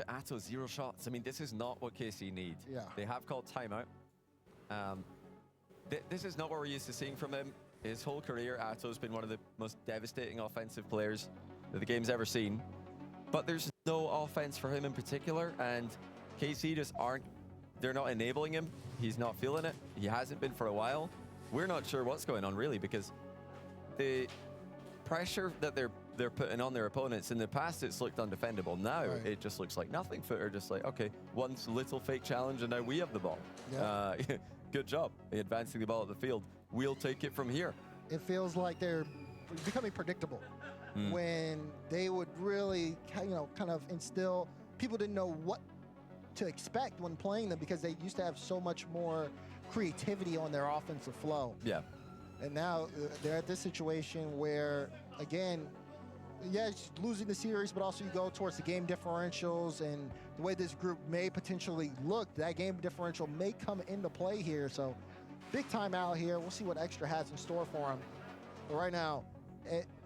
Atto 0 shots. I mean, this is not what KC need. Yeah. They have called timeout. This is not what we're used to seeing from him. His whole career, Atto's been one of the most devastating offensive players that the game's ever seen. But there's no offense for him in particular, and KC just aren't, they're not enabling him. He's not feeling it. He hasn't been for a while. We're not sure what's going on really, because the pressure that they're putting on their opponents, in the past it's looked undefendable. Now it just looks like nothing. Foot are just like, okay, one little fake challenge and now we have the ball. Yeah. Good job advancing the ball at the field. We'll take it from here. It feels like they're becoming predictable. When they would really, kind of instill, people didn't know what to expect when playing them because they used to have so much more creativity on their offensive flow. Yeah. And now they're at this situation where, again, yes, losing the series, but also you go towards the game differentials and the way this group may potentially look, that game differential may come into play here. So big time out here. We'll see what Extra has in store for him. But right now,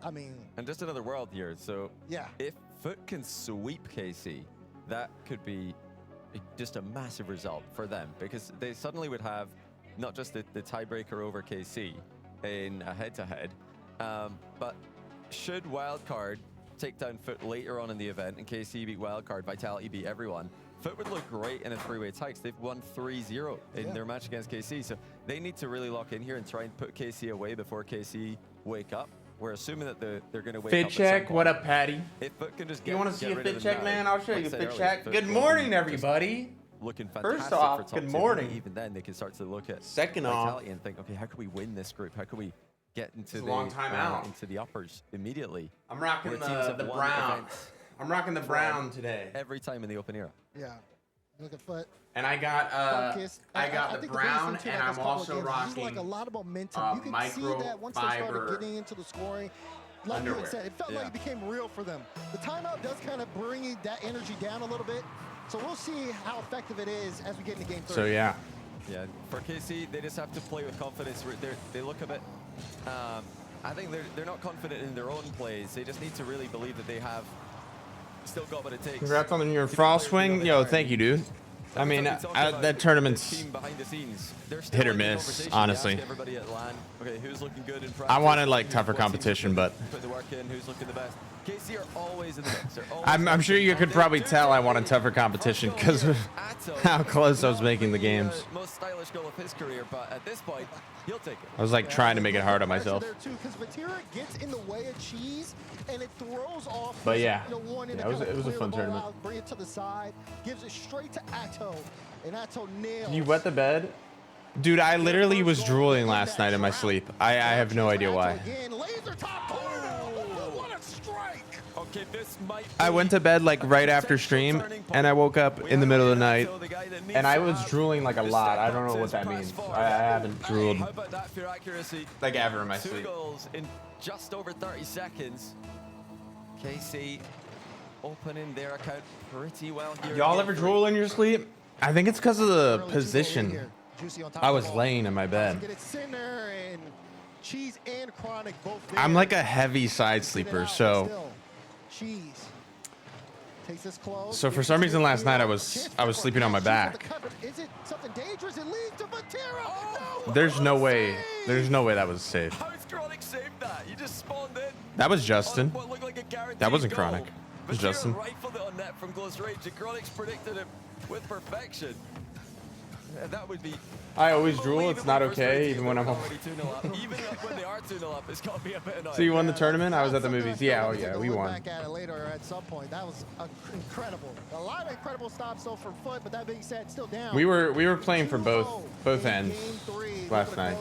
I mean... And just another world here. So yeah, if Foot can sweep KC, that could be just a massive result for them, because they suddenly would have not just the tiebreaker over KC in a head-to-head, but should Wildcard take down Foot later on in the event and KC beat Wildcard, Vitality beat everyone, Foot would look great in a three-way tie. They've won 3-0 in their match against KC, so they need to really lock in here and try and put KC away before KC wake up. We're assuming that they're going to wake fit up. Check, what up, Patty? If Foot can just you want to see a fit check, now, man? I'll show you a fit check. Good morning, everybody. Looking fantastic. First off, for top good two. morning. Even then, they can start to look at Second Vitality off, and think, okay, how can we win this group? How can we get into the long time out. into the uppers immediately? I'm rocking where teams have the won brown. events I'm rocking the brown today. every time in the open era. yeah. Look at Foot. And I got the think brown, biggest thing, and too, I'm like also games, rocking like a lot of momentum. You can see that once they started getting into the scoring. Like you had said, it felt like it became real for them. The timeout does kind of bring that energy down a little bit. So we'll see how effective it is as we get into game 3. So yeah. Yeah, for KC, they just have to play with confidence. They look a bit, I think they're not confident in their own plays. They just need to really believe that they have still got what it takes. Congrats on your frost swing. Yo, thank you, dude. I mean, that tournament's hit or miss, honestly. Okay, who's looking good in I wanted like tougher competition, but put the work in, who's looking the best. KC are always in the mix. I'm sure you could probably tell I wanted tougher competition because of how close I was making the games. Most stylish goal of his career, but at this point, he'll take it. I was like trying to make it hard on myself. Gets in the way of Cheese, and it throws off. But yeah, it was a fun tournament. Bring it to the side, gives it straight to Atto, and Atto nails. You wet the bed? Dude, I literally was drooling last night in my sleep. I have no idea why. I went to bed like right after stream, and I woke up in the middle of the night, and I was drooling like a lot. I don't know what that means. I haven't drooled like ever in my sleep. 2 goals in just over 30 seconds. KC opening their account pretty well here. Y'all ever drool in your sleep? I think it's because of the position. I was laying in my bed. I'm like a heavy side sleeper, so for some reason last night I was sleeping on my back. There's no way that was safe. That was Justin. That wasn't Chronic. It was Justin. That would be. I always drool. It's not okay, even when I'm home. Even when they are 2-0 up, it's got to be a bit annoying. So you won the tournament? I was at the movies. Yeah, oh yeah, we won. Back at it later at some point. That was incredible. A lot of incredible stops though for Foot, but that being said, still down. We were playing for both ends last night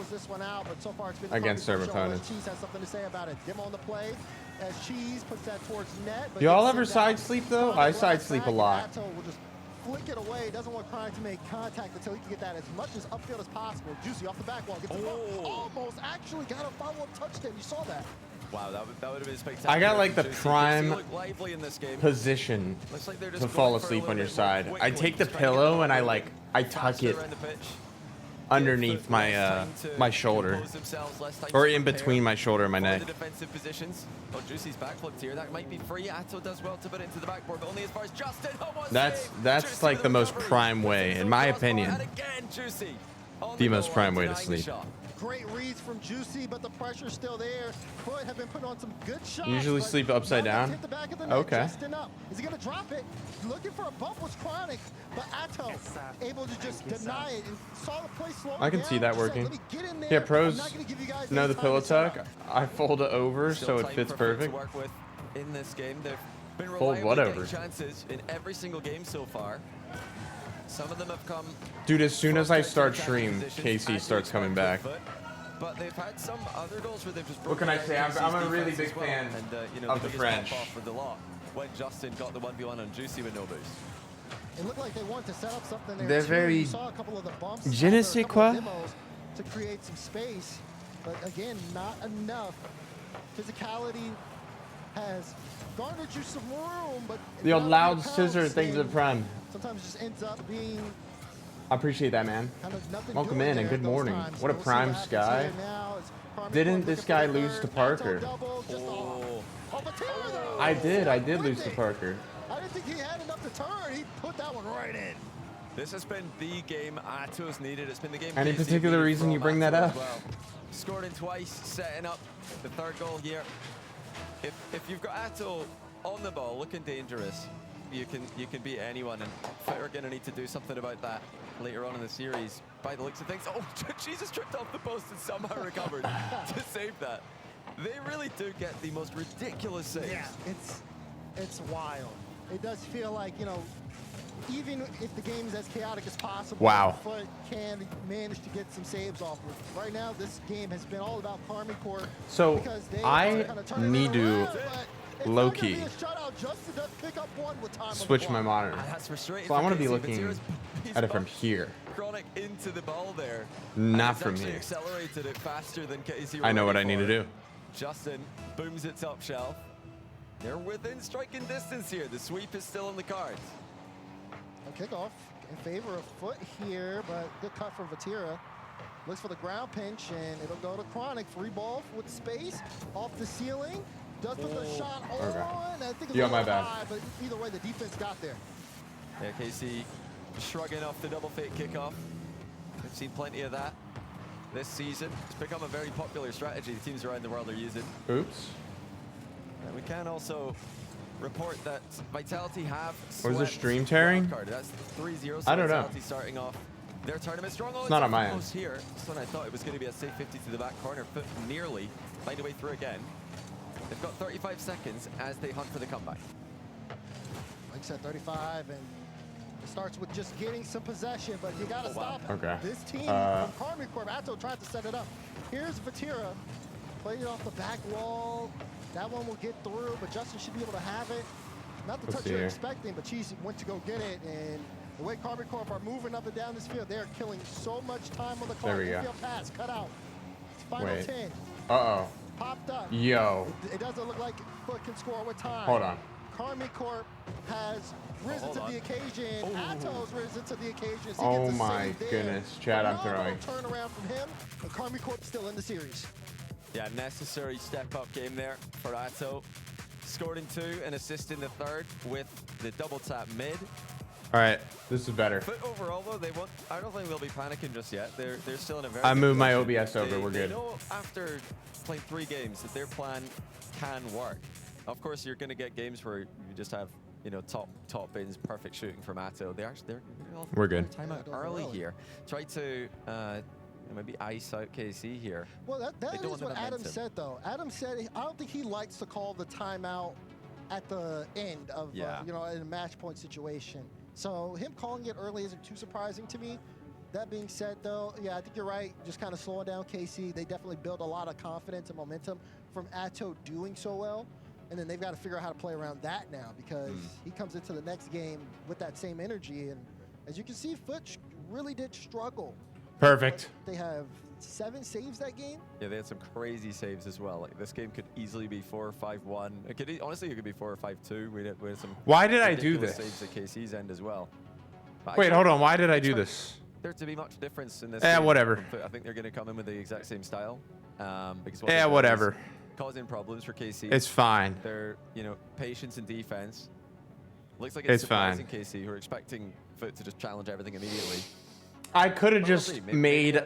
against server opponents. Cheese has something to say about it. Demo on the play as Cheese puts that towards net. Y'all ever side sleep though? I side sleep a lot. Flick it away. Doesn't want Chronic to make contact until he can get that as much as upfield as possible. Juicy off the back wall. Gets almost actually got a follow-up touchdown. You saw that. Wow, that would have been spectacular. I got like the prime position to fall asleep on your side. I take the pillow and I tuck it underneath my my shoulder, or in between my shoulder and my neck. The defensive positions. Oh, Juicy's backflipped here. That might be free. Atto does well to put into the backboard, but only as far as Justin. Oh, That's like the most prime way, in my opinion. And again, Juicy. The most prime way to sleep. Great reads from Juicy, but the pressure's still there. Foot have been putting on some good shots. Usually sleep upside down. Hit the back of the net. Okay. Justin up. Is he gonna drop it? Looking for a bump was Chronic, but Atto able to just deny it and saw the play slow. I can see that working. Yeah, pros know the pillow tuck. I fold it over so it fits perfect. In this game, they've been Fold what over? chances in every single game so far. Some of them have come. Dude, as soon as I start stream, KC starts coming back. But they've had some other goals where they've just. What can I say? I'm a really big fan of the French. When Justin got the 1v1 on Juicy with no boost. It looked like they wanted to set up something there. They're very. You saw a couple of the bumps. Je ne sais quoi. To create some space, but again, not enough. Physicality has garnered you some room, but the old loud scissor things of prime. Sometimes just ends up being. I appreciate that, man. Kind of Welcome in and good morning. What a prime sky. Didn't this guy lose to Parker? Oh. I did lose to Parker. I didn't think he had enough to turn. He put that one right in. This has been the game Atto's needed. It's been the game. Any particular reason you bring that up? Well. Scored in twice, setting up the third goal here. If you've got Atto on the ball, looking dangerous, you can beat anyone, and we're going to need to do something about that later on in the series. By the looks of things, oh, Jesus tripped off the post and somehow recovered to save that. They really do get the most ridiculous saves. Yeah, it's wild. It does feel like, you know, even if the game is as chaotic as possible, wow, Foot can manage to get some saves off. Right now, this game has been all about Karmy Court. So I need to low-key switch my monitor. So I want to be looking at it from here. Chronic into the ball there. Not from here. Accelerated it faster than Casey. I know what I need to do. Justin booms it top shelf. They're within striking distance here. The sweep is still in the cards. A kickoff in favor of Foot here, but good cut from Vatira. Looks for the ground pinch, and it'll go to Chronic. Free ball with space off the ceiling. Does put the shot on. Okay. I think it's you got my bad. High, but either way, the defense got there. Yeah, Casey shrugging off the double fake kickoff. We've seen plenty of that this season. It's become a very popular strategy the teams around the world are using. Oops. And we can also report that Vitality have Was the stream tearing? That's 3-0. I don't know. Vitality starting off their tournament strong. It's not on my end. Here. This one I thought it was going to be a safe 50 to the back corner, but nearly find a way through again. They've got 35 seconds as they hunt for the comeback. Like I said, 35, and it starts with just getting some possession, but you got to stop it. Okay. This team from Karmy Corp, Atto tried to set it up. Here's Vatira, played it off the back wall. That one will get through, but Justin should be able to have it. Not the touch you're expecting, but Cheesy went to go get it, and the way Karmy Corp are moving up and down this field, they're killing so much time on the clock. There we go. Infield pass, cut out. It's final 10. Uh-oh. Popped up. Yo. It doesn't look like Foot can score with time. Hold on. Karmy Corp has risen to the occasion. Atto's risen to the occasion. So oh my goodness, Chad, I'm throwing. Turn around from him, and Karmy Corp still in the series. Yeah, necessary step-up game there for Atto. Scored in 2 and assist in the 3rd with the double tap mid. All right, this is better. But overall, though, I don't think they'll be panicking just yet. They're still in a very. I moved my OBS over. We're good. They know after playing 3 games that their plan can work. Of course, you're going to get games where you just have, you know, top bins, perfect shooting from Atto. We're good. Timeout early here. Try to maybe ice out KC here. Well, that is what Adam said, though. Adam said I don't think he likes to call the timeout at the end of you know, in a match point situation. So him calling it early isn't too surprising to me. That being said, though, yeah, I think you're right. Just kind of slowing down KC. They definitely build a lot of confidence and momentum from Atto doing so well. And then they've got to figure out how to play around that now, because he comes into the next game with that same energy. And as you can see, Foot really did struggle. Perfect. They have 7 saves that game. Yeah, they had some crazy saves as well. Like, this game could easily be 4 or 5-1. It could honestly, it could be 4 or 5-2. We had some. Why did I do this? Saves at KC's end as well. Wait, hold on. Why did I do this? there to be much difference in this. Whatever. I think they're going to come in with the exact same style. Because whatever. Causing problems for KC. It's fine. Their, patience and defense. Looks like it's surprising fine. KC, who are expecting Foot to just challenge everything immediately. I could have just made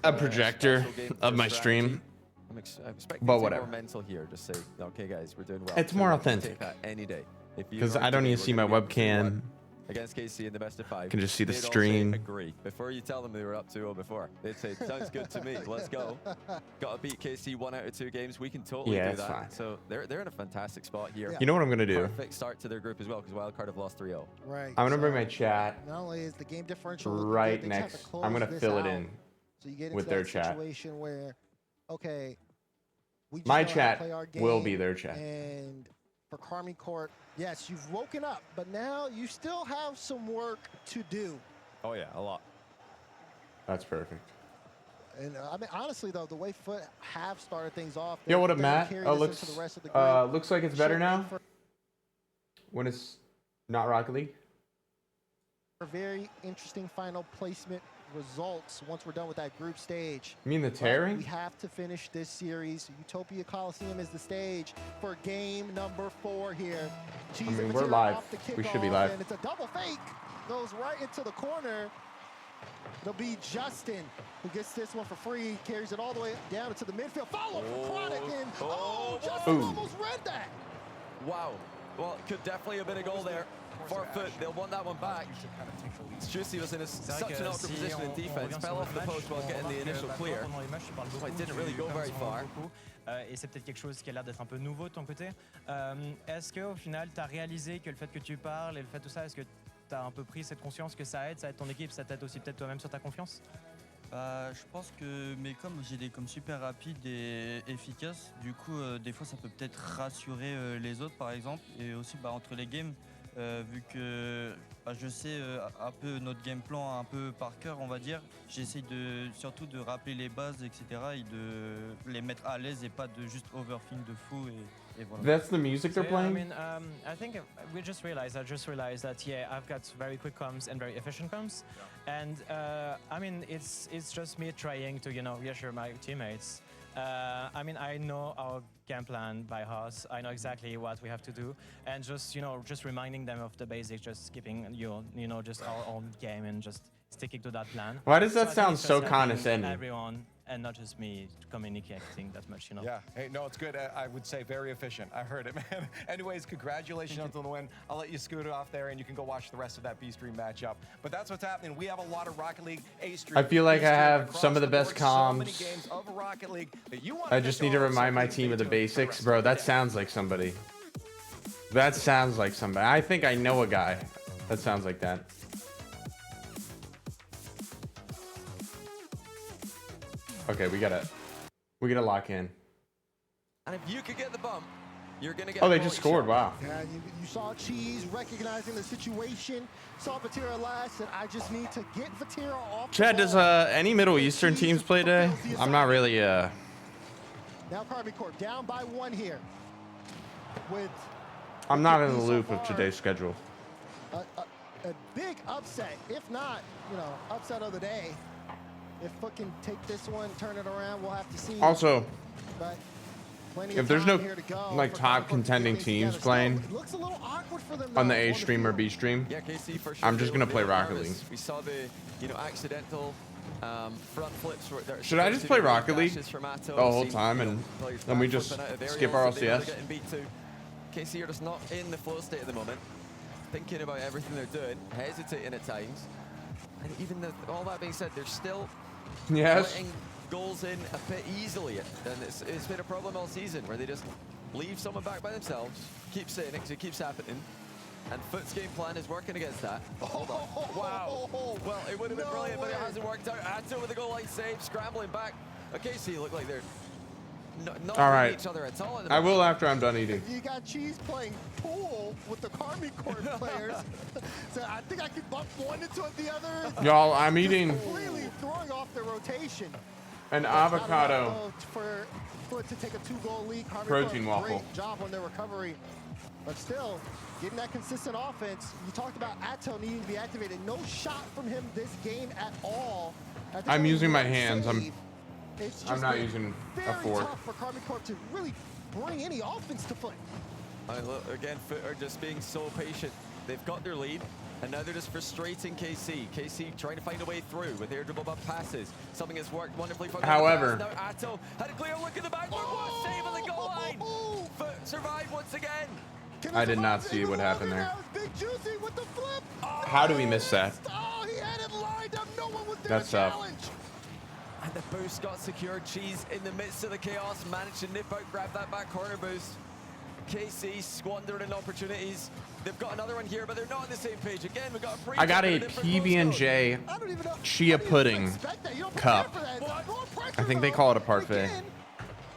a projector of my stream. I'm expecting but whatever. More mental here. Just say, okay, guys, we're doing well. It's more authentic. Any day. Because I don't even see my webcam. Against KC in the best of 5. Can just see the stream. Agree. Before you tell them they were up 2-0 before, they'd say, sounds good to me. Let's go. Got to beat KC 1 out of 2 games. We can totally do that. Fine. So they're in a fantastic spot here. Yeah. You know what I'm going to do? Perfect start to their group as well, because Wildcard have lost 3-0. Right. I'm going to bring my chat not only is the game differential right next. I'm going to fill it in so you get with their chat. Situation where, okay, we just my know how to chat play our game, will be their chat. And for Carmine Court, yes, you've woken up, but now you still have some work to do. Oh, yeah, a lot. That's perfect. And I mean, honestly, though, the way Foot have started things off. Yo, what up, Matt? Looks like it's better now. When it's not Rocket League. A very interesting final placement results once we're done with that group stage. You mean the tearing? We have to finish this series. Utopia Coliseum is the stage for game number 4 here. I mean, we're live. We should be live. And it's a double fake. Goes right into the corner. It'll be Justin who gets this one for free. Carries it all the way down into the midfield. Follow for Chronic. And Justin almost read that. Wow. Well, could definitely have been a goal there. For Foot, they'll want that one back. Juicy was in such an awkward position in defense, fell off the post while getting the initial clear. So it didn't really go very far. Et c'est peut-être quelque chose qui a l'air d'être un peu nouveau de ton côté. Est-ce qu'au final, tu as réalisé que le fait que tu parles et le fait tout ça, est-ce que tu as un peu pris cette conscience que ça aide ton équipe, ça t'aide aussi peut-être toi-même sur ta confiance? Je pense que mes coms, j'ai des coms super rapides et efficaces. Du coup, des fois, ça peut peut-être rassurer les autres, par exemple. Et aussi, entre les games, vu que je sais un peu notre game plan un peu par cœur, on va dire, j'essaye surtout de rappeler les bases, etc. et de les mettre à l'aise et pas de juste overthink de fou. Et voilà. That's the music they're playing? I mean, I think I just realized that, yeah, I've got very quick comms and very efficient comms. Yeah. And, I mean, it's just me trying to, reassure my teammates. I mean, I know our game plan by heart. I know exactly what we have to do, and just reminding them of the basics, just keeping just our own game and just sticking to that plan. Why does that sound so condescending? Everyone, and not just me communicating that much, Yeah, hey, no, it's good. I would say very efficient. I heard it, man. Anyways, congratulations on the win. I'll let you scoot off there, and you can go watch the rest of that B-Stream matchup. But that's what's happening. We have a lot of Rocket League A-Stream. I feel like I have some of the best comms. I just need to remind my team of the basics. Bro, that sounds like somebody. That sounds like somebody. I think I know a guy that sounds like that. Okay, we gotta lock in. And if you could get the bump, you're gonna get. Oh, they just scored! Wow. Yeah, you saw Cheese recognizing the situation. Saw Vatira last, and I just need to get Vatira off. Chad, does any Middle Eastern teams play today? I'm not really. Now Carmine Court down by 1 here. I'm not in the loop of today's schedule. A big upset, if not, upset of the day. If Foot can take this one, turn it around, we'll have to see. Also, but if there's no top contending teams playing on the A stream or B stream, yeah, KC for sure, I'm just gonna play Rocket League. We saw the accidental front flips. Should I just play Rocket League the whole time and then we just skip RLCS? KC are just not in the flow state at the moment, thinking about everything they're doing, hesitating at times. And even all that being said, they're still letting goals in a bit easily. And it's been a problem all season where they just leave someone back by themselves, keep saying it because it keeps happening. And Foot's game plan is working against that. Hold on. Wow. Well, it would have been brilliant, but it hasn't worked out. Ato with the goal line save, scrambling back. Okay, so you look like they're not all right. each other at all. I will after I'm done eating. You got Cheese playing pool with the Carmine Court players. So I think I could bump one into the other. Y'all, I'm eating. Completely throwing off the rotation. An That's not avocado. enough, though, for Foot to take a 2-goal lead. Carmen Protein Corp, waffle. Great job on their recovery. But still, getting that consistent offense. You talked about Atto needing to be activated. No shot from him this game at all. I'm using my hands. I'm not been using a very fork. tough for Carmen Corp to really bring any offense to Foot. And look, again, Foot are just being so patient. They've got their lead, and now they're just frustrating KC. KC trying to find a way through with air dribble bump passes. Something that's worked wonderfully for them. However, now Atto had a clear look at the backboard. What a save on the goal line! Foot survived once again. I did not see what happened there. Big Juicy with the flip. How do we miss that? Oh, he had it lined up. No one was there That's to tough. challenge. And the boost got secured. Cheese in the midst of the chaos managed to nip out, grab that back corner boost. KC squandering opportunities. They've got another one here, but they're not on the same page. Again, we got a free. I got a PB&J I don't even know. chia pudding cup. I think they call it a parfait.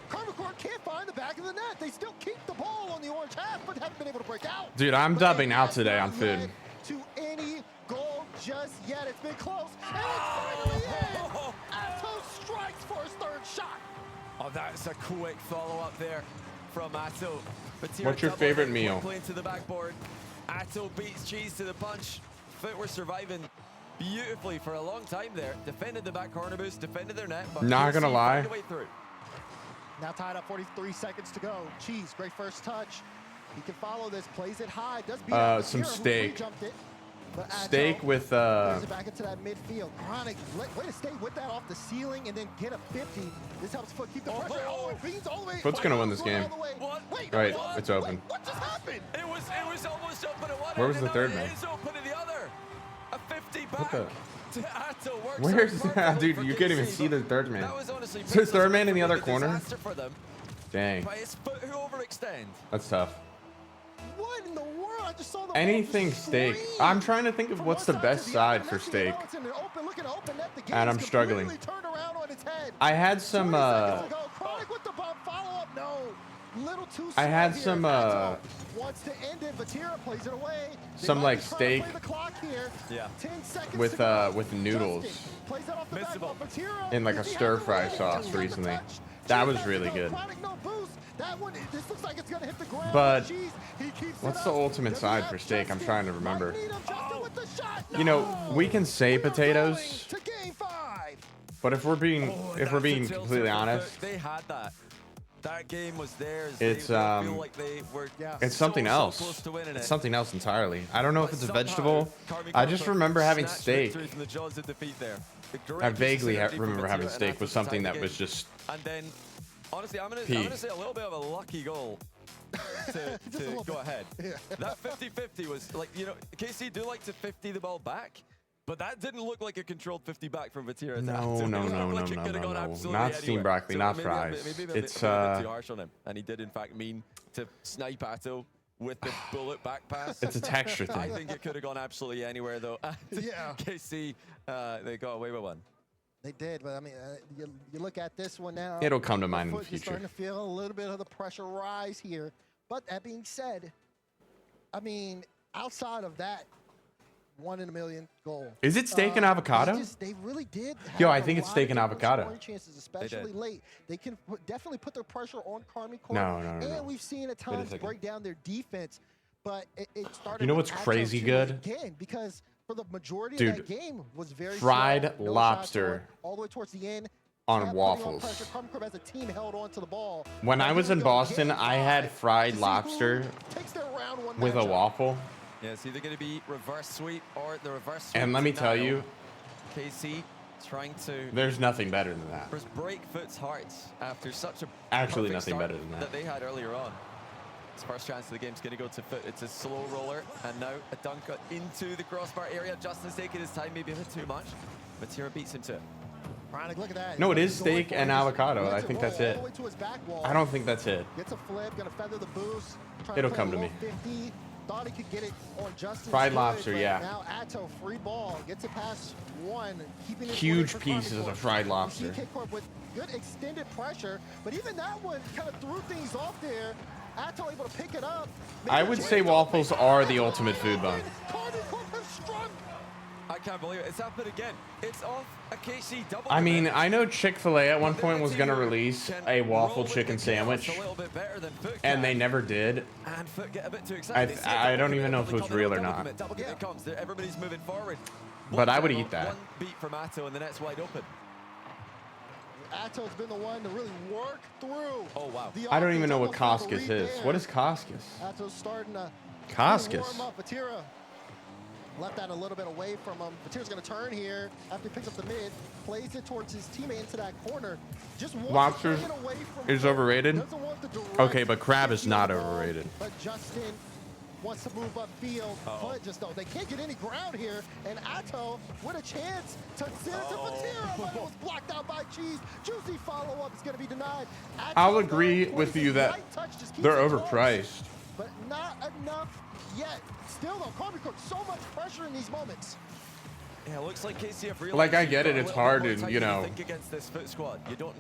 Carmen Corp can't find the back of the net. They still keep the ball on the orange half, but haven't been able to break out. Dude, I'm But dubbing it out has today not on food. led to any goal just yet. It's been close, and it's finally in. Atto strikes for his third shot. Oh, that's a quick follow-up there from Atto. What's your favorite meal? Into the backboard. Atto beats Cheese to the punch. Foot were surviving beautifully for a long time there. Defended the back corner boost, defended their net. But Not gonna KC lie. found a way through. Now tied up, 43 seconds to go. Cheese, great first touch. He can follow this, plays it high, does beat out Some Batira, who steak. pre-jumped it. But Atto Steak with brings it back into that midfield. Chronic, way to stay with that off the ceiling and then get a 50. This helps Foot keep the pressure. Oh, it beans all the way. Foot's gonna win this game. All the way. What? Wait, Right, what? it's open. What just happened? It was almost open at one Where end, was the and third now man? It is open at the other. A 50 What back the? to Atto. Works Where's out perfectly dude? for You can't even KC, see the but third man. that was honestly Is there a third man in the a other corner? disaster for them. Dang, But it's Foot who overextend. that's tough. What in the world? I just saw the Anything ball just steak. scream I'm trying to think of from what's one the side best to the other. side for Next thing you steak. know, it's in an open, looking to open net. The game And is I'm struggling. completely turned around on its head. I had some 20 seconds to go. Chronic with the bump, follow up, no. Little too I had slow some, here. Atto wants to end it. Batira plays it away. They some, might like, be trying to steak play the clock here. Yeah. 10 seconds with, to go. with noodles Justin plays that off the Missed the backball. ball. Batira, in, like, a if he stir has it fry ready, sauce got the recently. touch. That Cheese was has to really go. good. Chronic, no boost. That one, this looks like it's gonna hit the ground. But Cheese, he keeps what's it the up. ultimate Does he side have for steak? I'm Justin? trying to remember. Might need him. Justin with the shot. You know, No! we can say We are potatoes, going to game 5. but if we're being Oh, if we're that's being a tilter completely for honest, Foot. They had that. That game was theirs. It's, they feel like they were it's something so else. close to winning It's it. something else entirely. I don't know if But it's a somehow, vegetable. Carmi I just Corp remember having snatched steak. victory from the jaws of defeat there. The great I piece of vaguely synergy from remember having Batira and steak Atto was to something tie the that was game. just And then, honestly, I'm Pea. gonna say a little bit of a lucky goal to little go bit. ahead. Yeah. That 50-50 was like, you know, KC do like to 50 the ball back, but that didn't look like a controlled 50 back from Batira. No. Not steamed broccoli, not fries. It's too harsh on him, and he did in fact mean to snipe Atto with the bullet back pass. it's a texture I thing. think it could have gone absolutely anywhere though. Yeah. KC, they got away with one. They did, but I mean, you look at this one now. It'll come to mind in the Foot is future. starting to feel a little bit of the pressure rise here. But that being said, I mean, outside of that 1 in a million goal. Is it steak and avocado? They really did. Yo, have I a think it's lot steak of and different avocado. scoring chances, especially late. They can definitely put their pressure on Carmi Corp. No. And we've seen at times second. break down their defense. But it started. You know with what's Atto crazy too good? Again, because for the majority Dude, of that game was very fried slow, no lobster shots on, all the way towards the end. on Kept putting waffles. pressure. Carmi Corp as a team held on to the ball. When Now I here was we in go, Boston, game I had 5 fried to see lobster who takes their round one with a matchup. waffle. Yeah, it's either going to be reverse sweep or the reverse sweep. And let me tell you, KC trying to there's nothing better than that. just break Foot's hearts after such a Actually, perfect nothing start better than that. they had earlier on. His first chance of the game is going to go to Foot. It's a slow roller, and now a dunk into the crossbar area. Justin's taking his time, maybe a bit too much. Matira beats him to it. Chronic, look at that. No, it He's is going steak for and it. avocado. Lets I think roll that's all it. the way to his back wall. I don't think that's it. Gets a flip, gonna feather the boost. trying It'll play come a to low me. 50. Thought he could get it on Justin. Fried lobster, but yeah. Now Atto, free ball, gets it past one, keeping it Huge for Carmi pieces Corp. of fried You lobster. see K-Corp with good extended pressure, but even that one kind of threw things off there. Atto able to pick it up. I would say waffles are the ultimate food bun. Carmi Corp has struck. I can't believe it. It's happened again. It's off a KC double. I mean, I know Chick-fil-A at one point was going to release a waffle chicken sandwich, and they never did. And Foot get a bit too excited. I don't even know if it was real or not. Everybody's moving forward. But I would eat that. One beat from Atto and the net's wide open. Atto's been the one to really work through. Oh, wow. I don't even know what Koskis is. What is Koskis? Atto's starting to Koskis. warm up. Vatira left that a little bit away from him. Vatira's going to turn here after he picks up the mid, plays it towards his teammate into that corner. Just Lobsters is overrated. Okay, but Crab is not overrated. But Justin wants to move upfield, but just though they can't get any ground here, and Atto with a chance to send it to Vatira, but it was blocked out by Cheese. Juicy follow-up is going to be denied. I'll agree with you that they're overpriced. But not enough yet. Still though, Carbon Cook, so much pressure in these moments. Yeah, it looks like KCF realized Like, I get it, it's hard to, you know.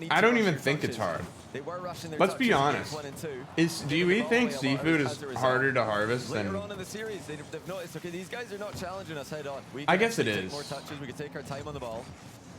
I don't even think it's hard. They were rushing their Let's be touches in honest. games 1 and 2. Do you really think seafood is harder to harvest Later than... on in the series, they've noticed, okay, these guys are not challenging us head on. We I can guess it actually take is. more touches, we can take our time on the ball.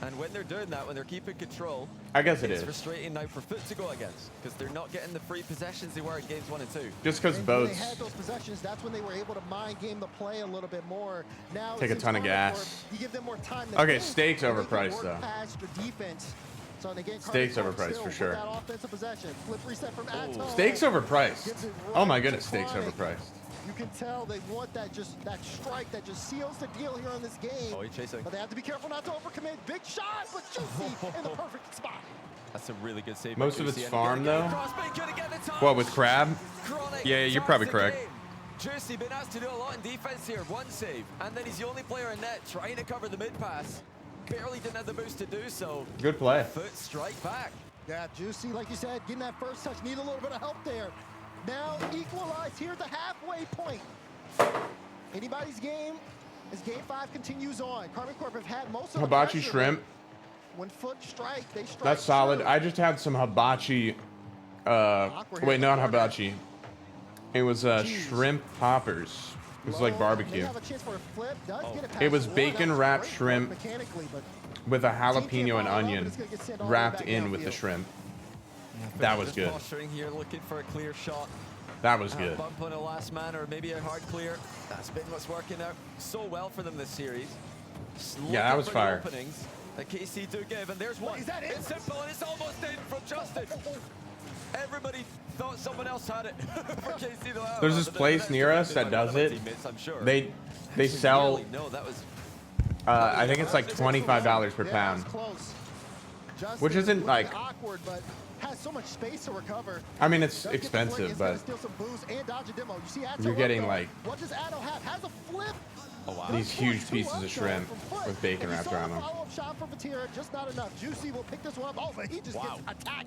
And when they're doing that, when they're keeping control, I guess it it's is. frustrating now for Foot to go against, because they're not getting the free possessions they were in games 1 and 2. Just because And when they boats had those possessions, that's when they were able to mind game the play a little bit more. Now take a it's ton of Carbon gas. Corp, you give them more time to Okay, think, steak's and they can overpriced, work though. past your defense. So and again, Steak's Carbon Corp overpriced, still for with sure. That offensive possession. Flip reset from Atto. Steak's overpriced. Gives it Oh right my to goodness, steak's Chronic. overpriced. You can tell they want that that strike that just seals the deal here in this game. Oh, he's chasing. But they have to be careful not to overcommit. Big shot, but Juicy in the perfect spot. That's a really good save. Most by of it's Juicy. farm, And though. Crossbait couldn't get the touch. What, with Crab? Chronic Yeah, you're ties probably the correct. game. Juicy been asked to do a lot in defense here. One save, and then he's the only player in net trying to cover the mid pass. Barely didn't have the boost to do so. Good play. Foot strike back. Yeah, Juicy, like you said, getting that first touch, need a little bit of help there. Now equalized here at the halfway point. Anybody's game as game 5 continues on. Carbon Corp have had most of the Hibachi pressure, shrimp. but when Foot strike, they strike. That's solid. true. I just had some hibachi. Wait, not hibachi. It was shrimp poppers. It was like Low, barbecue. may have a chance for a flip, does get it past It was one. bacon That wrapped great shrimp mechanically, but with a team can't jalapeno and follow up, onion it's gonna get sent all the way wrapped back in with the downfield. shrimp. That was Just good. posturing here, looking for a clear shot. That was A good. bump on a last man, or maybe a hard clear. That's been what's working out so well for them this series. Just Yeah, that looking was for the fire. Openings that KC do give, and there's one. Is that it? It's simple, and it's almost in from Justin. Everybody thought someone else had it for KC to have. There's this place near us that does it. I'm sure. They sell. Really, no, that was I think it's like $25 per Yeah, pound. it's close. Justin Which isn't, looking like- awkward, but has so much space to recover. I mean, it's Does get the flick, expensive, it's gonna but steal some boost and dodge a demo. You see Atto you're up getting though. like What does Atto have? Has a flip. oh wow. these huge pieces of shrimp with bacon And you wrapped saw around the them. follow-up shot from Vatira, just not enough. Juicy will pick this one up. Oh, but he just gets attacked.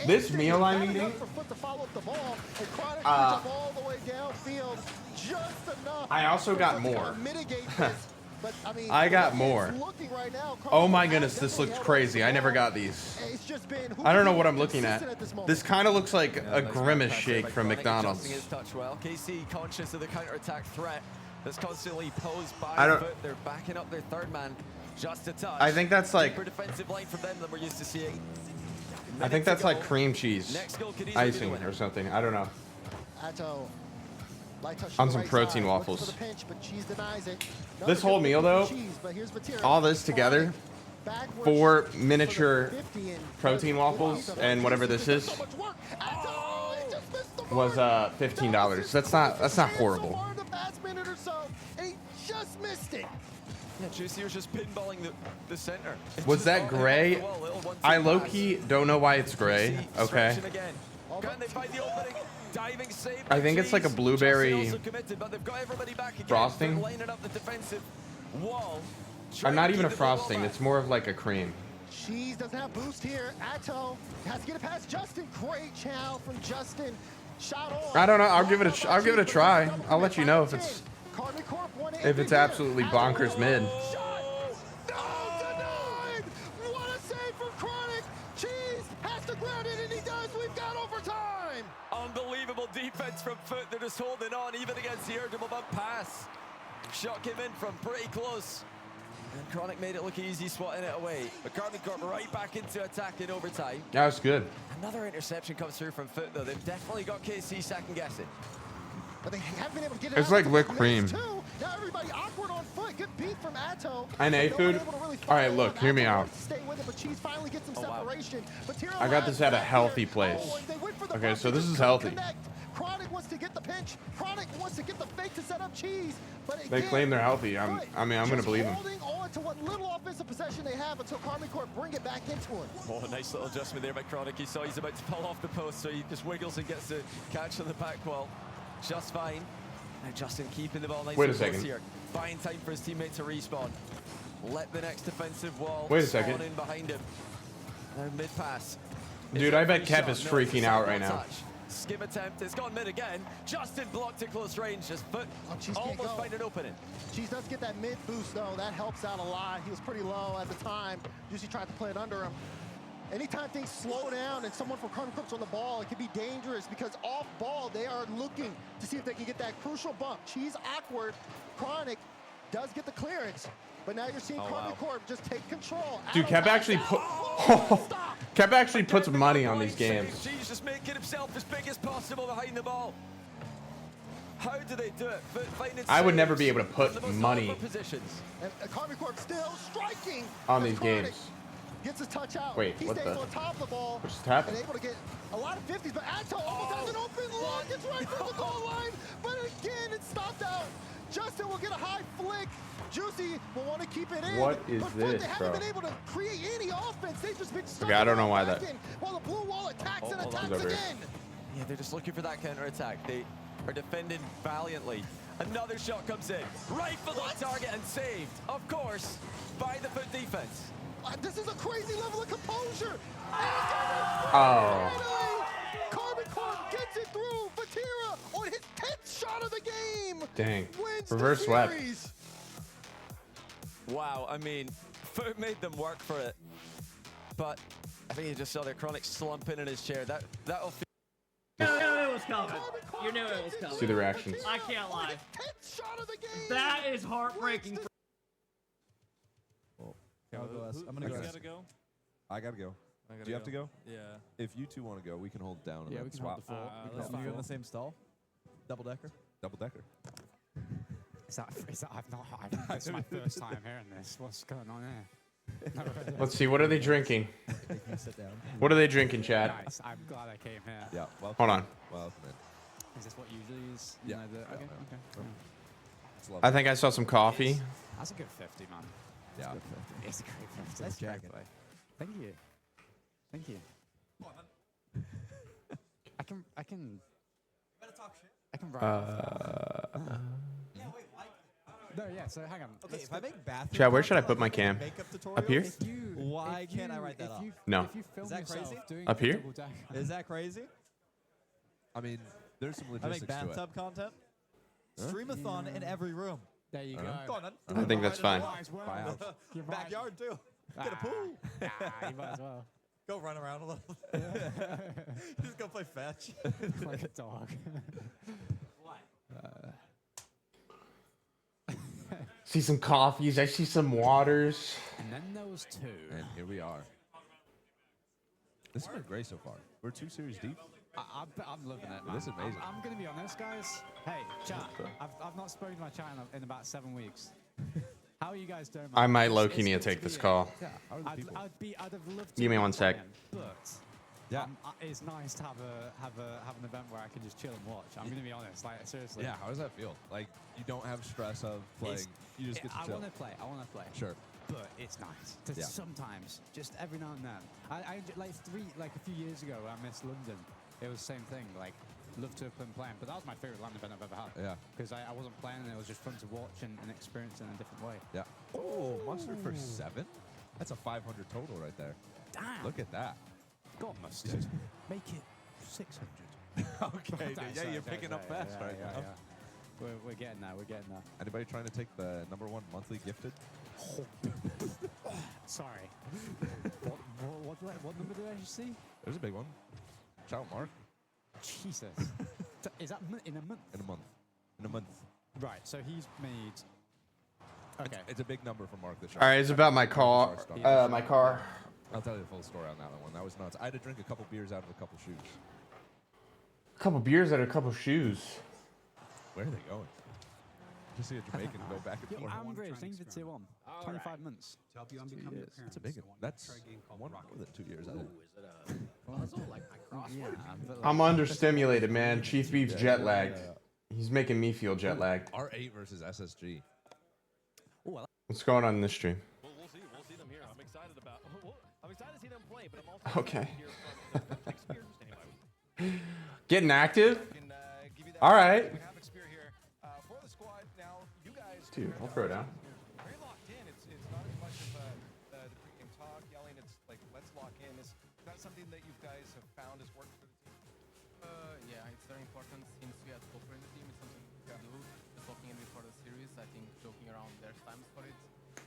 This Anything meal is I'm not enough eating- for Foot to follow up the ball, and Chronic brings up all the way downfield, just enough. I also for got Foot to more. kinda mitigate this. But, I mean, I got the way more. it's looking right now, Oh my Carbon goodness, has this looks definitely crazy. I held never on. got these. It's just been who I don't know can what be I'm looking at. consistent this moment. This kind of looks like a Nice grimace pass shake by from Chronic, McDonald's. adjusting his touch well. KC conscious of the counter-attack threat that's constantly posed by I don't- Foot. They're backing up their third man just a touch. I think that's like Deeper defensive line from them than we're used to seeing. I think that's like cream cheese Next goal could easily be the icing winner. or something. I don't know. Atto, light touch to On the some right protein side, waffles. looking for the pinch, but Cheese denies it. This Another whole good meal, look though, for Cheese, but here's Vatira. all this together, Backwards 4 for the miniature 50 and protein does waffles good and whatever this Does is so much work. Atto, he just missed the was mark. $15. That's not So horrible. far in the past minute or so, and he just missed it. Yeah, Juicy was just pinballing the center. It's Was just that all gray? the wall, little one-two I pass. low-key don't know why it's gray. KC Okay. stretching again. Can they find the opening? Diving save. I by think it's like a Cheese. blueberry Justin also committed, but they've got everybody back again. frosting. They're lining up the defensive wall. I'm trying not to even a keep the ball frosting. back. It's more of like a cream. Cheese doesn't have boost here. Atto has to get it past Justin. Great chow from Justin. Shot on. I don't know. I'll give it a try. I'll let you know if it's Carbon Corp won it if it's here. absolutely bonkers mid. Shot. No, denied. What a save from Chronic. Cheese has to ground it, and he does. We've got overtime. Unbelievable defense from Foot. They're just holding on even against the urgent bump pass. Shot came in from pretty close. And Chronic made it look easy, swatting it away. But Karmine Corp right back into attack in overtime. That was good. Another interception comes through from Foot, though. They've definitely got KC second guessing. But they haven't been able to get it It's out like of whipped the cream. mix, too. Now everybody awkward on Foot. Good beat from Atto. And A food. All right, look, hear me out. Stay with it, but Cheese finally gets some separation. But I got this at a healthy place. Okay, so this is healthy. Chronic wants to get the pinch. Chronic wants to get the fake to set up Cheese. But They again, claim they're healthy. I'm gonna believe them. Holding on to what little offensive possession they have until Karmine Corp bring it back into him. Oh, a nice little adjustment there by Chronic. He saw he's about to pull off the post, so he just wiggles and gets the catch on the back wall. Just fine. Now Justin keeping the ball nice and close here. Buying time for his teammate to respawn. Let the next defensive wall spawn in behind him. Now mid pass. Dude, I bet Kep is freaking out right now. Skip attempt. It's gone mid again. Justin blocked at close range. Just foot almost find an opening. Cheese does get that mid boost though. That helps out a lot. He was pretty low at the time. Usually tried to play it under him. Anytime things slow down and someone from Karmine Corp's on the ball, it can be dangerous because off ball, they are looking to see if they can get that crucial bump. Cheese awkward. Chronic does get the clearance, but now you're seeing Karmine Corp just take control. Dude, Kep actually Kep actually puts money on these games. Cheese just making himself as big as possible behind the ball. How do they do it? I would never be able to put money And Karmine Corp still striking on these games. Gets his touch out. Wait, he what stays the? on top of the ball. What's happening? And able to get a lot of 50s, but Atto almost has an open look. It's right from the goal line, but again, it's stopped out. Justin will get a high flick. Juicy will want to keep it in. What is but this, they haven't been able to create any offense. They've just been stuck. Okay, I don't know why that. While the blue wall attacks and attacks again. Yeah, they're just looking for that counter attack. They are defending valiantly. Another shot comes in. Rifled on target and saved, of course, by the Foot defense. This is a crazy level of composure. Oh. Karmine Corp gets it through. Vatira on his 10th shot of the game. Dang. Wins Reverse the swept. series. Wow, I mean, Foot made them work for it. But I think you just saw their Chronic slumping in his chair. That'll feel. You knew it was coming. You knew it was coming. See the reactions. I can't lie. 10th shot of the game. That is heartbreaking. I'm gonna go. I gotta go. Do you have to go? Yeah. If you two want to go, we can hold down. Yeah, and we can swap. hold the fort. Let's Can you go in go. the same stall? Double decker? Double decker. Is that this is my first time hearing this. What's going on here? Let's see. What are they drinking? Sit down. What are they drinking, Chad? Nice. I'm glad I came here. Yeah. Welcome. Hold on. Welcome in. Is this what usually is? You Yeah. know, the, okay. Yeah. Okay. It's lovely. I think I saw some coffee. That's a good 50, man. Yeah. It's a great 50. Nice jacket. Thank you. Thank you. I can write. No, yeah, so hang on. Okay, if I make bathroom Chad, where should I put my cam? makeup tutorials, Up here? Why can't I write that up? No. If you film Is that yourself crazy? doing Up a here? double decker- Is that crazy? I mean, there's some I make logistics to it. bathtub content. Huh? Streamathon in every room. There you Uh-huh. go. Go on then. I think that's fine. Might as well. Buy out. You might- Backyard too. Get a pool. Nah, you might as well. Go run around a little. Just go play fetch. Like a dog. See some coffees. I see some waters. And then there was two. And here we are. This has been great so far. We're 2 series deep. I'm loving it, man. This is amazing. I'm going to be honest, guys. Hey, chat, I've not spoken to my chat in about 7 weeks. How are you guys doing, man? I might It's low-key need to good take be this here. call. Yeah. How are the people? I'd have loved to Give me be one sec. playing, but Yeah. it's nice to have an event where I can just chill and watch. I'm going to be honest, like seriously. Yeah. How does that feel? Like you don't have stress of playing. You just get to I chill. want to play. I want to play. Sure. But it's nice to Yeah. sometimes, just every now and then. I like a few years ago, I missed London. It was the same thing. Like, love to have been playing, but that was my favorite LAN event I've ever had. Yeah. Because I wasn't playing, and it was just fun to watch and experience in a different way. Yeah. Oh, mustard for 7. That's a 500 total right there. Damn. Look at that. God, mustard. Make it 600. Okay. Yeah, you're picking up fast right now. We're getting there. We're getting there. Anybody trying to take the #1 monthly gifted? Sorry. what number did I just see? There's a big one. Shout out Mark. Jesus. Is that in a month? In a month. In a month. Right. So he's made Okay. It's a big number for Mark the Shark. All right, it's about my car. My car. I'll tell you the full story on that one. That was nuts. I had to drink a couple beers out of a couple shoes. A couple beers and a couple shoes. Where are they going? Just see a Jamaican go back and Yo, forth. I'm great. Thank you for tier 1. 25 months. To help you unbecome your That's a big one. That's one more than 2 years, I think. Is it a puzzle like my crossword? Yeah, but I'm understimulated, man. Chief Beef's jet lagged. He's making me feel jet lagged. R8 versus SSG. What's going on in this stream? We'll see them here. I'm excited to see them play, but I'm also Okay. excited to hear from the experienced anyway. Getting active? All right. Dude, I'll throw it down. Very locked in. It's not as much of the pregame talk, yelling. It's like, let's lock in. Is that something that you guys have found has worked for the team? Yeah, it's very important since we had Copper in the team. It's something to do. Just locking in before the series. I think joking around, there's times for it.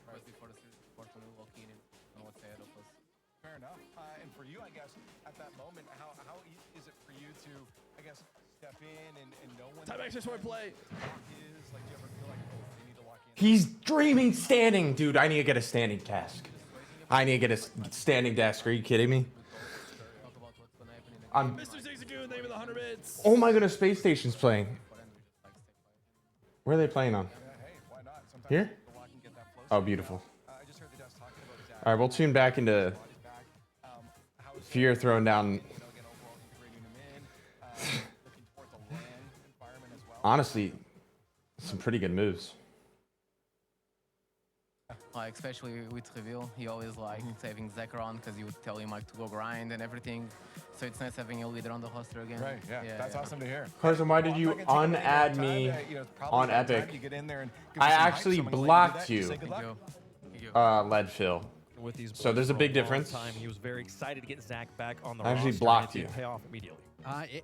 But before the series, it's important to lock in on what's ahead of us. Fair enough. And for you, I guess, at that moment, how is it for you to, I guess, step in and know when Time access for play. lock is? Like, do you ever feel like, oh, they need to lock in? He's dreaming standing. Dude, I need to get a standing desk. I need to get a standing desk. Are you kidding me? Talk about what's going to happen in the I'm. Mr. Zigzagoon, name of the 100 bits. Oh my goodness, Space Station's playing. end. We just like stay quiet. Where are they playing on? Hey, why not? Sometimes Here? the lock can get that close. Oh, beautiful. I just heard the devs talking about Zach. All right, we'll tune back into Body's back. How is Fear throwing down. again, overall integrating him in, looking towards a LAN environment as well? Honestly, some pretty good moves. Like, especially with reveal, he always liked having Zach around because he would tell him like to go grind and everything. So it's nice having a leader on the roster again. Right, yeah, that's awesome to hear. Carson, why did you unadd me on Epic? I actually blocked you, Thank you. Thank you. Leadfill. With these So there's a boys big for long difference. Time. He was very excited to get Zach back on the I actually roster, blocked and it did you. pay off immediately.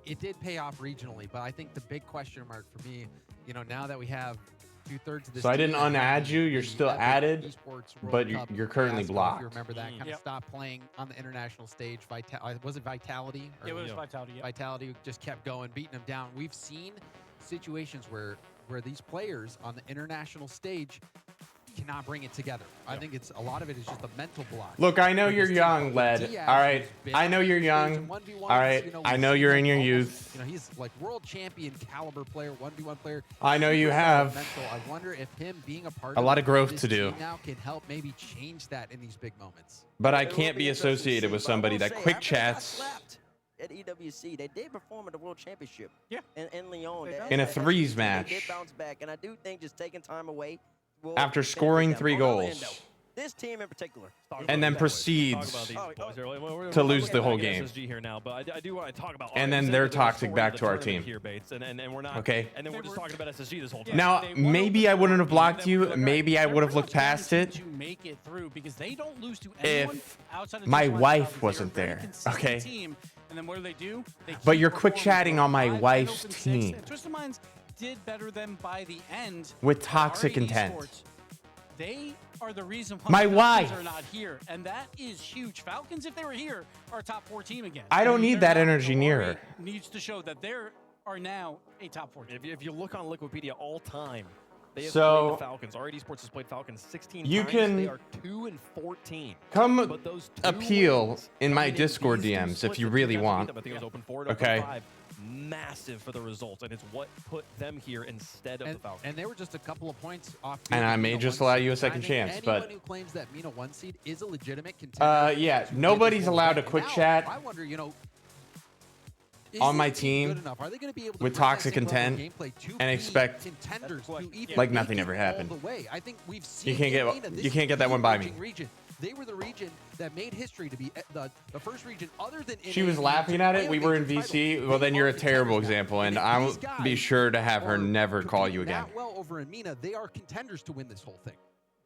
It did pay off regionally, but I think the big question mark for me, you know, now that we have 2/3 of this So I didn't team unadd you, you're the still Epic added, Esports World but Cup you're currently fiasco, blocked. If you remember that, kind of Yep. stopped playing on the international stage. Was it Vitality? It was Vitality. Yep. Vitality just kept going, beating them down. We've seen situations where these players on the international stage cannot bring it together. I think it's a lot of it is just a mental block. Look, I know for you're this team. young, Led. Diaz All right, has been I know you're on stage young. in 1v1s, All right, you know, I we've know seen you're him in your almost- youth. You know, he's like world champion caliber player, 1v1 player. I know you Super have. mental. I wonder if him being a part A lot of growth this to do. team now can help maybe change that in these big moments. But I can't be associated with somebody that quick chats at EWC. They did perform at the World Championship. Yeah. In Lyon. in a threes They match did bounce back, and I do think just taking time away will after benefit scoring them. 3 On the other end, goals though, this team in particular. and then proceeds to lose the whole game. SSG here now, but I do want to talk about And then RLCS, they're because toxic story back of to our the tournament team. Here, Bates, and we're not. Okay. And then we're just talking about SSG this whole time. Now, maybe I wouldn't have blocked you. Maybe I They're would have pretty looked much past it guaranteed to make it through because they don't lose to anyone if outside of my Twitch Minds. wife Obviously, wasn't they're a very there. consistent Okay. Team, and then what do? They But keep you're quick performing. chatting on my 5 wife's open 6, team. and Twisted Minds did better than by the end. with But toxic RE intent. Esports, they are the reason why My the wife. Falcons are not here, and that is huge. Falcons, if they were here, are a top 4 team again. I don't need They're that not. energy So near RE her. Needs to show that they are now a top 4 team. If you look on Liquipedia all time, they have So, played the Falcons. RD Sports has played Falcons 16 you times. can They are 2-14. Come But those 2 appeal wins, in my I mean, Discord these two DMs if splits you that really guys beat want. them, I think it was open 4 to Okay. open 5. Massive for the results, and it's what put them here instead of the Falcons. And they were just a couple of points off. And I may Mina just 1 allow seed. you a And I second think chance, but- anyone who claims that Mina 1 seed is a legitimate contender. Yeah, to win nobody's this whole allowed thing. to quick Now, chat I wonder, you know, is on my this team team good enough? Are they going to be able to with bring that toxic same level of intent gameplay to and be expect contenders to even like make nothing it ever all happened? the way? I think we've seen can't get- Mina, you this can't get that is one the by me. emerging region. They were the region that made history to be the first region other than She was NA laughing to at win it. a We were in major VC. title. Well, They then you're are a terrible contenders now. example, and if I these will be guys sure to have her are never call you competing again. that well over in Mina, they are contenders to win this whole thing.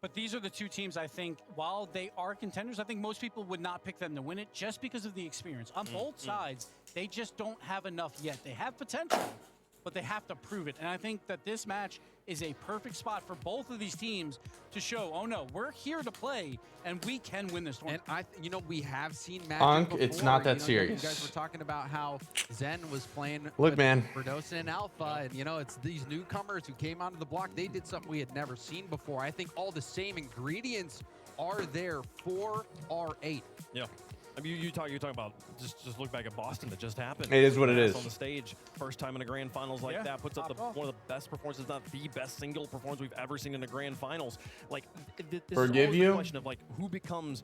But these are the 2 teams I think, while they are contenders, I think most people would not pick them to win it just because of the experience. On both sides, they just don't have enough yet. They have potential, but they have to prove it. And I think that this match is a perfect spot for both of these teams to show, oh no, we're here to play and we can win this tournament. And you know, we have seen matches Unk, before. it's not that You serious. guys were talking about how Zen was playing Look, man. Verdosa and Alpha, and you know, it's these newcomers who came onto the block. They did something we had never seen before. I think all the same ingredients are there for R8. Yeah. I mean, you're talking about just look back at Boston that just happened. It is what it is. On the stage, first time in a grand finals like that, puts up one of the best performances, not the best single performance we've ever seen in the grand finals. Like, this Forgive is you? the question of like who becomes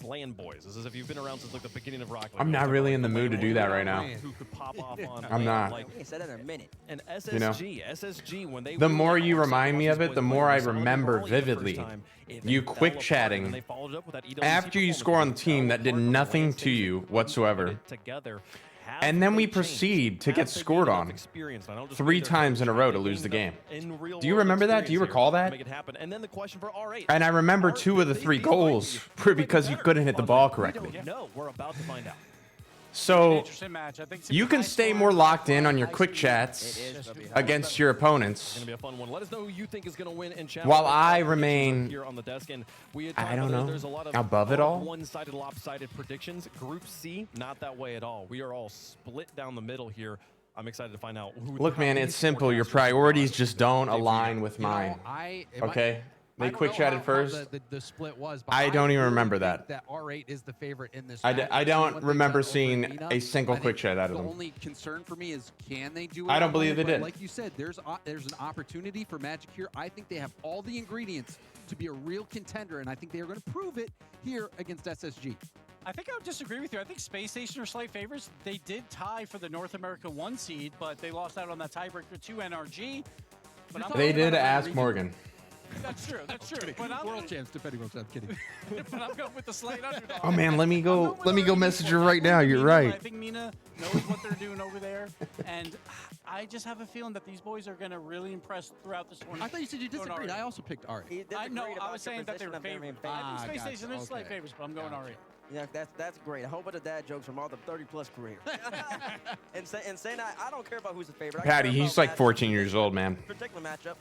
land boys. This is if you've been around since like the beginning of Rocket League. I'm not really in the mood to do that right now. Who could pop off on I'm not. Like, I said that in a minute. and SSG, You know? SSG when they The were more like, you oh, remind me of it, the more I some of them remember were the first vividly. time. They You fell quick apart, chatting and they followed up with that EWC after you performance score on the that team that fell did apart from the nothing land to stage you and whatsoever. put it together. And then we proceed to get scored on 3 times in a row to lose the game. Do you remember that? Do you recall that? And then the question for R8. And I remember 2 of the 3 goals were because you couldn't hit the ball correctly. No, we're about to find out. So Interesting match. I think it's you can stay more locked in on your quick chats against your opponents, It's gonna be a fun one. Let us know who you think is gonna win in chat. while I remain, here on the desk, and we had I talked don't about know, there's a lot of above it all. one-sided, lopsided predictions. Group C, not that way at all. We are all split down the middle here. I'm excited to find out who. look, man, it's simple. Your priorities just don't align with mine. Okay? They quick chatted first. The split was. But I don't even really remember think that. R8 is the favorite in this. I match. I I've seen don't what they've remember done over seeing Arena. a single I think quick chat out of the them. only concern for me is can they do it? I don't on believe Monday? they But did. Like you said, there's an opportunity for Magic here. I think they have all the ingredients to be a real contender, and I think they are going to prove it here against SSG. I think I would disagree with you. I think Space Station are slight favorites. They did tie for the North America 1 seed, but they lost out on that tiebreaker to NRG. But I'm They talking did about ask region. Morgan. That's true. That's true. But I'm World champs, defending world champs. Kidding. but I'm going with the slight underdog. Oh man, let me go message her right now. You're right. I think Mina knows what they're doing over there, and I just have a feeling that these boys are going to really impress throughout this tournament. I thought you said you disagreed. I also picked R8. I know. I was saying that they were favorites. I think Space Station is slight favorites, but I'm going R8. Yeah, that's great. A whole bunch of dad jokes from all the 30-plus career. and saying that, I don't care about who's the favorite. I Patty, care he's about like 14 years old, man. Particular matchup.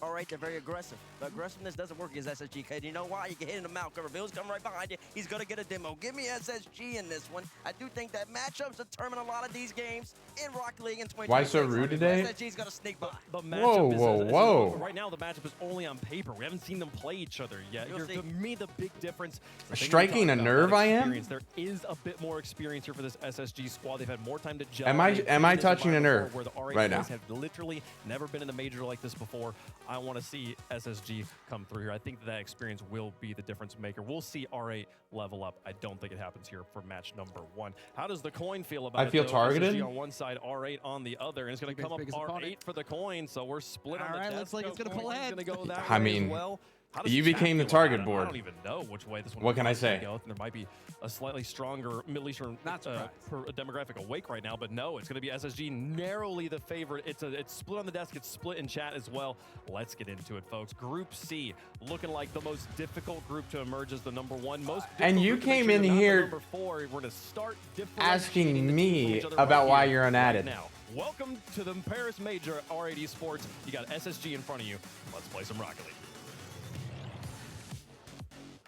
All right, they're very aggressive. The aggressiveness doesn't work against SSG. Cause you know why? You can hit in the mouth cover. Bill's coming right behind you. He's going to get a demo. Give me SSG in this one. I do think that matchups determine a lot of these games in Rocket League in 2026. Why so rude today? SSG's going to sneak by. The matchup Whoa. Right now, the matchup is only on paper. We haven't seen them play each other yet. You'll see. To me, the big difference. I think Striking we're a talking nerve, about I am? experience. There is a bit more experience here for this SSG squad. They've had more time to gel. Am I They've touching a been in this nerve environment before, where the right R8 now? guys have literally never been in the major like this before. I want to see SSG come through here. I think that experience will be the difference maker. We'll see R8 level up. I don't think it happens here for match number 1. How does the coin feel about it? I feel though? targeted. SSG on one side, R8 on the other, and it's going to come up R8 for the coin. So we're split on the All right, desk. looks like it's gonna pull ahead. Gonna go that I way mean, as well. How does you chat became the feel about target it? board. I don't even know which way this one. What can I is gonna say? go. There might be a slightly stronger Middle Eastern demographic awake right now, but no, it's going to be SSG narrowly the favorite. It's split on the desk. It's split in chat as well. Let's get into it, folks. Group C looking like the most difficult group to emerge as the number 1. Most And you difficult group came to in make sure here number 4. We're going to start differentiating asking the teams from me each other about right why here, you're unadded. right now. Welcome to the Paris Major R80 Sports. You got SSG in front of you. Let's play some Rocket League.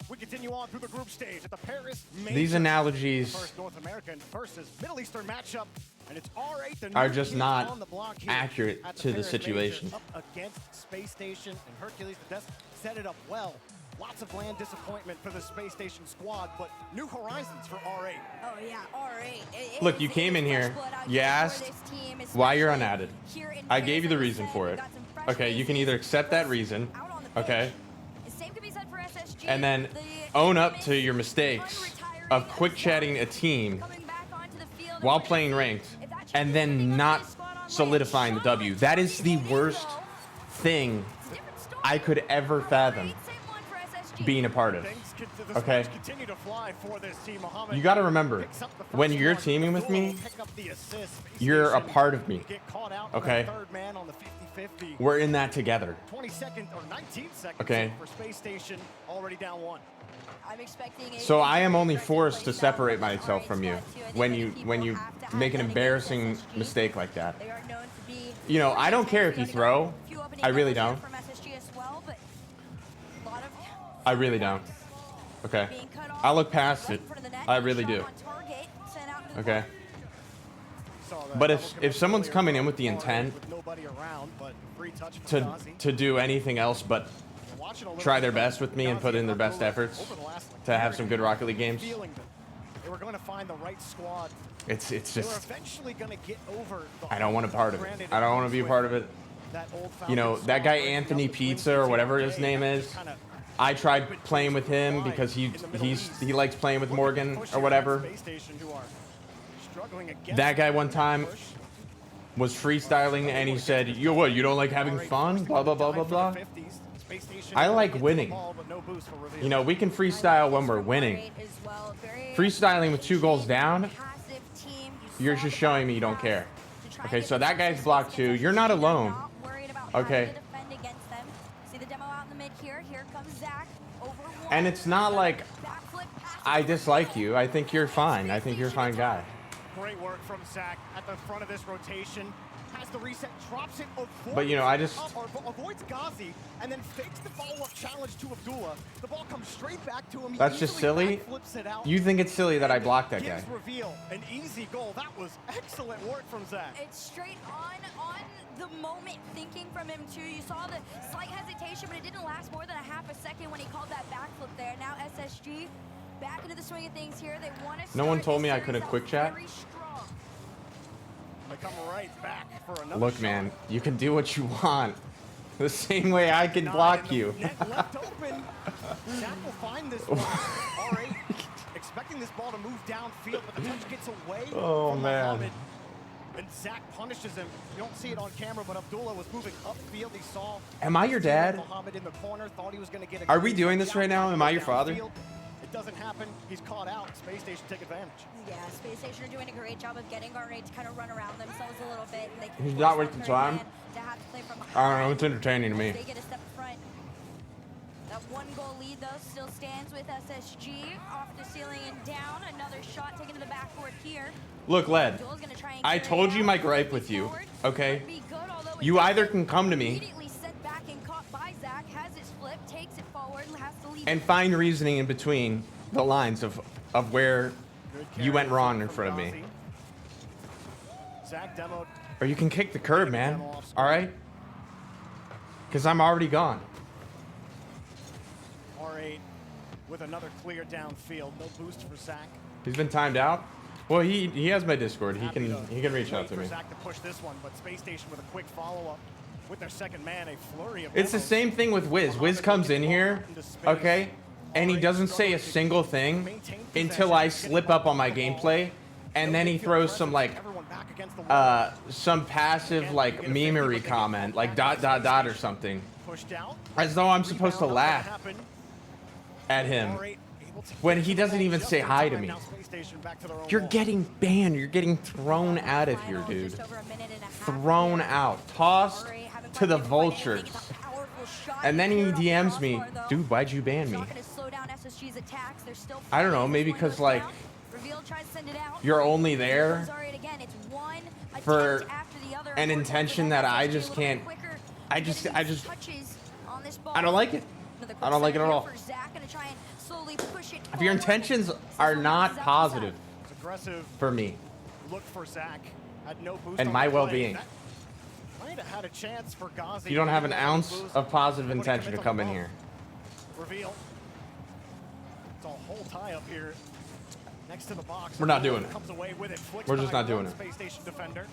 We continue on through the group stage at the Paris Major. These analogies First North American versus Middle Eastern matchup, and it's R8 the are new just kid not on the block here accurate at to the Paris situation. Major, up against Space Station and Hercules. The desk set it up well. Lots of land disappointment for the Space Station squad, but new horizons for R8. Oh yeah, R8. Look, you came in here, you asked why you're unadded. I gave you the reason for it. Okay, you can either accept that reason, okay, and then own up to your mistakes of quick chatting a team while playing ranked, and then not solidifying the W. That is the worst thing I could ever fathom. being a part of. The Okay. sparks continue to fly for this team. Muhammad You got to remember, picks up the first when you're one. teaming with Abdullah me, will pick up the assist. you're a Station part of me. get caught out on Okay. the third man on the 50-50. We're in that together. 20 seconds or 19 seconds Okay. for Space Station, already down one. I'm expecting So I am only forced to separate myself from you when you make an embarrassing mistake like that. They are known to be You know, I don't care if you throw. I really don't. from SSG as well, but a lot of I really don't. Okay. I look past it. I really do. target sent out into the Okay. But if someone's coming in with the intent With nobody around, but free touch from Ghazi. to do anything else but try their best with me and put in their best efforts to have some good Rocket League games, Feeling that they were going to find the right squad. it's They were just eventually going to get over the I don't want a part of it. I don't want to be a part of it. that old You know, Falcons that guy squad, Anthony Pizza or whatever his name is. I tried playing with him because he likes playing with Morgan or whatever. Space Station who are struggling against That guy one time was freestyling and he said, "You what? You don't like having fun? Blah blah blah blah blah." I like winning. You know, we can freestyle when we're winning. Freestyling with 2 goals down, you're just showing me you don't care. Okay, so that guy's blocked too. You're not alone. Okay. defend against them. See the demo out in the mid here. Here comes Zach. Over one. And it's not like I dislike you. I think you're fine. I think you're a fine guy. Great work from Zach at the front of this rotation. Has the reset, drops it, avoids, But, you know, I just- avoids Ghazi, and then fakes the follow-up challenge to Abdullah. The ball comes straight back to him. He That's just easily silly. backflips it out. You think it's silly that I blocked that guy? Gives reveal, an easy goal. That was excellent work from Zach. It's straight on the moment thinking from him too. You saw the slight hesitation, but it didn't last more than a half a second when he called that backflip there. Now SSG back into the swing of things here. They want to. No one told me I couldn't quick chat. They come right back for another Look, shot. man, you can do what you want. The same way I can block you. Net left open. Zach will find this one. R8 expecting this ball to move downfield, but the touch gets away Oh, from man. Muhammad. And Zach punishes him. You don't see it on camera, but Abdullah was moving upfield. He saw. Am I your dad? Muhammad in the corner, thought he was going to get a Are we clean doing touch this right out, now? Am I your father? downfield. It doesn't happen. He's caught out. Space Station take advantage. Yeah, Space Station are doing a great job of getting R8 to kind of run around themselves a little bit. And they can He's force not that wasting third time. man to have to play from I don't know. It's entertaining to me. They get a step front. That 1-goal lead, though, still stands with SSG. Off the ceiling and down. Another shot taken to the backboard here. Look, Led, Abdullah's gonna try and I carry told it you out. my gripe with you, okay? Be good, although You it's either can come to me immediately set back and caught by Zach, has his flip, takes it forward, and has to leave and it. find reasoning in between the lines of where you went wrong in front of me. Zach demoed. Or you can kick the curb, man. All right? Because I'm already gone. R8 with another clear downfield. No boost for Zach. He's been timed out. Well, he has my Discord. He can reach out to For me. Zach to push this one, but Space Station with a quick follow-up with their second man, a flurry of It's the demos. same thing with Wiz. Wiz comes in here, okay, and he doesn't say a single thing until I slip up on my gameplay, and then he throws some like some passive like memery comment, like ... or something, Pushed out. as though I'm supposed to laugh at him when he doesn't even say hi to me. You're getting banned. You're getting thrown out of here, dude. Thrown out. Tossed to the vultures. And then he DMs me, dude, why'd you ban me? I don't know, maybe because like you're only there for an intention that I just can't. I don't like it. I don't like it at all. If your intentions are not positive Aggressive for me look for Zach. Had no boost and on my the play. well-being, That might have had a chance for Ghazi. you don't have an to ounce boost. of positive Wouldn't intention to commit come the in ball. here. Reveal. It's a whole tie up here next to the box. We're not doing it. Comes away with it. Flicks We're just by not doing one it. Space Station defender.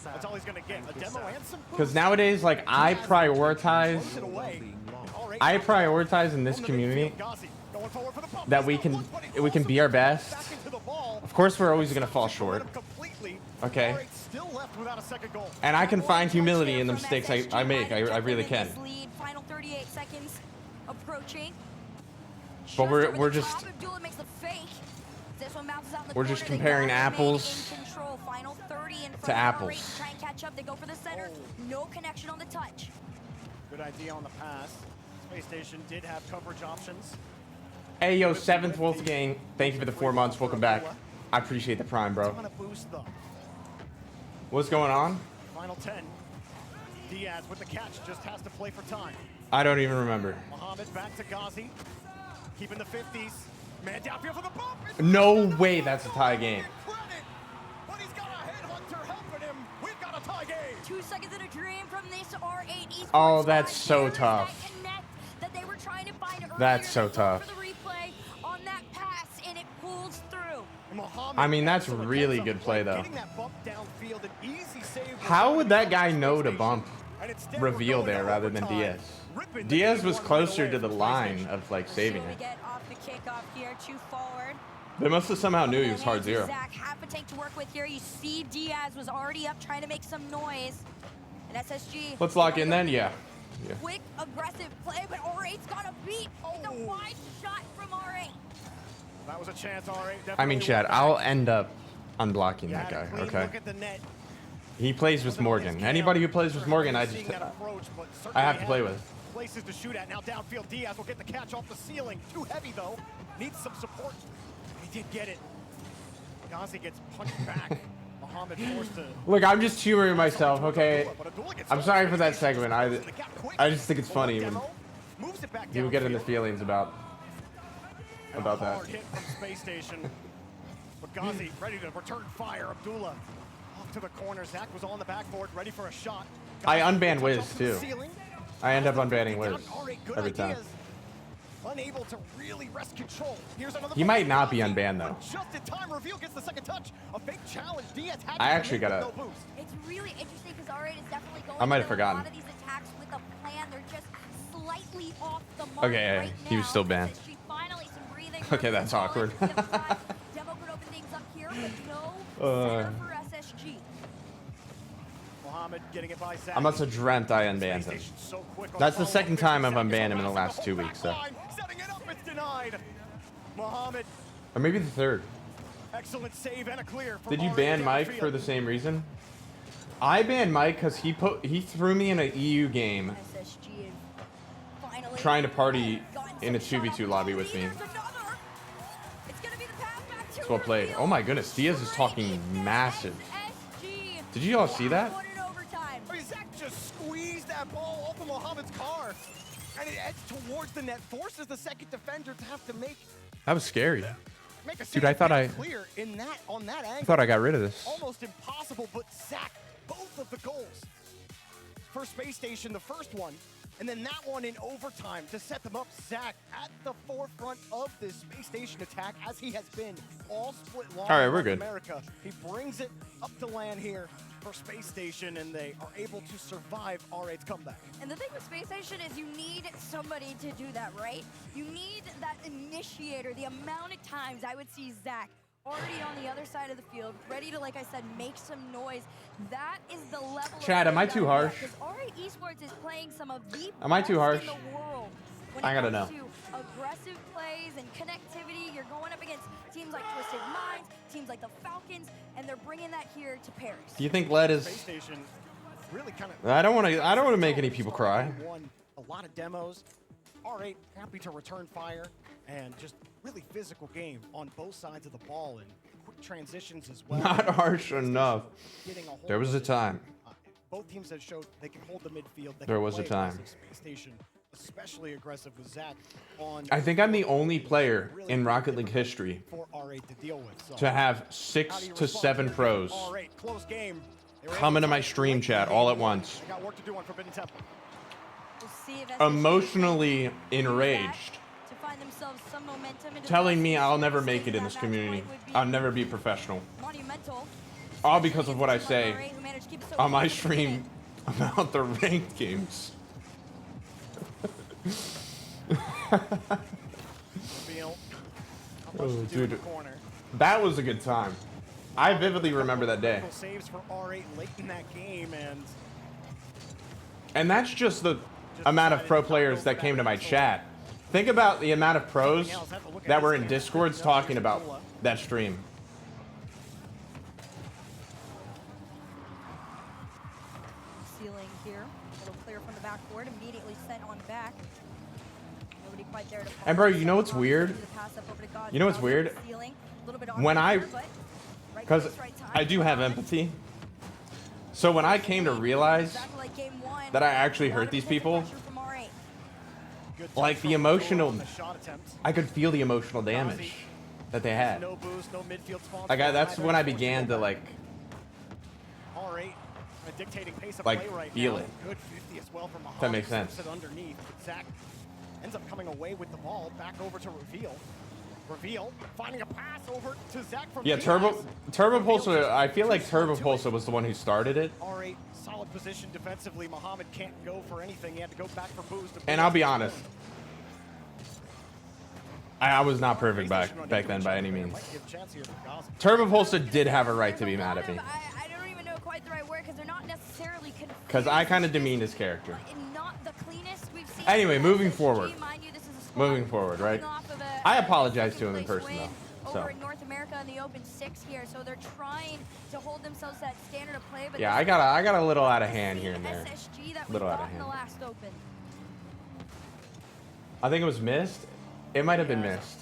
That's all he's gonna get. A demo and some Because boost. nowadays, like I prioritize Throws it away. All right, I prioritize in this community Ghazi going forward for the pump. that we can be our best. Of course, we're always gonna fall short. Okay. Still left without a second goal. And I can find humility in the mistakes I make. I really can. Lead, final 38 seconds approaching. But we're just comparing apples to apples. Try and catch up. They go for the center. No connection on the touch. Good idea on the pass. Space Station did have coverage options. Hey, yo, 7th Wolfgang. Thank you for the 4 months. Welcome back. I appreciate the prime, bro. What's going on? Final 10. Diaz with the catch, just has to play for time. I don't even remember. Mohammed back to Ghazi. Keeping the 50s. Man downfield for the bump. No way that's a tie game. But he's got a headhunter helping him. We've got a tie game. 2 seconds in a dream from this R8 esports. Oh, that's so tough. That they were trying to find That's so tough. for the replay on that pass, and it pulls through. I mean, that's really good play, though. How would that guy know to bump reveal there rather than Diaz? Diaz was closer to the line of, like, saving it. They must have somehow knew he was hard zero. Zach, half a tank to work with here. You see Diaz was already up trying to make some noise. And SSG. Let's lock in then, yeah. Quick, aggressive play, but R8's got a beat. It's a wide shot from R8. That was a chance, R8. I mean, Chad, I'll end up unblocking that guy, okay? He plays with Morgan. Anybody who plays with Morgan, I have to play with. Places to shoot at. Now downfield, Diaz will get the catch off the ceiling. Too heavy, though. Needs some support. He did get it. Ghazi gets punched back. Mohammed forced to... Look, I'm just humoring myself, okay? I'm sorry for that segment. I just think it's funny when people get into feelings about that. Hard hit from Space Station. But Ghazi ready to return fire. Abdullah off to the corner. Zach was on the backboard, ready for a shot. I unban Wiz, too. I end up unbanning Wiz every time. Unable to really wrest control. Here's another. He might not be unbanned, though. Just in time, reveal gets the second touch. A fake challenge. Diaz had I actually got a... It's really interesting because R8 is definitely going I might have for forgotten. a lot of these attacks with a plan. They're just slightly off the mark Okay, right he was still banned. Finally, some breathing. Okay, that's awkward. Demo could open things up here, but no center for SSG. Mohammed getting it by Zach. I must have dreamt I unbanned him. That's the second time I've unbanned him in the last 2 weeks, though. Setting it up, it's denied. Mohammed. Or maybe the third. Excellent save and a clear. Did you ban Mike for the same reason? I banned Mike because he threw me in an EU game trying to party in a 2v2 lobby with me. It's well played. Oh my goodness, Diaz is talking massive. Did you all see that? Zach just squeezed that ball off of Mohammed's car, and it edged towards the net, forces the second defender to have to make That was scary. a Dude, I thought clear in that on that angle. I thought I got rid of this. Almost impossible, but Zach, both of the goals. For Space Station, the first one, and then that one in overtime to set them up. Zach at the forefront of this Space Station attack, as he has been all split long. All right, we're good. America. He brings it up to land here for Space Station, and they are able to survive R8's comeback. And the thing with Space Station is you need somebody to do that, right? You need that initiator. The amount of times I would see Zach already on the other side of the field, ready to, like I said, make some noise. That is the level. Chad, am I too harsh? Because R8 Esports is playing some of the Am I too harsh? best in the world. When I it gotta comes know. to aggressive plays and connectivity, you're going up against teams like Twisted Minds, teams like the Falcons, and they're bringing that here to Paris. Do you think Led is? Space Station really kind of. I don't want to make any people cry. Won a lot of demos. R8 happy to return fire and just really physical game on both sides of the ball and quick transitions as well. Not harsh enough. There was a time. Both teams have showed they can hold the midfield. There was a time. Space Station, especially aggressive with Zach on. I think I'm the only player in Rocket League history for R8 to deal with. So to have 6 to 7 pros R8, close game. come into my stream chat all at once, They got work to do on Forbidden Temple. We'll see if emotionally enraged, to find themselves some momentum into telling me I'll never make it in this community. I'll never be professional. monumental. All because of what I say on my stream about the ranked games. Oh, dude, that was a good time. I vividly remember that day. Saves for R8 late in that game, And that's just the amount of pro players that came to my chat Think about the amount of pros that were in Discords talking about that stream. Ceiling here. A little clear from the backboard. Immediately sent on back. Nobody quite there to follow. And bro, you know what's weird? You know what's weird? When because I do have empathy. So when I came to realize that I actually hurt these people, like the emotional, I could feel the emotional damage that they had. Like that's when I began to like feel it. If that makes sense. Zach ends up coming away with the ball back over to Reveal. Reveal finding a pass over to Zach from Turbo Pulsar. I feel like Turbo Pulsar was the one who started it. R8 solid position defensively. Muhammad can't go for anything. He had to go back for boost. And I'll be honest, I was not perfect back then by any means. Turbo Pulsar did have a right to be mad at me. I don't even know quite the right word because they're not necessarily confused. Because I kind of demeaned his character. Not the cleanest we've seen. Anyway, moving forward. Moving forward, right? I apologize to him in person though. So. Over in North America in the Open 6 here, so they're trying to hold themselves that standard of play. But yeah, I got a little out of hand here and there. Little out of hand. The last Open. I think it was missed. It might have been missed.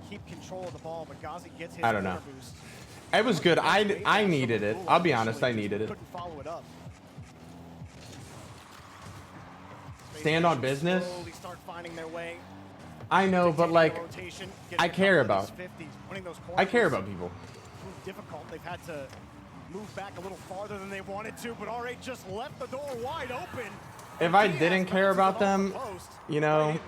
Keep control of the ball, but Ghazi gets his I don't know. It was good. I needed it. I'll be honest, I needed it. Couldn't follow it up. Stand on business. Slowly start finding their way. I know, but like, I care about people. Difficult. They've had to move back a little farther than they wanted to, but R8 just left the door wide open. If I didn't care about them, you know. If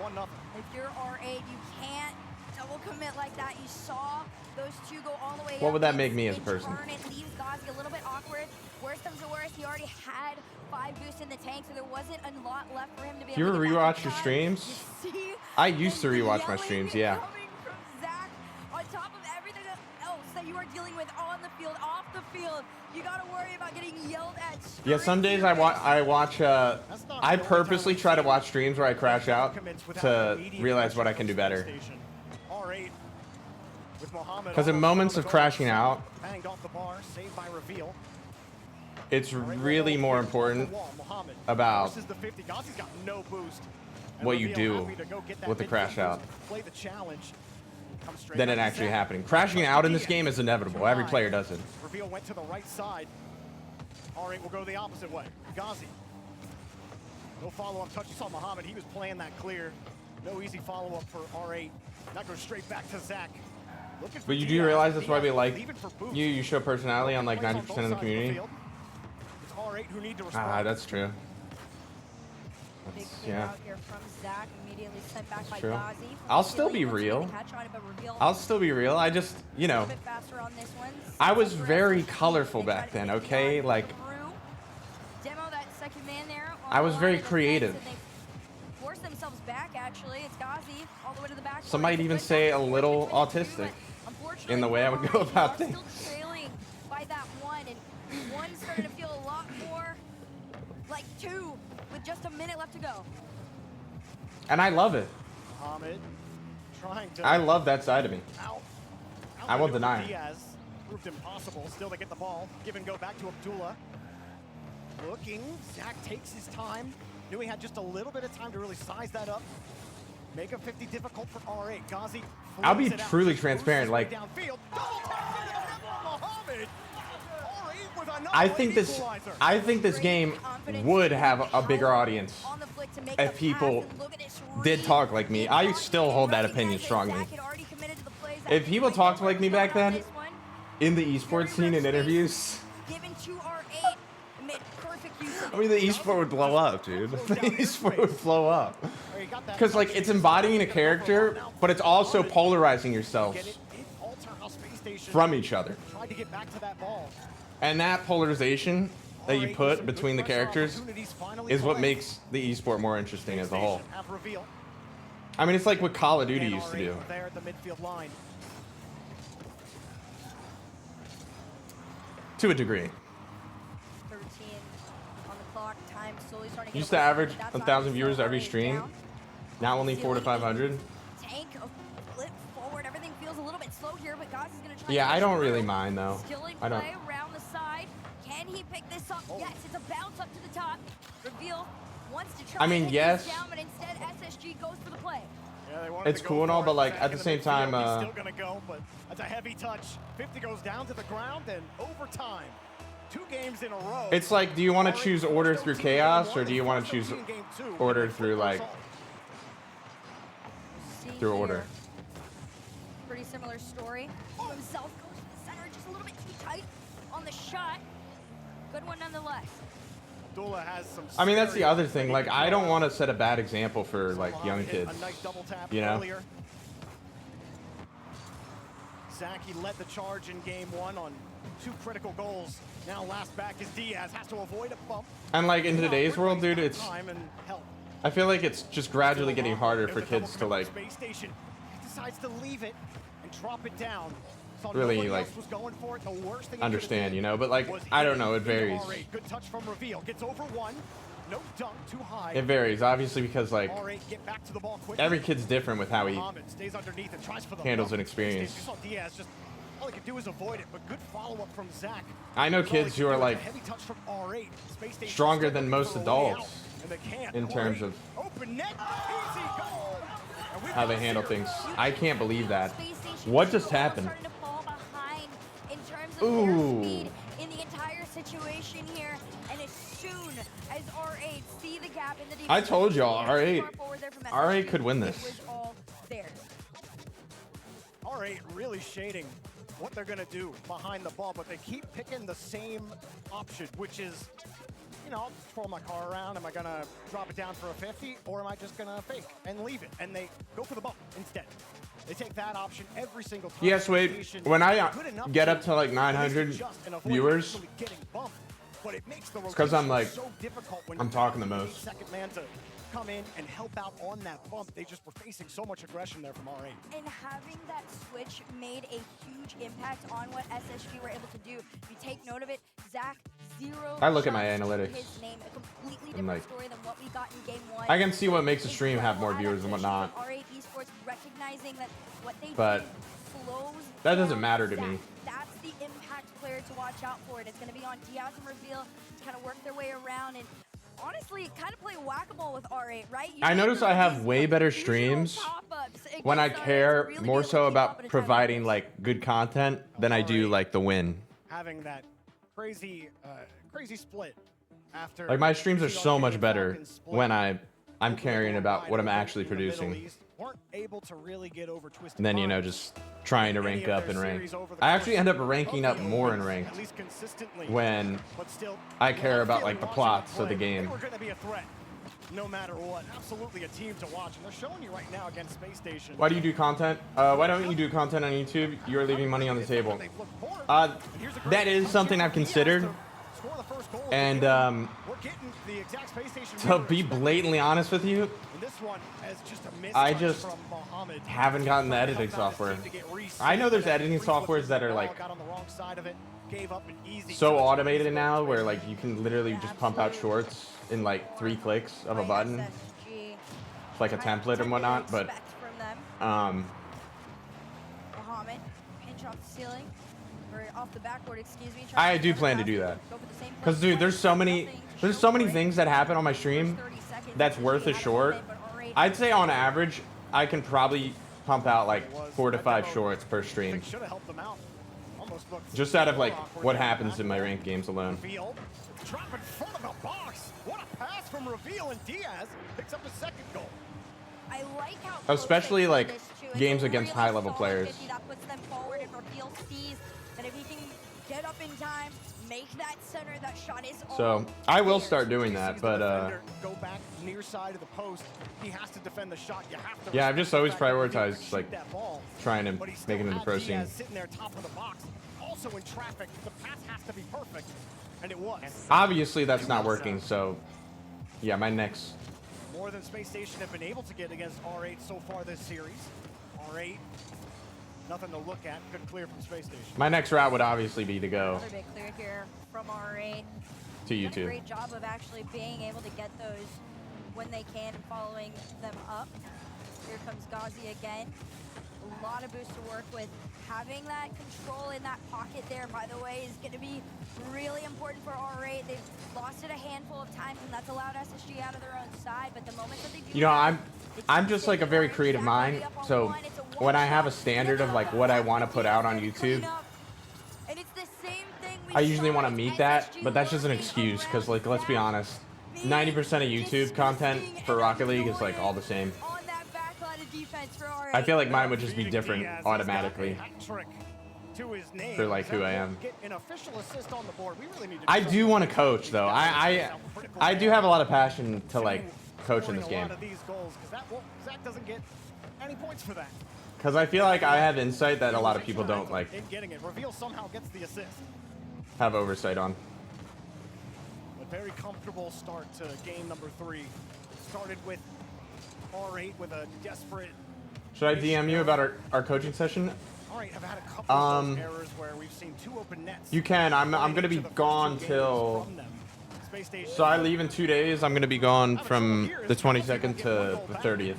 you're R8, you can't double commit like that. You saw those two go all the way. What would that make me as a person? It leaves Ghazi a little bit awkward. Worst comes to worst, he already had 5 boosts in the tank, so there wasn't a lot left for him to be able to You ever get rewatch back your in streams? time. You see I used to rewatch my streams, yeah. coming from Zach on top of everything else that you are dealing with on the field, off the field. You got to worry about getting yelled at. Yeah, some days I watch. I purposely try to watch streams where I crash out to realize what I can do better. Because in moments of crashing out, it's really more important about what you do with the crash out than it actually happening. Crashing out in this game is inevitable. Every player does it. Reveal went to the right side. R8 will go the opposite way. Ghazi. No follow-up touch. You saw Muhammad. He was playing that clear. No easy follow-up for R8. That goes straight back to Zach. But you do realize that's why we like you. You show personality on like 90% of the community. It's R8 who need to respond. That's true. Yeah. That's true. I'll still be real. I'll still be real. I just, you know, I was very colorful back then, okay? Like, I was very creative. Some might even say a little autistic in the way I would go about things. By that one, and one started to feel a lot more like 2 with just a minute left to go. And I love it. I love that side of me. I won't deny it. Proved impossible. Still they get the ball. Give and go back to Abdullah. Looking. Zach takes his time. Knew he had just a little bit of time to really size that up. Make a 50 difficult for R8. Ghazi. I'll be truly transparent. Like, I think this game would have a bigger audience if people did talk like me. I still hold that opinion strongly. If people talked like me back then in the esports scene in interviews, I mean, the esport would blow up, dude. The esport would blow up. Because, like, it's embodying a character, but it's also polarizing yourselves from each other. And that polarization that you put between the characters is what makes the esport more interesting as a whole. I mean, it's like what Call of Duty used to do. To a degree. Used to average 1,000 viewers every stream. Now only 4 to 500. Tank a flip forward. Everything feels a little bit slow here, but Goss is going to try. Yeah, to I don't push really through. mind though. Still in I don't. play around the side. Can he pick this up? Yes, it's a bounce up to the top. Reveal wants to try. I mean, and hit yes. this down, but instead SSG goes for the play. Yeah, they wanted It's to go cool and all, for but it like back at the in same time, midfield. He's still gonna go, but that's a heavy touch. 50 goes down to the ground and overtime. 2 games in a row. it's like, do you want to choose order through chaos or do you want to choose order through like through order? Pretty similar story. Oh, himself goes to the center, just a little bit too tight on the shot. Good one nonetheless. Abdullah has some. I mean, that's the other thing. Like, I don't want to set a bad example for like young kids. A nice double tap you know. earlier. Zach, he led the charge in game 1 on 2 critical goals. Now last back is Diaz, has to avoid a bump. And like in today's world, dude, it's. Time and help. I feel like it's just gradually getting harder for kids to like Space station. He decides to leave it and drop it down. Saw really nobody like else was going for it. The worst thing he understand, could've you did know. But like, was I hit don't know. It into varies. R8. Good touch from Reveal. Gets over 1. No dunk, too high. It varies, obviously, because like R8 get back to the ball quickly. every kid's different with how he Muhammad stays underneath and tries for the handles bump. an experience. You saw Diaz just all he could do is avoid it, but good follow-up from Zach. I know That's all he kids could who are do. like A heavy touch from R8. Space Station stronger still than looking most for a way adults out, and they can't. in terms R8, of open net, easy goal. And we've how got they a handle series. things. I can't believe that. Space Station What is just almost happened? starting to fall behind in terms of Ooh. their speed in the entire situation here. And as soon as R8 see the gap in the defense, I told y'all, R8 forward there from R8 SSG, could win it this. was all theirs. R8 really shading what they're going to do behind the ball, but they keep picking the same option, which is, you know, I'll twirl my car around. Am I going to drop it down for a 50, or am I just going to fake and leave it? And they go for the bump instead. They take that option every single time. Yes, wait. When I get up to like 900 viewers, it's because I'm like, I'm talking the most. Second man to come in and help out on that bump. They just were facing so much aggression there from R8. And having that switch made a huge impact on what SSG were able to do. If you take note of it, Zach, 0 I look at my shots to analytics his name, a completely and, different like, story than what we got in game 1. I can see what makes a stream have more viewers and whatnot, R8 Esports recognizing that what they but did slows that doesn't down matter to Zach. me. That's the impact player to watch out for, and it's going to be on Diaz and Reveal to kind of work their way around and honestly kind of play whack-a-mole with R8, right? I notice I have way better streams when I care more so about providing like good content than I do like the win. Having that crazy split after Like my streams are so much better when I'm caring about what I'm actually producing. Weren't able to really get over Twisted And then, you know, just trying to rank up and rank. I actually end up ranking up more in ranked when I care about like the plots of the game. We're going to be a threat no matter what. Absolutely a team to watch, and they're showing you right now against Space Station. Why do you do content? Why don't you do content on YouTube? You're leaving money on the table. That is something I've considered. And to be blatantly honest with you, I just haven't gotten the editing software. I know there's editing softwares that are like so automated now where like you can literally just pump out shorts in like 3 clicks of a button. It's like a template and whatnot, but Muhammad, pinch off the ceiling, or off the backboard, excuse me. I do plan to do that. Cause dude, there's so many things that happen on my stream that's worth a short. I'd say on average, I can probably pump out like 4 to 5 shorts per stream. Just out of like what happens in my ranked games alone. Drop in front of the box. What a pass from Reveal, and Diaz picks up a second goal. I like how Especially like games against high-level players. that puts them forward, and Reveal sees that if he can get up in time, make that center, that shot is So I will start doing that, but go back near side of the post. He has to defend the shot. You have to yeah, I've just always prioritized like that ball. trying to make it into the pro scene. Diaz sitting there top of the box, also in traffic. The pass has to be perfect, and it was. Obviously, that's not working. So yeah, my next. More than Space Station have been able to get against R8 so far this series. R8, nothing to look at. Good clear from Space Station. My next route would obviously be to go Another big clear here from R8. to Done a YouTube. great job of actually being able to get those when they can, following them up. Here comes Ghazi again. A lot of boosts to work with. Having that control in that pocket there, by the way, is going to be really important for R8. They've lost it a handful of times, and that's allowed SSG out of their own side. But the moment that they do, You know, I'm just like a very creative mind. So when I have a standard of like what I want to put out on YouTube, I usually want to meet that, but that's just an excuse because, like, let's be honest, 90% of YouTube content for Rocket League is like all the same. I feel like mine would just be different automatically for like who I am. I do want to coach though. I do have a lot of passion to like coach in this game. Because I feel like I have insight that a lot of people don't like have oversight on. A very comfortable start to game number 3. Started with R8 with a desperate. Should I DM you about our coaching session? R8 have had a couple of those errors where we've seen 2 open nets. You can. I'm gonna be gone till. So I leave in 2 days. I'm gonna be gone from the 22nd to the 30th,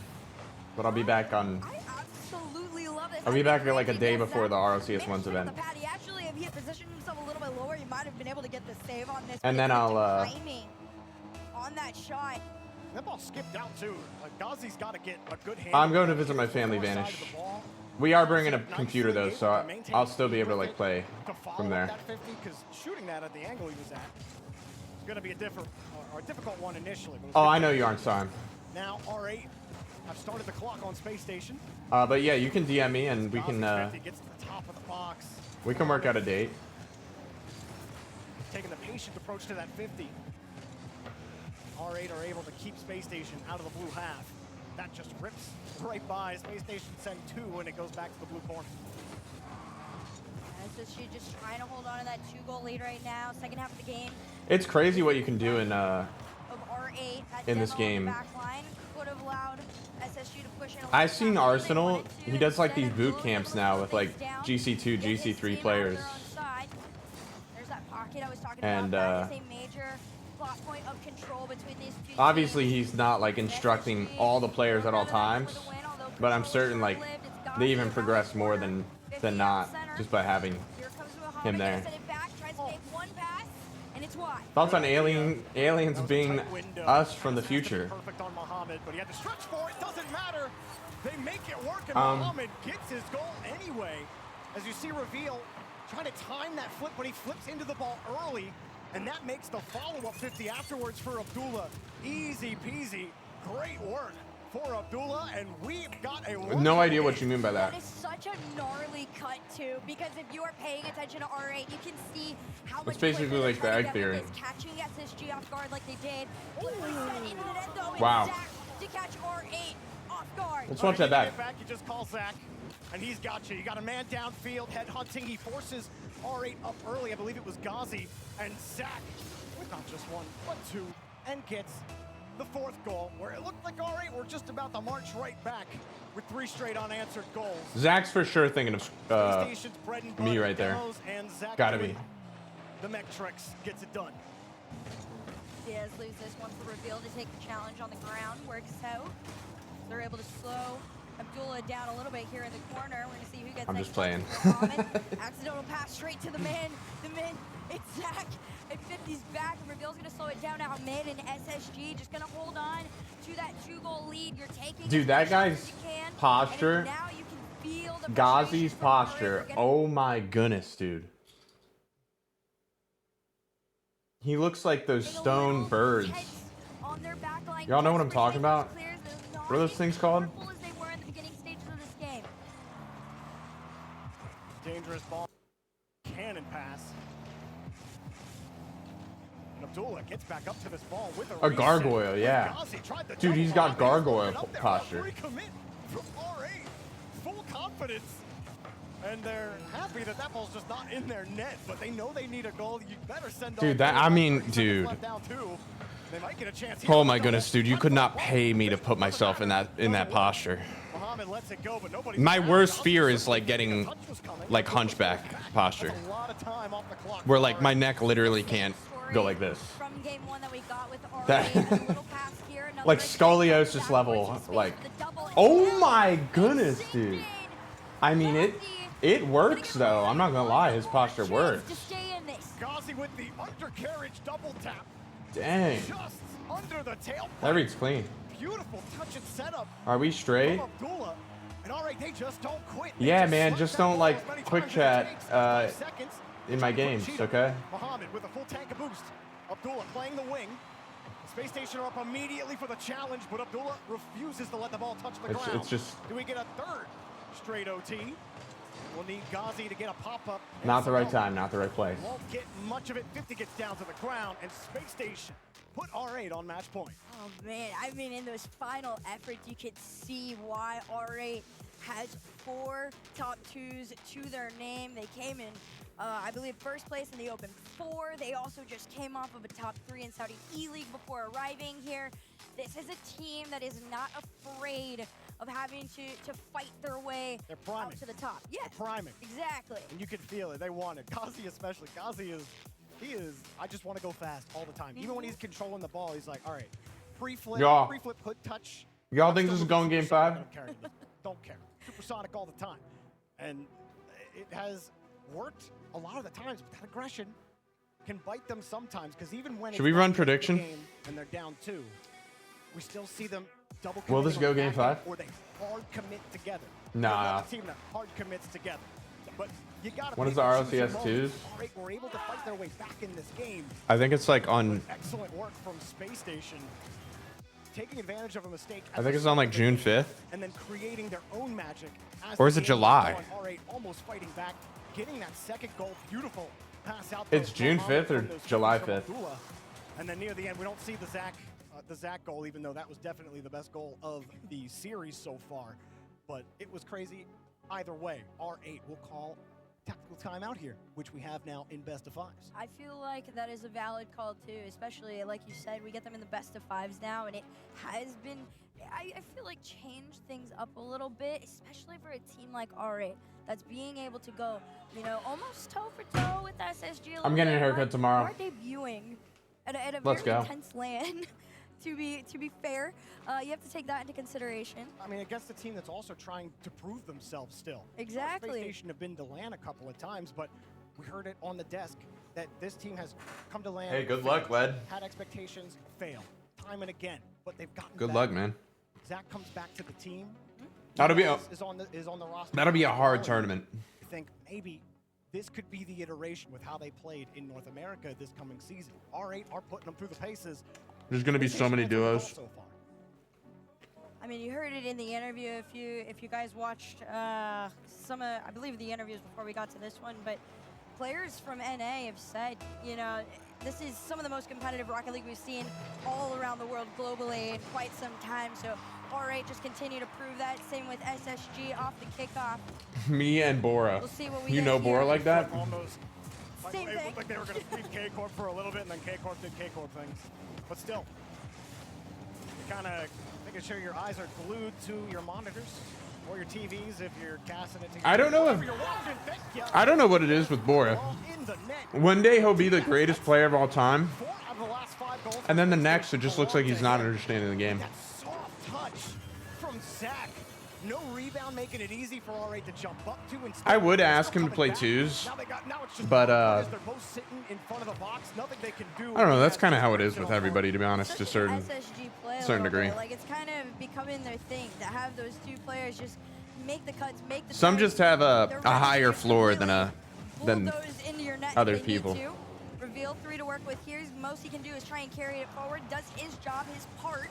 but I'll be back on. I'll be back like a day before the RLCS 1's event. And then I'll on that shot. That ball skipped out too. Ghazi's got to get a good hand. I'm going to visit my family, Vanish. We are bringing a computer though, so I'll still be able to like play from there. Because shooting that at the angle he was at is going to be a difficult one initially. Oh, I know you aren't, Simon. Now R8 have started the clock on Space Station. But yeah, you can DM me and we can gets to the top of the box. we can work out a date. Taking the patient approach to that 50. R8 are able to keep Space Station out of the blue half. That just rips right by. Space Station send 2 when it goes back to the blue corner. SSG just trying to hold on to that 2-goal lead right now. Second half of the game. It's crazy what you can do in this game. I've seen Arsenal. He does like these boot camps now with like GC2, GC3 players. And obviously he's not like instructing all the players at all times, but I'm certain like they even progress more than not just by having him there. Thoughts on aliens being us from the future? Perfect on Muhammad, but he had to stretch for it. Doesn't matter. They make it work, and Muhammad gets his goal anyway. As you see, reveal trying to time that flip, but he flips into the ball early, and that makes the follow-up 50 afterwards for Abdullah. Easy peasy. Great work for Abdullah, and we've got a no idea what you mean by that. That is such a gnarly cut too, because if you are paying attention to R8, you can see how much. It's basically like the egg theory. Catching SSG off guard like they did. Wow. To catch R8 off guard. Let's watch that back. You just call Zach, and he's got you. You got a man downfield, head hunting. He forces R8 up early. I believe it was Ghazi, and Zach with not just 1, but 2, and gets the 4th goal, where it looked like R8 were just about to march right back with 3 straight unanswered goals. Zach's for sure thinking of me right there. Gotta be. The Mech-Trex gets it done. Diaz loses this one for reveal to take the challenge on the ground. Works out. They're able to slow Abdullah down a little bit here in the corner. We're gonna see who gets. I'm just playing. Accidental pass straight to the man. It's Zach. And 50's back, and Reveal's gonna slow it down now. Mid and SSG just gonna hold on to that 2-goal lead. You're taking. Dude, that guy's posture. Ghazi's posture. Oh my goodness, dude. He looks like those stone birds. Y'all know what I'm talking about? What are those things called? Dangerous ball. Cannon pass. And Abdullah gets back up to this ball with a gargoyle, yeah. Dude, he's got gargoyle posture. Full confidence. And they're happy that that ball's just not in their net, but they know they need a goal. You better send. Dude, that, I mean, dude. They might get a chance. Oh my goodness, dude, you could not pay me to put myself in that posture. My worst fear is like getting like hunchback posture, where like my neck literally can't go like this. like scoliosis level. Like, oh my goodness, dude. I mean, it works though. I'm not gonna lie, his posture works. Gazi with the undercarriage double tap. Dang. Just under the tail. That reads clean. Beautiful touch and setup. Are we straight? from Abdullah. And all right, they just don't quit. They Yeah, just man. slug Just that don't ball like as many quick times as it chat takes. 5 seconds. in my games, okay? Muhammad with a full tank of boost. Abdullah playing the wing. Space Station are up immediately for the challenge, but Abdullah refuses to let the ball touch the ground. It's just Do we get a third straight OT? We'll need Gazi to get a pop-up. not the right time, not the right place. Won't get much of it. 50 gets down to the ground, and Space Station put R8 on match point. Oh man, I mean, in those final efforts, you could see why R8 has 4 top 2s to their name. They came in, I believe, first place in the Open 4. They also just came off of a top 3 in Saudi E-League before arriving here. This is a team that is not afraid of having to fight their way out to the top. Yeah, They're priming. Exactly. And you can feel it. They want it. Gazi especially. Gazi is, I just want to go fast all the time. Even when he's controlling the ball, he's like, all right, pre-flip, put touch. Y'all think this is going game 5? Don't care. Supersonic all the time. And it has worked a lot of the times, but that aggression can bite them sometimes, because even when Should we run prediction? And they're down 2, we still see them double Will this go game 5? or they hard commit together. Nah. They're not a team that hard commits together. But you gotta When pick is the and choose your RLCS moments. 2s? All right, we're able to fight their way back in this game. I think it's like on. Excellent work from Space Station, taking advantage of a mistake. I think it's on like June 5th. And then creating their own magic. As Or is the it game July? goes on. R8 almost fighting back, getting that second goal. Beautiful pass out. It's to June Muhammad 5th or from those July screens 5th? from Abdullah. And then near the end, we don't see the Zach goal, even though that was definitely the best goal of the series so far. But it was crazy either way. R8 will call tactical timeout here, which we have now in best of 5s. I feel like that is a valid call too, especially like you said, we get them in the best of 5s now, and it has been, I feel like, changed things up a little bit, especially for a team like R8 that's being able to go, you know, almost toe for toe with SSG. I'm getting a haircut tomorrow. Are debuting at a Let's very go. intense land. To be fair, you have to take that into consideration. I mean, against a team that's also trying to prove themselves still. Exactly. Space Station have been to LAN a couple of times, but we heard it on the desk that this team has come to LAN. Hey, good luck, Led. Had expectations, fail time and again, but they've gotten Good better. luck, man. Zach comes back to the team. That'll be is on the roster. That'll be a hard tournament. I think maybe this could be the iteration with how they played in North America this coming season. R8 are putting them through the paces. There's gonna be so many duos. I mean, you heard it in the interview. If you guys watched some, I believe the interviews before we got to this one, but players from NA have said, you know, this is some of the most competitive Rocket League we've seen all around the world globally in quite some time. So R8 just continue to prove that. Same with SSG off the kickoff. Me and Bora. We'll see what we You get know here. Bora like that? Almost. Same It thing. looked like they were going to freeze K-Corp for a little bit, and then K-Corp did K-Corp things. But still, you kind of making sure your eyes are glued to your monitors or your TVs if you're casting it together. I don't know if I don't know what it is with Bora. One day he'll be the greatest player of all time, and then the next it just looks like he's not understanding the game. Soft touch from Zach. No rebound, making it easy for R8 to jump up to. And I would ask him to play 2s, but they're both sitting in front of the box. Nothing they can do. I don't know. That's kind of how it is with everybody, to be honest, to a certain SSG play a certain little degree. bit. Like, it's kind of becoming their thing to have those two players just make the cuts, make the Some tries. just have a They're higher floor than bulldoze into your net if other they need people. to. Reveal 3 to work with here. Most he can do is try and carry it forward. Does his job, his part.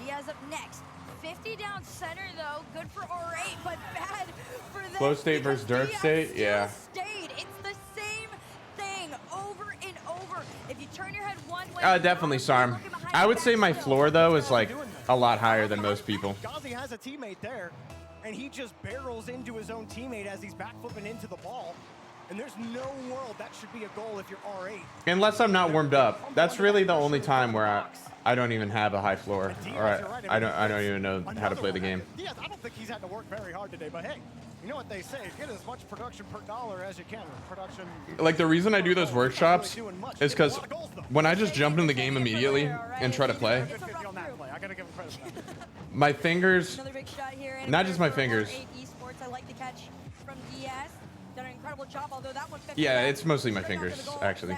Diaz up next. 50 down center though, good for R8, but bad for them. Flow state versus because dirt Diaz state, still yeah. Stayed. It's the same thing over and over. If you turn your head one way, Definitely, Sarm. I would say my floor though is like a lot higher than most people. Gazi has a teammate there, and he just barrels into his own teammate as he's backflipping into the ball. And there's no world that should be a goal if you're R8. Unless I'm not warmed up. That's really the only time where I don't even have a high floor, or I don't even know how to play the game. Diaz, I don't think he's had to work very hard today, but hey, you know what they say, get as much production per dollar as you can. Production. Like the reason I do those workshops is because when I just jump into the game immediately and try to play, gonna give him credit for that. My fingers. Another big shot here. And Not just my for fingers. R8 Esports, I like the catch from Diaz. Done an incredible job, although that one. Yeah, it's mostly my fingers, actually.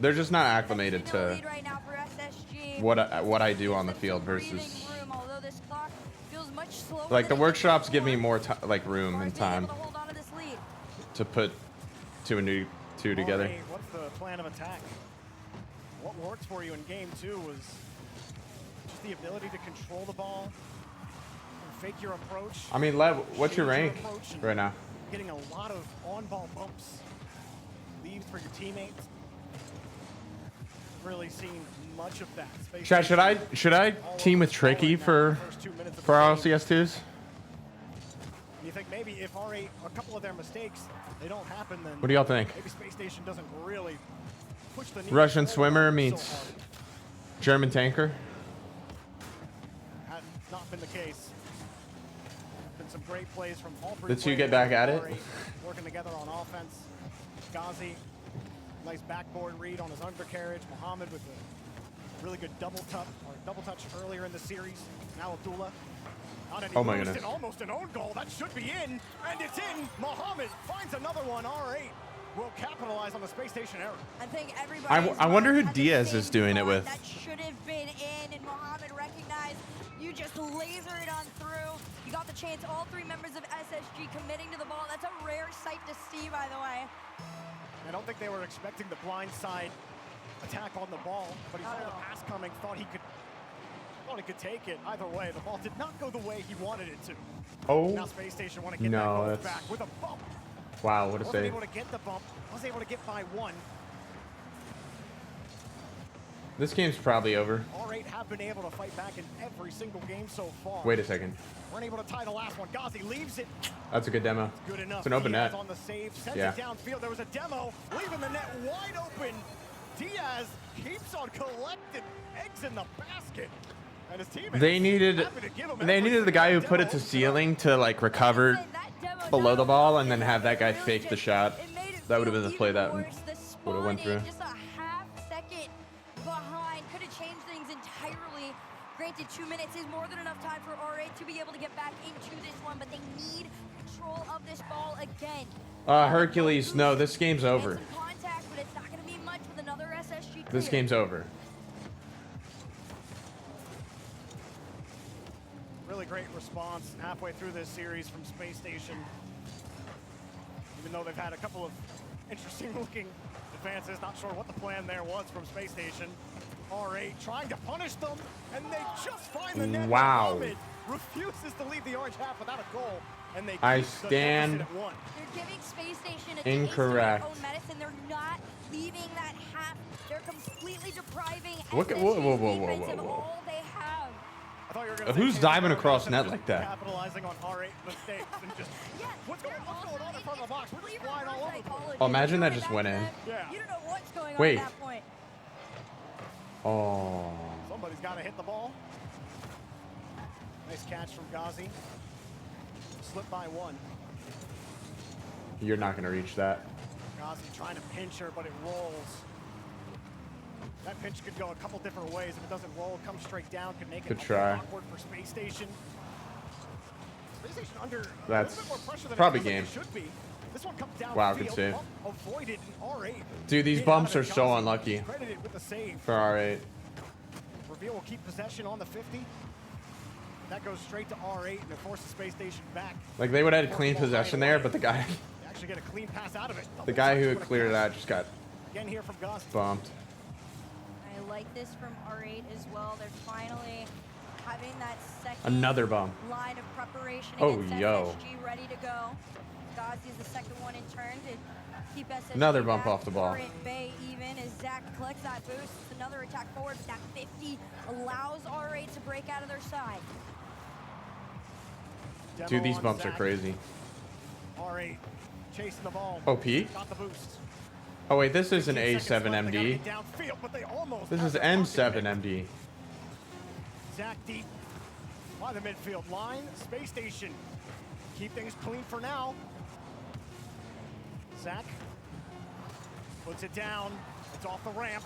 They're just not acclimated to Right now for SSG. what I do on the field versus Room, although this clock feels much slower like the than workshops give me more like room and time able to hold on to this lead. to put two together. Alright, what's the plan of attack? What worked for you in game 2 was just the ability to control the ball, and fake your approach. I mean, Lev, what's your change rank approach, and right now? Getting a lot of on-ball bumps, leaves for your teammates. Really seen much of that. Chat, should I team with Tricky for RLCS2s? You think maybe if R8, a couple of their mistakes, they don't happen, then What do y'all think? maybe Space Station doesn't really push the needle Russian forward swimmer so meets hard. German tanker. Has not been the case. Been some great plays from all three The two players. get back at it. R8 working together on offense. Ghazi, nice backboard read on his undercarriage. Mohammed with a really good double touch earlier in the series. Now Abdullah. Oh my goodness. Almost an own goal. That should be in, and it's in. Mohammed finds another one. R8 will capitalize on the Space Station error. I think everybody. I wonder who Diaz is doing it with. That should have been in, and Mohammed recognized. You just laser it on through. You got the chance. All three members of SSG committing to the ball. That's a rare sight to see, by the way. I don't think they were expecting the blind side attack on the ball, but he saw the pass coming, thought he could take it. Either way, the ball did not go the way he wanted it to. Oh, now Space Station want to get no, that goal that's back with a bump. Wow, what a Wasn't save. able to get the bump. Was able to get by one. This game's probably over. R8 have been able to fight back in every single game so far. Wait a second. Weren't able to tie the last one. Ghazi leaves it. That's a good demo. Good enough. It's an open Diaz net. on the save, sends Yeah. it downfield. There was a demo, leaving the net wide open. Diaz keeps on collecting eggs in the basket. And his teammates They needed happy to give him the every guy who single put it demo. to ceiling to like recover below the ball and then have that guy fake the shot. That would have been the play that would have went through. Just a half second behind. Could have changed things entirely. Granted, 2 minutes is more than enough time for R8 to be able to get back into this one, but they need control of this ball again. Hercules, no, this game's over. Some contact, but it's not going to be much with another SSG clear. This game's over. Really great response halfway through this series from Space Station. Even though they've had a couple of interesting looking advances, not sure what the plan there was from Space Station. R8 trying to punish them, and they just find the net. Wow. Mohammed refuses to leave the orange half without a goal, and they I keep the stand deficit at one. They're giving Space Station a incorrect. taste of their own medicine. They're not leaving that half. They're completely depriving Look at- SSG's whoa, whoa, whoa, whoa, defense whoa, of whoa. all they have. I thought you were gonna say Who's James diving Harden across just net like that? Capitalizing on R8 mistakes and just what's going on in front of the box? We're just flying all over the place. Oh, imagine that just went in. Yeah. You don't know what's going on Wait. at that point. Oh. Somebody's got to hit the ball. Nice catch from Ghazi. Slip by one. You're not gonna reach that. Ghazi trying to pinch her, but it rolls. That pinch could go a couple different ways. If it doesn't roll, come straight down, could make it Good a bit try. awkward for Space Station. Space Station under That's a little bit more pressure than probably it feels game. like it should be. This one comes down Wow, the good field, save. bump avoided in R8. Dude, these Get out bumps of are it, so Ghazi. unlucky Credited with the save. for R8. Reveal will keep possession on the 50. That goes straight to R8 and it forces Space Station back. Like they would have had clean possession there, but the guy They actually get a clean pass out of it. the guy who had cleared it out just got Again here from Ghazi. bumped. I like this from R8 as well. They're finally having that second Another bump. line of preparation Oh, against yo. SSG ready to go. Ghazi is the second one in turn to keep SSG Another bump back. off the ball. R8 Bay even as Zach collects that boost. Another attack forward. That 50 allows R8 to break out of their side. Dude, these on bumps are Zach. crazy. R8 chasing the ball. Oh, Pete? Got the boost. Oh wait, this is an 15 seconds A7 left. They gotta MD. get downfield, but they almost This have is their pocket M7 pick. MD. Zach deep by the midfield line. Space Station keep things clean for now. Zach puts it down. It's off the ramp.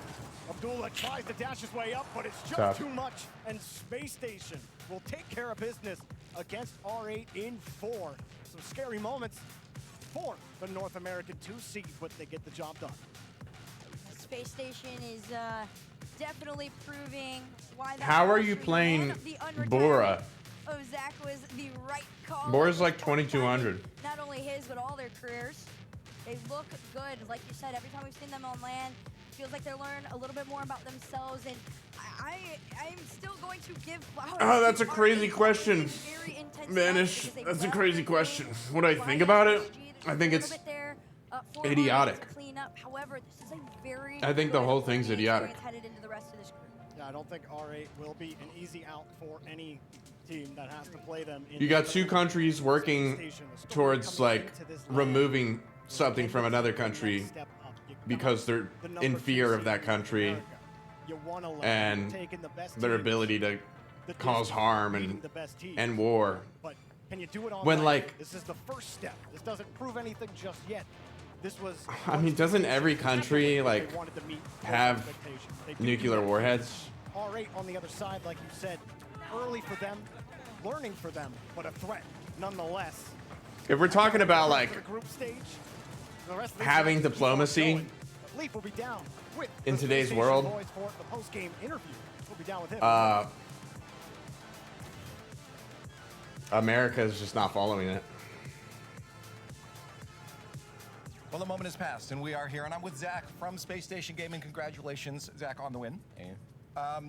Abdullah tries to dash his way up, but it's just Tough. too much. And Space Station will take care of business against R8 in 4. Some scary moments for the North American 2 seed, but they get the job done. Space Station is definitely proving why that How are you roster playing and the unretirement Bora? of Zach was the right call. Bora's like 2,200. Not only his, but all their careers. They look good. Like you said, every time we've seen them on LAN, it feels like they learn a little bit more about themselves. And I'm still going to give flowers. Oh, that's to a crazy RLCS. question. Very intense Vanish. because they That's a brought crazy their question. game What do I think about it? I think it's for idiotic. Ryan to clean up. However, this is a very I think the good whole thing's learning idiotic. experience headed into the rest of this group. Yeah, I don't think R8 will be an easy out for any team that has to play them. You got two countries working towards like removing something from another country because they're in fear of that country and their ability to cause harm and war. But can you do it on When like, this is the first step. This doesn't prove anything just yet. This was I mean, doesn't every country like have nuclear warheads? R8 on the other side, like you said, early for them, learning for them, but a threat nonetheless. If we're talking about like The group stage, the rest of the having teams keep on diplomacy going. Leaf will be down with in the today's Space world, Station boys for the post-game interview. We'll be down with him. America is just not following it. Well, the moment has passed, and we are here, and I'm with Zach from Space Station Gaming. Congratulations, Zach, on the win. I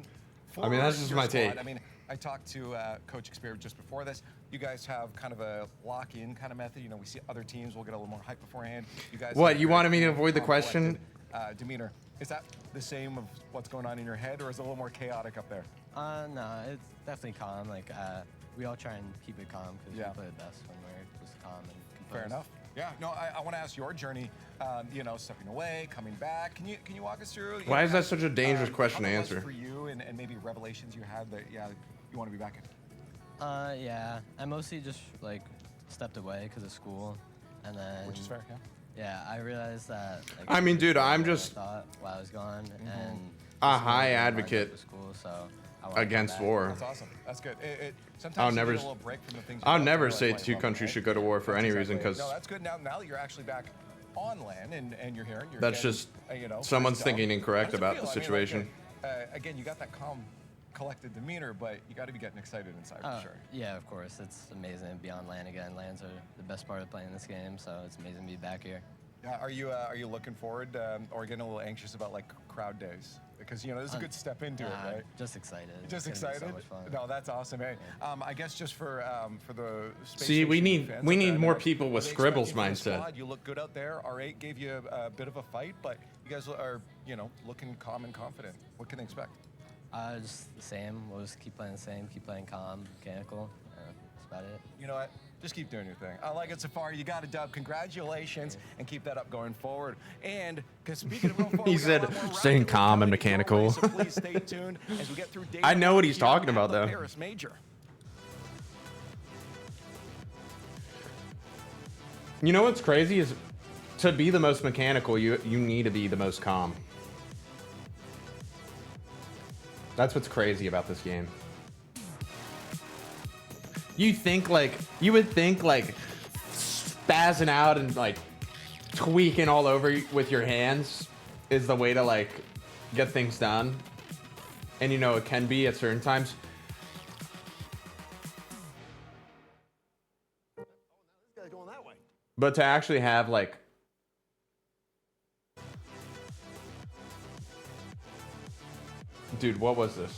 mean, that's just your my squad, take. I mean, I talked to Coach Exper just before this. You guys have kind of a lock-in kind of method. You know, we see other teams will get a little more hype beforehand. You guys. What, have you very wanted me to cool, avoid the calm, question? collected, demeanor. Is that the same of what's going on in your head, or is it a little more chaotic up there? No, it's definitely calm. Like, we all try and keep it calm because we play the best when we're just calm and composed. Fair enough. Yeah, no, I want to ask your journey, you know, stepping away, coming back. Can you walk us through? Why is that such a dangerous question to how that was answer? for you and maybe revelations you had that, yeah, you want to be back in? Yeah, I mostly just, like, stepped away because of school. And then... Which is fair, yeah. Yeah, I realized that... Like, I mean, dude, I'm just thought while I was gone, and... a high advocate School, so I wanted to against come back. war. That's awesome. That's good. Sometimes I'll you never, need a little break from the things you I'll love never to say like, two love, countries right? should go to war for That's any exactly reason it. because No, that's good. Now that you're actually back on land and you're here. And you're that's getting, just you know, someone's fresh thinking down. incorrect How does it about feel? the I mean, situation. Again, you got that calm, collected demeanor, but you got to be getting excited inside for sure. Yeah, of course. It's amazing to be on LAN again. LANs are the best part of playing this game, so it's amazing to be back here. Yeah, are you looking forward or getting a little anxious about like crowd days? Because you know this is a good step into it, right? Just excited. Just It's gonna be excited. So much fun. No, that's awesome. Hey, I guess just for the Space See, we Station need fans we out need there, more like, people with they expect Scribble's you for the mindset. squad. You look good out there. R8 gave you a bit of a fight, but you guys are looking calm and confident. What can they expect? Just the same. We'll just keep playing the same. Keep playing calm, mechanical. That's about it. You know what? Just keep doing your thing. I like it so far. You got a dub. Congratulations, and keep that up going forward. And because speaking of going forward, He we got a said, lot more staying Rocket League calm and coming your way, mechanical. So please stay tuned as we get through day I know what he's here talking at about, the though. Paris Major. You know what's crazy is to be the most mechanical, you need to be the most calm. That's what's crazy about this game. You would think like spazzing out and like tweaking all over with your hands is the way to like get things done. And you know, it can be at certain times. But to actually have like dude, what was this?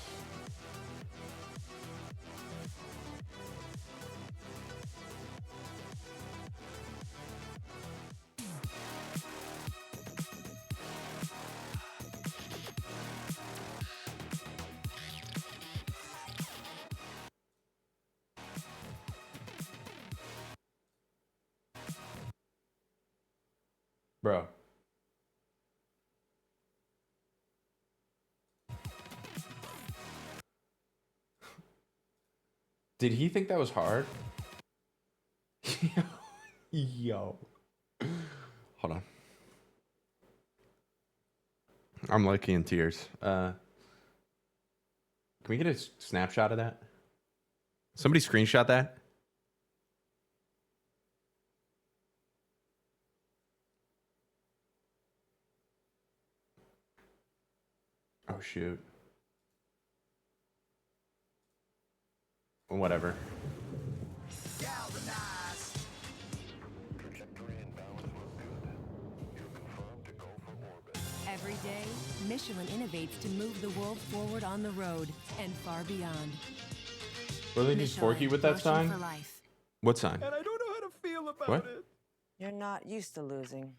Bro. Did he think that was hard? Yo. Hold on. I'm lucky in tears. Can we get a snapshot of that? Somebody screenshot that. Oh shoot. Whatever. Every day, Michelin innovates to move the world forward on the road and far beyond. Really need Forky with that sign? What sign? And I don't know how to feel about What? it. You're not used to losing.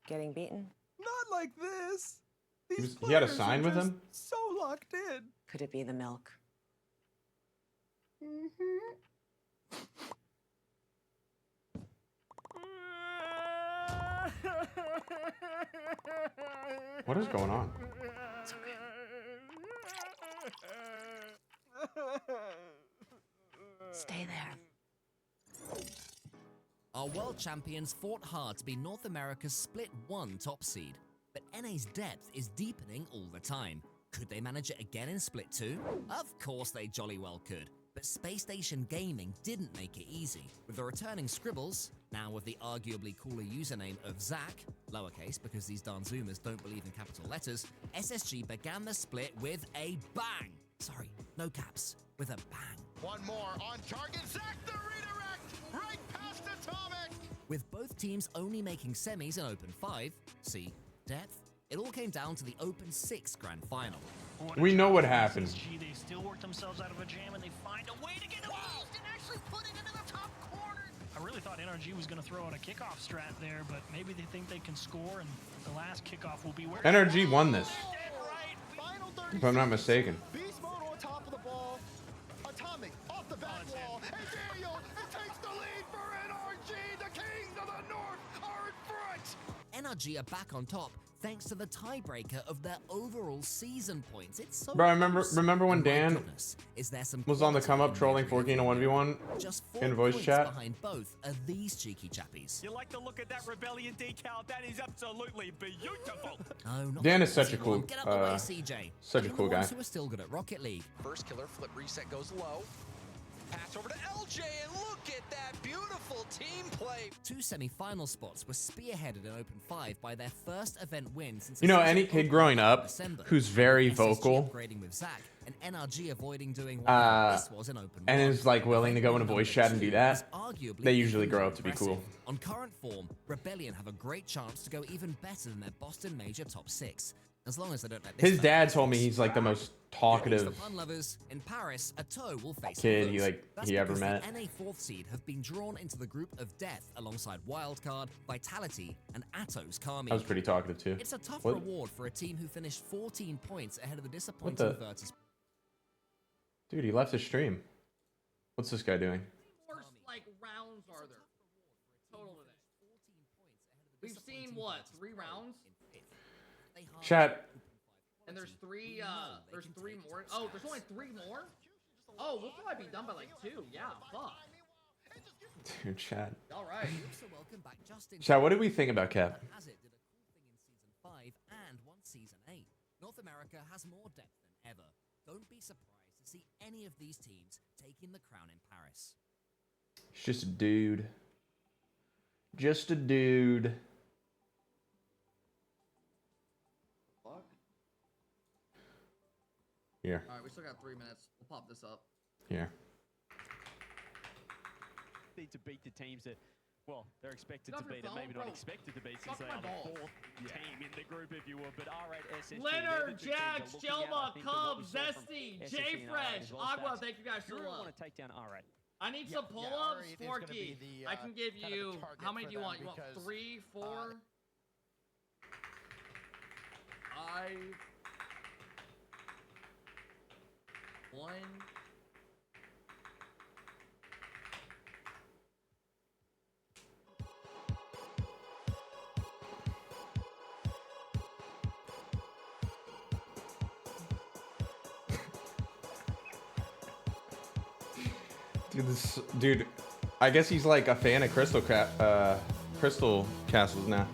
Getting beaten? Not like this. He had a sign with him? So locked in. Could it be the milk? What is going on? Stay there. Our world champions fought hard to be North America's split 1 top seed, but NA's depth is deepening all the time. Could they manage it again in split 2? Of course they jolly well could, but Space Station Gaming didn't make it easy. With the returning Scribbles, now with the arguably cooler username of Zach, lowercase because these darn Zoomers don't believe in capital letters, SSG began the split with a bang. Sorry, no caps, with a bang. One more on target. Zach the redirect right past Atomic. With both teams only making semis in Open 5, see, depth, it all came down to the Open 6 grand final. We know what happened. They still work themselves out of a jam and they find a way to get it and actually putting it in the top corner. I really thought NRG was going to throw out a kickoff strat there, but maybe they think they can score and the last kickoff will be where NRG won this, if I'm not mistaken. Beast mode on top of the ball. Atomic off the back wall. And Daniel, it takes the lead for NRG. The Kings of the North are in front. NRG are back on top thanks to the tiebreaker of their overall season points. It's so Bro, I close. remember when My Dan goodness, is there some was on the come up trolling Forky in a 1v1 Just 4 in voice points chat. behind both are these cheeky chappies. You like the look at that Rebellion decal? That is absolutely beautiful. No, not Dan the is such a easy cool, one. Get out the way, CJ. such a Even cool the ones guy. who are still good at Rocket League. First killer flip reset goes low. Pass over to LJ and look at that beautiful team play. 2 semi-final spots were spearheaded in Open 5 by their first event win since You know, the any season kid opened growing in up December. who's very SSG vocal upgrading with Zach and NRG avoiding doing what this was in Open and 1. is like willing to go in a voice chat and do that, Arguably they usually even grow up to be impressive. cool. On current form, Rebellion have a great chance to go even better than their Boston Major top 6. As long as they don't let this His dad told me he's like the most For talkative fun lovers, in Paris, a toe will face kid a he foot. like That's he ever because met. The NA 4th seed have been drawn into the group of death alongside Wildcard, Vitality, and Atto's Kami. I was pretty talkative too. It's a tough What? reward for a team who finished 14 points ahead of the What disappointing the? Virtus. Dude, he left his stream. What's this guy doing? More like rounds are there? Total today. We've seen what? 3 rounds? Chat. And there's three more. Oh, there's only 3 more? Oh, we'll probably be done by like 2. Yeah, fuck. Dude, chat. All right. Chat, what did we think about Cap? As it did a cool thing in season 5 and won season 8. North America has more depth than ever. Don't be surprised to see any of these teams taking the crown in Paris. He's just a dude. Just a dude. Fuck. Here. All right, we still got 3 minutes. We'll pop this up. Here. Need to beat the teams that, well, they're expected Get to off your beat and maybe phone, not bro. expected to beat Suck since they my are the balls. 4th team in the group, if you will. But R8, SSG, Leonard, they're the two teams Jax, are looking at, I Jelma, think, at what we Cubs, saw from Zesty, SSG J and R8 Fresh, as well. Agua, Stats. thank you guys You for the really love. want to take down R8. I need Yeah, some yeah, pull-ups, R8 is gonna Forky. be the, I can give kind of the you, target how many for do you them want? You want because, 3, 4, 5, 1. Dude, I guess he's like a fan of Crystal Castles now.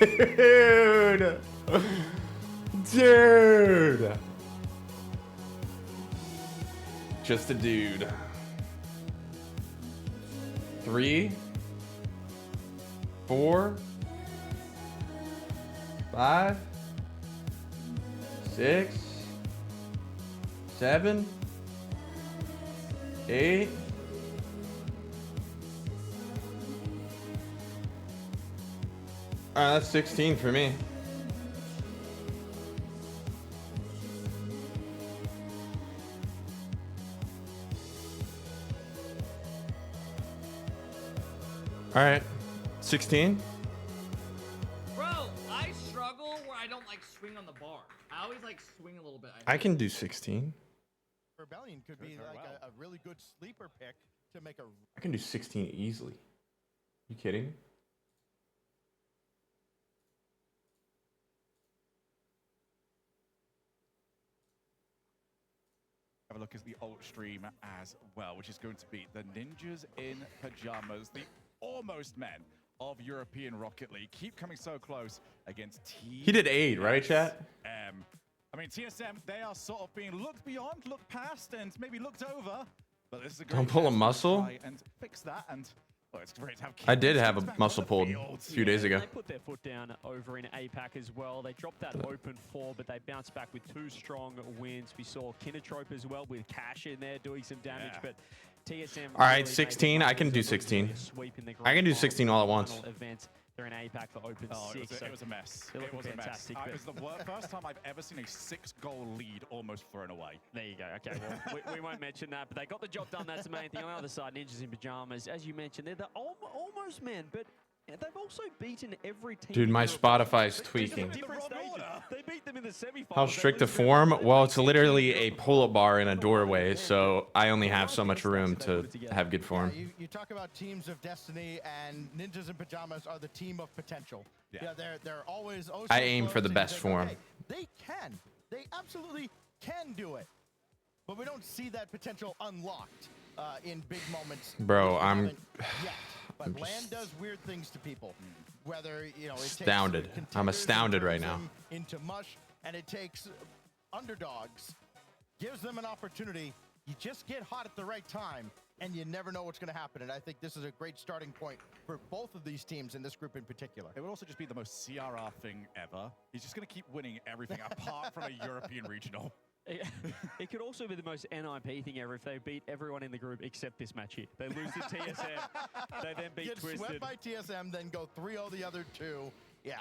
Dude. Dude. Just a dude. 3, 4, 5, 6, 7, 8. Alright, that's 16 for me. Alright, 16. Bro, I struggle where I don't like swing on the bar. I always like swing a little bit. I can do 16. Rebellion could be like a really good sleeper pick to make a. I can do 16 easily. You kidding me? Have a look at the ult stream as well, which is going to be the Ninjas in Pajamas, the almost men of European Rocket League. Keep coming so close against TSM. He did 8, right, chat? I mean, TSM, they are sort of being looked beyond, looked past, and maybe looked over. But this is a great Don't pull a chance to muscle. try and fix that. And well, it's great to have I did have back a on muscle the pulled field. a few days ago. They put their foot down over in APAC as well. They dropped that open 4, but they bounced back with 2 strong wins. We saw Kinotrope as well with Cash in there doing some damage, but TSM. All right, 16. I can do 16. I can do 16 all at once. Event. They're in APAC for open 6. It was a mess. They're It looking was a mess. fantastic. It was the first time I've ever seen a 6-goal lead almost thrown away. There you go. Okay, well, we won't mention that, but they got the job done. That's the main thing. On the other side, Ninjas in Pajamas, as you mentioned, they're the almost men, but they've also beaten every team. Dude, my Spotify's tweaking. Different stages. They beat them in the semifinals. How strict a form? Well, it's literally a pull-up bar in a doorway, so I only have so much room to have good form. You talk about teams of destiny, and Ninjas in Pajamas are the team of potential. Yeah, they're always. Oh, I so aim close, for the and you best think, form. okay, they can. They absolutely can do it. But we don't see that potential unlocked in big moments. Bro, I'm Yet. But I'm just land does weird things to people. Whether it astounded. takes I'm contenders astounded and right turns now. them into mush, and it takes underdogs, gives them an opportunity. You just get hot at the right time, and you never know what's going to happen. And I think this is a great starting point for both of these teams in this group in particular. It would also just be the most CRR thing ever. He's just going to keep winning everything apart from a European regional. It could also be the most NIP thing ever if they beat everyone in the group except this match here. They lose to TSM. They then beat Get Twisted. swept by TSM, then go 3-0 the other two. Yeah,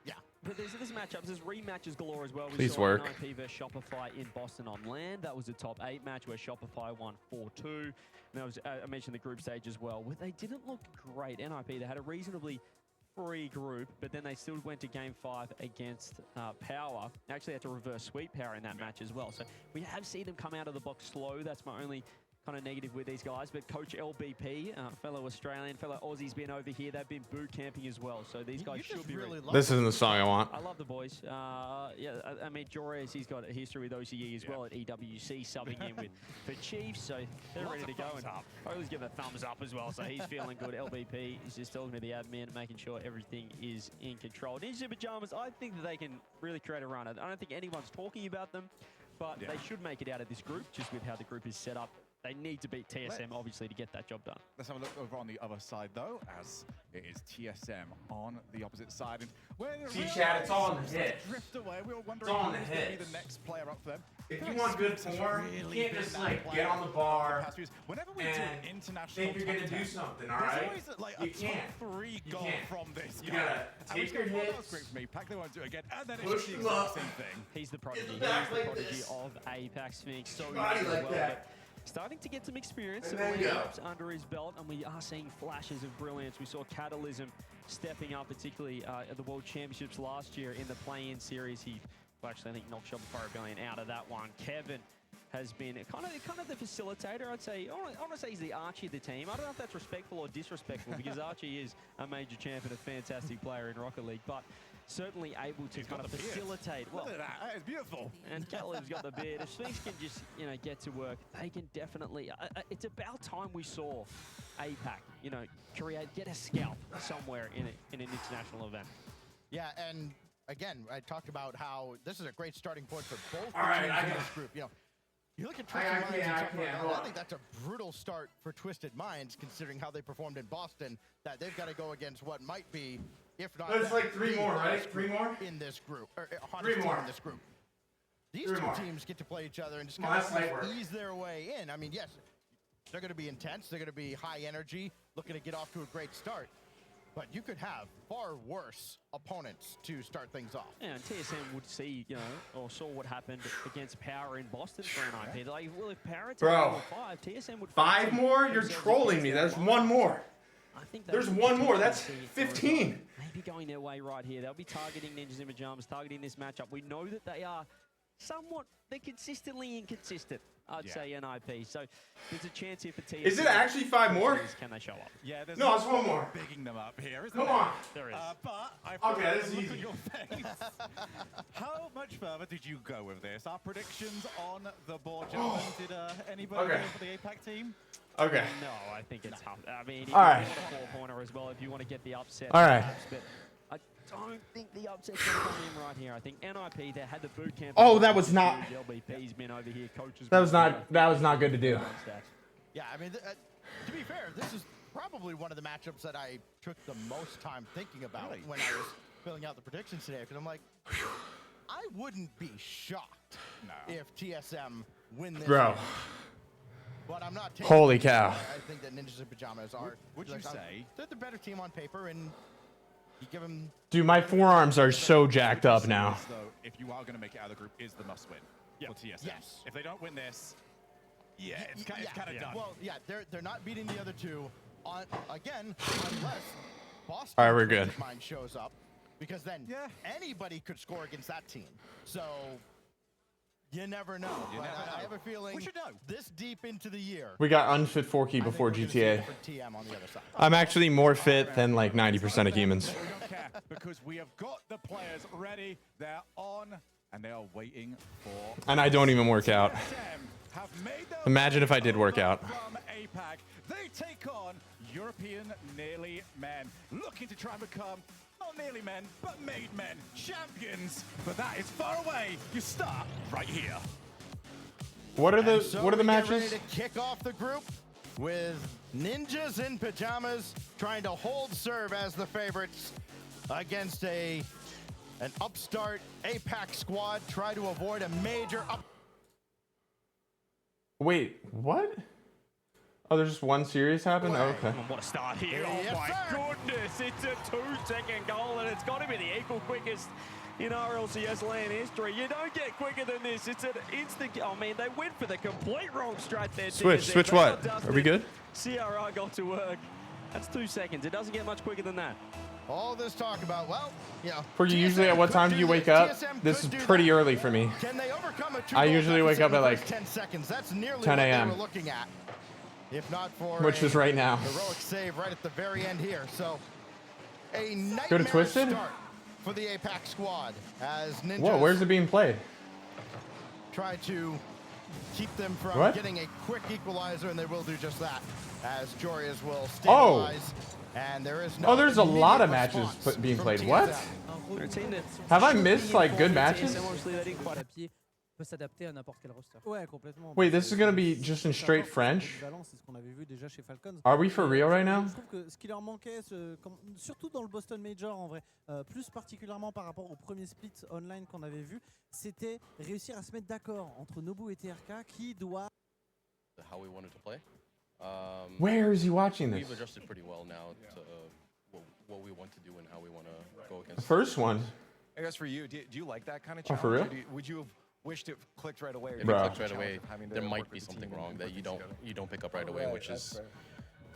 yeah. But there's matchups, there's rematches galore as well. We Please saw work. NIP versus Shopify in Boston on land. That was a top 8 match where Shopify won 4-2. And that was, I mentioned the group stage as well, where they didn't look great. NIP, they had a reasonably free group, but then they still went to game 5 against Power. Actually had to reverse sweep Power in that match as well. So we have seen them come out of the box slow. That's my only kind of negative with these guys. But Coach LBP, fellow Australian, fellow Aussie's been over here. They've been boot camping as well. So these guys should be really. This isn't the song I want. I love the boys. Yeah, I mean, Jores, he's got a history with OCE as well at EWC, subbing in with for Chiefs, so they're ready to go. And Ollie's giving a thumbs up as well, so he's feeling good. LBP is just talking to the admin, making sure everything is in control. Ninjas in Pajamas, I think that they can really create a run. I don't think anyone's talking about them, but they should make it out of this group, just with how the group is set up. They need to beat TSM, obviously, to get that job done. Let's have a look over on the other side, though, as it is TSM on the opposite side. And when See, Chad, it's all in the hits. Drift away, we were wondering It's all in who's the going to be hits. the next player up for them. If you want good form, you can't just like get on the bar Whenever we do and an international think you're gonna top do 10, something, all there's right? always like You a top can't. 3 You goal can't. from this You guy. gotta And take we your go, well, that was hits, great for me. Pack, they won't do it again. And then it's push just the them exact up. same thing. He's the prodigy. He's back the like prodigy this. of Apex Sphinx. So Body young as like well, that. but starting to get some experience, And some there you go. laps under his belt, and we are seeing flashes of brilliance. We saw Catalysm stepping up, particularly at the World Championships last year in the play-in series. He actually, I think, knocked Shopify Rebellion out of that one. Kevin has been kind of the facilitator. I'd say, I want to say he's the Archie of the team. I don't know if that's respectful or disrespectful because Archie is a major champion, a fantastic player in Rocket League, but certainly able to kind of facilitate. Look at that. That is beautiful. And Catalysm's got the beard. If Sphinx can just, get to work, they can definitely. It's about time we saw APAC, get a scalp somewhere in an international event. Yeah, and again, I talked about how this is a great starting point for both All right, teams in this group. You know, you look at Twisted Minds and I think that's a brutal start for Twisted Minds, considering how they performed in Boston. That they've got to go against what might be, if not, There's like 3 more, right? 3 more in this group, or 3 more in this group. These 3 two more. teams get to play each other and just Well, kind that's light work. of ease their way in. I mean, yes, they're going to be intense. They're going to be high energy, looking to get off to a great start. But you could have far worse opponents to start things off. Yeah, and TSM would see, you know, or saw what happened against Power in Boston for an IP. Like, well, if Power had Bro, level 5, TSM would 5 more? You're trolling me. There's 1 more. I think There's 1 more. That's 15. Maybe going their way right here. They'll be targeting Ninjas in Pajamas, targeting this matchup. We know that they are they're consistently inconsistent, I'd say, in IP. So there's a chance here for TSM. Is it actually 5 more? Can they show up? Yeah, there's No, it's 1 more. bigging them up here, isn't Come there? on. There is. But I Okay, this is look easy. at your face. How much further did you go with this? Our predictions on the board, gentlemen. Did anybody Okay. go for the APAC team? Okay. No, I think it's tough. I mean, All right. you want a 4-pointer as well if you want to get the upset. All right. perhaps, but I don't think the upset's going to come in right here. I think NIP, they had the boot camp. Oh, that was not- LBP's been over here. Coaches. That was not good to do. Yeah, I mean, to be fair, this is probably one of the matchups that I took the most time thinking about when I was filling out the predictions today. Because I'm like, I wouldn't be shocked if TSM win this Bro. game. But I'm not taking Holy it. cow. I think that Ninjas in Pajamas are. Would you like, say they're the better team on paper, and you give them. Dude, my forearms are so jacked up now. Though, if you are going to make it out of the group, is the must-win for TSM. Yes. If they don't win this, it's kind of done. Well, yeah, they're not beating the other two on again unless Boston All right, we're good. Mind shows up, because then anybody could score against that team. So you never know. But I have a feeling this deep into the year. We got unfit Forky before GTA. TM on the other side. I'm actually more fit than like 90% of humans. We don't care because we have got the players ready. They're on and they are waiting for. And I don't even work out. Have made their Imagine if I did work out. From APAC, they take on European Nearly Men, looking to try and become not nearly men, but made men, champions. But that is far away. You start right here. What are the So what are the we get matches? ready to kick off the group with Ninjas in Pajamas trying to hold serve as the favorites against an upstart APAC squad. Try to avoid a major up. Wait, what? Oh, there's just one series happen? Oh, okay. What a start here. Yes, Oh my sir. goodness. It's a 2-second goal and it's got to be the equal quickest in RLCS land history. You don't get quicker than this. It's an instant. Oh man, they went for the complete wrong strat there. Switch what? Are we good? CRR got to work. That's 2 seconds. It doesn't get much quicker than that. All this talk about, well, you know. For you, usually at what time do you wake up? This is pretty early for me. Can they overcome a I usually wake up at like 10 seconds. That's nearly 10 what they a.m. were looking at. If not for Which is right now. Heroic save right at the very end here. So a Go to nightmare Twisted? start for the APAC squad as Ninjas Whoa, where's it being played? try to keep them from What? getting a quick equalizer, and they will do just that as Jorias will Oh. stabilize. And there is no Oh, there's a lot of immediate matches response being from played. TSM. What? Have I missed like good matches? peut s'adapter à n'importe quel roster. Ouais, complètement. Wait, this is gonna be just in straight French? C'est ce qu'on avait vu déjà chez Falcons. Are we for real right now? Je trouve que ce qui leur manquait, surtout dans le Boston Major en vrai, plus particulièrement par rapport au premier split online qu'on avait vu, c'était réussir à se mettre d'accord entre Nobu et TRK qui doit. How we wanted to play. Where is he watching this? We've adjusted pretty well now to what we want to do and how we want to go against. The first one. I guess for you, do you like that kind of Oh, challenge? for real? Or would you have wished it clicked right away? or If did it you clicks like right the away, challenge of having to there work might with be the something team wrong and that work you together? don't pick up right away, Right, which that's is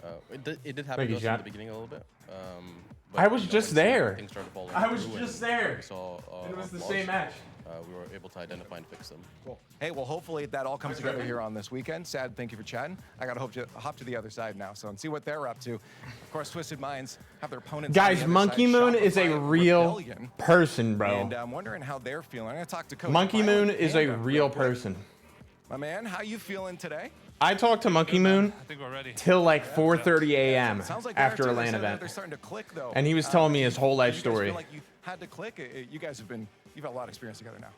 fair. it did happen Thank to you, us Jack. in the beginning a little bit. I was you know, just when there. things started falling I was through just and there. We saw It was our the flaws, same match. We were able to identify and fix them. Cool. Hey, well, hopefully that all comes together here on this weekend. Sad, thank you for chatting. I got to hop to the other side now, so and see what they're up to. Of course, Twisted Minds have their opponents. on Guys, the other Monkey side, Moon is a Shopify, real Rebellion. person, bro. And I'm wondering how they're feeling. I'm going to talk to Coach Monkey Pilot Moon is a and real person. My man, how you feeling today? I talked to Monkey Moon till like 4:30 a.m. Sounds like after a they're LAN saying that event. they're starting to click, though. And he was telling me his whole life Do you guys feel story. like had to click? You guys you've had a lot of experience together now.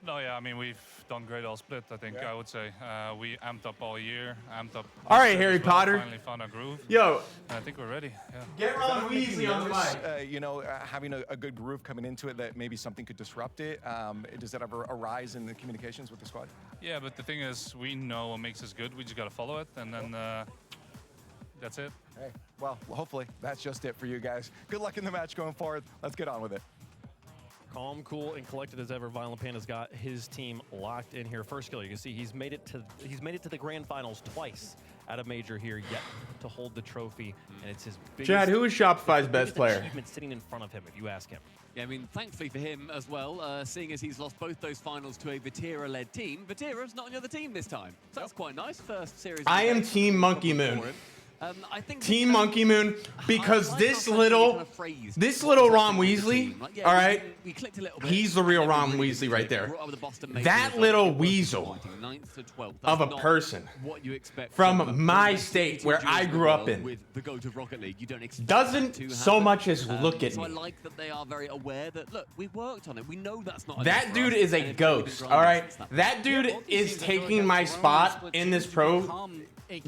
No, yeah, I mean, we've done great all split, I think, I would say. We amped up all year, amped up. All right, Harry Potter. Finally found a groove. Yo. I think we're ready, yeah. Get Ron Weasley on the mic. You know, having a good groove coming into it that maybe something could disrupt it. Does that ever arise in the communications with the squad? Yeah, but the thing is, we know what makes us good. We just got to follow it, and then that's it. Hey, well, hopefully that's just it for you guys. Good luck in the match going forward. Let's get on with it. Calm, cool, and collected as ever. Violent Panda's got his team locked in here. First kill, you can see he's made it to the grand finals twice at a major here, yet to hold the trophy, and it's his biggest. Chad, who is Shopify's best player? Achievement sitting in front of him, if you ask him. Yeah, I mean, thankfully for him as well, seeing as he's lost both those finals to a Vatira-led team, Vatira's not on the other team this time. So that's quite nice. First series. I am Team Monkey Moon. I think Team Monkey Moon, because this little Ron Weasley, all right, he's the real Ron Weasley right there. That little weasel of a person from my state where I grew up in doesn't so much as look at so me. I like that they are very aware that, look, we worked on it. We know that's not That dude is a ghost, all right? That dude is taking my spot in this pro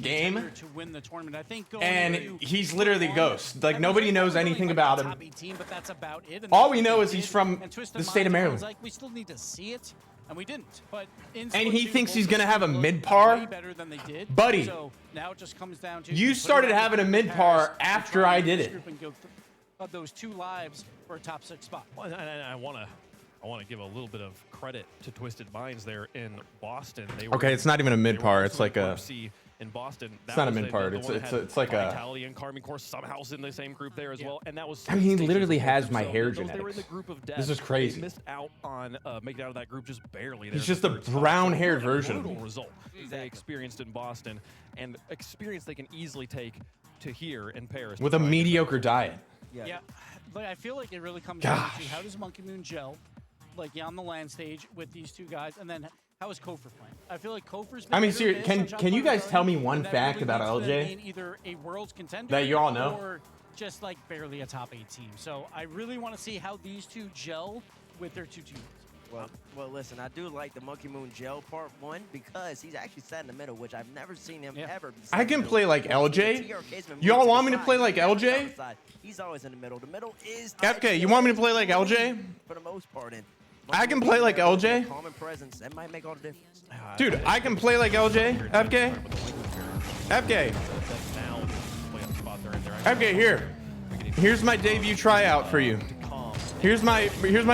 game, to win the tournament. I think and he's literally a ghost. Like, nobody knows anything about him. Team, but that's about it. And All we know is he's from the state of Maryland. Like, we still need to see it, and we didn't. But And he thinks he's gonna have a mid-par? better than they did. Buddy, So now it just comes down to you started having a mid-par after I did it. Of those 2 lives for a top 6 spot. Well, and I want to give a little bit of credit to Twisted Minds there in Boston. They were, Okay, it's not even a mid-par. It's like a. In Boston, It's not a mid-part. It's like a. Vitality and Carmine Core somehow in the same group there as well, and that was. I mean, he literally has my so hair they were in genetics. the group of This is death. crazy. They missed out on making it out of that group just barely. He's There just a in the third spot. brown-haired So, version of brutal me. result they experienced in Boston, and experience they can easily take to here in Paris With a mediocre diet. Yeah, but I feel like it really comes down to how does Monkey Moon gel, like on the LAN stage with these 2 guys, and then how is Kofor playing? I feel like Kofor's been I mean, better seriously, this on can you guys Shopify tell me early, one and that fact really about leads them LJ? in either a world's contender That you all know? or just like barely a top 8 team. So I really want to see how these 2 gel with their 2 teams. Well, listen, I do like the Monkey Moon gel part 1 because he's actually sat in the middle, which I've never seen him ever be. I can play like LJ. Y'all want me to play like LJ? He's always in the middle. The middle is FK, you want me to play like LJ? for the most part. And I can play like LJ. common presence, that might make all the difference. Dude, I can play like LJ. FK. FK. FK, here. Here's my debut tryout for you. Here's my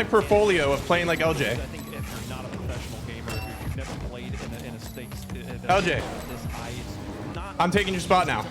portfolio of playing like LJ. I think if you're not a professional gamer, if you've never played in a stakes event LJ. this high, it's not I'm taking your spot now.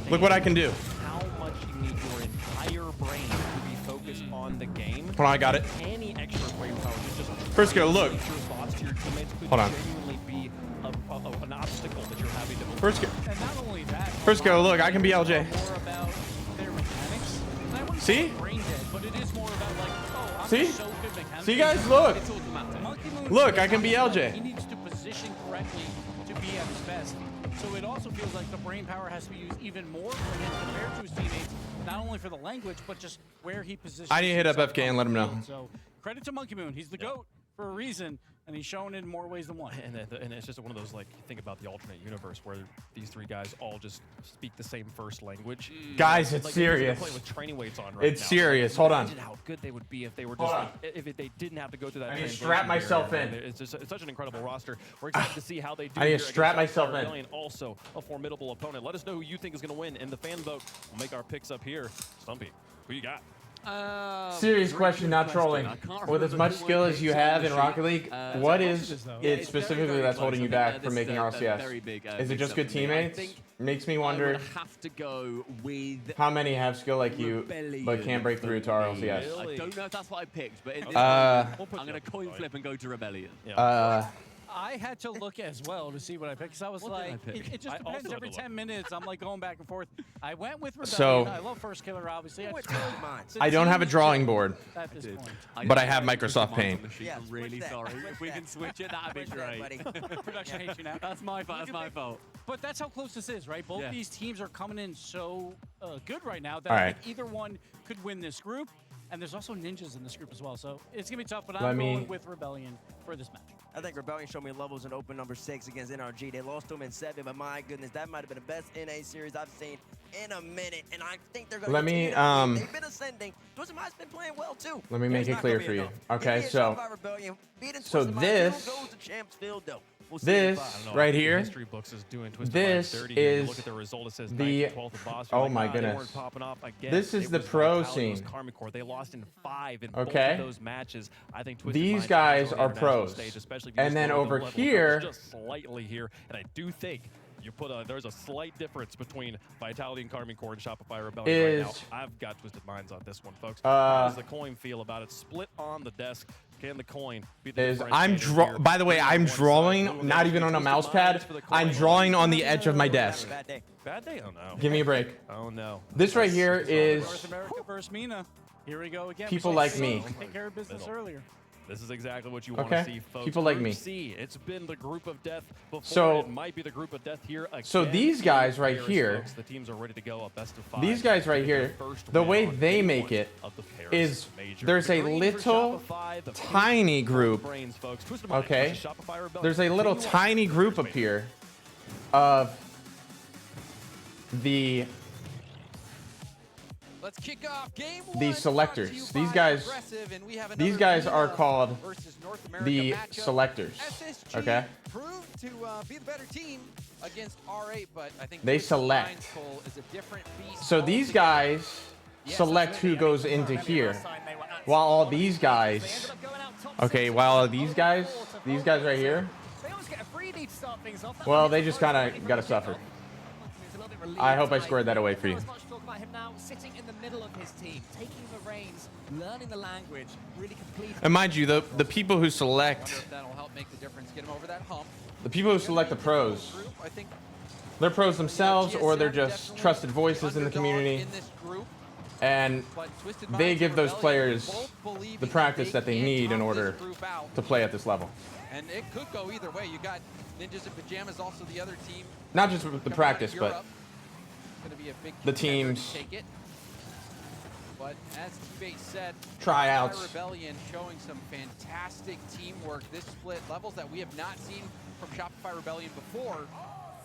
Look what I can do. how much you need your entire brain to be focused on the game. Hold on, I got it. Any extra brain power to just First go, look. your thoughts to your teammates could Hold on. genuinely be an obstacle that you're having to First go. And not only that, First go, look, I can be LJ. more about their mechanics. And I wouldn't See? say brain dead, but it is more about like, oh, I'm See? so good mechanically. See, guys, look. It's automatic. Monkey Moon Look, I can be like, LJ. He needs to position correctly to be at his best. So it also feels like the brain power has to be used even more for him compared to his teammates, not only for the language, but just where he positions. I need to hit up himself FK and let him know. on the field. So credit to Monkey Moon. He's the GOAT for a reason, and he's shown it in more ways than one. And it's just one of those, like, think about the alternate universe where these 3 guys all just speak the same first language. Guys, it's like, serious. They're playing with training weights on right It's now. serious. Hold on. Imagine how good they would be if they were Hold just on. like, if they didn't have to go through that. I need to translation strap myself barrier. in. It's just it's such an incredible roster. We're excited to see how they do. I need to here strap against myself in. Rebellion, also a formidable opponent. Let us know who you think is going to win in the fan vote. We'll make our picks up here. Stumpy, who you got? Serious question, not trolling. With as much skill as you have in Rocket League, what is it specifically that's holding you back from making RLCS? Is it just good teammates? Makes me wonder Have to go with how many have skill like you but can't break through to RLCS. I don't know if that's what I picked, but in this Uh, one, I'm going to coin flip and go to Rebellion. I had to look as well to see what I picked, because I was What did I like, pick? it just I depends. also Every had to 10 minutes, I'm like going back and forth. I went with Rebellion. So- I love First Killer, obviously. I don't have a drawing board, At this point. but I have Microsoft Paint. I'm really sorry. If we can switch it, that'd be great. Production hates you now. That's my fault. That's my fault. But that's how close this is, right? Both Yeah. these teams are coming in so good right now that All I right. think either one could win this group. And there's also ninjas in this group as well, so it's gonna be tough. But Let I'm me- going with Rebellion for this match. I think Rebellion showed me levels in open number 6 against NRG. They lost to them in 7, but my goodness, that might have been the best NA series I've seen in a minute. And I think they're going to continue to win. They've been ascending. Twisted Mind's been playing well too. Let me make it clear for you. Okay, so this right here, History books is doing Twisted this Minds dirty here. You is look at the result. It says the 9th, 12th boss. oh Like, my they goodness. weren't popping off. I get This it. is It the was pro Vitality, it was scene. Karma Core. They lost in 5 in Okay. both of those matches. I think Twisted These Minds guys on are the international pros. stage, especially if you And just then lower the over level here- just slightly here, and I do think you put there's a slight difference between Vitality and Karma Core and Shopify Rebellion right Is- now. I've got Twisted Minds on this one, folks. Uh, How does the coin feel about it? Split on the desk. Can the coin be the is differentiator here? by the way, I'm One side, drawing who will not get even on a Twisted mouse pad. Minds for the I'm coin? drawing on the edge of my desk. Bad day. Bad day? Oh no. Give me a break. Oh no. This right here North is America versus Mina. Here we go again. people We like saw me. Steve take care of business Middle. earlier. This is exactly what you want Okay. to see, folks. People like Group me. C, it's been the group of death before. So- it might be the group of death here again. So these guys right Paris, here- folks, the teams are ready to go. A best of 5. These guys right here, the way they make it is there's a little tiny group, okay? There's a little tiny group up here of the Let's kick off game the selectors. These guys are called the selectors, okay? Proved to be the better team against R8, but I think They Twisted select. Minds Cole is a different beast So these guys select who goes into here, while all these guys, okay, while these guys right here, well, they just kind of gotta suffer. I hope I squared that away for you. Talk about him now, sitting in the middle of his team, taking the reins, learning the language, really completing. And mind you, the people who select, that'll help make the difference, get him over that hump. the people who select the pros, I think they're pros themselves or they're just trusted voices in the community, and they give those players the practice that they need in order to play at this level. And it could go either way. You got Ninjas in Pajamas, also the other team. Not just with the practice, but Gonna be a big the contender to teams. take it. But as T-Base said, Tryouts. Shopify Rebellion showing some fantastic teamwork. This split, levels that we have not seen from Shopify Rebellion before.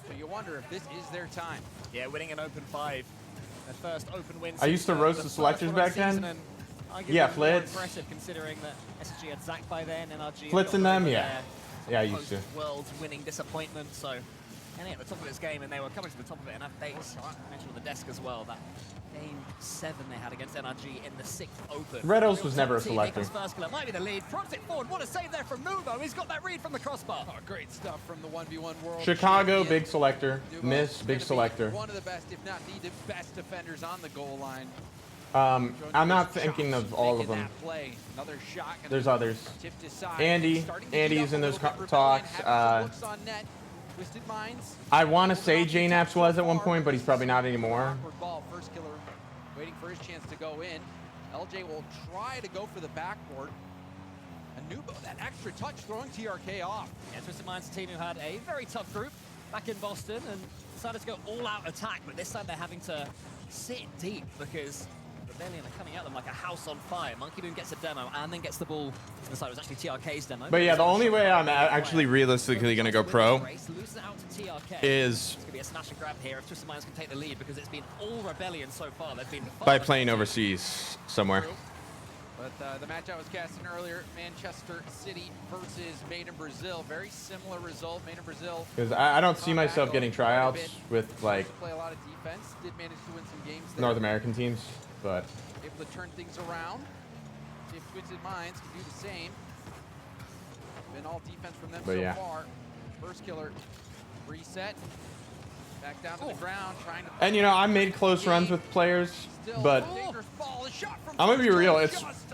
So you wonder if this is their time. Yeah, winning an open 5. Their first open win. I used to roast the selectors back then. Yeah, Flitz. Impressive considering that SSG had Zach by then, NRG. Flitz and them, yeah. Yeah, I used to. World's winning disappointment, so. And at the top of this game, and they were coming to the top of it, and they mentioned on the desk as well that game 7 they had against NRG in the 6th open. Red Oaks was never a Team selector. Nicholas Firskiller might be the lead, fronts it forward, what a save there from Nuvo, he's got that read from the crossbar. Oh, great stuff from the 1v1 world. Chicago, champion. big selector. Miss, big selector. One of the best, if not the best defenders on the goal line. I'm not thinking of all of them. Play. Another shot gonna There's be others. tipped aside. Andy's Starting to heat in up a those little bit. talks. Rebellion having some looks on net. Twisted Minds. I want to say JNaps was at one point, but he's probably not anymore. Awkward ball. First killer waiting for his chance to go in. LJ will try to go for the backboard. Anubo, that extra touch throwing TRK off. Yeah, Twisted Minds team who had a very tough group back in Boston and decided to go all-out attack, but this time they're having to sit deep because Rebellion are coming at them like a house on fire. Monkey Moon gets a demo and then gets the ball to the side. It was actually TRK's demo. But yeah, the only way I'm actually realistically going to go pro Loses it out to TRK. is It's going to be a smash and grab here if Twisted Minds can take the lead because it's been all Rebellion so far. They've been by playing overseas somewhere. But the match I was casting earlier, Manchester City versus Made in Brazil. Very similar result. Made in Brazil. Because I don't see myself getting tryouts with like Play a lot of defense. Did manage to win some games there. North American teams, but Able to turn things around. See if Twisted Minds can do the same. Been all defense from them But so yeah. far. First killer. Reset. Back down to the ground. Trying to. and you know I made close runs with players, but I'm gonna be real.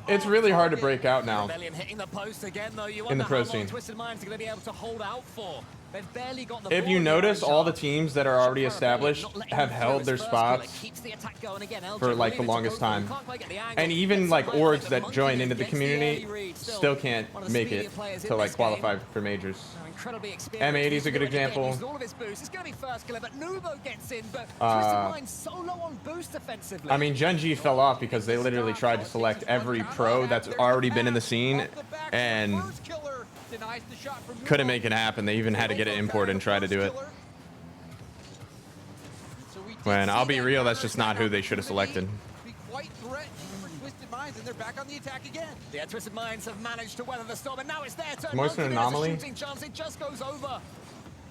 It's really hard to break out now Rebellion hitting the post again, though. You in the wonder pro how long scene. Twisted Minds are going to be able to hold out for. They've barely got the If ball you here, notice, all the Rashad. teams that are already established have held their spots Keeps the attack going again. LJ for like the really into longest Kofa. time. Can't quite get the angle. And even Gets like the highlight, orgs but that Monkey join Moon into the gets the community early read. still can't One of the make speedier it players to in like this game. qualify for majors. So incredibly experienced. M80 is a good He's again example. used all of his boosts. It's going to be first killer, but Nubo gets in. But Twisted Mind so low on boost offensively. I mean, Genji fell off because they literally tried to select every pro that's already been in the scene and couldn't make it happen. They even had to get it imported and try to do it. When I'll be real, that's just not who they should have selected. Quite threatening for Twisted Minds, and they're back on the attack again. Yeah, Twisted Minds have managed to weather the storm, and now it's their turn. Moist an Monkey Moon has a anomaly? shooting chance. It just goes over.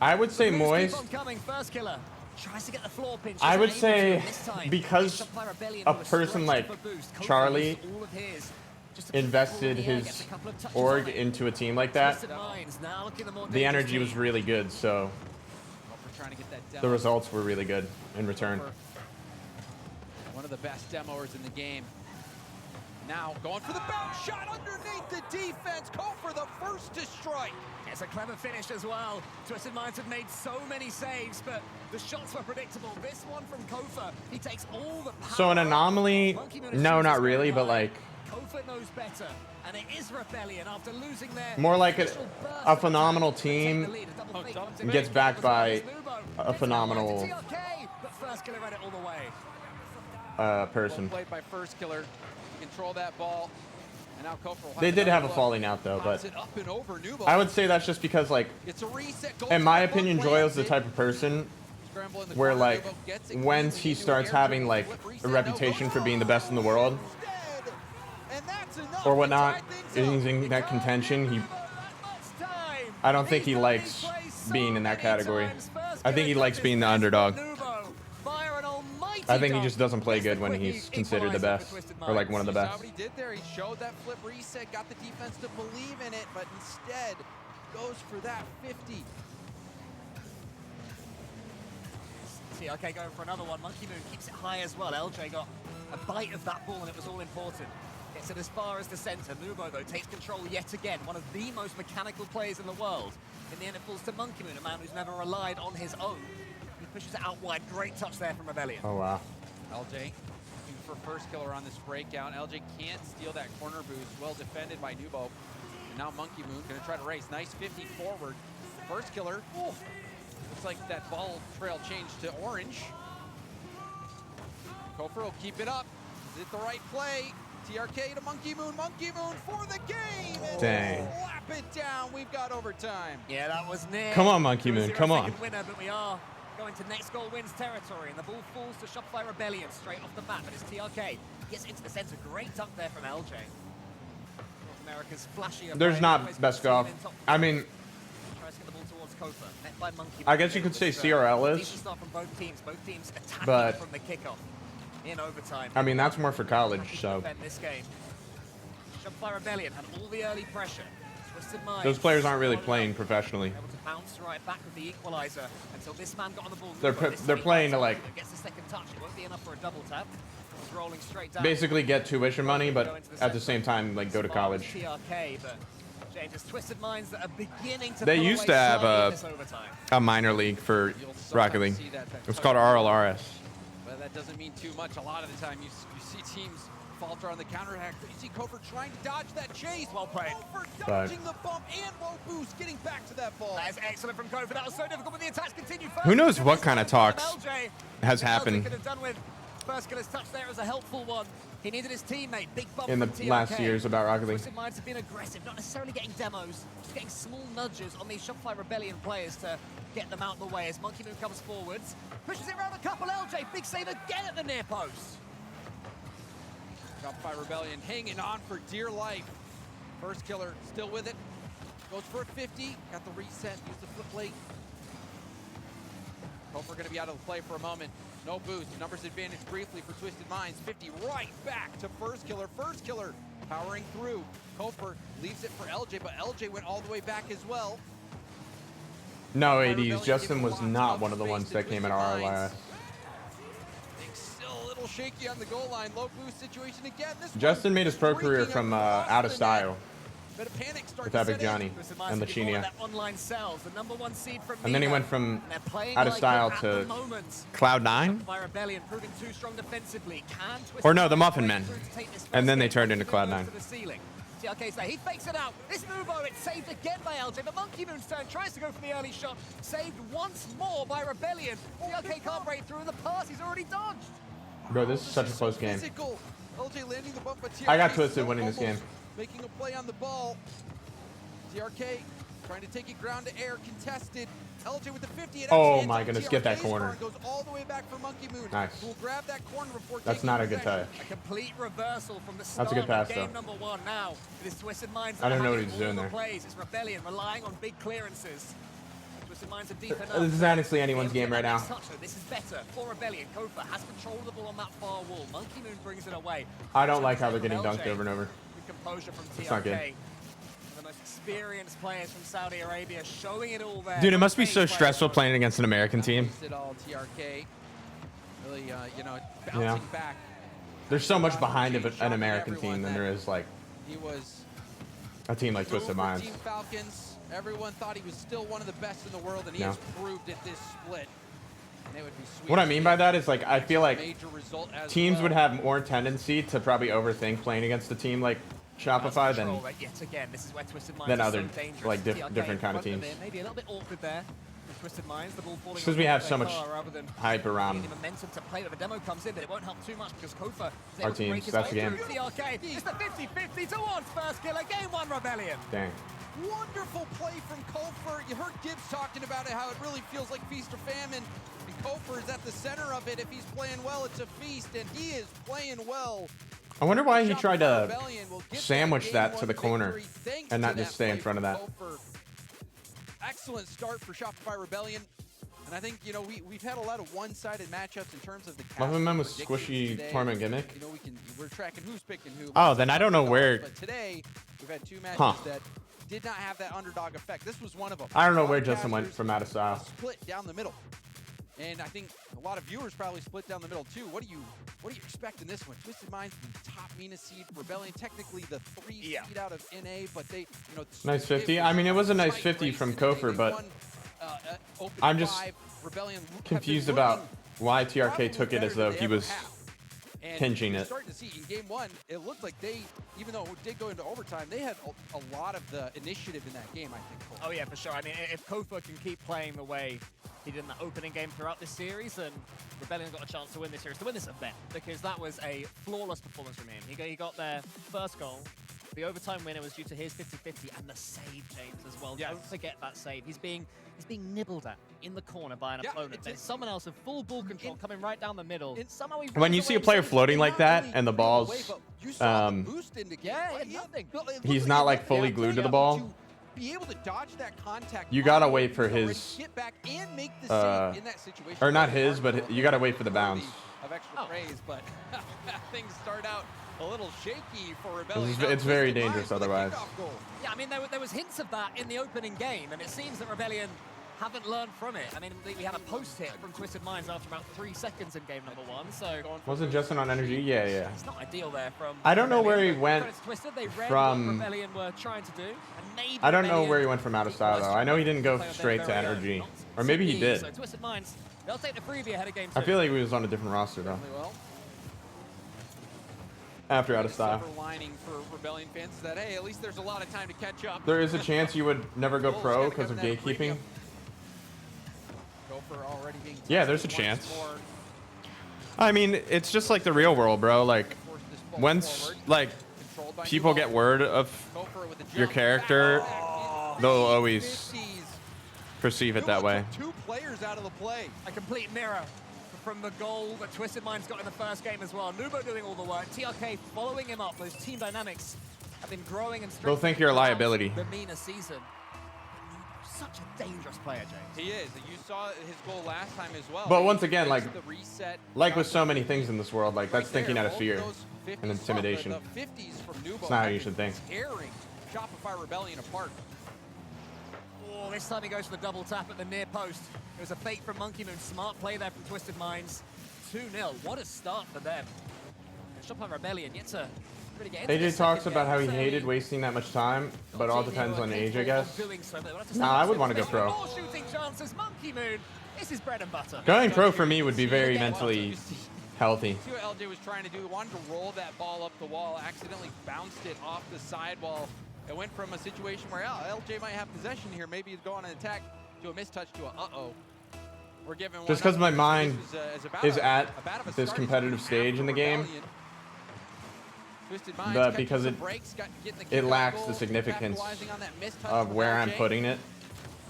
I would say Boost Moist. keep on coming. First killer tries to get the floor pinch. I would Isn't able say to this time. because Shopify Rebellion a who was person like stretched for boost. Kofa Charlie used all of his just to keep invested the ball in the air, his gets a couple of touches org on it. into a team like that, Twisted Minds now looking the more the dangerous energy was team. really good, so Trying to get that the demo. results were really good in return. One of the best demoers in the game. Now going for the bounce shot underneath the defense. Kofa the first to strike. It's a clever finish as well. Twisted Minds have made so many saves, but the shots were predictable. This one from Kofa, he takes all the power. So an anomaly, no, not really, but like Kofa knows better, and it is Rebellion after losing their more like initial a burst phenomenal take team the lead. A double fake. gets backed by a Gets phenomenal it to TRK, but first killer read it all the way. person. Well played by first killer. Control that ball. And now Kofa will They did have a look. falling out though, but Pops it up and over. Nubo. I would say that's just because like, It's a reset. Goes in my for the opinion, bump, Joyle's the lands type of person Scramble in the where corner, like Nubo gets it once cleanly he into starts an air having dribble, like flip a reset, reputation no for being the best in the world And that's enough or to whatnot, tie things up. is in that contention, I don't think he likes being in that category. I think he likes being the underdog. I think he just doesn't play good when he's considered the best or like one of the You saw best. what he did there. He showed that flip reset, got the defense to believe in it, but instead goes for that 50. TRK going for another one. Monkey Moon keeps it high as well. LJ got a bite of that ball, and it was all important. Gets it as far as the center. Nubo, though, takes control yet again. One of the most mechanical players in the world. In the end, it falls to Monkey Moon, a man who's never relied on his own. He pushes it out wide. Great touch there from Rebellion. Oh wow. LJ looking for first killer on this breakout. LJ can't steal that corner boost. Well defended by Nubo. And now Monkey Moon gonna try to race. Nice 50 forward. First killer. Ooh. Looks like that ball trail changed to orange. Kofa will keep it up. Is it the right play? TRK to Monkey Moon. Monkey Moon for the game. And Dang. slap it down. We've got overtime. Yeah, that was near. Come on, Monkey Moon, come on. Winner, but we are going to next goal wins territory, and the ball falls to Shopify Rebellion straight off the bat, but it's TRK. Gets into the center. Great dunk there from LJ. North America's flashier There's play, not always best puts the team golf. in top I four. mean, Tries to get the ball towards Kofa. Met by Monkey I Moon. guess you could say With, CRL is, decent start from both teams. Both teams attacking but from the kickoff in overtime. I mean that's more for college, so Defend this game. Shopify Rebellion had all the early pressure. Twisted Minds. those players aren't really playing professionally. Able to bounce right back with the equalizer until this man got on the ball. They're playing to like Gets the second touch. It won't be enough for a double tap. He's rolling straight down. basically get tuition money, but at the same time like go to college. TRK, but James, Twisted Minds that are beginning to They pull used away to have slightly in this overtime. a minor league for Rocket League. It's called RLRS. But that doesn't mean too much. A lot of the time you see teams falter on the counterattack. You see Kofa trying to dodge that chase. Well played. Kofa dodging the bump and low boost, getting back to that ball. That is excellent from Kofa. That was so difficult, but the attacks continue. Who knows what kind of talks has LJ happened could have done with first killer's touch there as a helpful one. He needed his teammate. Big bump in the from TRK. last years about Rocket League. Twisted Minds have been aggressive, not necessarily getting demos, just getting small nudges on these Shopify Rebellion players to get them out of the way as Monkey Moon comes forwards. Pushes it around a couple. LJ, big save again at the near post. Shopify Rebellion hanging on for dear life. First killer still with it. Goes for a 50. Got the reset. Use the flip late. Hope we're going to be out of the play for a moment. No boost. Numbers advantage briefly for Twisted Minds. 50 right back to first killer. First killer powering through. Kofer leaves it for LJ, but LJ went all the way back as well. No, ADs. Justin was not one of the ones that came in RLRS. Still a little shaky on the goal line. Low boost situation again. This Justin made his pro career from out of style. bit of panic starting with Epic to set Johnny and the Chinia. Online cells, the #1 seed from And then he Nina. went from They're playing out of like style it at to the moment. Cloud9? By Rebellion, proving too strong defensively. Can Twisted Or no, the Minds Muffin break Men. through to take this And then they first turned game? into Monkey Moon Cloud9. goes to the ceiling. TRK's there, he fakes it out. This Nubo, it's saved again by LJ, but Monkey Moon's turn tries to go for the early shot. Saved once more by Rebellion. TRK can't break through, and the pass he's already dodged. Bro, this is such a close game. physical. LJ landing the bump, but TRK I got Twisted still winning this game. almost making a play on the ball. TRK trying to take it ground to air, contested. LJ with the 50. Oh my goodness, get that corner. Goes all the way back for Monkey Moon. Nice. Will grab that corner before That's taking not a good possession. touch. A complete reversal from the start That's a good pass, of game though. #1 now. It is Twisted Minds. I don't know what having he's doing all the there. Plays. It's Rebellion relying on big clearances. Twisted Minds are deep enough. This is honestly anyone's game right now. This is better for Rebellion. Kofa has control of the ball on that far wall. Monkey Moon brings it away. I don't like how they're getting dunked over and over. Good composure from It's not good. TRK. The most experienced players from Saudi Arabia showing it all there. Dude, it must be so stressful playing against an American team. It all TRK. Really, you know, Yeah. bouncing back. There's so much behind an American team than there is like He was a team like Twisted Minds. Team Falcons. Everyone thought he was still one of the best in the world, and he No. has proved it this split. And it would be sweet. What I mean by that is like I feel like Major result as teams well. would have more tendency to probably overthink playing against a team like Shopify than Control, yet again, this is where Twisted Minds than are other so dangerous. like TRK different kind of in front teams. it, maybe a little bit awkward there. With Twisted Minds, the ball falling Just because we on have their so much car rather than hype around getting the momentum to play, but the demo comes in, but it won't help too much because Kofa is our able to break teams. his That's way the game. through. TRK, it's the 50-50 towards first killer. Game 1 Rebellion. Dang. Wonderful play from Kofer. You heard Gibbs talking about it, how it really feels like feast or famine. And Kofer is at the center of it. If he's playing well, it's a feast, and he is playing well. I wonder why he tried to sandwich that to the corner and not just stay in front of that. Excellent start for Shopify Rebellion. And I think, you know, we've had a lot of one-sided matchups in terms of the Muffin Man was squishy today. tournament gimmick. You know, we're tracking who's picking who. Oh, then I don't know where. But today, we've had two matches Huh. that did not have that underdog effect. This was one of them. I don't know where Justin went from out of style. Split down the middle. And I think a lot of viewers probably split down the middle too. What do you expect in this one? Twisted Minds, the top MENA seed, Rebellion, technically the 3 seed out of NA, but they, you know, Nice 50. I mean, it was a nice 50 from Kofer, but I'm just confused about why TRK took it as though he was hinging it. Starting to see in game 1, it looked like they, even though it did go into overtime, they had a lot of the initiative in that game, I think. Oh yeah, for sure. I mean, if Kofa can keep playing the way he did in the opening game throughout this series, then Rebellion got a chance to win this series, to win this event, because that was a flawless performance from him. He got their first goal. The overtime winner was due to his 50-50 and the save, James, as well. Don't forget that save. He's being nibbled at in the corner by an opponent. There's someone else with full ball control coming right down the middle. Somehow he When you see a player floating like that and the ball's, he's not like fully glued to the ball. Be able to dodge that contact. You gotta wait for his, Get back and make the save in that situation. or not his, but you gotta wait for the bounce. Of extra praise, but things start out a little shaky for Rebellion. It's very dangerous otherwise. Yeah, I mean, there was hints of that in the opening game, and it seems that Rebellion haven't learned from it. I mean, we had a post hit from Twisted Minds after about 3 seconds in game #1, so... Wasn't Justin on energy? Yeah, yeah. It's not ideal there from... I don't know where he Rebellion, went but it's Twisted. They read from... what Rebellion were trying to do, and maybe I don't know Rebellion where he went from out of style, though. I know he didn't go straight to energy. Or maybe he did. So Twisted Minds, they'll take the freebie ahead of game 2. I feel like he was on a different roster, though. After out of style. Silver lining for Rebellion fans is that, hey, at least there's a lot of time to catch up. There is a chance you would never go pro because of gatekeeping. Already being Yeah, there's a chance. I mean, it's just like the real world, bro. Like, once, like, people get word of your character, they'll always perceive it that way. 2 players out of the play. A complete mirror from the goal that Twisted Minds got in the first game as well. Nubo doing all the work. TRK following him up. Those team dynamics have been growing and They'll think you're a liability. the MENA season. Such a dangerous player, James. He is. You saw his goal last time as well. But once again, like, The reset. like with so many things in this world, like, that's thinking out of fear and intimidation. The 50s from Nubo. It's not how you should think. Tearing Shopify Rebellion apart. Oh, this time he goes for the double tap at the near post. It was a fake from Monkey Moon. Smart play there from Twisted Minds. 2-0. What a start for them. And Shopify Rebellion yet to really get into AJ this talks second about how game. he hated wasting that much time, but all depends on age, I guess. Doing so, but we'll have to Nah, I start would want to go with pro. more shooting chances. Monkey Moon. This is bread and butter. Going pro for me would be very mentally healthy. See what LJ was trying to do. He wanted to roll that ball up the wall, accidentally bounced it off the sidewall. It went from a situation where LJ might have possession here, maybe he's going an attack, to a mistouch to a uh-oh. We're giving one Just because up. my mind This was, is about at a this start competitive stage in the game, Rebellion. Twisted Minds but catching because some breaks, getting the it kickoff lacks goal, the significance capitalizing on that mistouch of from where I'm LJ. putting it,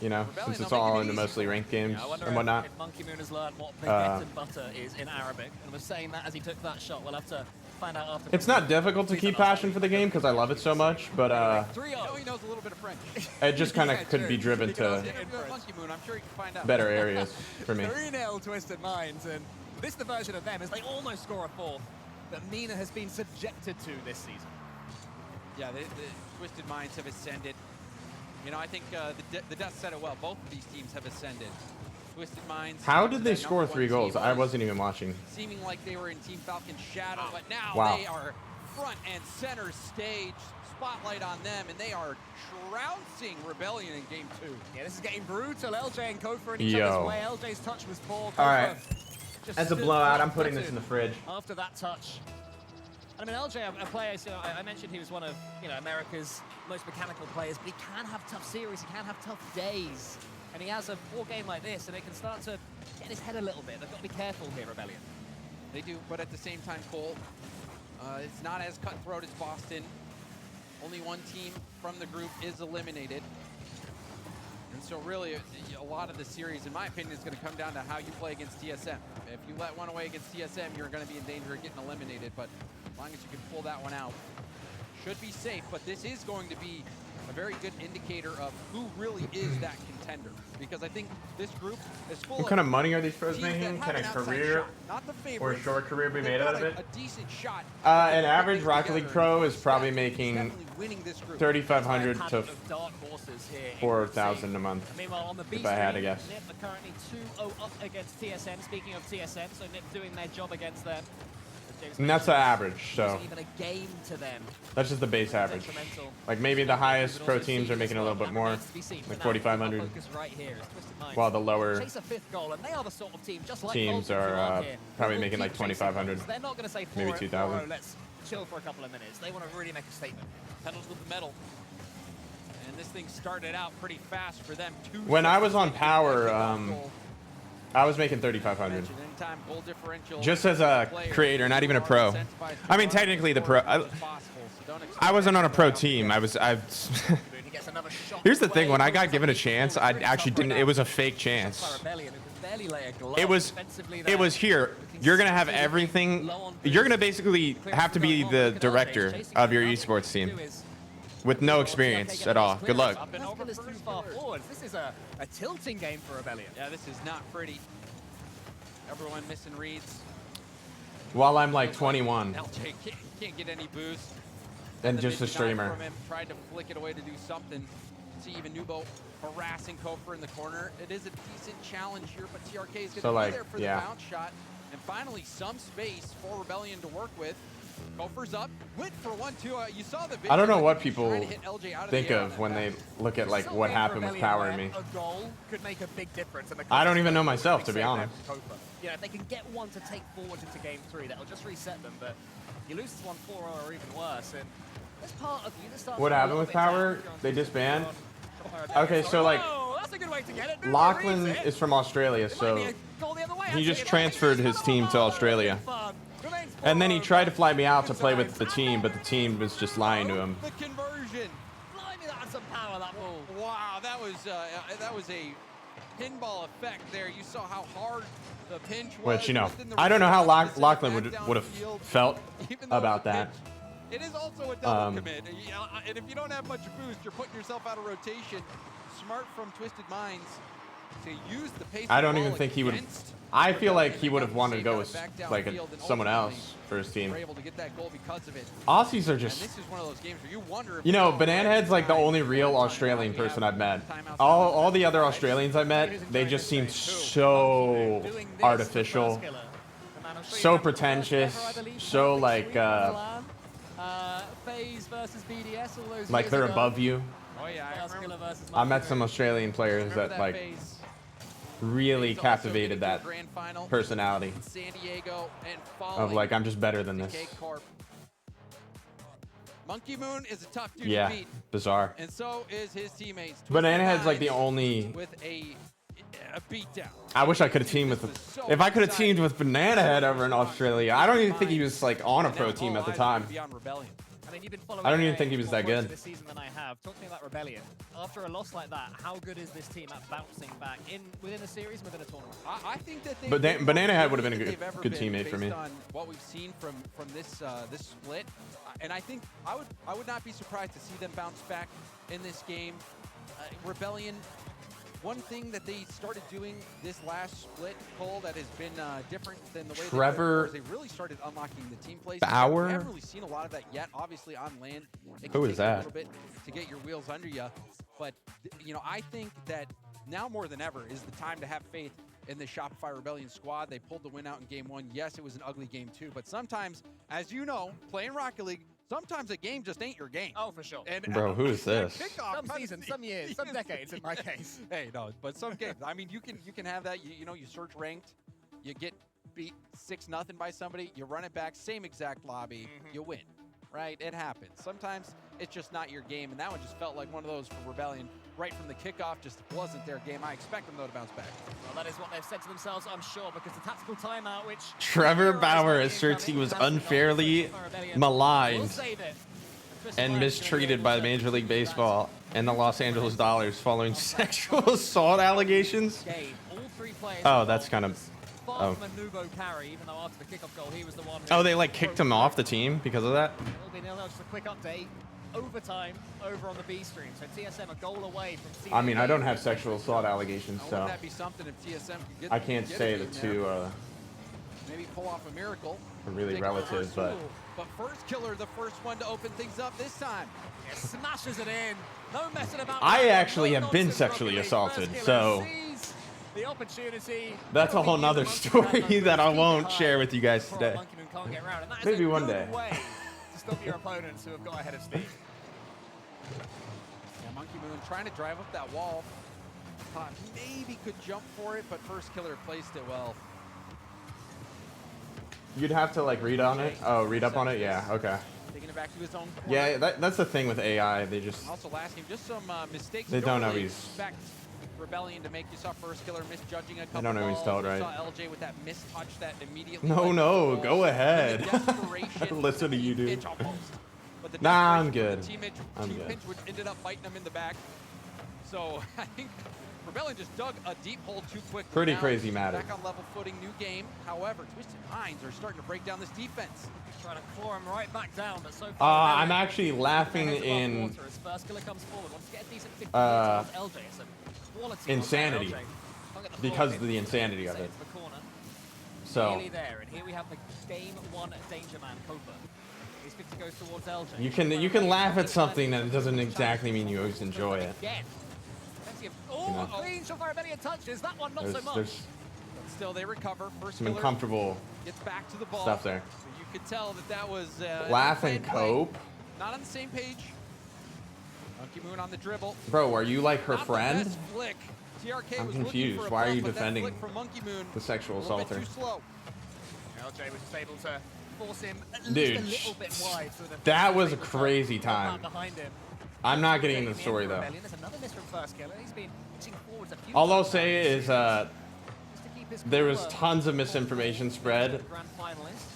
you know, since it's all into mostly ranked games I wonder and whatnot. if Monkey Moon has learned what baguette and butter is in Arabic, and was saying that as he took that shot. We'll have to find out after. It's not difficult to keep passion for the game because I love it so much, but he knows a little bit of French. it just kind of could be driven to Monkey Moon, I'm sure you can find out. better areas for me. 3-0 Twisted Minds, and this is the version of them as they almost score a fourth that Mina has been subjected to this season. Yeah, the Twisted Minds have ascended. You know, I think the Dust said it well. Both of these teams have ascended. Twisted Minds. How did they score 3 goals? I wasn't even watching. Seeming like they were in Team Falcon's shadow, but now Wow. they are front and center stage. Spotlight on them, and they are trouncing Rebellion in Game 2. Yeah, this is getting brutal. LJ and Kofa in each Yo. other's way. LJ's touch was poor. All right. just As a stood blowout, I'm flat putting this in footed the fridge. After that touch. I mean, LJ, a player, so I mentioned he was one of, America's most mechanical players, but he can have tough series, he can have tough days. And he has a poor game like this, and it can start to get in his head a little bit. They've got to be careful here, Rebellion. They do, but at the same time, Cole, it's not as cutthroat as Boston. Only one team from the group is eliminated. And so really, a lot of the series, in my opinion, is going to come down to how you play against TSM. If you let one away against TSM, you're going to be in danger of getting eliminated. But as long as you can pull that one out, should be safe. But this is going to be a very good indicator of who really is that contender. Because I think this group is full What of kind of money are these pros teams that making? have Can a an outside career shot, not the or a favorites. short career be They've made out got of it? a decent shot. An average Rocket League pro is probably making Definitely winning this group. 3,500 to Of dark horses here in 4,000 a month, Meanwhile, on the B if I had to stream, guess. Nip are currently 2-0 up against TSM. Speaking of TSM, so Nip doing their job against them. And that's the average, so Even a game to them. that's just the base average. Detrimental. Like maybe the highest pro teams are making a little bit more, like 4,500, Right here is Twisted Minds. while the lower Chase a fifth goal, and they are the sort of team, just like teams Vulcans, who are here, probably who will making like keep chasing 2,500, goals. They're not going to say maybe 4-0, 2,000. let's chill for a couple of minutes. They want to really make a statement. Pedals with the metal. And this thing started out pretty fast for them. When I was on power, I was making 3,500. In-time goal differential Just as a creator, not even a pro. I mean, technically the pro. I wasn't on a pro team. Here's the thing: when I got given a chance, I actually didn't. It was a fake chance. It was here. You're gonna have everything. You're gonna basically have to be the director of your esports team, with no experience at all. Good luck. This is too far forward. This is a tilting game for Rebellion. Yeah, this is not pretty. Everyone missing reads. While I'm like 21 LJ can't get any boost. and The just a mid-deny streamer. from him, tried to flick it away to do something. See even Nubo harassing Kofer in the corner. It is a decent challenge here, but TRK is going to be there for the bounce shot. And finally, some space for Rebellion to work with. Kofer's up, went for 1-2. You saw the video. I don't know what people Trying to hit LJ out of think the air of when they look at like what happened with power in me. A goal could make a big difference. And I don't even know myself, to be honest. You know, if they can get one to take forward into game 3, that'll just reset them. But you lose this one 4-0 or even worse. And that's part of you that starts. What happened with power? They disbanded. Okay, so like that's a good way to get it. Lachlan is from Australia, so he just transferred his team to Australia. And then he tried to fly me out to play with the team, but the team was just lying to him. The conversion. Blimey, that had some power, that ball. Wow, that was a pinball effect there. You saw how hard the pinch was. Which, you know, within the I don't know how rebound, Lachlan back would have downfield. felt Even though about it's a that. pinch, it is also a double commit. And if you don't have much boost, you're putting yourself out of rotation. Smart from Twisted Minds to use the pace. I don't even think he would have. I feel like he would have wanted to go with like someone else for his team. We're able to get that goal because of it. Aussies are And just, this is one of those games where you wonder if you know, Banana Head's like the only real Australian person I've met. All the other Australians I met, they just seem so artificial, so pretentious, so like FaZe versus BDS all those Like years they're ago. above you. Oh yeah, First killer versus I met Monkey some Moon. Australian players that like phase. really captivated that Grand final personality in San Diego and of falling like, I'm just better than to this. K-Corp. Monkey Moon is a tough dude Yeah, to beat, bizarre. and so is his teammates. Banana Twisted Head's like the Minds only. with a beatdown. I wish I could have teamed with. If I could have teamed with Banana Head over in Australia, I don't even think he was like on a pro team at the time. Beyond Rebellion. I mean, you've been following I don't even NA think he was that more closely good. this season than I have. Talk to me about Rebellion. After a loss like that, how good is this team at bouncing back within a series, within a tournament? I think that they. But Banana Head would have been a they've ever good been teammate for me. based on what we've seen from this this split, and I think I would not be surprised to see them bounce back in this game. Rebellion. One thing that they started doing this last split, Cole, that has been different than the way Trevor they really started unlocking the team plays. Bauer? We haven't really seen a lot of that yet. Obviously, on land, it Who can is take a that? little bit to get your wheels under you. But you know, I think that now more than ever is the time to have faith in the Shopify Rebellion squad. They pulled the win out in game 1. Yes, it was an ugly game 2, but sometimes, as you know, playing Rocket League, sometimes a game just ain't your game. Oh, for sure. And Bro, who is this? Some seasons, some years, some decades in my case. Hey, no, but some games. I mean, you can have that. You know, you search ranked, you get beat 6-0 by somebody, you run it back, same exact lobby, you win. Right? It happens. Sometimes it's just not your game, and that one just felt like one of those for Rebellion. Right from the kickoff, just wasn't their game. I expect them though to bounce back. Well, that is what they've said to themselves, I'm sure, because the tactical timeout, which Trevor Bauer asserts he was unfairly maligned and mistreated by Major League Baseball and the Los Angeles Dollars following sexual assault allegations. Oh, that's kind of. Oh. carry, even though after the kickoff goal, he was the one. Oh, they like kicked him off the team because of that? Will be nil. Just a quick update. Overtime over on the B stream. So TSM a goal away from. I mean, I don't have sexual assault allegations, so Wouldn't that be something if TSM could get? I can't get say it the in two there? Maybe pull off a miracle. are really Take relative, reverse but. rule. But first killer, the first one to open things up this time. Yeah, smashes it in. No messing about. I actually have been sexually assaulted, so the opportunity. that's a whole nother story that I won't share with you guys today. Can't get around, and that is Maybe a one good day. way to stop your opponents who have got ahead of steam. Yeah, Monkey Moon trying to drive up that wall. Thought maybe could jump for it, but first killer placed it well. You'd have to like read on it. Oh, read up on it. Yeah. Okay. Taking it back to his own corner. Yeah, that's the thing with AI. They just Also last game, just some mistakes. They You don't really always- expect Rebellion to make. You saw first killer misjudging a couple don't always balls. tell it You right. saw LJ with that mistouch that immediately. No, led to no, the goal. go ahead. And the desperation Listen to you, dude. pitch almost. But the Nah, I'm desperation good. from the teammate I'm team good. pinch, which ended up biting him in the back. So I think Rebellion just dug a deep hole too quickly. Pretty Now, crazy mad at Back on level footing, new game. However, Twisted Minds are starting to break down this defense. Trying to claw him right back down, but so far. I'm actually laughing in As first killer comes forward, wants to get a decent 50 uh, towards LJ. It's a quality insanity LJ. Can't get the because ball of the insanity of it. Saves the corner. So Nearly there, and here we have the game 1 danger man, Copa. His 50 goes towards LJ. you can laugh at something that doesn't exactly mean you always enjoy it. Again. Oh, You know. clean shot for Rebellion touches. That one not so much. There's But still, they recover. First some killer uncomfortable gets back to the ball. stuff there. So you could tell that that was Laugh and planned play. cope. Not on the same page. Monkey Moon on the dribble. Bro, are you like her Not the friend? best flick. TRK I'm was looking confused. for a Why are bump, you but that defending flick from Monkey Moon the sexual a little bit assaulter? too slow. LJ was just able to force him at least Dude, a little bit wide. So that was a crazy time. behind him. I'm not getting into the story though. There's another miss from first killer. He's been pitching forwards a few All I'll times say now. is there was tons of misinformation spread. Grand finalist.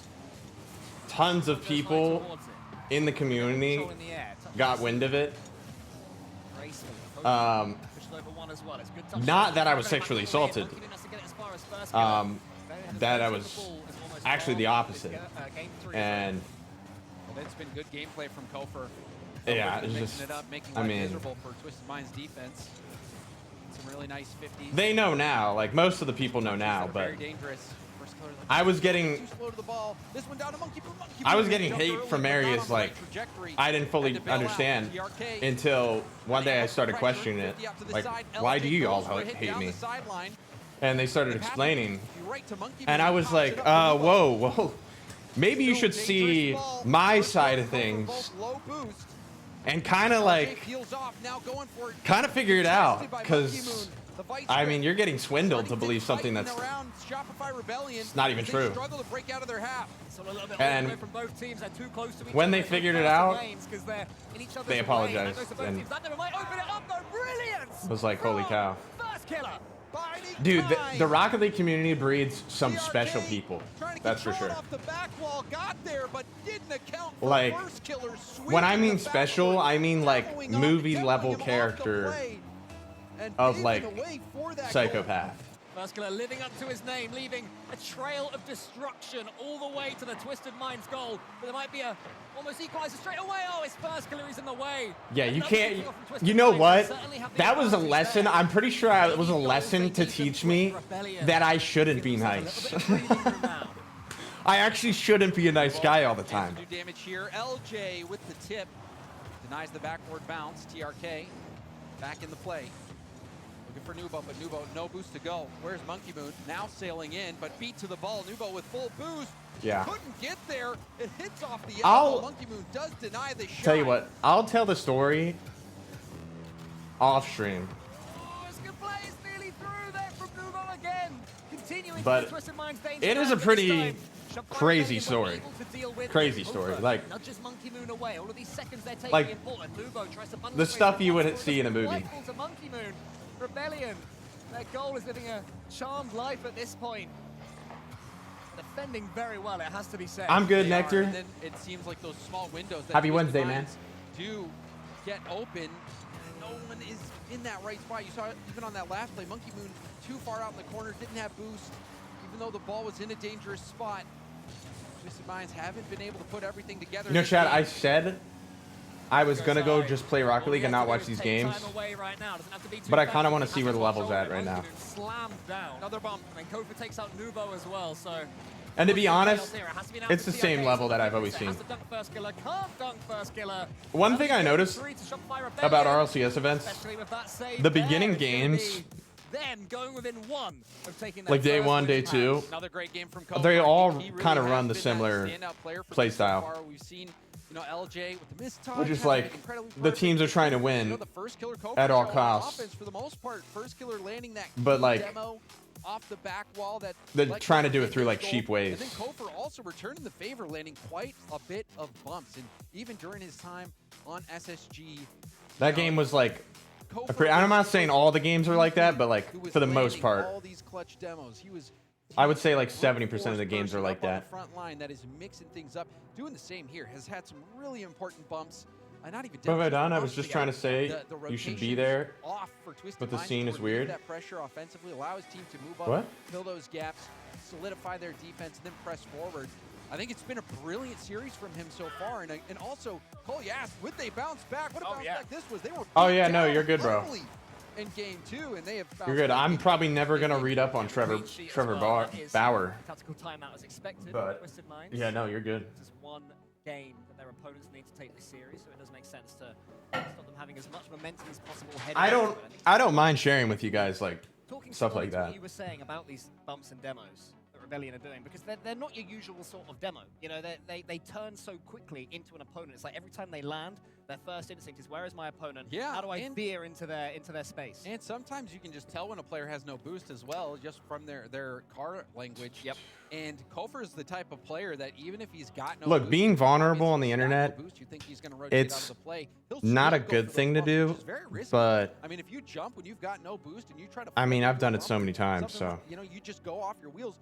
Tons of people in the community got wind of it. Gracefully. Pushed over one as well. It's good touch. Not that I was sexually assaulted. Monkey Moon has to get it as far as first killer. That I was actually the opposite. And Well, it's been good gameplay from Kofer. yeah, Kofer's it's mixing just, it up, making I life mean, miserable for Twisted Minds defense. Some really nice 50s. they know now. Like most of the people know now, but Very dangerous. First killer, like, I was getting too slow to the ball. This one down to Monkey Moon. I was getting Jumped hate early, from but not areas on the like right trajectory. I didn't fully Had to bail out. understand TRK until one day I started questioning it. Like, why do you all hate me? And they started explaining, and I was like, whoa, maybe you should see my side of things and kind of like figure it out, because I mean, you're getting swindled to believe something that's it's not even true. And when they figured it out, they apologized and was like, holy cow. Dude, the Rocket League community breeds some special people. That's for sure. Like, when I mean special, I mean like movie level character of like psychopath. First Killer living up to his name, leaving a trail of destruction all the way to the Twisted Minds goal. But there might be a almost equalizer straight away. Oh, it's First Killer, he's in the way. Yeah, you can't. You know what? That was a lesson. I'm pretty sure it was a lesson to teach me that I shouldn't be nice. I actually shouldn't be a nice guy all the time. Do damage here. LJ with the tip denies the backward bounce. TRK back in the play. Looking for Nubo, but Nubo no boost to go. Where's Monkey Moon? Now sailing in, but beat to the ball. Nubo with full boost. Yeah. Couldn't get there. It hits off the I'll- elbow. Monkey Moon does deny the shot. Tell you what, I'll tell the story off stream. But it is a pretty crazy story. Crazy story. Like the stuff you wouldn't see in a movie. Rebellion. Their goal is living a charmed life at this point. Defending very well, it has to be said. I'm good, They Nectar. are, and then it seems like those small windows that Happy Twisted Wednesday, man. Minds do get open. No one is in that right spot. You saw it even on that last play. Monkey Moon too far out in the corner, didn't have boost, even though the ball was in a dangerous spot. Twisted Minds haven't been able to put everything together. You know, this Chad, game. I said I was gonna go just play Rocket League and not watch these games, but I kind of want to see where the level's at right now. Slammed down. Another bump, and Kofa takes out Nubo as well, so... And to be honest, it's the same level that I've always seen. Has to dunk First Killer, can't dunk First Killer. One thing I noticed about RLCS events, the beginning games, Then going within one of taking like day one, day two, Another great game from they Kofa. all He really kind of has run the been that similar standout player for play them so style. far. We've seen, you know, LJ with the missed touch, Which is having like an incredibly the perfect teams are trying to game. win You know, the First Killer Kofa at all show on costs. offense for the most part. First Killer landing that But, key like, demo off the back wall that they're let trying to Kofa do it get through his like goal. cheap ways. And then Kofa also returned in the favor, landing quite a bit of bumps, and even during his time on SSG. That game was like, I'm not saying all the games are like that, but like for the most part, all these clutch demos. He was I would say like 70% of the games are like that. front line that is mixing things up, doing the same here. Has had some really important bumps. Not even What have I demos, done? I bumps was just together. trying to say The you should rotations be there, off for Twisted but the Minds scene to is relieve weird. That pressure offensively, allow his team to move up, What? fill those gaps, solidify their defense, and then press forward. I think it's been a brilliant series from him so far, and also Cole, you asked, would they bounce back? What a bounce back this was. They were Oh beat yeah, no, down you're good, bro. heavily in game two, and they have You're good. I'm probably never gonna read up on Trevor Bauer. Tactical timeout as expected. But Twisted Minds. yeah, no, you're good. Just one game that their opponents need to take this series, so it does make sense to stop them having as much momentum as possible. I don't mind sharing with you guys like stuff like that. What you were saying about these bumps and demos that Rebellion are doing, because they're not your usual sort of demo. You know, they turn so quickly into an opponent. It's like every time they land, their first instinct is, where is my opponent? Yeah, how do I veer into their space? And sometimes you can just tell when a player has no boost as well, just from their car language. Yep. And Kofer is the type of player that even if he's got no Look, boost, being vulnerable on the internet, boost, you think he's gonna rotate out of it's the play. He'll not a still go good for those thing to bumps, do, which is very risky. but I mean, if you jump when you've got no boost and you try to, I mean, flip I've done it bump, so many times, something so. like, you know, you just go off your wheels.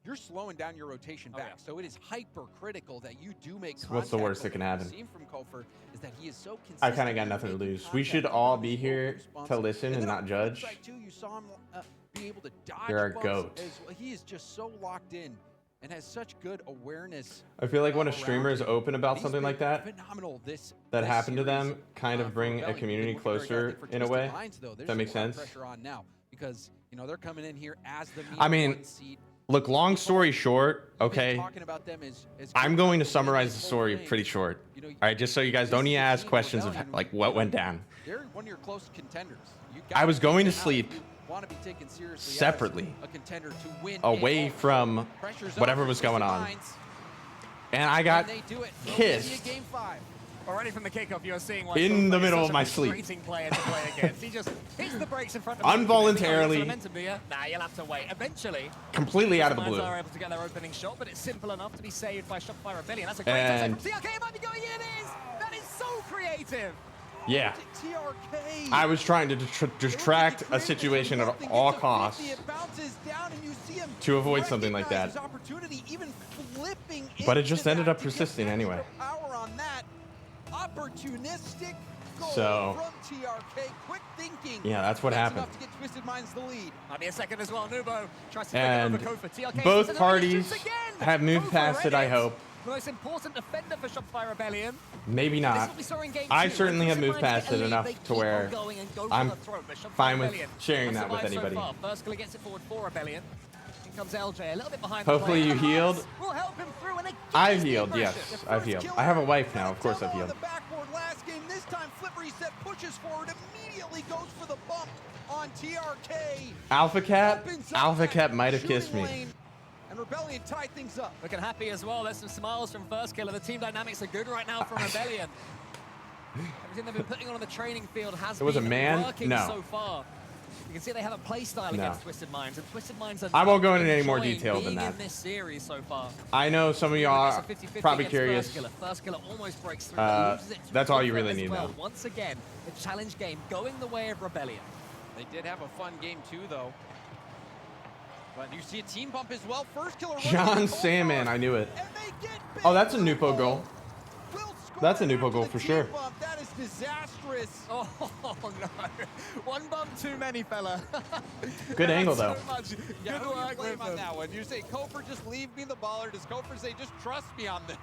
You're slowing down your rotation back, so it is hyper critical that you do make contact. What's the worst that can happen? What we've seen from Kofer is that he is so consistent. I kind of got nothing to lose. We should all be here to listen and not judge. You saw him be able to dodge You're our bumps goat. as he is just so locked in and has such good awareness. I feel like when a around streamer is him. open about He's something been like that, phenomenal this happened to series, them, kind of bring a Rebellion. community They've been working very closer hard for in a Twisted way. Minds, though. If There's that makes a lot of sense. pressure on now because you know they're coming in here as the I mean, look, long story short, okay, talking about them as I'm going to summarize the story pretty short. All right, just so you guys don't need to ask questions of like what went down. They're one of your close contenders. You I was going to gotta sleep want to be taken seriously separately, as a contender to win away a from Pressure's up whatever for was going Twisted on. Minds. and I got they do it. kissed. Game 5. Already from the kickoff, you're seeing why In Sofa the is middle such of a my sleep. frustrating player to play against. He just hits the brakes in front of him. Involuntarily. Nah, you'll have to wait. Eventually, Completely out of the Minds blue. are able to get their opening shot, but it's simple enough to be saved by Shopify Rebellion. That's a great And- touch. TRK might be going in. It is. That is so creative. Yeah. TRK. I was trying to distract a situation at all costs It bounces down and you see him to avoid something like recognize that. his opportunity, even flipping But it into just ended that up to get persisting anyway. extra power on that opportunistic goal So- from TRK. Quick thinking. Yeah, that's what happened. Enough to get Twisted Minds the lead. Might be a second as well. Nubo tries to And pick it over Kofa. TRK both says parties again. have moved Kofa past it, read I hope. The most important defender for Shopify Rebellion. Maybe This is not. what we saw in game I two. certainly have When moved Twisted past Minds it get a lead, enough they to keep on where going and go for I'm the throat, but Shopify fine with Rebellion sharing have that with survived so anybody. far. First killer gets it forward for Rebellion. In comes LJ, a little bit behind. Hopefully the you play. healed. We'll help him through, and again, I've healed, yes. I've healed. I have a wife now. Of course I've healed. The backboard last game. This time, flip reset pushes forward, immediately goes for the bump on TRK. Alpha Cat might have kissed me. Lane, and Rebellion tied things up. Looking happy as well. There's some smiles from First Killer. The team dynamics are good right now from Rebellion. Everything they've been putting on the training field has It was a been man? working No. so far. You can see they have a play style No. against Twisted Minds, and Twisted Minds are I won't go into any more enjoying detail than being that. in this series so far. I know some of y'all are It's a 50-50 probably against curious. First Killer almost breaks through, but loses it to That's all you Kofa really as need to well. know. Once again, the challenge game going the way of Rebellion. They did have a fun game too, though. But you see a team bump as well. First Killer. John Salmon, I knew it. Oh, that's a Nupo goal. That's a Nupo goal for sure. That is disastrous. Oh no! One bump too many, fella. Good angle though. So much Yeah, good who do you work blame with on them. that one? You say, Kofer, just leave me the ball, or does Kofer say, just trust me on this?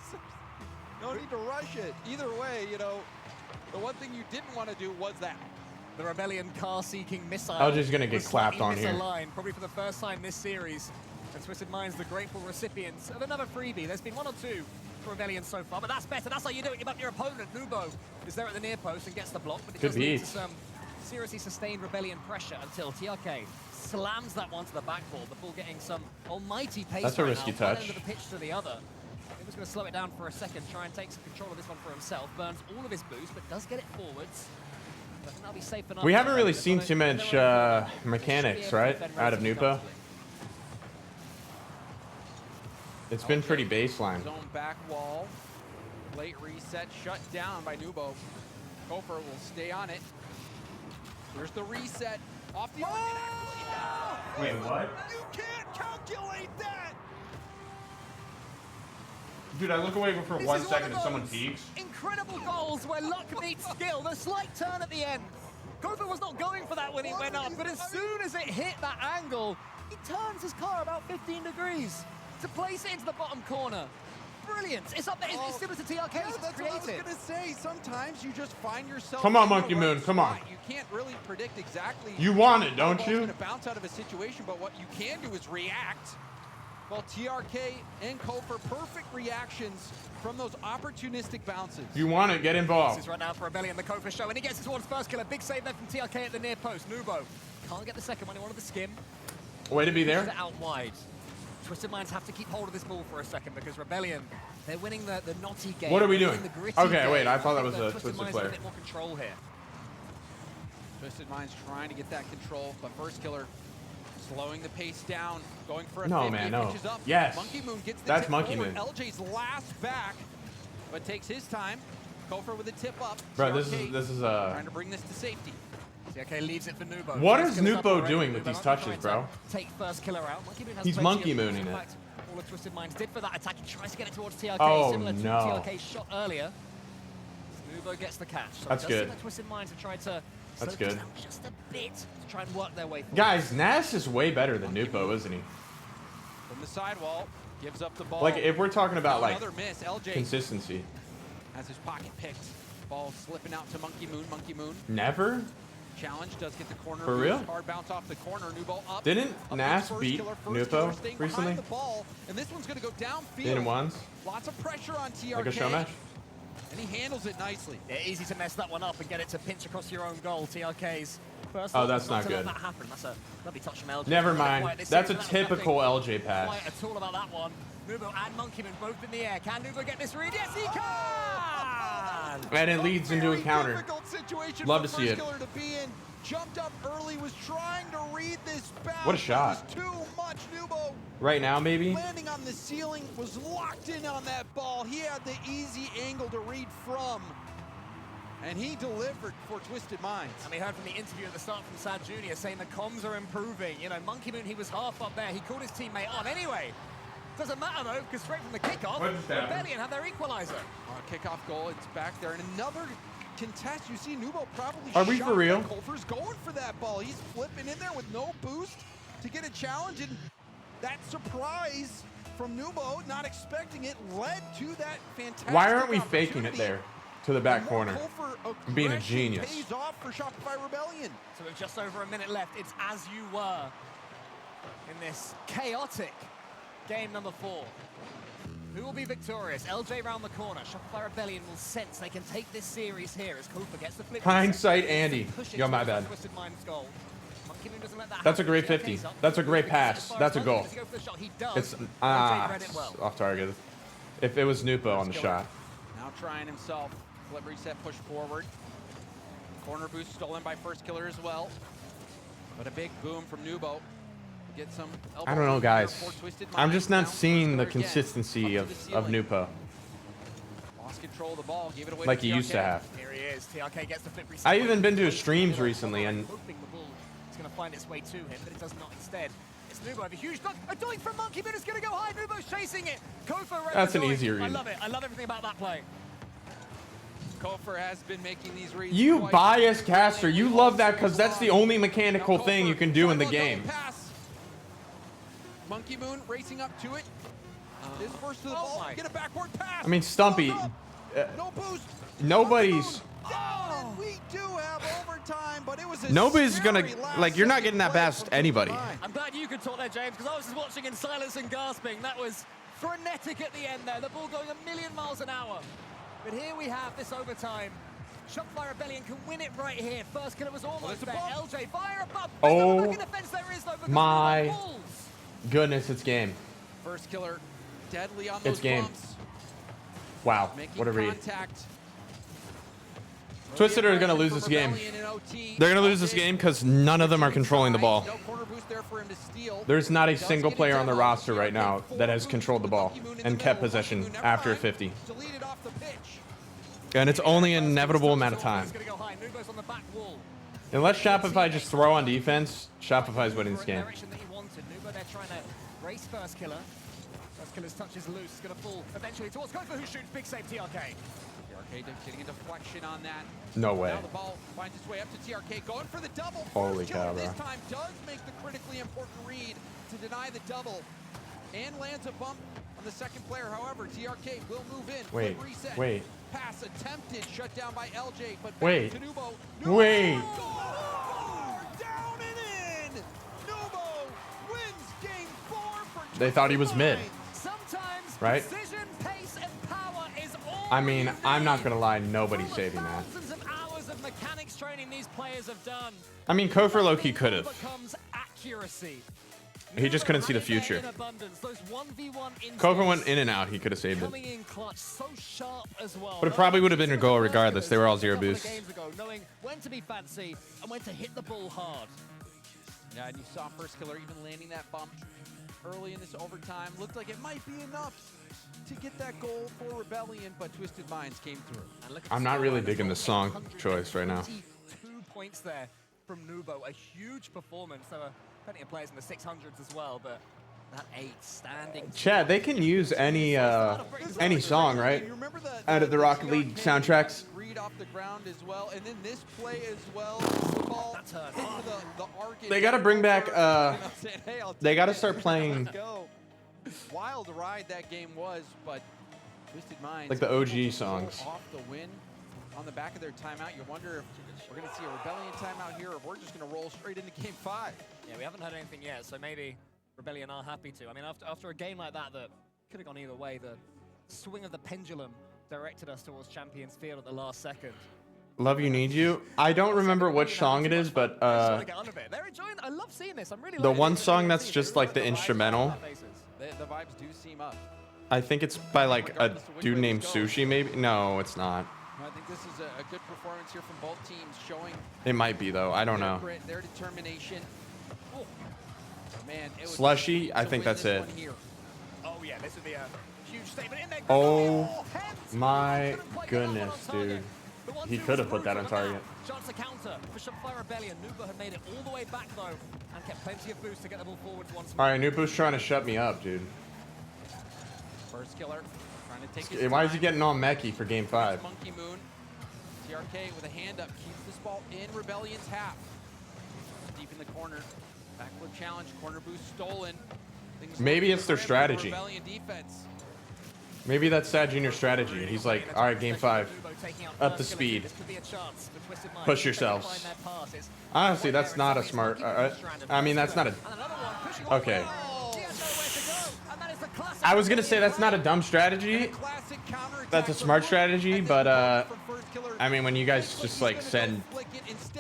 No need to rush it. Either way, you know, the one thing you didn't want to do was that. The Rebellion car-seeking missile. LJ's gonna get was clapped slightly on here. misaligned, probably for the first time this series. And Twisted Minds, the grateful recipients of another freebie. There's been one or two for Rebellion so far, but that's better. That's how you do it. You bump your opponent. Nubo is there at the near post and gets the block, but it Good does lead beat. to some seriously sustained Rebellion pressure until TRK slams that one to the backboard before getting some almighty pace. That's a right risky now, one touch. end of the pitch to the other. He was going to slow it down for a second, try and take some control of this one for himself. Burns all of his boost, but does get it forwards. But that'll be safe enough. We haven't really They've seen got too it- much they're mechanics, right, out of Nupo. It's been pretty baseline. Zone back wall. Late reset shut down by Nubo. Kofer will stay on it. There's the reset. Off the Wait, what? You can't calculate that! Dude, I look away for This 1 is one second of and someone those peeks. Incredible goals where luck meets skill. The slight turn at the end. Kofa was not going for that when he went up, but as soon as it hit that angle, he turns his car about 15 degrees to place it into the bottom corner. Brilliant. It's up there. It's similar to TRK. Yeah, It's that's what I was creative. going to say. Sometimes you just find yourself. Come on, in the Monkey right Moon, come on. spot. You can't really predict exactly. You want it, how don't the ball's you? going to bounce out of a situation, but what you can do is react. Well, TRK and Kofer, perfect reactions from those opportunistic bounces. If you want it, get This involved. is right now for Rebellion, the Kofa show, and he gets it towards First Killer. Big save there from TRK at the near post. Nubo can't get the second one. He wanted the skim. Way to be Pushes there. it out wide. Twisted Minds have to keep hold of this ball for a second because Rebellion, they're winning the naughty game. What are we They're doing? winning the gritty Okay, game. wait, I thought that think was a Twisted Twisted Minds player. have a bit more control here. Twisted Minds trying to get that control, but First Killer slowing the pace down, going for a No, 50, man, no. pitches up. Yes. Monkey Moon gets the That's tip Monkey forward. Moon. LJ's last back, but takes his time. Kofer with a tip up. Bro, TRK this is trying to bring this to safety. TRK leaves it for Nubo. What First is Killer's up Nubo already. doing with Nubo these not touches, trying to bro? Take First Killer out. Monkey Moon has He's plenty monkey of mooning in it. fact, all of Twisted Minds did for that attack. He tries to get it towards TRK, Oh, similar to no. TRK's shot earlier. Nubo gets the catch. So That's it does seem good. like Twisted Minds have tried to That's slow things good. down just a bit to try and work their way forward. Guys, Nass is way better than Nupo, isn't he? From the sidewall, gives up the ball. Like, if we're talking about, like, Another miss. LJ consistency. has his pocket picked. Ball slipping out to Monkey Moon. Monkey Moon. Never? Challenge does get the corner. For boost. real? Hard bounce off the corner. New ball up. Didn't Up Nass goes First beat Killer. First Nupo Killer staying recently? behind the ball, and this one's going to go downfield. In ones? Lots of pressure on TRK. Like a show match? And he handles it nicely. Yeah, easy to mess that one up and get it to pinch across your own goal. TRK's first Oh, off, that's not to let good. that happen. That's a lovely touch from LJ. Never Not mind. quite this That's a series, but typical nothing LJ pass. Quite at all about that one. Nubo and Monkey Moon both in the air. Can Nubo get this read? Yes, he can! And it leads into a counter. Difficult situation Love for to see it. First Killer to be in. Jumped up early, was trying to read this bounce. What a shot. It was too much. Nubo Right now, maybe? landing on the ceiling, was locked in on that ball. He had the easy angle to read from. And he delivered for Twisted Minds. And we heard from the interview at the start from Sad Jr. saying the comms are improving. You know, Monkey Moon, he was half up there. He called his teammate on. Anyway, doesn't matter though, because straight from the kickoff, Rebellion have their equalizer. Kickoff goal, it's back there. And another contest. You see Nubo probably Are we for real? Culver's going for that ball. He's flipping in there with no boost to get a challenge. And that surprise from Nubo, not expecting it, led to that fantastic Why aren't we faking it there to the back corner? Being a Aggression genius. pays off for Shopify Rebellion. So with just over a minute left, it's as you were in this chaotic game number 4. Who will be victorious? LJ round the corner. Shopify Rebellion will sense they can take this series here as Kofa gets the flip. Hindsight Andy. Yo, my bad. Twisted Mind's goal. Monkey Moon doesn't let that That's a happen. great 50. That's a great pass. That's a goal. Does he go for the shot? He does. It's LJ read it well. off target. If it was Nupo on the shot. Now trying himself. Flip reset, push forward. Corner boost stolen by First Killer as well. But a big boom from Nubo. Get some I don't know, guys. I'm just not seeing the Again, consistency of Nupo lost control of the ball, gave it away like to he used to TRK. have. Here he is. TRK gets the flip reset. I've even been to his streams recently, and Hoping the ball is going to find its way to him, but it does not instead. It's Nubo with a huge dunk. A doink from Monkey Moon is going to go high. Nubo's chasing it. Kofa read That's the an doink. easy I read. love it. I love everything about that play. Kofer has been making these reads. you quite biased caster, you love that because that's the only mechanical thing you can do in the game. pass. Monkey Moon racing up to it. This first to the ball. Get a backward pass. I mean, Stumpy, No boost. nobody's Oh, we do have overtime, but it was a nobody's gonna scary last like. You're not second getting that play past from anybody. I'm glad you could talk there, James, because I was just watching in silence and gasping. That was frenetic at the end there. The ball going a million miles an hour. But here we have this overtime. Shopify Rebellion can win it right here. First Killer was almost there. LJ fire above. Oh There's no defense there is though because my of the balls. goodness, it's game. First Killer deadly on those It's game. bumps. Wow, Making what a read. contact. Twisted are gonna lose this game. They're gonna lose this game because none of them are controlling the ball. No corner boost there for him to steal. There's not a single player on the roster right now that has controlled the ball and kept possession after 50. Deleted off the pitch. And it's only an inevitable amount of time. Gonna go high. Nubo's on the back wall. Unless Shopify just throw on defense, Shopify's winning this game. Direction that he wanted. Nubo there trying to race First Killer. First Killer's touch is loose. It's gonna fall eventually towards Kofa, who shoots. Big save, TRK. TRK getting a deflection on that. No way. Now the ball finds its way up to TRK, going for the double. Holy First Killer cow, bro. this time does make the critically important read to deny the double, and lands a bump on the second player. However, TRK will move in. Wait, Flip reset. wait. Pass attempted, shut down by LJ, but back Wait. to Nubo. Wait. Down and in. Nubo wins game 4 for They thought he was mid, Sometimes right? precision, pace, and power is all I mean, you I'm not need. gonna lie, nobody's saving that. Thousands of hours of mechanics training these players have done. I mean, Kofor low-key could have. Becomes accuracy. He just couldn't see the future. Kofor went in and out, he could have saved it. Coming in clutch, so sharp as well. But it probably would have been a goal regardless. They were all zero Couple of boosts. games ago, knowing when to be fancy and when to hit the ball hard. Yeah, and you saw First Killer even landing that bump early in this overtime. Looked like it might be enough to get that goal for Rebellion, but Twisted Minds came through. And look at I'm the not really scoreline as digging well, the song choice right now. 22 points there from Nubo. A huge performance. There were plenty of players in the 600s as well, but that 8 standing. Chad, they can use any song, right? Out of the Rocket League soundtracks. Read off the ground as well, and then this play as well. The ball hit the arc. They gotta bring back, they gotta start playing Let's go. Wild ride that game was, but Twisted Minds like the OG songs. off the win on the back of their timeout. You wonder if we're going to see a Rebellion timeout here, or if we're just going to roll straight into Game 5. Yeah, we haven't heard anything yet, so maybe Rebellion are happy to. I mean, after a game like that could have gone either way, the swing of the pendulum directed us towards Champions Field at the last second. Love You Need You. I don't remember which song it is, but They're enjoying. I love seeing this. I'm really the liking one it. song that's just like the instrumental. The vibes do seem up. I think it's by like a dude named Sushi, maybe. No, it's not. I think this is a good performance here from both teams, showing It might be though. I don't their know. grit, their determination. Oh, man, it was Slushy. I to think win that's this it. one here. Oh yeah, this would be a huge statement in there. Oh my goodness, dude. He could have put that on target. Chance to counter for Shopify Rebellion. Nubo had made it all the way back though, and kept plenty of boost to get the ball forwards once more. All right, Nupu's trying to shut me up, dude. First killer, trying to take his Why is he time. getting all mechie for game 5? Monkey Moon. TRK with a hand up keeps this ball in Rebellion's half. Deep in the corner. Backward challenge. Corner boost stolen. Things Maybe it's their for strategy. Rebellion defense. Maybe that's Sad Junior strategy. He's like, all right, game 5, up the speed. Push yourselves. Honestly, that's not a smart. I mean, that's not a. Okay. I was gonna say that's not a dumb strategy. That's a smart strategy, but I mean, when you guys just like send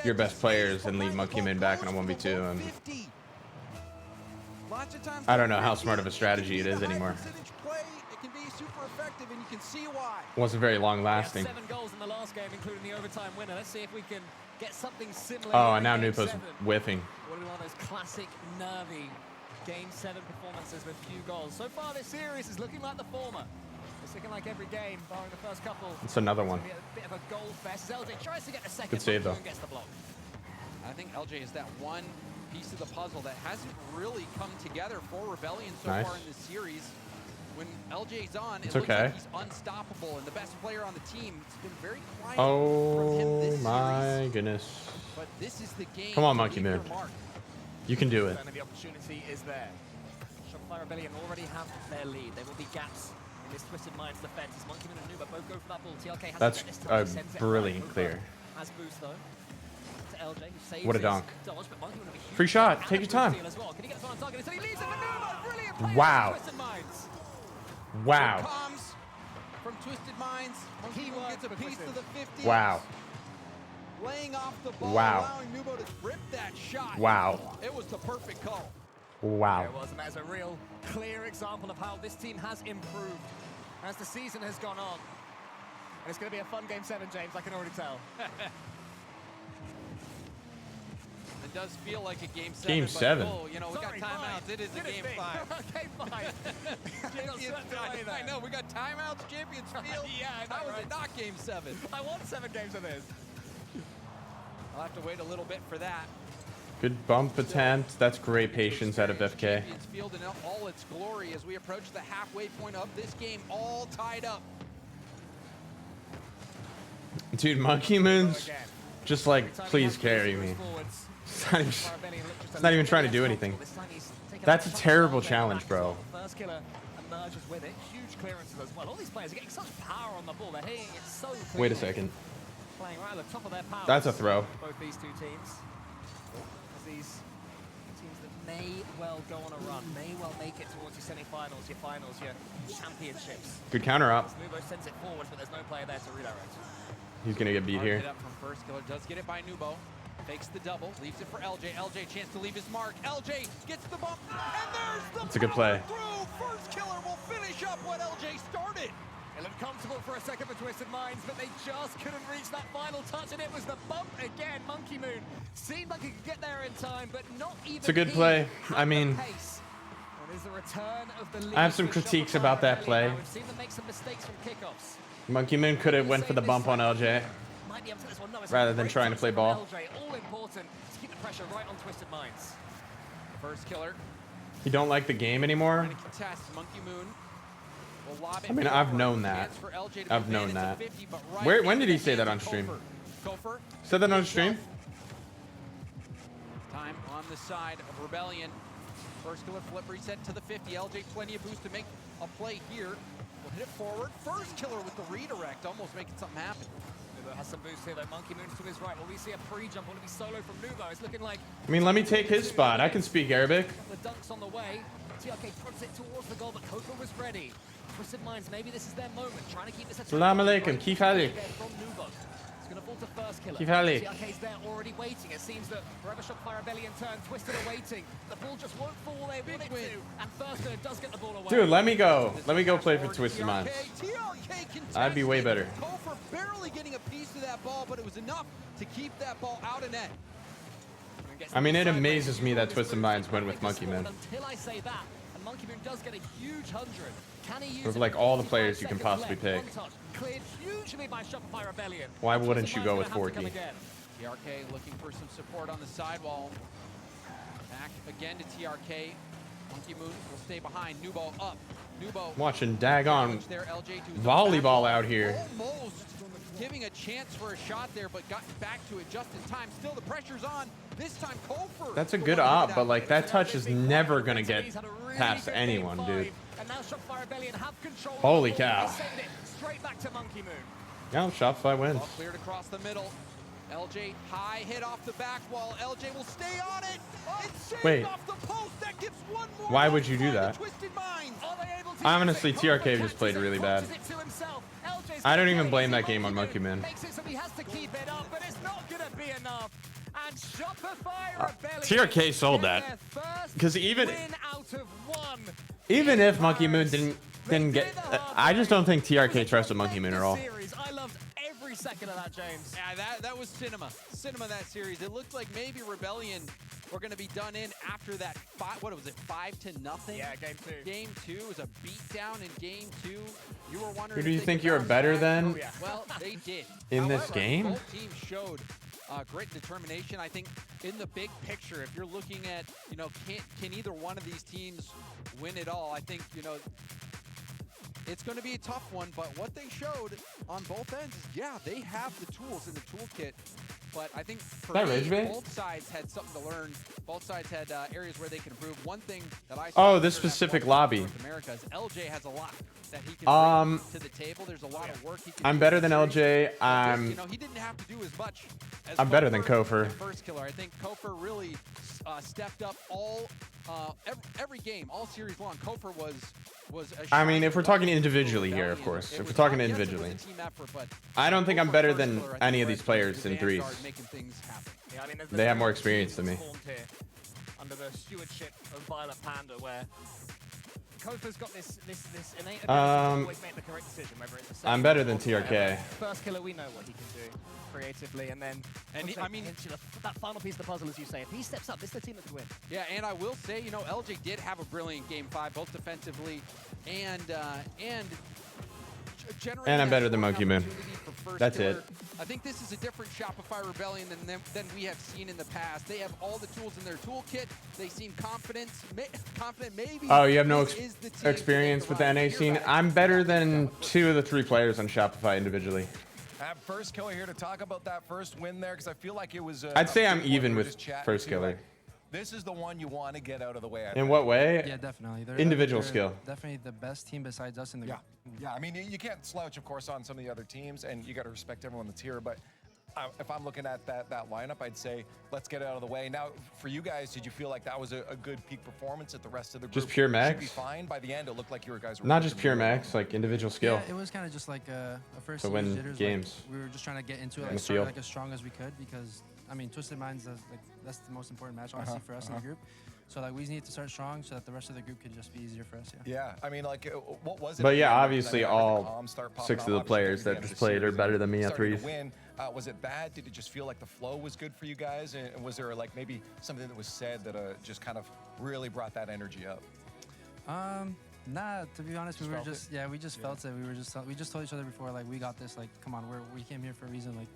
your best players and leave Monkey Man back in a 1v2, and I don't know how smart of a strategy it is anymore. It can be super effective, and you can see why. Wasn't very long lasting. 7 goals in the last game, including the overtime winner. Let's see if we can get something similar. Oh, here and now in Game Nupo's 7. whiffing. What one of those classic nervy Game 7 performances with few goals. So far this series is looking like the former. It's looking like every game, barring the first couple. It's another one. A bit of a goal fest. LJ tries to get the second. Good save, though. And gets the block. I think LJ is that one piece of the puzzle that hasn't really come together for Rebellion so Nice. far in this series. When LJ's on, It's it looks okay. like he's unstoppable and the best player on the team. It's been very quiet Oh from him this my series. goodness. But this is the game. Come on, to Monkey leave your Man. mark. You can do it. And the opportunity is there. Shopify Rebellion already have their lead. There will be gaps in this Twisted Minds defense as Monkey Man and Nuba both go for that ball. TLK has That's to get this time. He sends it brilliant high. clear. Has boost though. To LJ, who saves What a his dunk. dodge, but Monkey Man with a huge Free shot. and Take a your boost time. steal as well. Can he get this one on target? So he leaves it for Nuba. Brilliant play Wow. from Twisted Minds. Wow. Comes from Twisted Minds. Monkey Moon gets a piece of the 50. Wow. Laying off the ball, Wow. allowing Nubo to rip that shot. Wow. It was the perfect call. Wow. It was, and that is a real clear example of how this team has improved as the season has gone on. And it's going to be a fun Game 7, James, I can already tell. It does feel like a Game 7. Game but, 7. Oh, you know, we got timeouts. It is a Game 5. Game 5. I know, we got timeouts, Champions Field. Yeah, I know, How is right? it not Game 7? I want 7 games of this. I'll have to wait a little bit for that. Good bump attempt. That's great patience out of FK. Champions Field in all its glory as we approach the halfway point of this game, all tied up. Dude, Monkey Moon's just like, please carry me. It's not even trying to do anything. That's a terrible challenge, bro. First killer emerges with it. Huge clearances as well. All these players are getting such power on the ball. They're hitting it so cleanly. Wait a second. Playing right at the top of their power. That's a throw. Both these two teams. As these teams that may well go on a run, may well make it towards your semi-finals, your finals, your championships. Good counter up. Nubo sends it forward, but there's no player there to redirect. He's gonna get beat Hard here. hit up from First Killer, does get it by Nubo. Fakes the double, leaves it for LJ. LJ chance to leave his mark. LJ gets the bump, and there's the It's a good play. through. First Killer will finish up what LJ started. It looked comfortable for a second for Twisted Minds, but they just couldn't reach that final touch, and it was the bump again. Monkey Moon seemed like he could get there in time, but not even. It's a good he play. had I the mean, pace. It is the return of the lead I have some for critiques Shopify about that Rebellion. play. Now, we've seen them make some mistakes from kickoffs. Monkey Moon could have went for the bump on LJ Might be able to this one. No, it's a rather than great trying to touch play from ball. LJ, all important to keep the pressure right on Twisted Minds. First Killer. You don't like the game anymore? Contest Monkey Moon. Will lob it I mean, forward. I've known that. Chance for LJ to I've move in. known It's a that. 50, but right When into did he the say that hands on of stream? Kofer. Said that on stream? Time on the side of Rebellion. First Killer flip reset to the 50. LJ plenty of boost to make a play here. Will hit it forward. First Killer with the redirect, almost making something happen. Nubo has some boost here though. Monkey Moon's to his right. Will we see a pre-jump? Will it be solo from Nubo? It's looking like I mean, let me take his spot. I can speak Arabic. the dunks on the way. TRK fronts it towards the goal, but Kofa was ready. Twisted Minds, maybe this is their moment. Trying to keep this. Salam alaikum. Kif halik? From Nubo. It's going to fall to first killer. Kivali. TRK's there already waiting. It seems that wherever Shopify Rebellion turn, Twisted are waiting. The ball just won't fall where they want it to. And first killer does get the ball away. Dude, let me go. Let me go play for Twisted Minds. I'd be way better. Kofor barely getting a piece of that ball, but it was enough to keep that ball out of net. I mean, it amazes me that Twisted Minds went with Monkey Moon. Until I say that, and Monkey Moon does get a huge 100. Can he use With it? like all the players you can 55 possibly seconds pick. left. One touch, cleared hugely by Shopify Rebellion. Why wouldn't you go with Twisted Minds Forky? gonna have to come again. TRK looking for some support on the sidewall. Back again to TRK. Monkey Moon will stay behind. Nubo up. Nubo. Watching daggone there, LJ to volleyball out here. almost giving a chance for a shot there, but got back to it just in time. Still, the pressure's on. This time, Kofor. That's a good op, but like that touch is never gonna get past anyone, dude. And now Shopify Rebellion have control. Holy cow. They send it straight back to Monkey Moon. Yeah, Shopify wins. Ball cleared across the middle. LJ high hit off the back wall. LJ will stay on it. It's saved Wait. off the post. That gives one more. Why would you do that? Twisted Minds. Honestly, TRK just played really bad. I don't even blame that game on Monkey Moon. Makes it so he has to keep it up, but it's not gonna be enough. And Shopify Rebellion TRK sold get that. their first Because even win out of one. if Monkey Moon didn't get, I just don't think TRK trusted Monkey Moon at all. Series. I loved every second of that, James. Yeah, that was cinema. Cinema, that series. It looked like maybe Rebellion were going to be done in after that, what was it, 5-0? Yeah, game 2. Game 2 was a beatdown in game 2. You were wondering Who do you if they think could you're bounce better back. than? Oh, yeah. Well, they did. In this However, game? Both teams showed great determination. I think in the big picture, if you're looking at, can either one of these teams win it all? I think, it's going to be a tough one, but what they showed on both ends is, yeah, they have the tools in the toolkit. But I think for That me, Rage Bay? both sides had something to learn. Both sides had areas where they can improve. One thing that I Oh, saw this specific lobby. North America is LJ has a lot that he can bring to the table. There's a lot of work he can I'm do better in than the LJ. series. He didn't have to do as much as I'm better than Kofor. and First Killer. I think Kofor really stepped up every game, all series long. Kofor was a I mean, if we're talking shining individually here, of course. If we're talking individually. I don't think I'm better than any of these players in threes. Yeah, I mean, there's They have more experience than me. formed here under the stewardship of Violet Panda, where Kofor's got this innate ability to always make the correct decision, whether it's a I'm better than TRK. First Killer, we know what he can do creatively, and then I mean, that final piece of the puzzle, as you say, if he steps up, this is the team that could win. Yeah, and I will say, LJ did have a brilliant game 5, both defensively and generating And I'm that better than scoring Monkey Moon. opportunity for First That's Killer. it. I think this is a different Shopify Rebellion than we have seen in the past. They have all the tools in their toolkit. They seem confident maybe. Oh, you have no this is the team experience with the NA scene? I'm better than 2 of the 3 players on Shopify individually. Have First Killer here to talk about that first win there, because I feel like it was. I'd say I'm big one even we were with just chatting First to, Killer. like, this is the one you want to get out of the way. I In think. what way? Yeah, definitely. Individual they're skill. Definitely the best team besides us in the group. Yeah, I mean, you can't slouch, of course, on some of the other teams, and you got to respect everyone that's here. But if I'm looking at that lineup, I'd say let's get it out of the way. Now, for you guys, did you feel like that was a good peak performance at the rest of the group? Just pure max? Should be fine. By the end, it looked like you guys were Not really just doing pure well. max, like individual skill. Yeah, it was kind of just like a first To series win jitters. games. Like, we were just trying to get into it, On like, the start, field. like as strong as we could, because I mean, Twisted Minds, that's the most important match, honestly, for us in the group. So like we just need to start strong so that the rest of the group could just be easier for us. Yeah, I mean, like, what was it? But at yeah, the end? obviously I know, like, the all comms start popping 6 off, of the obviously, players at the that end of just the played are series, better and than me at starting to 3s. win. Was it bad? Did it just feel like the flow was good for you guys? And was there like maybe something that was said that just kind of really brought that energy up? Nah, to be honest, we Just were felt just we just felt it. We just told each other before, like, we got this. Like, come on, we came here for a reason. Like,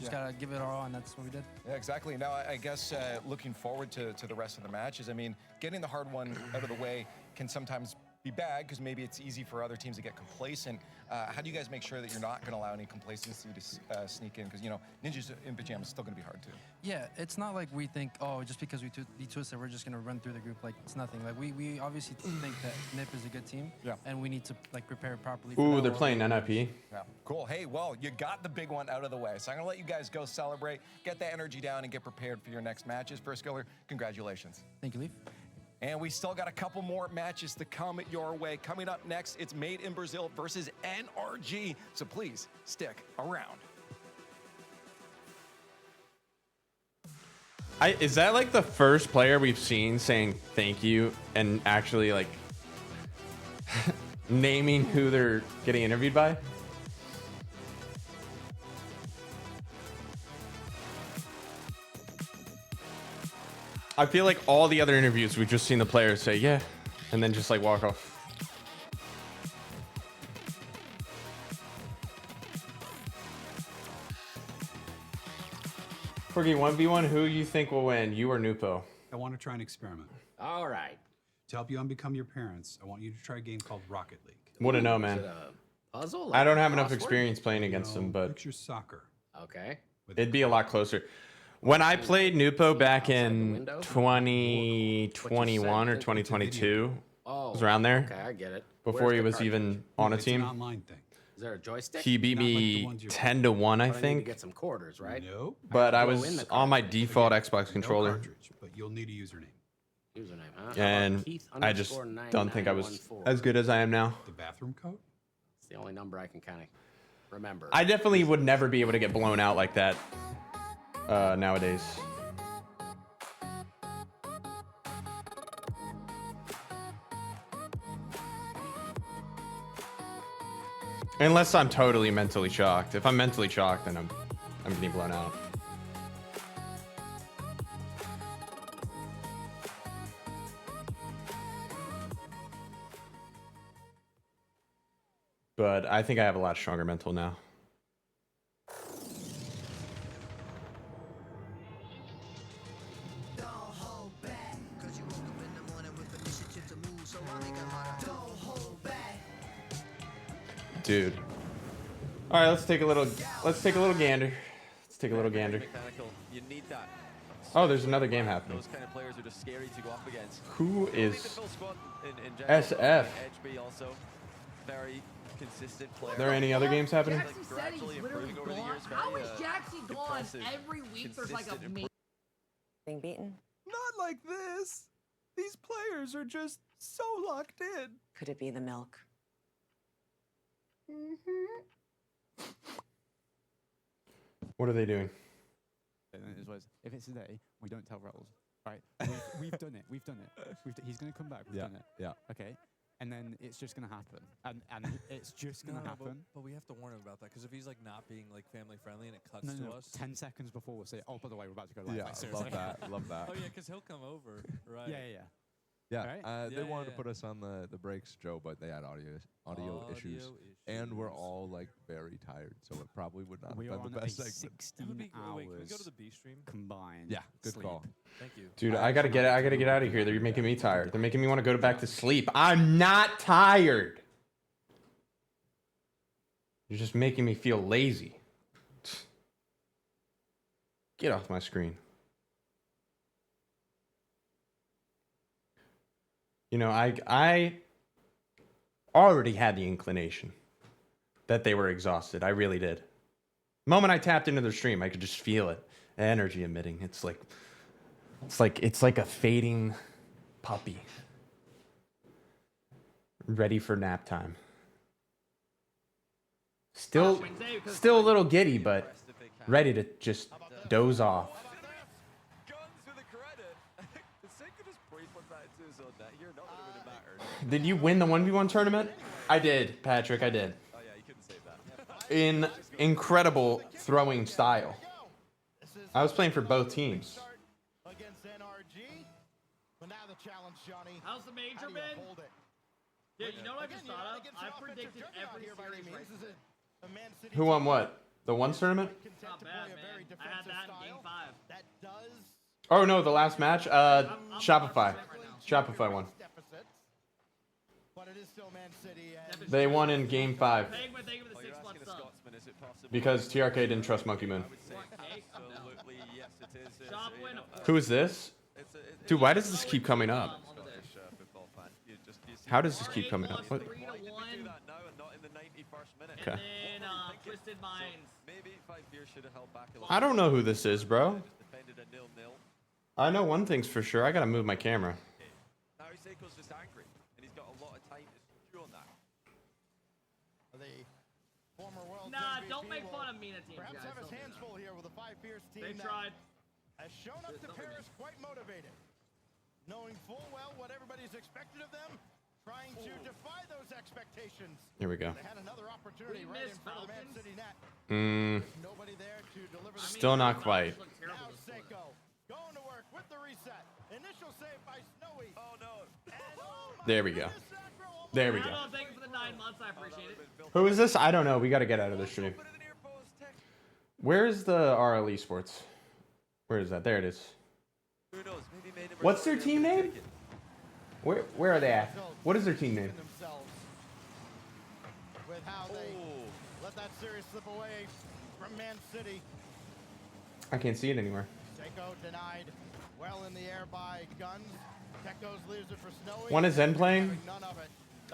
just gotta give it our all, and that's what we did. Yeah, exactly. Now, I guess looking forward to the rest of the matches, I mean, getting the hard one out of the way can sometimes be bad because maybe it's easy for other teams to get complacent. How do you guys make sure that you're not going to allow any complacency to sneak in? Because, Ninjas in Pajamas is still going to be hard, too. Yeah, it's not like we think, oh, just because we twisted, we're just gonna run through the group. Like, it's nothing. Like, we obviously think that NIP is a good team, and we need to like prepare properly. Ooh, they're playing NIP. Yeah, cool. Hey, well, you got the big one out of the way, so I'm gonna let you guys go celebrate, get the energy down, and get prepared for your next matches. First Killer, congratulations. Thank you, Leaf. And we still got a couple more matches to come your way. Coming up next, it's Made in Brazil versus NRG. So please stick around. Is that like the first player we've seen saying thank you and actually like naming who they're getting interviewed by? I feel like all the other interviews we've just seen the players say yeah and then just like walk off. Forky, 1v1, who you think will win, you or Nupo? I want to try an experiment. All right. To help you unbecome your parents, I want you to try a game called Rocket League. Wouldn't know, man. Puzzle? I don't have enough experience playing against them, but Picture soccer. Okay. it'd be a lot closer. When I played Nupo back in 2021 or 2022, it was around there. Okay, I get it. Before he was even on a team. Online thing. Is there a joystick? He beat me 10-1, I But need to think. get some quarters, right? No. But I was on my default Xbox controller. But you'll need a username. Username, huh? And I just don't think I was as good as I am now. The bathroom code? It's the only number I can kind of remember. I definitely would never be able to get blown out like that nowadays. Unless I'm totally mentally shocked. If I'm mentally shocked, then I'm getting blown out. But I think I have a lot stronger mental now. Dude. All right, let's take a little gander. Let's take a little gander. You need that. Oh, there's another game happening. Those kind of players are just scary to go up against. Who is SF? HB also very consistant player. Are there any other games happening? Jaxie said he's literally gone. How is Jaxie gone every week? There's like a Being beaten? Not like this. These players are just so locked in. Could it be the milk? What are they doing? If it's today, we don't tell Rattles. Right? We've done it. We've done it. He's going to come back. We've done it. Yeah. Okay. And then it's just going to happen. And it's just going to happen. But we have to warn him about that because if he's like not being like family friendly and it cuts No, to us. 10 seconds before we'll say, oh, by the way, we're about to go live. Yeah, Like, seriously. love that. Love that. Oh yeah, because he'll come over, right? Yeah. Yeah, Right? they wanted to put us on the breaks, Joe, but they had audio issues, and we're all like very tired, so it probably would not We have are been on the a best segment. 16 Wait, hours can we go to the B stream? combined. Yeah, good sleep. call. Thank you. Dude, I gotta get out of here. They're making me tired. They're making me want to go back to sleep. I'm not tired. You're just making me feel lazy. Get off my screen. You know, I already had the inclination that they were exhausted. I really did. The moment I tapped into their stream, I could just feel it. The energy emitting. It's like a fading puppy. Ready for nap time. Still a little giddy, but ready to just doze off. Did you win the 1v1 tournament? I did, Patrick, I did. Oh yeah, you couldn't save that. In incredible throwing style. I was playing for both teams. How's the major been? Dude, you know what I just thought of? I predicted every series right now. Who won what? The one tournament? Not bad, man. I had that in game 5. Oh no, the last match? Shopify. Shopify won. They won in game 5. Because TRK didn't trust Monkey Moon. Who is this? Dude, why does this keep coming up? How does this keep coming up? What? Okay. I don't know who this is, bro. I know one thing's for sure. I gotta move my camera. Now Seiko's just angry, and he's got a lot of time to chew on that. Nah, don't make fun of Mina teams, guys. They tried. has shown up to Paris quite motivated, knowing full well what everybody's expected of them, trying to defy those expectations. Here we go. They had another opportunity right in front of the Man City net. Mm, There's nobody there to deliver the still not quite. Now Seiko going to work with the reset. Initial save by Snowy. Oh no. There we go. There we go. Thank you for the 9 months. I appreciate it. Who is this? I don't know. We got to get out of this stream. Where's the RL Esports? Where is that? There it is. What's their team name? Where are they at? What is their team name? With how they let that series slip away from Man City. I can't see it anywhere. Seiko denied well in the air by Guns. Tekos leaves it for Snowy. When is Zen playing?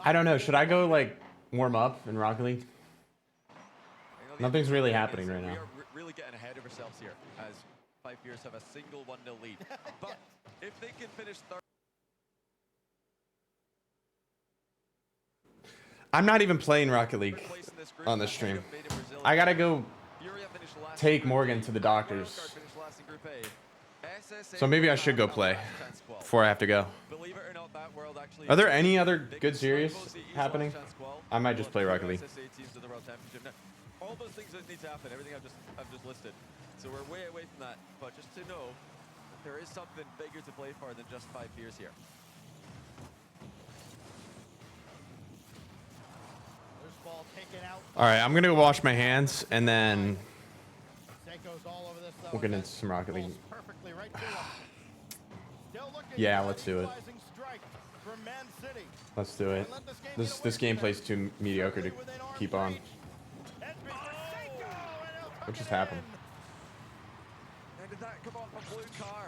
I don't know. Should I go like warm up in Rocket League? Nothing's really happening right now. We are really getting ahead of ourselves here as 5 Fierce have a single 1-0 lead. But if they can finish third. I'm not even playing Rocket League on this stream. I gotta go take Morgan to the doctors. So maybe I should go play before I have to go. Are there any other good series happening? I might just play Rocket League. All those things that need to happen, everything I've just listed. So we're way away from that. But just to know that there is something bigger to play for than just 5 Fierce here. All right, I'm gonna go wash my hands and then we'll get into some Rocket League. Yeah, let's do it. Let's do it. This gameplay's too mediocre to keep on. What just happened? And did that come off a blue car?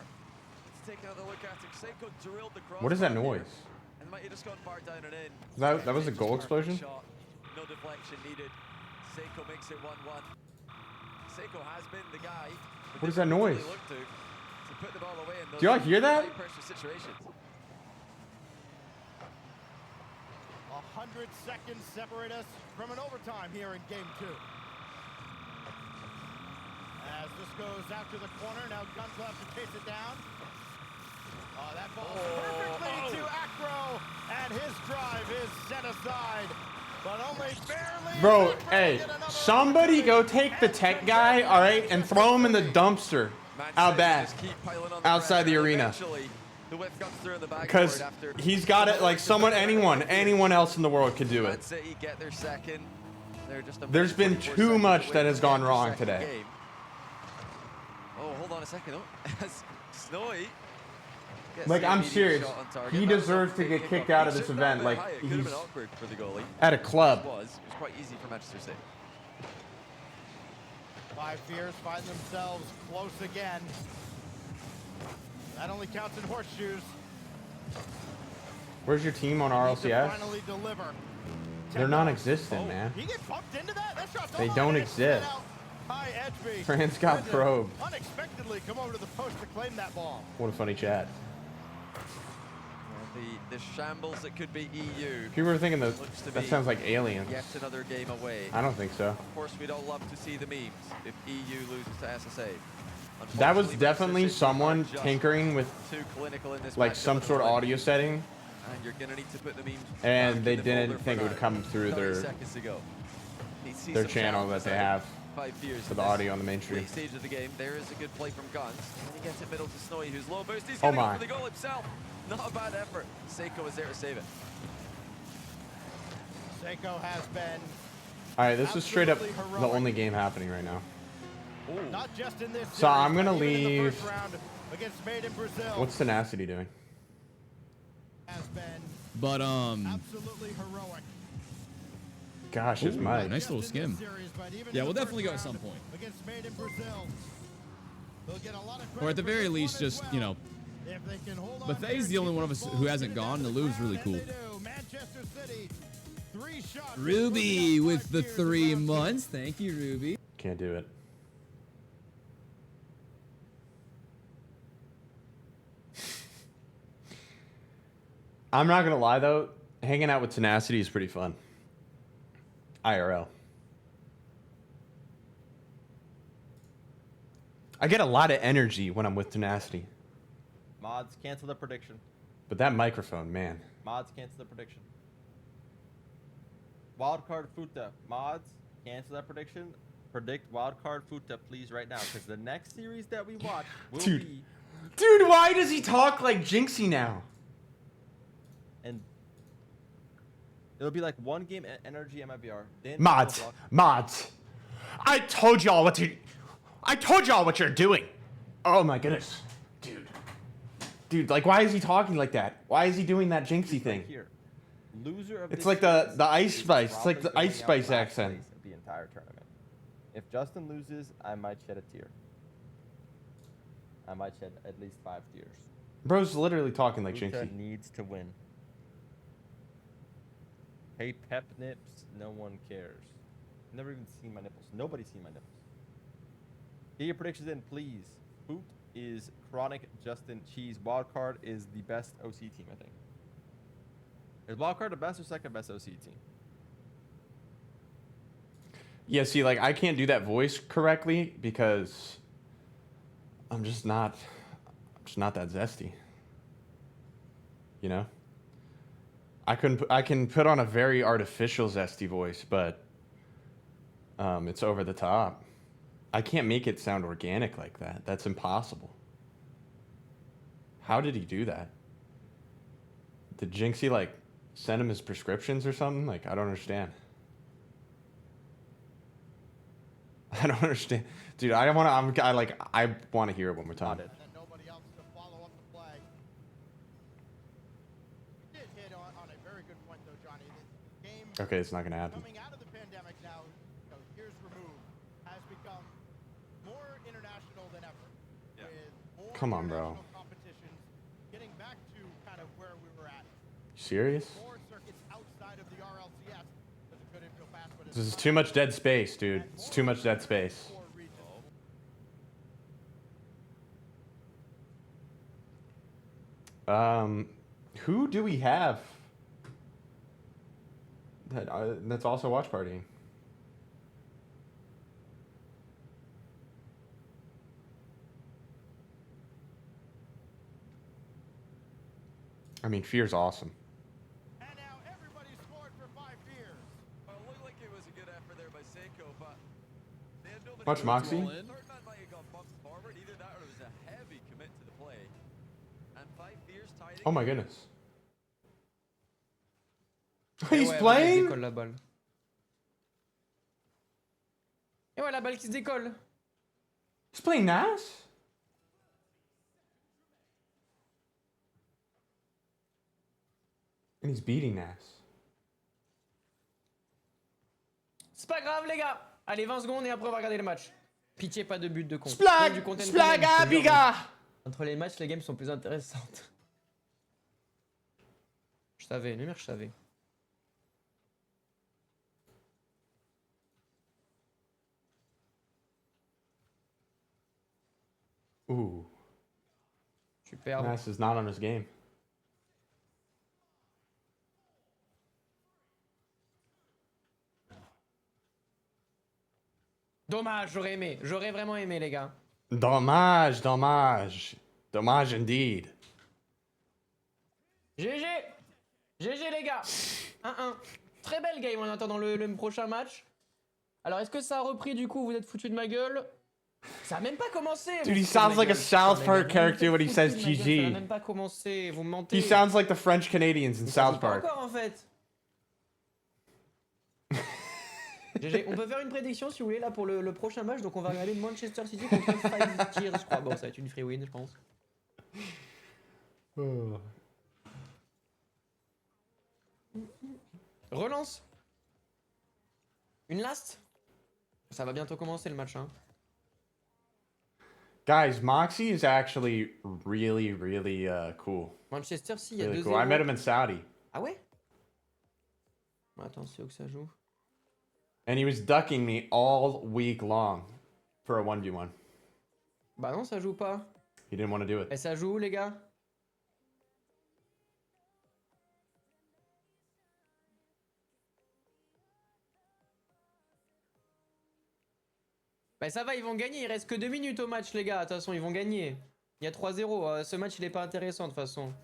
Let's take another look at it. Seiko drilled the cross. What is that noise? And might have just gone far down and in. That was a goal explosion? No deflection needed. Seiko makes it 1-1. Seiko has been the guy. What is that noise? To put the ball away in those Do y'all hear that? high-pressure situations. 100 seconds separate us from an overtime here in game 2. As this goes out to the corner, now Guns will have to chase it down. Oh, that ball perfectly to Acro, and his drive is set aside, but only barely. Bro, hey, somebody go take the tech guy, all right, and throw him in the dumpster out back, outside the arena. Because he's got it like anyone else in the world could do it. There's been too much that has gone wrong today. Oh, hold on a second. Oh, Snowy. Like, I'm serious. He deserves to get kicked out of this event. Like, he's at a club. It was quite easy for Manchester City. 5 Fierce find themselves close again. That only counts in horseshoes. Where's your team on RLCS? Finally deliver. They're non-existent, man. He gets bumped into that? That shot's They don't exist. High Edgeby. France got probed. Unexpectedly come over to the post to claim that ball. What a funny chat. The shambles that could be EU. People are thinking that sounds like Aliens. Yet another game away. I don't think so. Of course, we'd all love to see the memes if EU loses to SSA. That was definitely someone tinkering with like some sort of audio setting. And you're gonna need to put the memes. And they didn't think it would come through their channel that they have for the audio on the mainstream. Late stage of the game, there is a good play from Guns. And he gets it middle to Snowy, who's low boost. He's going for the goal himself. Not a bad effort. Seiko is there to save it. Seiko has been. All right, this is straight up the only game happening right now. Not just in this So I'm gonna leave. Against Made in Brazil. What's Tenacity doing? But absolutely heroic. Gosh, it's Mike. Nice little skim. Yeah, we'll definitely go at some point. Against Made in Brazil. They'll get a lot of Or at the very least, just, you know, Bethesda's the only one of us who hasn't gone. The Louvre's really cool. Ruby with the 3 months. Thank you, Ruby. Can't do it. I'm not gonna lie though, hanging out with Tenacity is pretty fun. IRL. I get a lot of energy when I'm with Tenacity. Mods, cancel the prediction. But that microphone, man. Mods, cancel the prediction. Wildcard Futa. Mods, cancel that prediction. Predict Wildcard Futa, please, right now. Because the next series that we watch will be... Dude, why does he talk like Jinxie now? And it'll be like one game energy MIBR. Then Mods. I told y'all what you're doing. Oh my goodness. Dude, like, why is he talking like that? Why is he doing that Jinxie thing? Here. Loser of It's like the Ice Spice. It's like the Ice Spice accent. The entire tournament. If Justin loses, I might shed a tear. I might shed at least 5 tears. Bro's literally talking like Lucha Jinxie. needs to win. Hey, pep nips, no one cares. Never even seen my nipples. Nobody's seen my nipples. Get your predictions in, please. Boot is Chronic, Justin, Cheese. Wildcard is the best OC team, I think. Is Wildcard the best or second best OC team? Yeah, see, like, I can't do that voice correctly because I'm just not that zesty. You know? I can put on a very artificial zesty voice, but it's over the top. I can't make it sound organic like that. That's impossible. How did he do that? Did Jinxie, like, send him his prescriptions or something? Like, I don't understand. I don't understand. Dude, I want to hear it one more time. Nobody else to follow up the play. You did hit on a very good point, though, Johnny. The game Okay, it's not going to happen. coming out of the pandemic now, years removed, has become more international than ever. With more Come on, bro. competitions, getting back to kind of where we were at. You serious? More circuits outside of the RLCS. Because it couldn't go fast, but This is too much dead space, dude. It's too much dead space. Who do we have that's also watch partying? I mean, Fear's awesome. And now everybody scored for 5 Fears. Well, it looked like it was a good effort there by Seiko, but they had nobody Watch to Moxie. roll in. Third man might have got bumped forward. Either that or it was a heavy commit to the play. And 5 Fears tied it. Oh my goodness. He's playing? La balle. Et ouais, la balle qui se décolle. He's playing NAS? And he's beating NAS. C'est pas grave, les gars. Allez, 20 secondes et après on va regarder le match. Pitié, pas de but de con. Splag! Du content Splag, content, biga! Entre les matchs, les games sont plus intéressantes. Je savais, Numir, je savais. Ooh. Superbe. NAS is not on his game. Dommage, j'aurais aimé. J'aurais vraiment aimé, les gars. Dommage, dommage. Dommage indeed. GG. GG, les gars. 1-1. Très belle game en attendant le prochain match. Alors, est-ce que ça a repris du coup? Vous êtes foutus de ma gueule? Ça a même pas commencé. Dude, he sounds like a South Park character when he says Ça a GG. même pas commencé. Vous me mentez. He sounds like the French Canadians in South Pas Park. encore en fait. GG, on peut faire une prédiction si vous voulez là pour le prochain match. Donc on va regarder Manchester City contre 5 Tears, je crois. Bon, ça va être une free win, je pense. Relance. Une last. Ça va bientôt commencer le match, hein. Guys, Moxie is actually really, really cool. Manchester City, il y a Really 2-0. cool. I met him in Saudi. Ah ouais? Attends, c'est où que ça joue? And he was ducking me all week long for a 1v1. Bah non, ça joue pas. He didn't want to do it. Et ça joue où, les gars? Bah ça va, ils vont gagner. Il reste que 2 minutes au match, les gars. De toute façon, ils vont gagner. Il y a 3-0. Ce match, il est pas intéressant, de toute façon.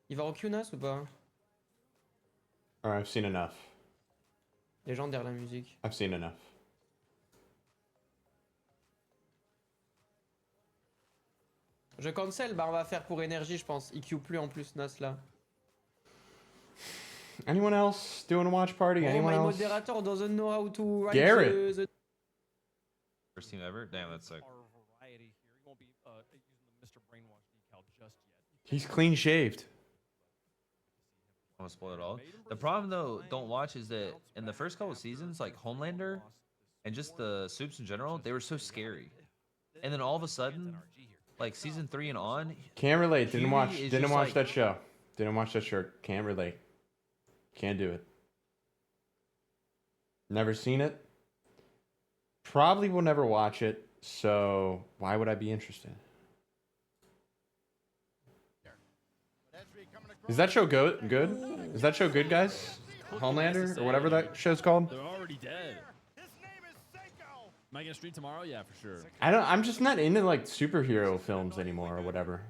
Il va en Q-Nas ou pas? Alright, I've seen enough. Légendaire, la musique. I've seen enough. Je cancel, bah on va faire pour énergie, je pense. IQ plus en plus, Nas, là. Anyone else doing a watch party? Oh, Anyone my else? moderator doesn't know how to write Garrett. the... First team ever? Damn, that's sick. He's clean shaved. I want to spoil it all. The problem though, don't watch, is that in the first couple seasons, like Homelander and just the soups in general, they were so scary. And then all of a sudden, like season 3 and on, Can't relate. Didn't watch. Huey is Didn't just watch like- that show. Didn't watch that show. Can't relate. Can't do it. Never seen it. Probably will never watch it. So why would I be interested? Is that show good? Is that show good, guys? Homelander or whatever that show's called. They're already dead. Am I gonna stream tomorrow? Yeah, for sure. I'm just not into like superhero films anymore or whatever.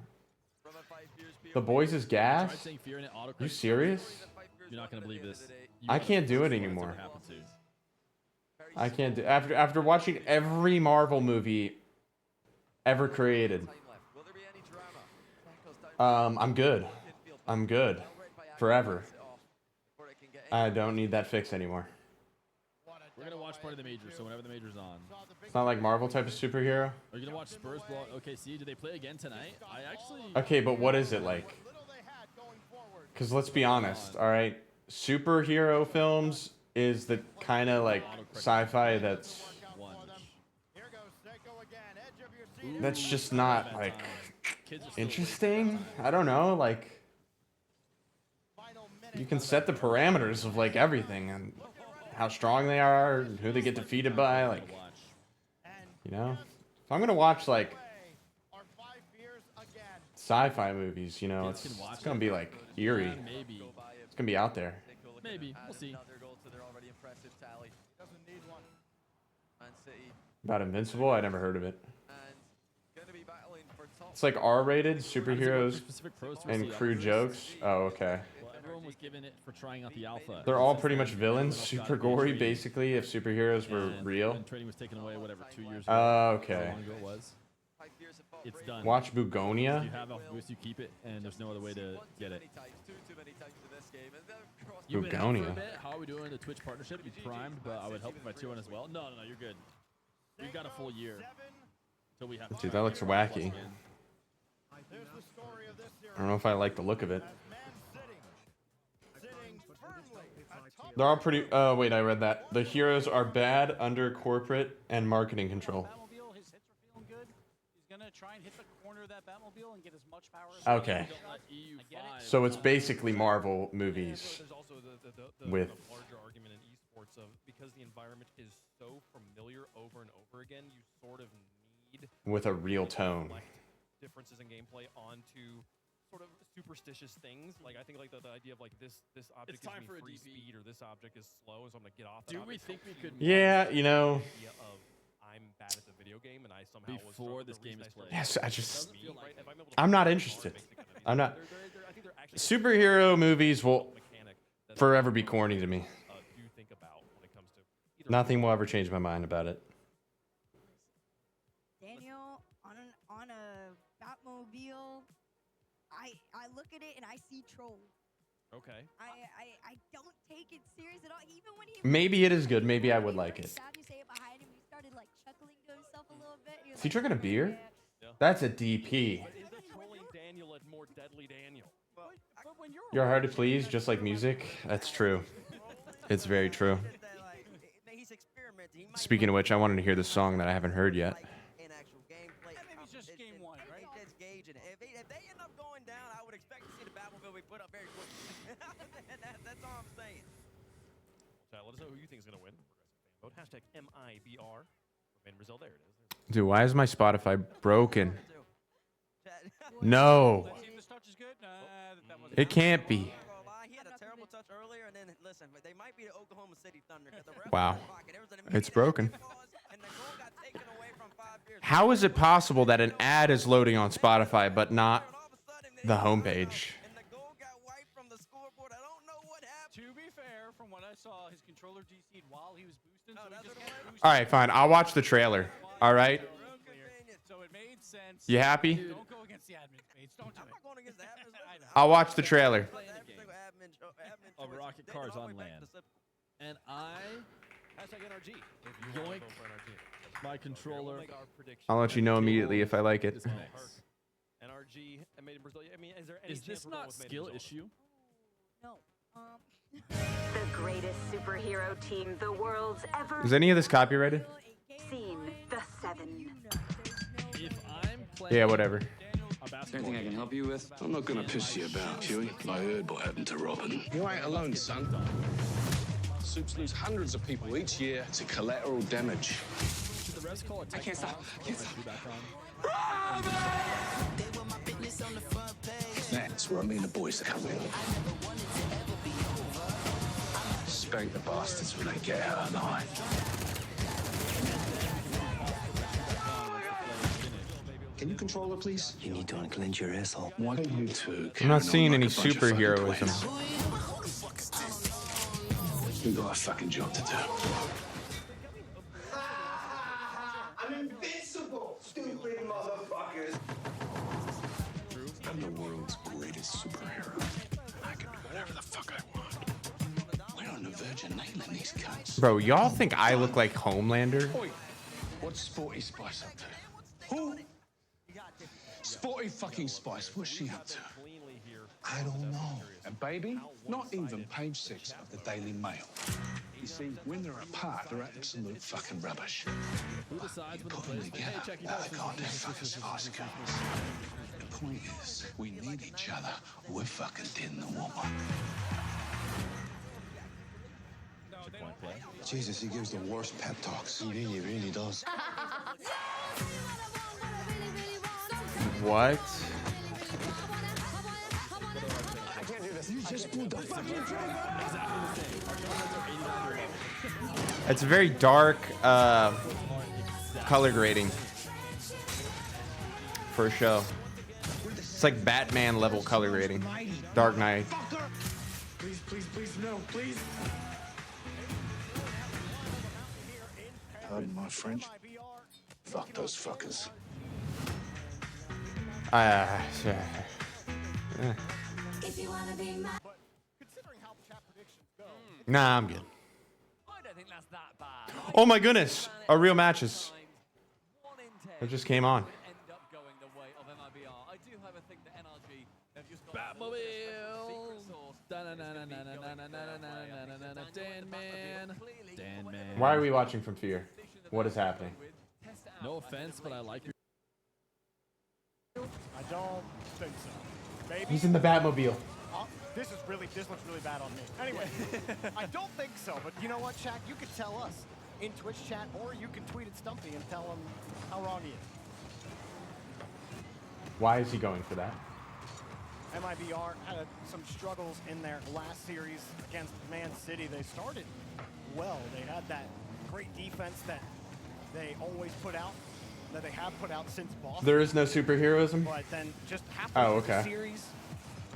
The Boys is gas. You serious? You're not gonna believe this. I can't do it anymore. I can't do after watching every Marvel movie ever created. I'm good. I'm good. Forever. I don't need that fix anymore. We're gonna watch part of the majors, so whenever the major's on. It's not like Marvel type of superhero. Are you gonna watch Spurs blow out OKC? Do they play again tonight? I actually. Okay, but what is it like? Because let's be honest, all right? Superhero films is the kind of like sci-fi that's just not like interesting. I don't know, like you can set the parameters of like everything and how strong they are, and who they get defeated by, like, you know. If I'm gonna watch like sci-fi movies, you know, it's gonna be like eerie. It's gonna be out there. Maybe. We'll see. About Invincible, I never heard of it. It's like R-rated superheroes and crude jokes. Oh, okay. Well, everyone was given it for trying out the alpha. They're all pretty much villains, super gory, basically. If superheroes were real. And training was taken away, whatever, 2 years ago. Oh, okay. How long ago it was. It's done. Watch Bugonia. If you have Alpha Boost, you keep it, and there's no other way to get it. You've been out for a Bugonia. bit. How are we doing the Twitch partnership? You primed, but I would help if I 2-1 as well. No, you're good. We've got a full year. So we have. Dude, that looks wacky. I don't know if I like the look of it. They're all pretty. Oh, wait, I read that. The heroes are bad under corporate and marketing control. His hits are feeling good. He's gonna try and hit the corner of that Batmobile and get as much power as Okay. So it's basically Marvel movies There's also with. the larger argument in esports of because the environment is so familiar over and over again, you sort of need With a real tone. differences in gameplay onto sort of superstitious things. Like I think like the idea of like this object gives time me for a free DP. speed, or this object is slow, so I'm gonna get off. Do we think we could? Yeah, you know. Idea of I'm bad at the video game, and I somehow was Before this game is played. Yes, I just. I'm not interested. I'm not. Superhero movies will forever be corny to me. Nothing will ever change my mind about it. Daniel, on a Batmobile, I look at it and I see troll. Okay. I don't take it serious at all. Even when he Maybe it is good. Maybe I would like it. you say it behind him, he started like chuckling to himself a little bit. Is he drinking a beer? That's a DP. Is the trolling Daniel a more deadly Daniel? You're hard to please, just like music. That's true. It's very true. Speaking of which, I wanted to hear this song that I haven't heard yet. It's just game one, right? Just gauging it. If they end up going down, I would expect to see the Batmobile be put up very quickly. That's all I'm saying. Chat, let us know who you think is going to win. Vote hashtag MIBR. Remain Brazil. There it is. Dude, why is my Spotify broken? No. It can't be. He had a terrible touch earlier, and then listen, they might be the Oklahoma City Thunder. Wow. It's broken. How is it possible that an ad is loading on Spotify but not the homepage? To be fair, from what I saw, his controller DC'd while he was boosting, so he just kept boosting. All right, fine. I'll watch the trailer. All right. So it made sense. You happy? Don't go against the admin mates. Don't do it. I'll watch the trailer. Of rocket cars on land. And I yoink my controller. I'll let you know immediately if I like it. NRG made in Brazil. I mean, is there any Is this not skill issue? No. The greatest superhero team the world's ever Is any of this copyrighted? seen. The Seven. If I'm playing Yeah, whatever. Anything I can help you with? I'm not gonna piss you about, Huey. I heard what happened to Robin. You ain't alone, son. Soups lose hundreds of people each year to collateral damage. Should the rest call it? I can't stop. That's where I mean the boys to come in. Spank the bastards when they get out of line. Can you control her, please? You need to unclench your asshole. Why don't you two? I'm not seeing any superheroism. We've got a fucking job to do. I'm invincible, stupid motherfuckers. I'm the world's greatest superhero. I can do whatever the fuck I want. We're on the verge of nailing these cunts. Bro, y'all think I look like Homelander? Oi, what's Sporty Spice up to? Who? Sporty fucking Spice, what's she up to? I don't know. And baby, not even page 6 of the Daily Mail. You see, when they're apart, they're absolute fucking rubbish. Who decides when Put the them players? together, Hey, check now they can't do fucking Spice Girls. The point is, we need each other. We're fucking dead in the water. Jesus, he gives the worst pep talks. He really does. What? I can't do this. You just pulled the fucking trigger. It's a very dark color grading for a show. It's like Batman level color grading. Dark Knight. Please, please, please, no, please. Pardon my French. Fuck those fuckers. Nah, I'm good. Oh my goodness, our real matches. It just came on. Why are we watching from fear? What is happening? No offense, but I like your. I don't think so. Maybe. He's in the Batmobile. This looks really bad on me. Anyway, I don't think so, but you know what, Shaq? You could tell us in Twitch chat, or you can tweet at Stumpy and tell him how wrong he is. Why is he going for that? MIBR had some struggles in their last series against Man City. They started well. They had that great defense that they always put out, that they have put out since Boston. There is no superheroism? But then just halfway Oh, through okay. the series,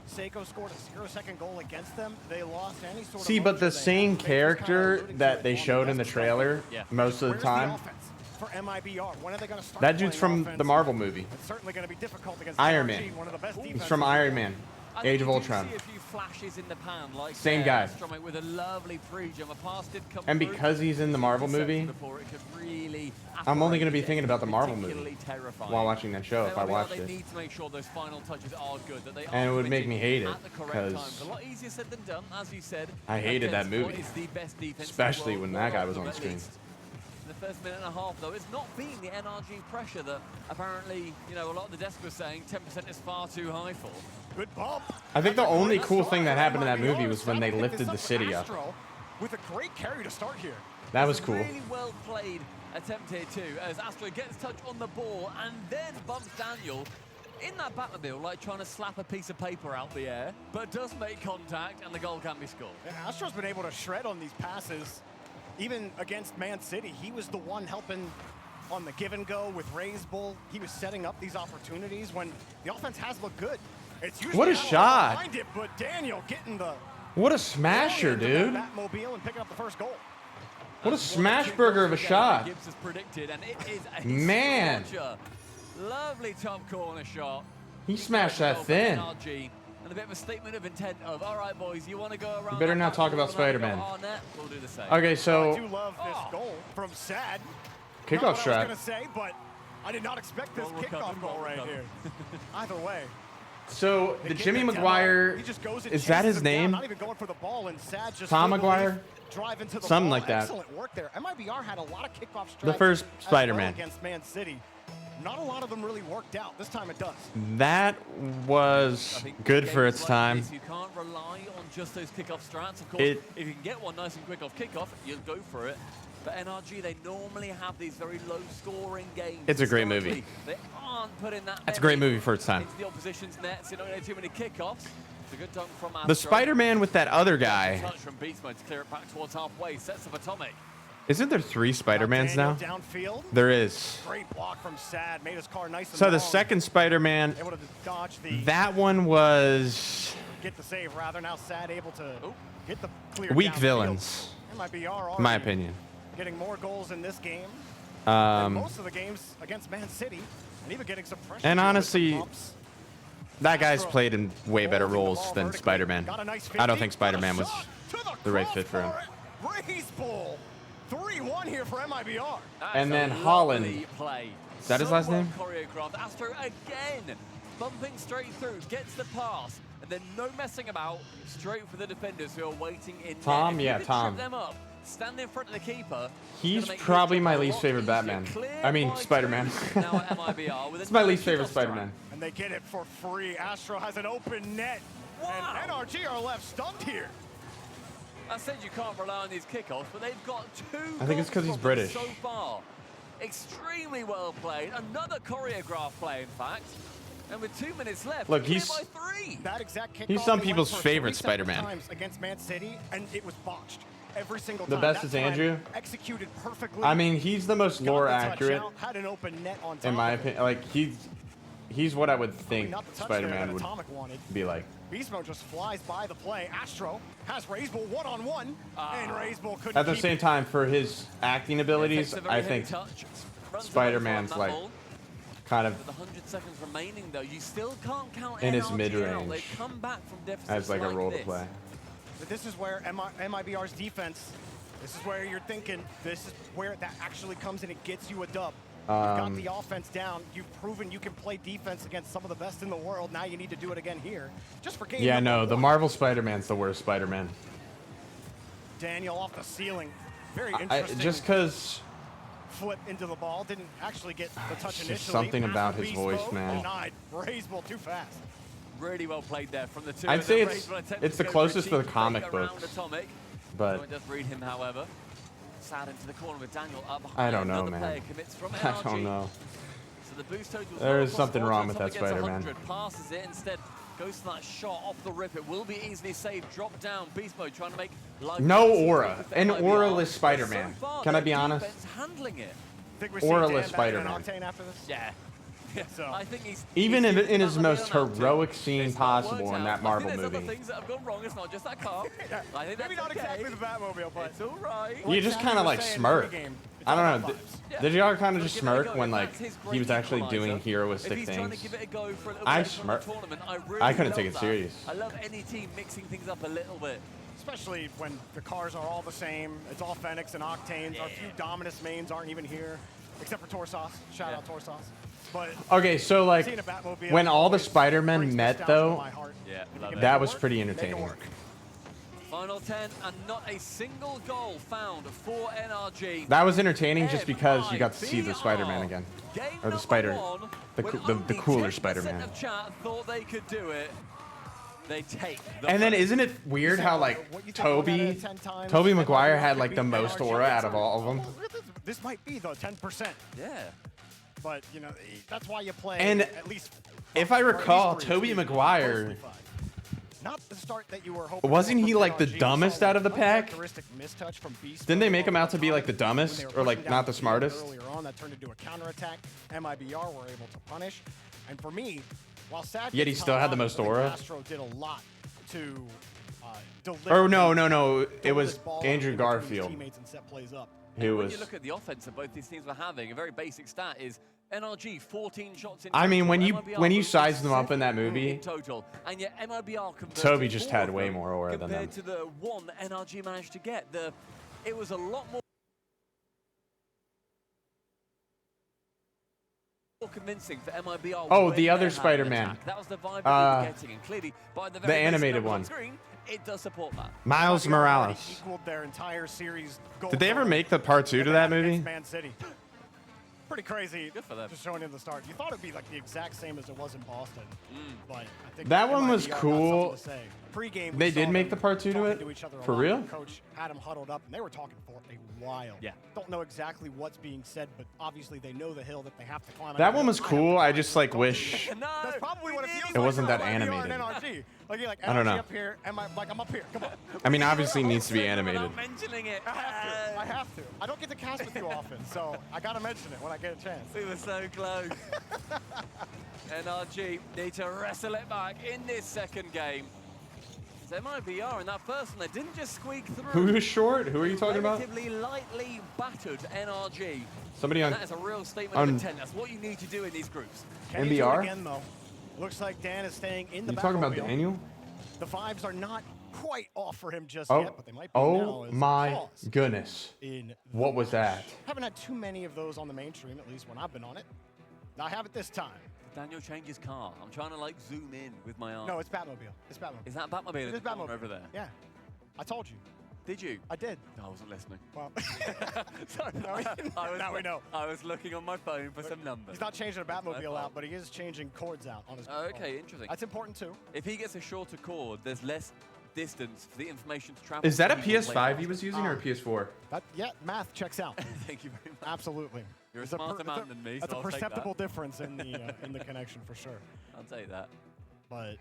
Seiko scored a 0-second goal against them. They lost any sort of See, but the mojo they same had. They just character kinda that they showed in the trailer most of the Where's time, offense for MIBR? When are they going to start that dude's playing from offense? the Marvel movie. It's certainly going to be difficult against Iron NRG, Man. one of the best He's defenses from in the Iron world. Man. Age of Ultron. See a few flashes in the pan, like Same guy. Stroming with a lovely pre-jump. A pass did come And through. because he's in the Marvel movie, Before it could really I'm only going to be operate thinking about the Marvel particularly movie terrifying. while watching that show if I MIBR, watched they it. need to make sure those final touches are good, that they And are it would make me hate it, at the correct because times. A lot easier said than done, as you said. I hated that against what movie. is the best defense in the Especially world, when one that guy of was them on at screen. least. In the first minute and a half, though, it's not been the NRG pressure that apparently, you know, a lot of the desk was saying 10% is far too high for. Good bump. I think the only cool thing that happened in that movie was when they lifted the city up. With a great carry to start here. That was cool. Really well played attempt here too, as Astro gets touch on the ball and then bumps Daniel in that Batmobile, like trying to slap a piece of paper out the air, but does make contact and the goal can be scored. Yeah, Astro's been able to shred on these passes. even against Man City, he was the one helping on the give and go with Raise Bull. He was setting up these opportunities when the offense has looked good. It's usually What a shot. behind it, but Daniel getting the What a smasher, dude. Batmobile and picking up the first goal. What a smash burger of a shot. Gibbs has predicted, and it is a Man. scorcher. Lovely top corner shot. He smashed that thin. NRG, and a bit of a statement of intent of, all right, boys, you want to go around. You better that not back talk wall about and have a go Spider-Man. on net? We'll do the same. Okay, I so do love this goal from Sad. kickoff Not what I strap. was gonna say, but I did not expect this Goal recovered, kickoff goal goal right recovered. here. Either way. So They the get Jimmy the demo, Maguire, he just goes and is that chases his him down, name? Not even going for the ball, and Sad just Tom through the Maguire? leaf, drive into the Something ball. like that. Excellent work there. MIBR had a lot of kickoff strikes The first as Spider-Man. well against Man City. Not a lot of them really worked out. This time it does. That was good for its time. You can't rely on just those kickoff strats. Of course, It- if you can get one nice and quick off kickoff, you'll go for it. But NRG, they normally have these very low-scoring games. It's a great movie. Historically. They aren't putting that That's a many great movie for its time. into the opposition's nets. You don't get too many kickoffs. It's a good dunk from The Astro. Spider-Man with that other guy. Touch from Beastman to clear it back towards halfway. Sets of Atomic. Isn't there 3 Spider-Mans now? Daniel downfield. There is. Great block from Sad. Made his car nice and So the long. second Spider-Man, Able to dodge the that one was get the save rather. Now Sad able to get the clear weak downfield. villains, MIBR in my already opinion. getting more goals in this game than most Um, of the games against Man City, and even getting some pressure. and here with some honestly, bumps. that guy's played in way better roles than Spider-Man. Got a nice I don't 50, think Spider-Man was to the right fit for him. Raise Bull. 3-1 here for MIBR. And then Holland. Play. Is that his last name? Choreographed. Astro again, bumping straight through, gets the pass, and then no messing about, straight for the defenders who are waiting in Tom? there. If you Yeah, can Tom. Trip them up, stand in front of the keeper. He's gonna make his probably job my a least lot favorite easier. Batman. Clear I mean, by Spider-Man. two. Now at MIBR with It's a my nice least favorite kickoff strike. Spider-Man. And they get it for free. Astro has an open net. And NRG are left stunned here. I said you can't rely on these kickoffs, but they've got 2 I think it's 'cause goals he's from them British. so far. Extremely well played. Another choreographed play, in fact. And with 2 minutes left, Look, clear he's- by 3. That exact kickoff, He's some they went people's for favorite 3 separate Spider-Man. times against Man City, and it was botched every single The time. best That is time, Andrew. Executed perfectly. I mean, he's the most Got lore the touch accurate, out, had an open net on top in my of it. opinion. Like, he's what I would think Not the touch there Spider-Man that would Atomic wanted. be like. Beast Mode just flies by the play. Astro has Raise Bull one-on-one, and Raise Bull couldn't At the keep same it. time, for his acting abilities, Takes a very I heavy think touch, runs Spider-Man's away from that like ball. kind of With 100 seconds remaining, though, you still can't count in his NRG out. mid-range They've come back from deficits as like a role to this. play. But this is where MIBR's defense, this is where you're thinking, this is where that actually comes in and gets you a dub. You've got the offense down. You've proven you can play defense against some of the best in the world. Now you need to do it again here. Just for game Yeah, number no, the one. Marvel Spider-Man's the worst Spider-Man. Daniel off the ceiling. Very I interesting. just because Flip into the ball. Didn't actually get the touch It's initially. just something Pass about to his Beast voice, Mode. man. Denied. Raise Bull too fast. Really well played there from the 2. I'd and say then it's- Raze will attempt it's to the go closest for a to the cheap comic fake around books. Atomic. But- No one does read him, however. Sad into the corner with Daniel up behind. I don't know, Another man. player commits from I NRG. don't know. So the boost total There is something wrong with that Spider-Man. Passes it instead. Goes to that shot off the rip. It will be easily saved. Drop down. Beast Mode trying to make life No easy aura. for An MIBR. auraless So Spider-Man. far, Can I their be honest? defense handling it. Think we see Auraless Dan back in Spider-Man. Octane after this? Yeah. So I think he's Even he's in his using most that ability heroic now, scene it's not worked possible in out. that Marvel I think there's movie. other things that have gone wrong. It's not just that car. I think Maybe that's not okay. exactly the Batmobile, but It's all right. You just kind of like smirk. I don't know. Did y'all kind of just smirk when like he was actually doing heroistic things? I smirk. I couldn't take it serious. I love any team mixing things up a little bit. Especially when the cars are all the same. It's all Fenix and Octanes. Our few Dominus mains aren't even here, except for Torsos. Shout out Torsos. But Okay, so like seeing a Batmobile when all the always Spider-Men brings met nostalgia to though, my heart. Yeah, love it. that was pretty entertaining. Final 10 and not a single goal found for NRG. That was entertaining just because you got to see the Spider-Man again, or the the cooler Spider-Man. Of chat thought they could do it. They take. And then isn't it weird how like Toby Maguire had like the most aura out of all of them? This might be the 10%. Yeah. But you know that's why you play. And at least if I recall, three, Toby Maguire Not the start that you were hoping. Wasn't for he from like the NRG. dumbest Saw, out of the pack? uncharacteristic mistouch from Beast Didn't they Mode make him on out to be like the when they dumbest were or pushing like down not the field smartest? Earlier on, that turned into a counterattack. MIBR were able to punish, and for me, while sad. Yet he still had the most aura. Astro did a lot to deliver. Oh no! It was this ball Andrew in between his Garfield teammates and set plays up. who When was. you look at the offense that both these teams were having, a very basic stat is NRG 14 shots in I mean, total, when you MIBR size them up in that 7 movie, in total, and yet MIBR converted Toby just 4 had of way them more aura than them. compared to the one that NRG managed to get. It was a lot more convincing for MIBR. Oh, when the they other had an Spider-Man. attack. That was the vibe that we were getting, and clearly by the very The animated basic one. numbers on screen, it does support that. Miles MIBR already Morales. equaled their entire series goal Did they ever total make the part 2 to that movie? against Man City. Pretty crazy. Good for them. Just showing in the start. You thought it'd be like the exact same as it was in Boston, but I think That one was MIBR got cool. something to say. Pre-game, we They saw did make them the part 2 to talking it? each other a For lot. real? The coach had them huddled up, and they were talking for a while. Yeah. Don't know exactly what's being said, but obviously they know the hill that they have to climb. That one was cool. I just like wish That's probably what it feels it like wasn't for that MIBR and animated. NRG. Like you're like, I don't NRG know. up here, I'm up here. Come on. I mean, obviously it needs to be animated. Without mentioning it. I have to. I don't get to cast with you often, so I gotta mention it when I get a chance. We were so close. NRG need to wrestle it back in this second game. It's MIBR in that first one, they didn't just squeak through. Who's short? Who are you talking about? Relatively lightly battered NRG. Somebody on. That is a real statement on of intent. That's what you need to do in these groups. Can you do it MBR? again, though? Looks like Dan is staying in the You talking about Batmobile. Daniel? The vibes are not quite off for him just Oh, yet, but they might be now oh as my pause goodness! in the What was that? Haven't had too many of those on the mainstream, at least when I've been on it. I have it this time. Daniel changes car. I'm trying to like zoom in with my arm. No, it's Batmobile. It's Batmobile. Is that Batmobile It in is the corner Batmobile. over there? Yeah. I told you. Did you? I did. No, I wasn't listening. Well, Sorry. now we know. I was looking on my phone for some numbers. He's not changing a Batmobile fault. out, but he is changing cords out on his. Okay, interesting. That's important too. If he gets a shorter cord, there's less distance for the information to travel. Is that a to people PS5 later. he was using or a PS4? Yeah, math checks out. Thank you very much. Absolutely. You're a It's smarter man than me, That's so a I'll take that. perceptible difference in the connection for sure. I'll take that. But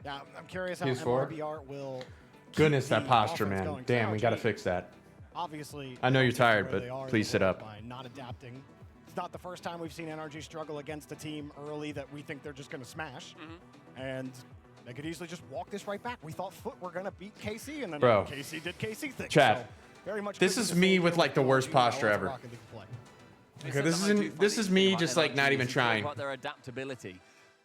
yeah, I'm curious how PS4? MIBR will. keep Goodness, the that posture, offense man. going. Damn, we gotta NRG, fix that. Obviously, I know you're tired, where but they are in please the sit world up. By not adapting. It's not the first time we've seen NRG struggle against a team early that we think they're just going to smash, and they could easily just walk this right back. We thought Foot were going to beat KC, and then Bro. KC did KC things. Chat. So very much This good is to me see with like the worst NRG posture now ever. Rocket League play. Okay, this is me just like not even trying. About their adaptability.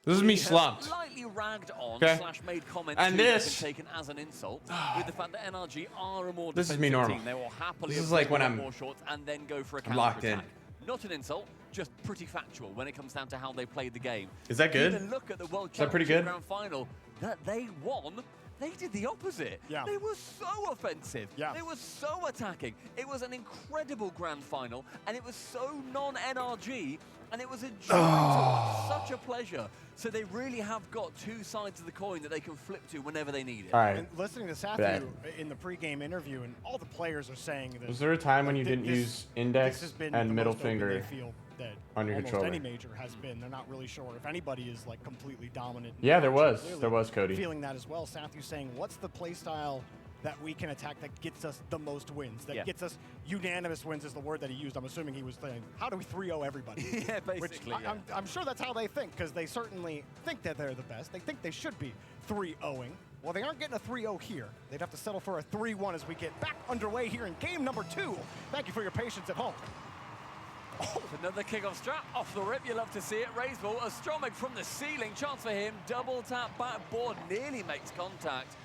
This is me slumped. Slightly ragged on Okay. / made comments And to this- been taken as an insult with the fact that NRG are a more This is defensive me normal. team. They will happily This is like when absorb I'm- more shots and then go for a I'm locked in. counter-attack. Not an insult, just pretty factual when it comes down to how they played the game. Is that good? Even look at the World Is that pretty Championship good? Grand Final that they won. They did the opposite. Yeah. They were so offensive. Yeah. They were so attacking. It was an incredible grand final, and it was so non-NRG, and it was a joy to watch, such a pleasure. So they really have got two sides of the coin that they can flip to whenever they need it. All right. And listening to Sathu Bet. in the pregame interview, and all the players are saying that. Was there a time when you like, didn't this- use index this has been and the middle most open finger they feel that on your almost controller? any major has been. They're not really sure if anybody is like completely dominant. Yeah, there was. Clearly There was, Cody. Feeling that as well. Sathu saying, "What's the play style that we can attack that gets us the most wins? That gets us unanimous wins," is the word that he used. I'm assuming he was saying, "How do we 3-0 everybody?" Yeah, Which basically. I'm sure that's how they think, because they certainly think that they're the best. They think they should be 3-0ing. Well, they aren't getting a 3-0 here. They'd have to settle for a 3-1 as we get back underway here in game number 2. Thank you for your patience at home. Another kickoff strap off the rip. You love to see it. Raise ball. Astromik from the ceiling. Chance for him. Double tap backboard. Nearly makes contact.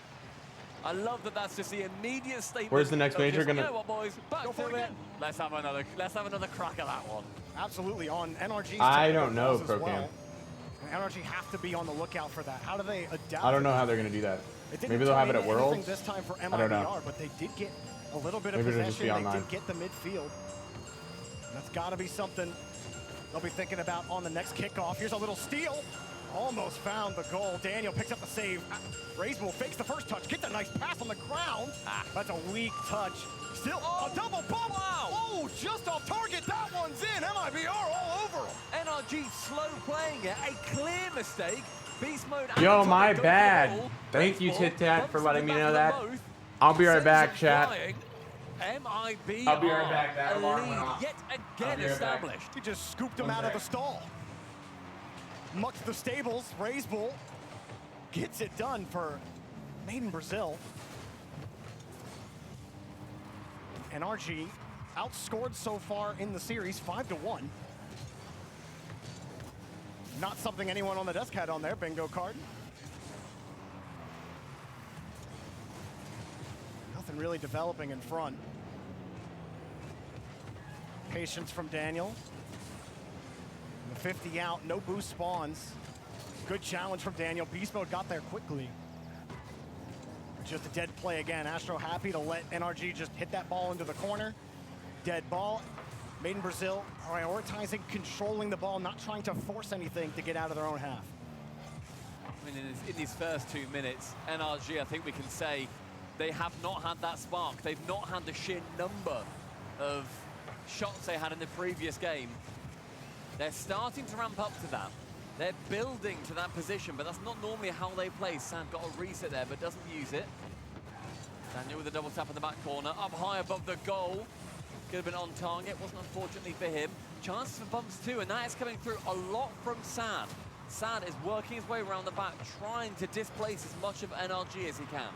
I love that that's just the immediate statement. Where's the next of major just, gonna- You know what, boys? Back Go for to it it. again. Let's have another crack at that one. Absolutely, on NRG's I technical don't know, calls as ProCam. well. And NRG have to be on the lookout for that. How do they adapt? I don't know how they're gonna do that. It didn't Maybe they'll have it turn at into anything Worlds. this time for I don't know. MIBR, but they did get a little bit of Maybe it'll just possession. be They online. did get the midfield. That's got to be something they'll be thinking about on the next kickoff. Here's a little steal. Almost found the goal. Daniel picks up the save. Raisbull fakes the first touch. Gets a nice pass on the ground. That's a weak touch. Still a double bump. Wow. Oh, just off target. That one's in. MIBR all over him. NRG slow playing it. A clear mistake. Beast mode. Yo, and my go for the bad. goal. Thank you, Baseball Tit Tat, bumps for in letting the me back know of that. them both. I'll be right Sends back, them chat. flying. MIB I'll be right are back. That a alarm went lead off. yet I'll again be right back. established. He just scooped him out of the stall. Mucks the stables. Raise Bull gets it done for Made in Brazil. NRG outscored so far in the series 5-1. Not something anyone on the desk had on their bingo card. Nothing really developing in front. Patience from Daniel. The 50 out, no boost spawns. Good challenge from Daniel. Beast Mode got there quickly. Just a dead play again. Astro happy to let NRG just hit that ball into the corner. Dead ball. Made in Brazil prioritizing controlling the ball, not trying to force anything to get out of their own half. I mean, in these first 2 minutes, NRG, I think we can say, they have not had that spark. They've not had the sheer number of shots they had in the previous game. They're starting to ramp up to that. They're building to that position, but that's not normally how they play. Sam got a reset there, but doesn't use it. Daniel with a double tap in the back corner, up high above the goal. Could have been on target, wasn't unfortunately for him. Chances for bumps too, and that is coming through a lot from Sad. Sad is working his way around the back, trying to displace as much of NRG as he can.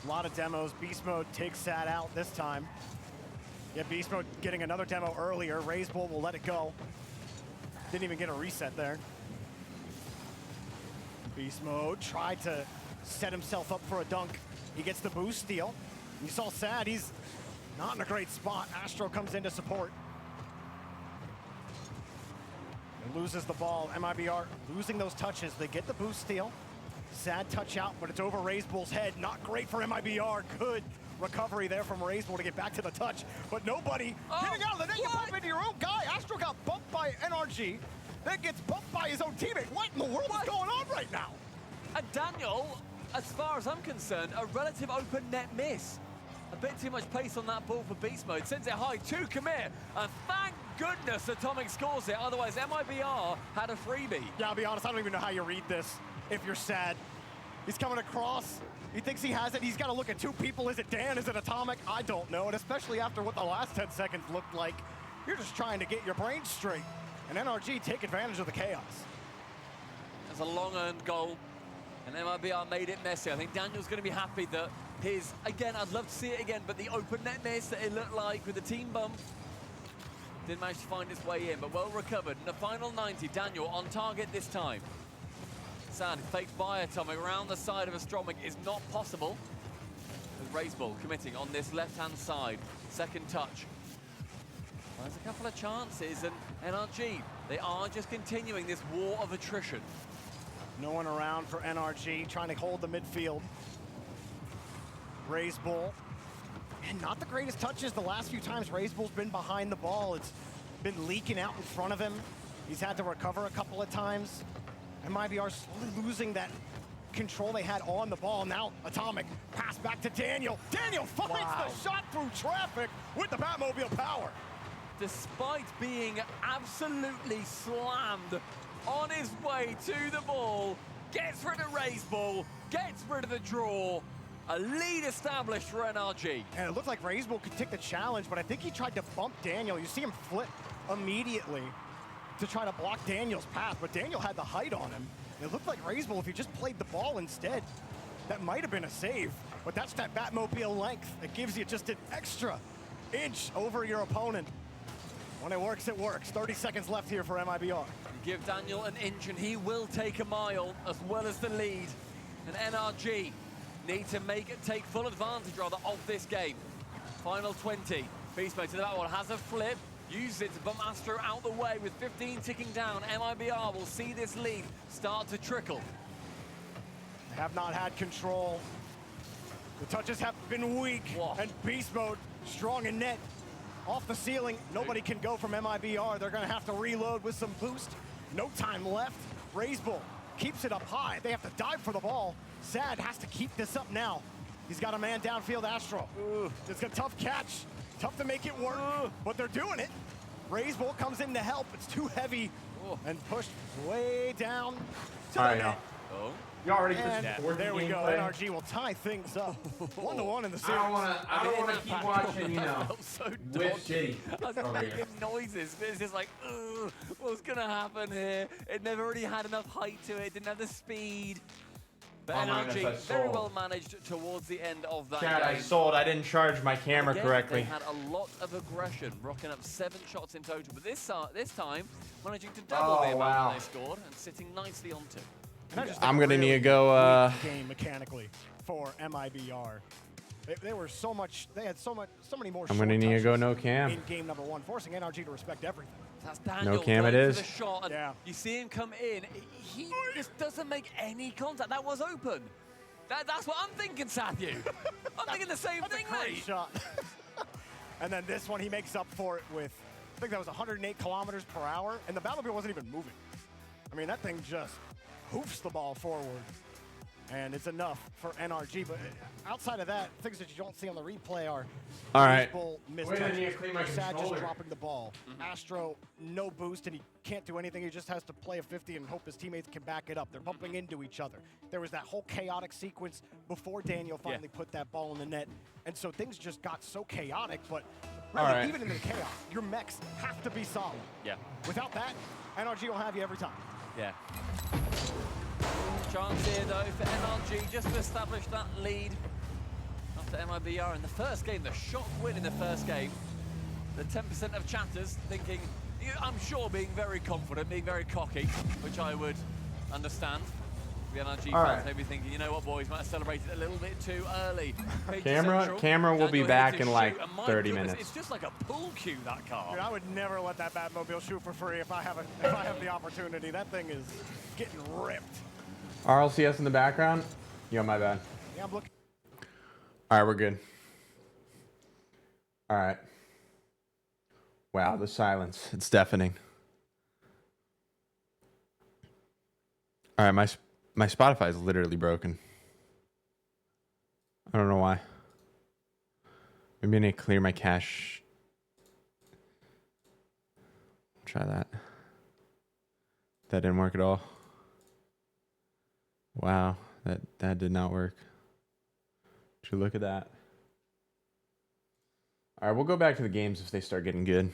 A lot of demos. Beast Mode takes Sad out this time. Yeah, Beast Mode getting another demo earlier. Raise Bull will let it go. Didn't even get a reset there. Beast Mode tried to set himself up for a dunk. He gets the boost steal. You saw Sad, he's not in a great spot. Astro comes in to support. And loses the ball. MIBR losing those touches. They get the boost steal. Sad touch out, but it's over Raise Bull's head. Not great for MIBR. Good recovery there from Raise Bull to get back to the touch. But nobody getting out of the net. You bump into your own guy. Astro got bumped by NRG. Then gets bumped by his own teammate. What in the world is going on right now? And Daniel, as far as I'm concerned, a relative open net miss. A bit too much pace on that ball for Beast Mode. Sends it high to commit. And thank goodness Atomic scores it. Otherwise, MIBR had a freebie. Yeah, I'll be honest, I don't even know how you read this if you're Sad. He's coming across. He thinks he has it. He's got to look at two people. Is it Dan? Is it Atomic? I don't know. And especially after what the last 10 seconds looked like, you're just trying to get your brain straight. And NRG take advantage of the chaos. That's a long-earned goal. And MIBR made it messy. I think Daniel's going to be happy that his, again, I'd love to see it again, but the open net miss that it looked like with the team bump didn't manage to find its way in, but well recovered. In the final 90, Daniel on target this time. Sad, faked by Atomic around the side of Astromic is not possible. With Raise Bull committing on this left-hand side. Second touch. Well, there's a couple of chances, and NRG, they are just continuing this war of attrition. No one around for NRG, trying to hold the midfield. Raise Bull. And not the greatest touches the last few times Raise Bull's been behind the ball. It's been leaking out in front of him. He's had to recover a couple of times. MIBR slowly losing that control they had on the ball. Now Atomic, pass back to Daniel. Daniel finds the shot through traffic with the Batmobile power. Despite being absolutely slammed on his way to the ball, gets rid of Raise Bull, gets rid of the draw. A lead established for NRG. And it looked like Raise Bull could take the challenge, but I think he tried to bump Daniel. You see him flip immediately to try to block Daniel's path, but Daniel had the height on him. It looked like Raise Bull, if he just played the ball instead, that might have been a save. But that's that Batmobile length that gives you just an extra inch over your opponent. When it works, it works. 30 seconds left here for MIBR. Give Daniel an inch and he will take a mile as well as the lead. And NRG need to take full advantage rather of this game. Final 20. Beast Mode to the back one, has a flip, uses it to bump Astro out the way with 15 ticking down. MIBR will see this lead start to trickle. They have not had control. The touches have been weak. And Beast Mode strong in net. Off the ceiling, nobody can go from MIBR. They're gonna have to reload with some boost. No time left. Raise Bull keeps it up high. They have to dive for the ball. Sad has to keep this up now. He's got a man downfield, Astro. It's a tough catch. Tough to make it work, but they're doing it. Raise Bull comes in to help. It's too heavy and pushed way down to the net. Oh. You already And pushed forward there we go. gameplay. NRG will tie things up 1-1 in the series. I don't wanna keep watching, you know, so Whip City I was over making here. noises, but it's just like, ugh, what's gonna happen here? It never really had enough height to it, didn't have the speed. But Oh my NRG goodness, I very sold. well managed towards the end of that Chad, I game. sold. I didn't charge my camera Again, correctly. They had a lot of aggression, rocking up 7 shots in total, but this time managing to double the amount they scored and sitting nicely on 2. I'm gonna need to go. Game mechanically for MIBR. They were so much. They had so many more. I'm gonna need to go no cam. In game number 1, forcing NRG to respect everything. That's Daniel No cam it going is. for the shot, and Yeah. you see him come in. He just doesn't make any contact. That was open. That's what I'm thinking, Sathu. I'm thinking the same thing, Great mate. shot. And then this one, he makes up for it with, I think that was 108 kilometers per hour, and the Battlefield wasn't even moving. I mean, that thing just hoofs the ball forward, and it's enough for NRG. But outside of that, things that you don't see on the replay are All right. missed Wait, I need to touches. clean my Sad just controller. dropping the ball. Astro, no boost, and he can't do anything. He just has to play a 50 and hope his teammates can back it up. They're bumping into each other. There was that whole chaotic sequence before Daniel finally put that ball in the net, and so things just got so chaotic. But really, All right. even in the chaos, your mechs have to be solid. Yeah. Without that, NRG will have you every time. Yeah. Chance here, though, for NRG just to establish that lead after MIBR in the first game. The shock win in the first game. The 10% of chatters thinking, I'm sure being very confident, being very cocky, which I would understand. The NRG All fans right. may be thinking, you know what, boys, might have celebrated a little bit too early. Page Camera Central, will be Daniel back here to in like shoot, and my 30 goodness, minutes. It's just like a pool cue, that car. Dude, I would never let that Batmobile shoot for free if I have the opportunity. That thing is getting ripped. RLCS in the background. Yo, my bad. Yeah, I'm looking. All right, we're good. All right. Wow, the silence. It's deafening. All right, my Spotify is literally broken. I don't know why. Maybe I need to clear my cache. Try that. That didn't work at all. Wow, that did not work. Should look at that. All right, we'll go back to the games if they start getting good.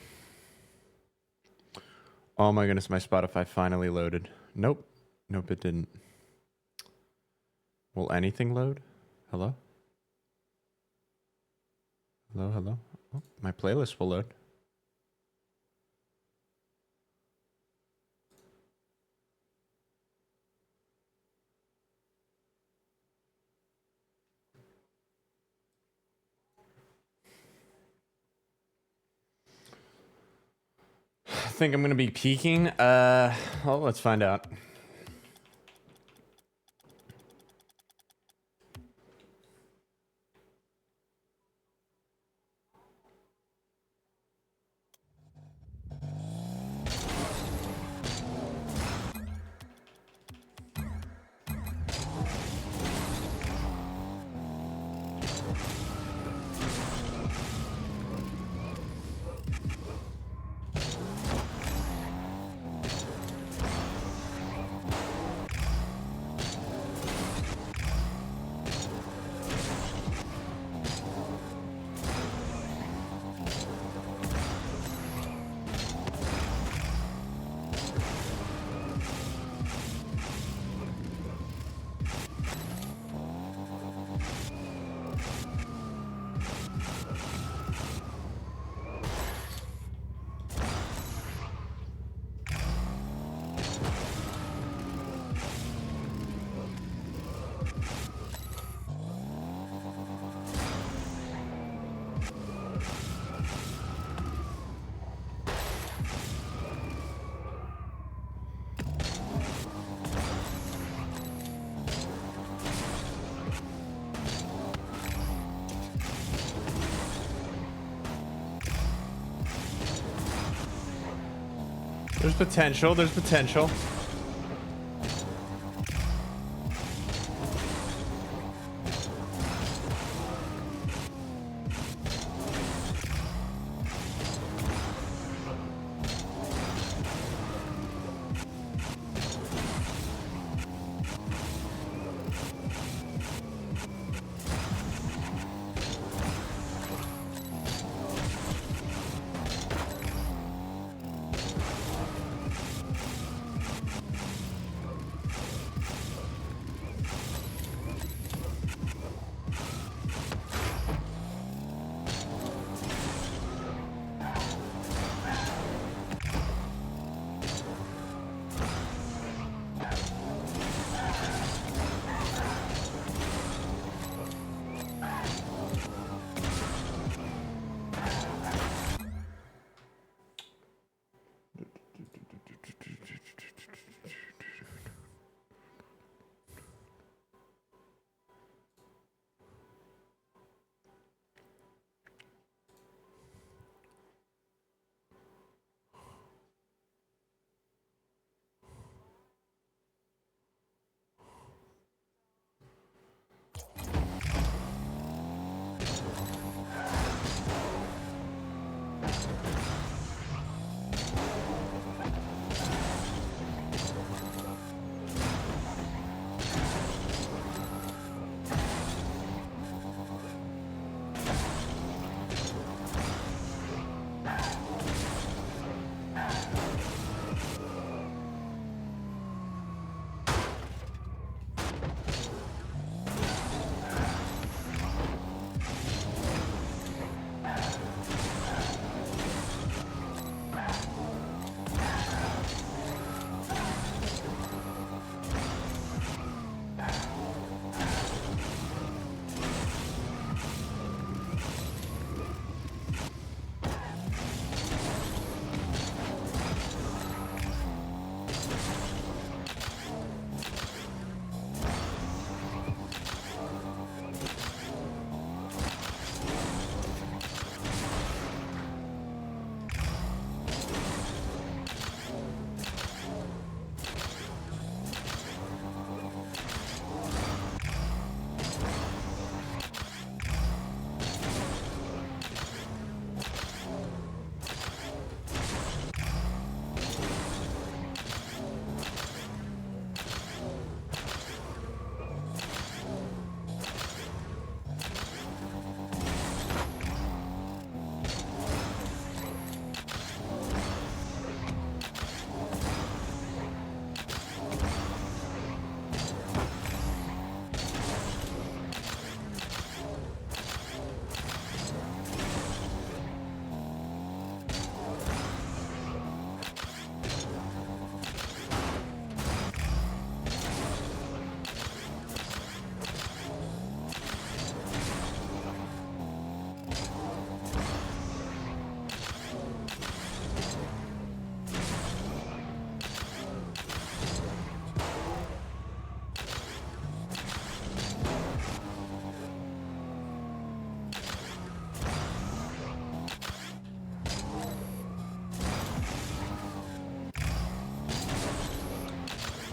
Oh my goodness, my Spotify finally loaded. Nope. Nope, it didn't. Will anything load? Hello? Hello, hello? Oh, my playlist will load. I think I'm going to be peaking. Well, let's find out. There's potential. There's potential.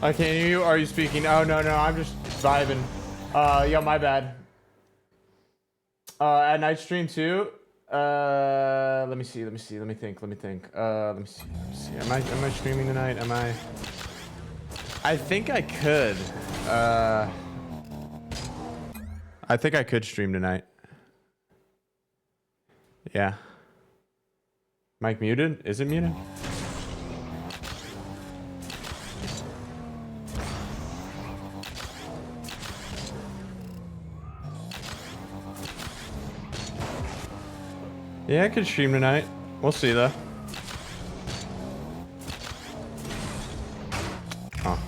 I can't hear you. Are you speaking? Oh, no, I'm just vibing. Yo, my bad. At night stream too. Let me see. Let me think. Let me see. Am I streaming tonight? Am I? I think I could. I think I could stream tonight. Yeah. Mic muted? Is it muted? Yeah, I could stream tonight. We'll see though. Oh.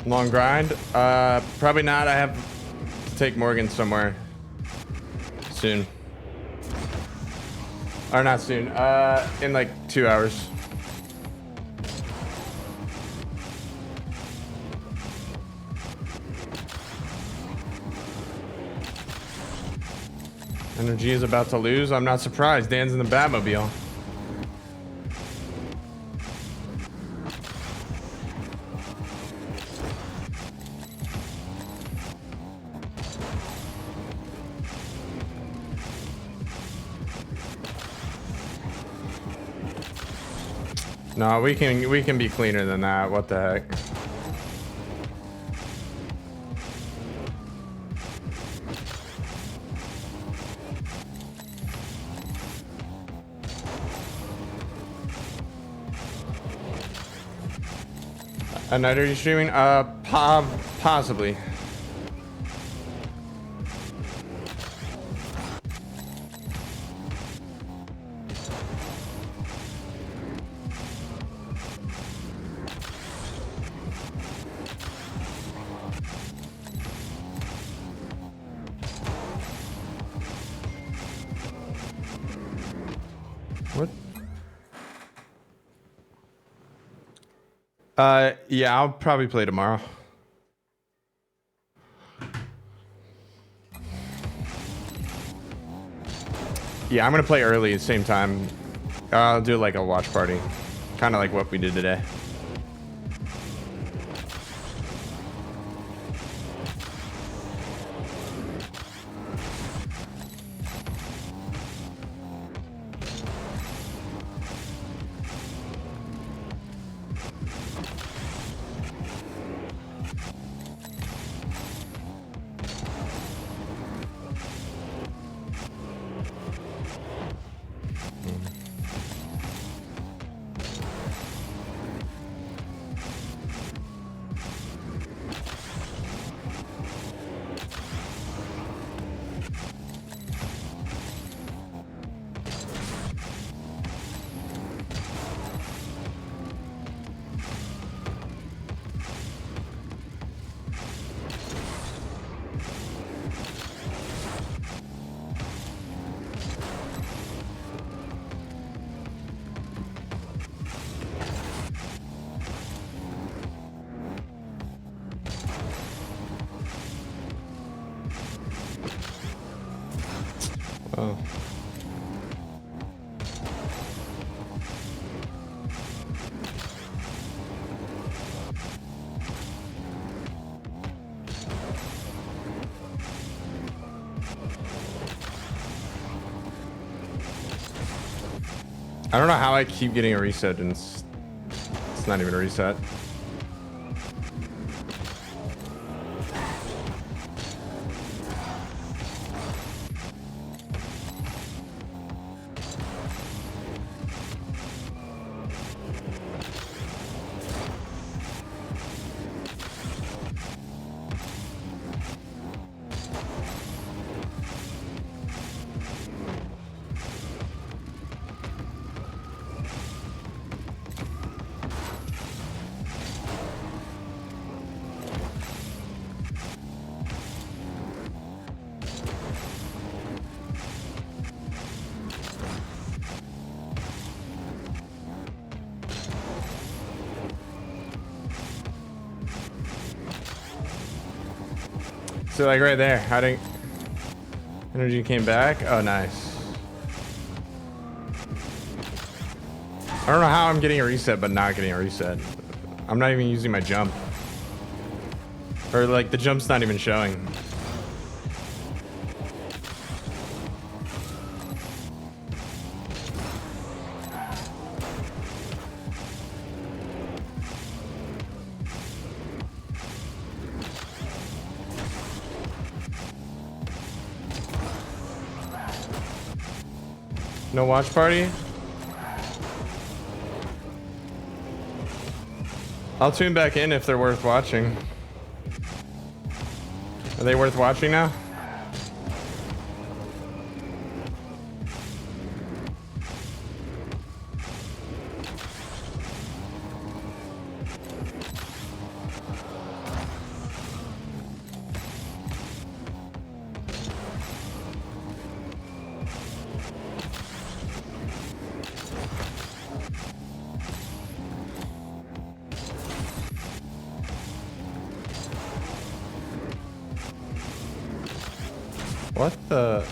Long grind? Probably not. I have take Morgan somewhere soon. Or not soon. In like 2 hours. Energy is about to lose. I'm not surprised. Dan's in the Batmobile. No, we can be cleaner than that. What the heck? At night, are you streaming? Possibly. What? Yeah, I'll probably play tomorrow. Yeah, I'm gonna play early at the same time. I'll do like a watch party. Kind of like what we did today. Oh. I don't know how I keep getting a reset and it's not even a reset. So like right there, how did energy came back? Oh, nice. I don't know how I'm getting a reset, but not getting a reset. I'm not even using my jump. Or like the jump's not even showing. No watch party? I'll tune back in if they're worth watching. Are they worth watching now? What the?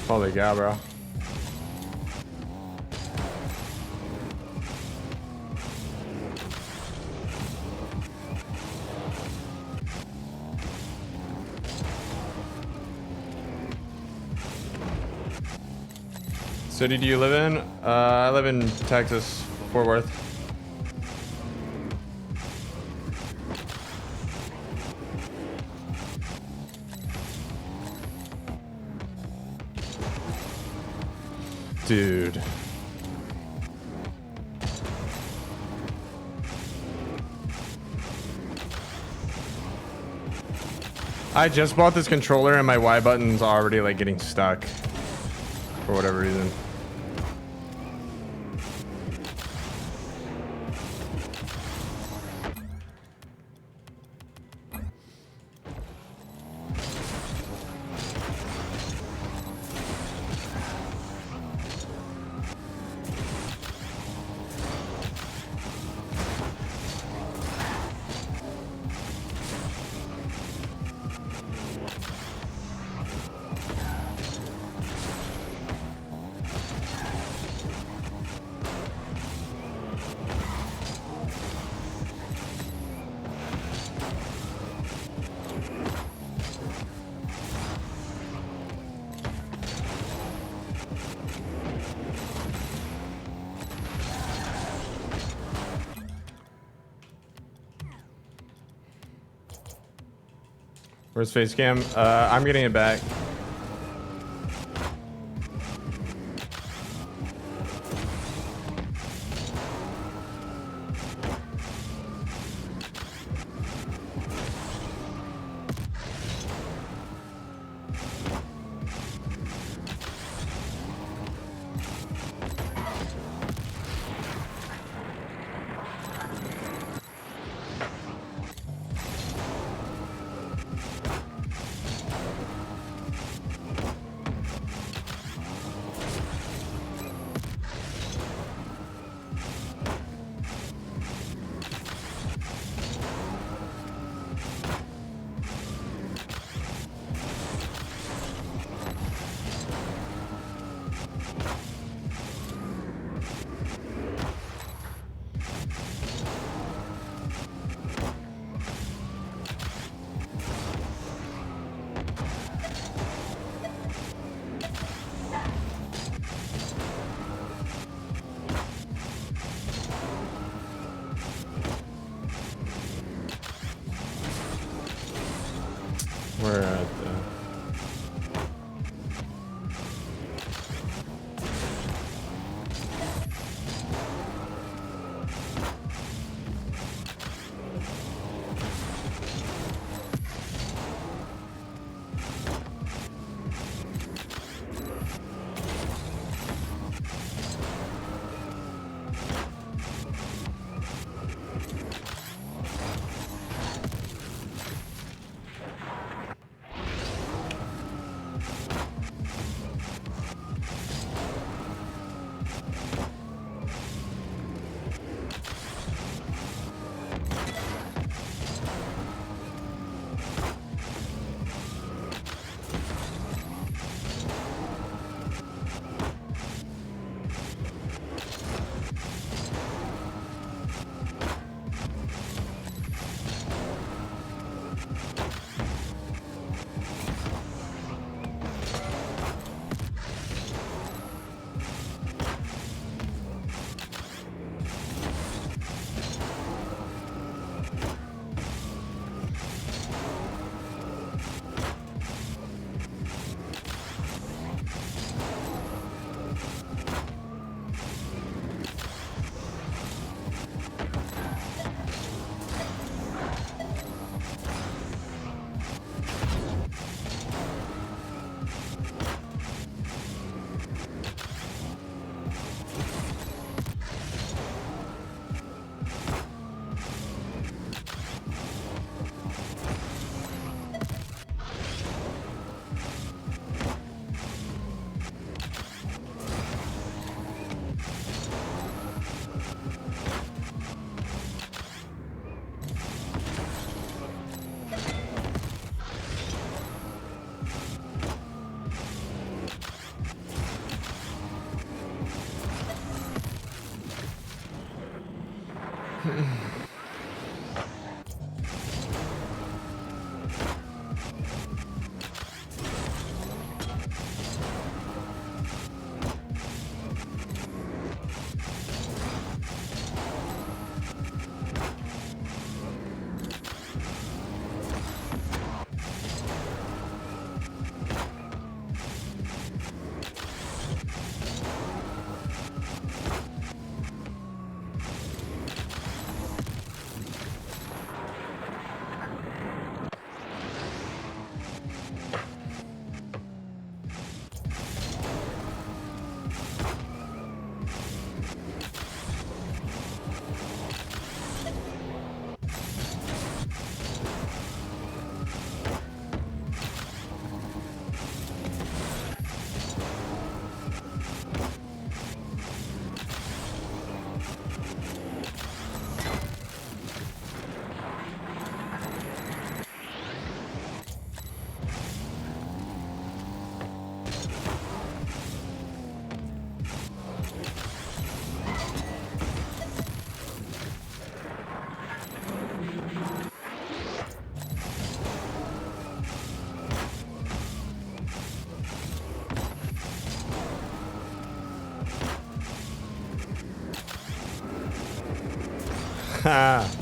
Holy cow, bro. City do you live in? I live in Texas, Fort Worth. Dude. I just bought this controller and my Y button's already like getting stuck for whatever reason. Where's face cam? I'm getting it back. Ha.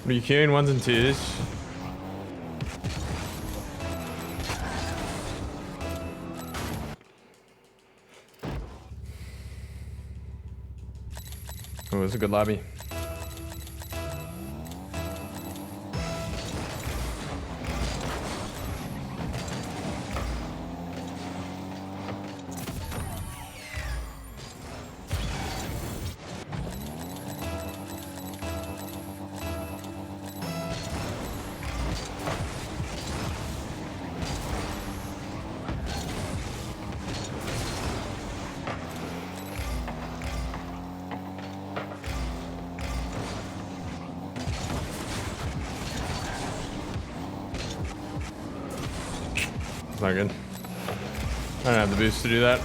Are you queuing 1s and 2s? Oh, it was a good lobby. It's not good. I don't have the boost to do that.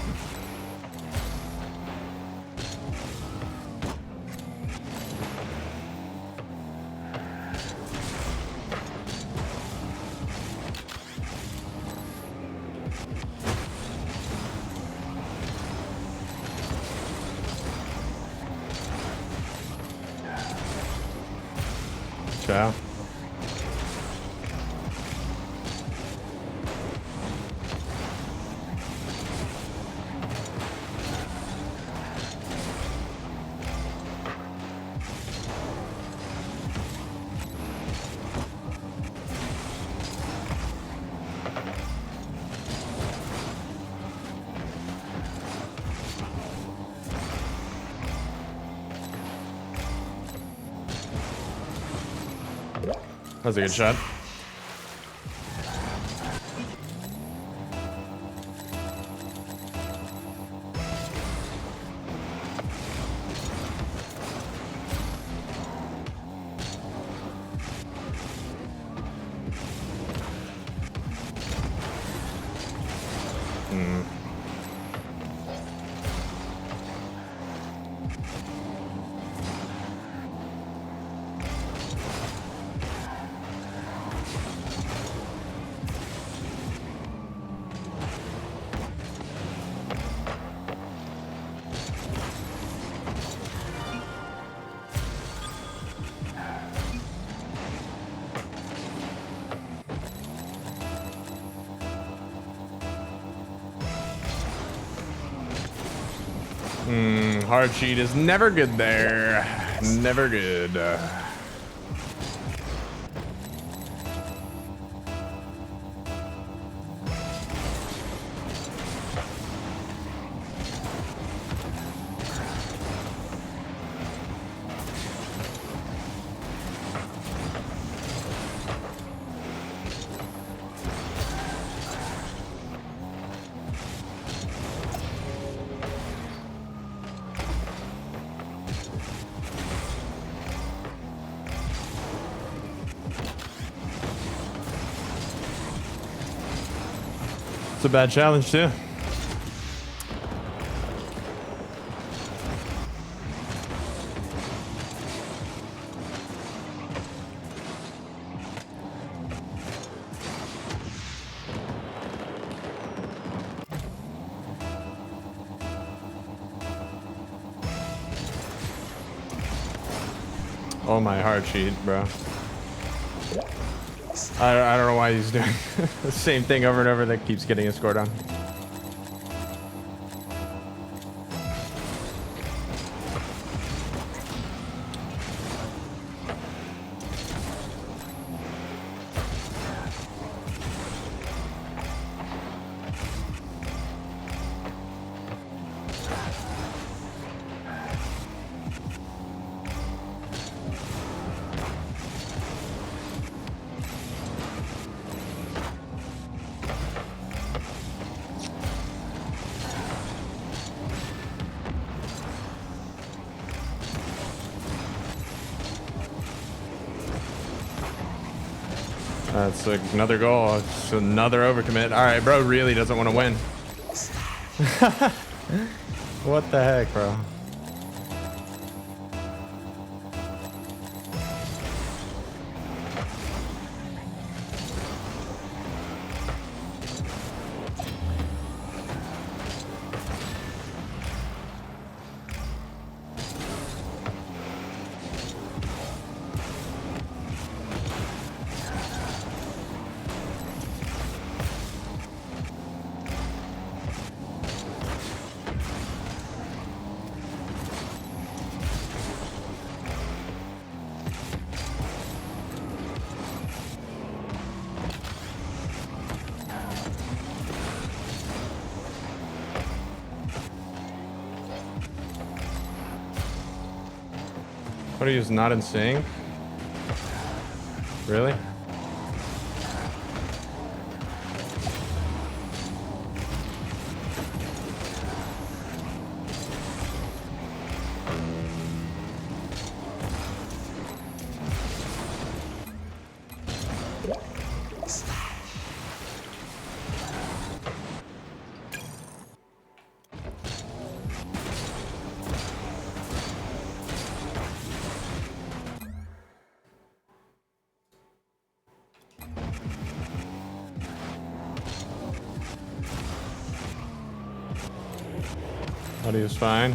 Ciao. That was a good shot. Hard cheat is never good there. Never good. It's a bad challenge too. Oh my hard cheat, bro. I don't know why he's doing the same thing over and over that keeps getting his score down. That's like another goal. It's another overcommit. All right, bro really doesn't want to win. What the heck, bro? What, are you just not in sync? Really? Audio's fine.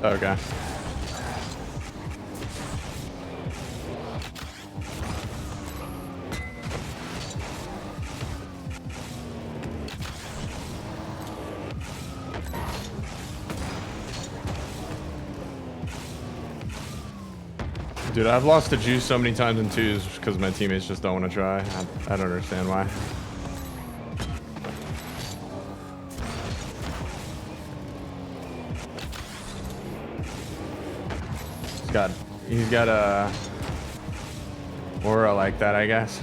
Okay. Dude, I've lost the juice so many times in twos because my teammates just don't want to try. I don't understand why. He's got a aura like that, I guess.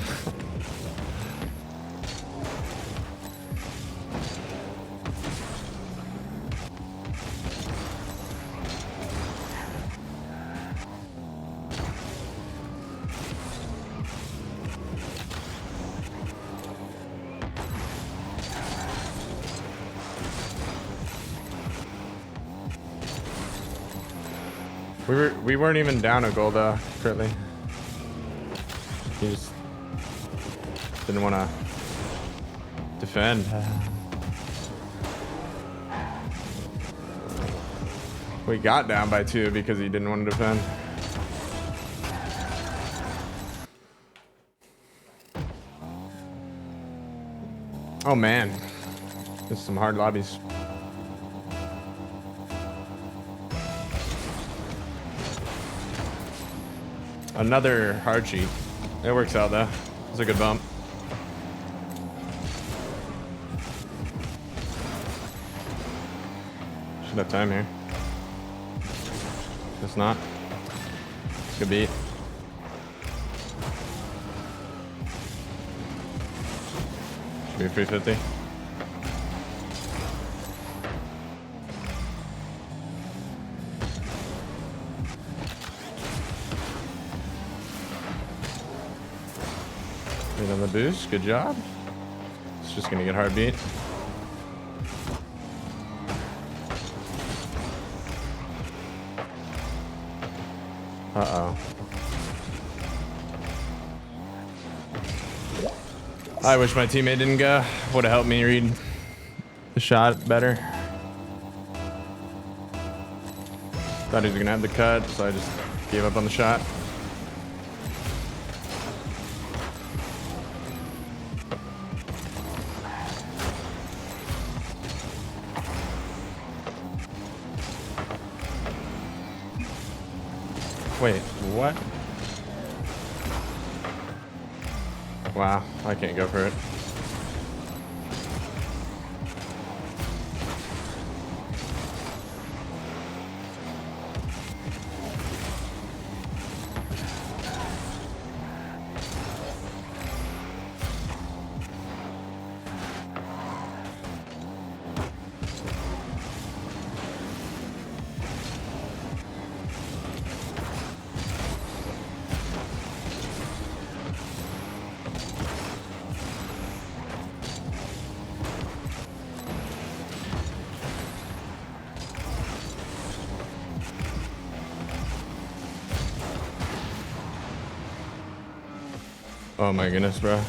We weren't even down a goal though, currently. He just didn't want to defend. We got down by 2 because he didn't want to defend. Oh man, there's some hard lobbies. Another hard cheat. It works out though. It's a good bump. Should have time here. It's not. Good beat. Should be 350. On the boost, good job. It's just gonna get hard beat. Uh-oh. I wish my teammate didn't go. Would have helped me read the shot better. Thought he was gonna have the cut, so I just gave up on the shot. Wait, what? Wow, I can't go for it. Oh my goodness, bro.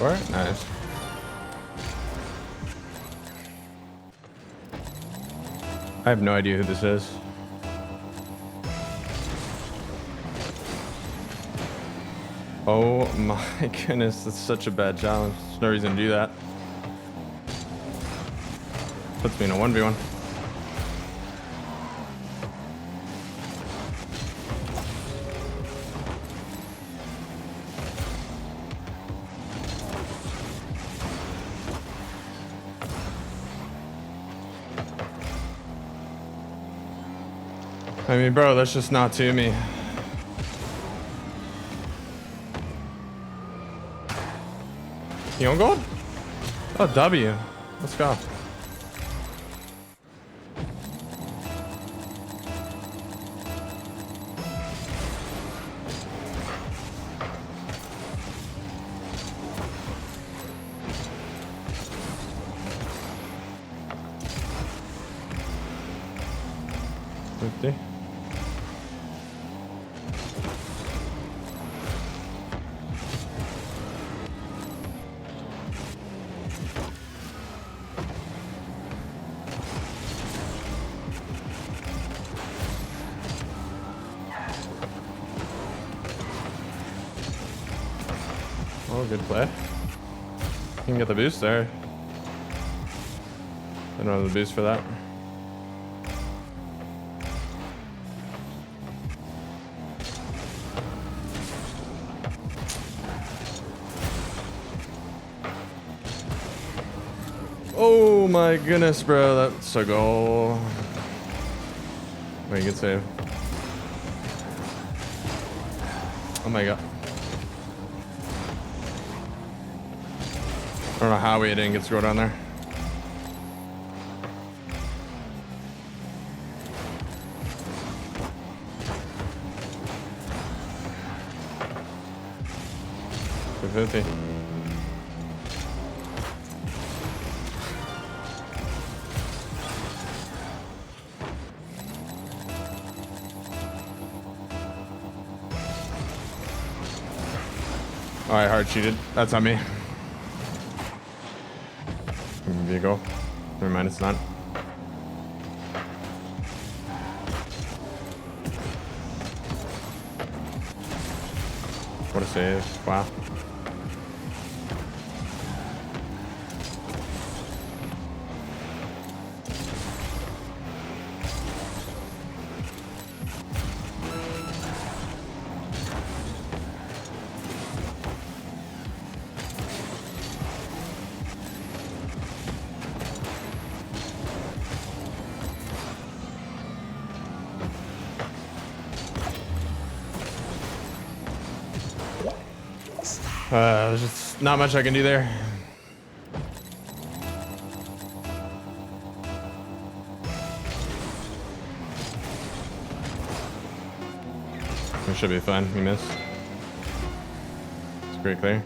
Or nice. I have no idea who this is. Oh my goodness, that's such a bad challenge. There's no reason to do that. Puts me in a 1v1. I mean, bro, that's just not to me. You on gold? Oh, W. Let's go. Oh, good play. You can get the boost there. I don't have the boost for that. Oh my goodness, bro. That's a goal. Wait, good save. Oh my god. I don't know how we didn't get scored on there. Good 50. Oh, I hard cheated. That's on me. Vehicle. Never mind, it's not. What a save. Wow. There's just not much I can do there. It should be fine. We missed. It's pretty clear.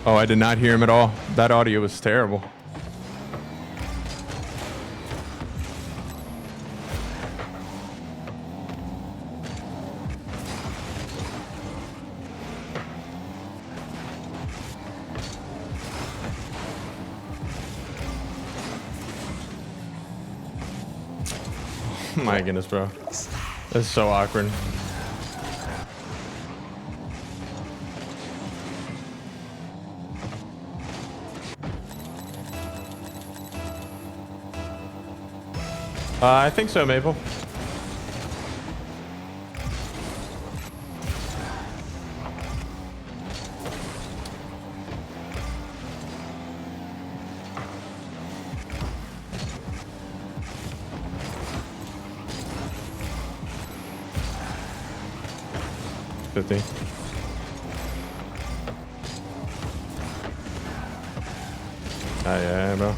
Oh, I did not hear him at all. That audio was terrible. My goodness, bro. This is so awkward. I think so, Maple. Yeah, bro.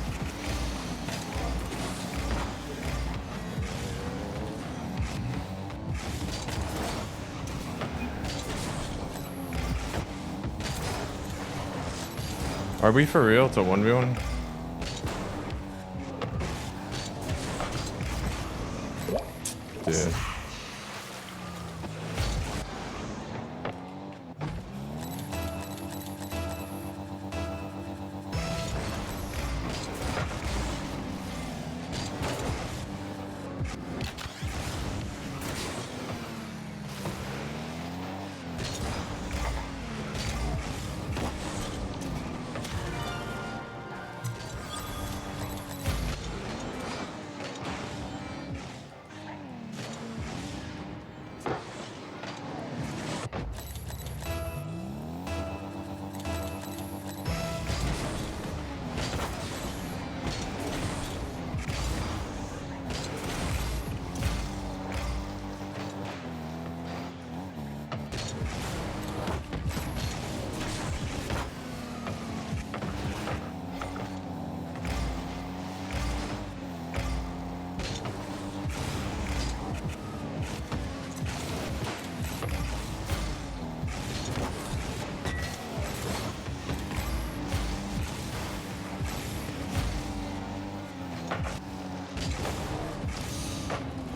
Are we for real to 1v1? Dude.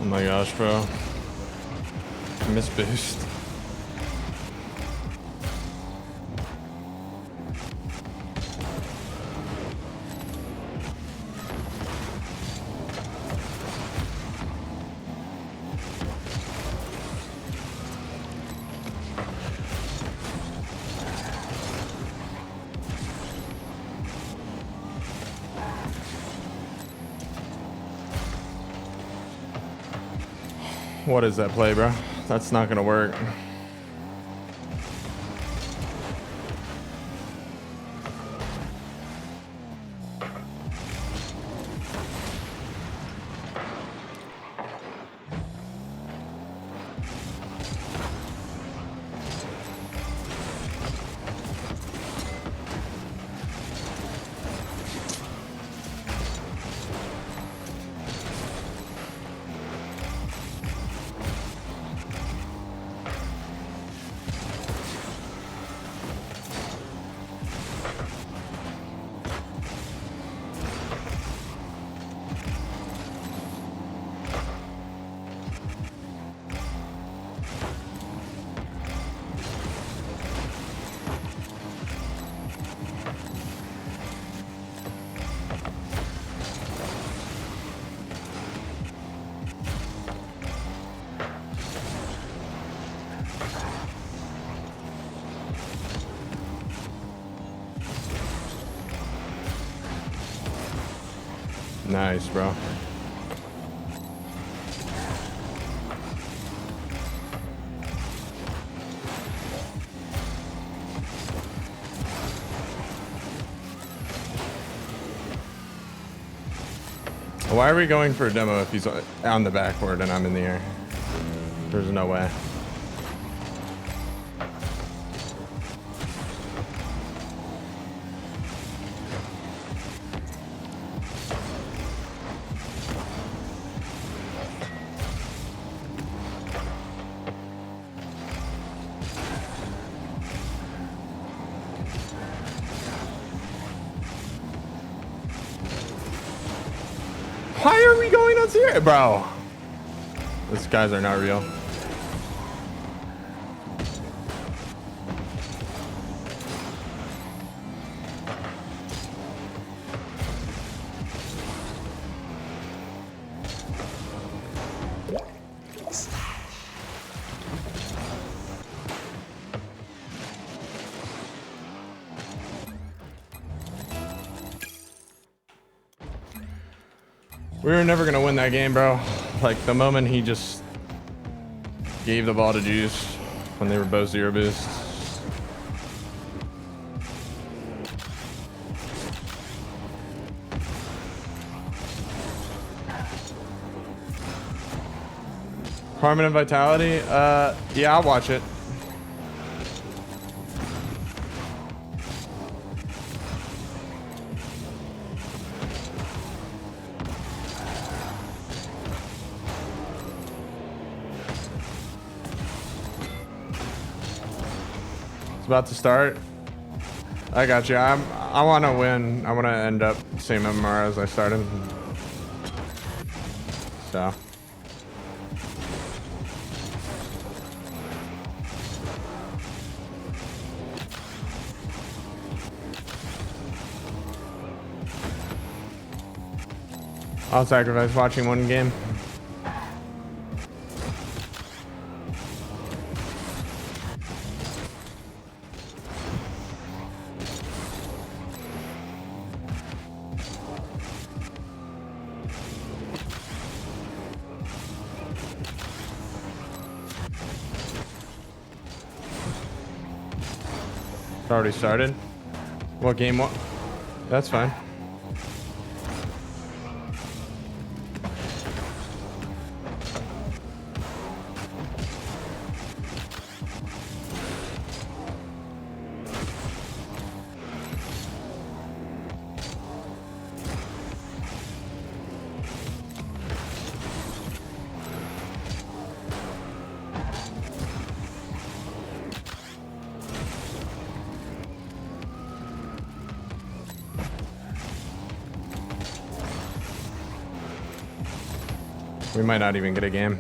Oh my gosh, bro. I miss boost. What is that play, bro? That's not gonna work. Nice, bro. Why are we going for a demo if he's on the backboard and I'm in the air? There's no way. Why are we going on zero, bro? These guys are not real. We were never gonna win that game, bro. Like the moment he just gave the ball to Juice when they were both 0 boosts. Harmon and Vitality? Yeah, I'll watch it. It's about to start. I got you. I want to win. I want to end up same MMR as I started. So. I'll sacrifice watching one game. It's already started. What game? What? That's fine. We might not even get a game.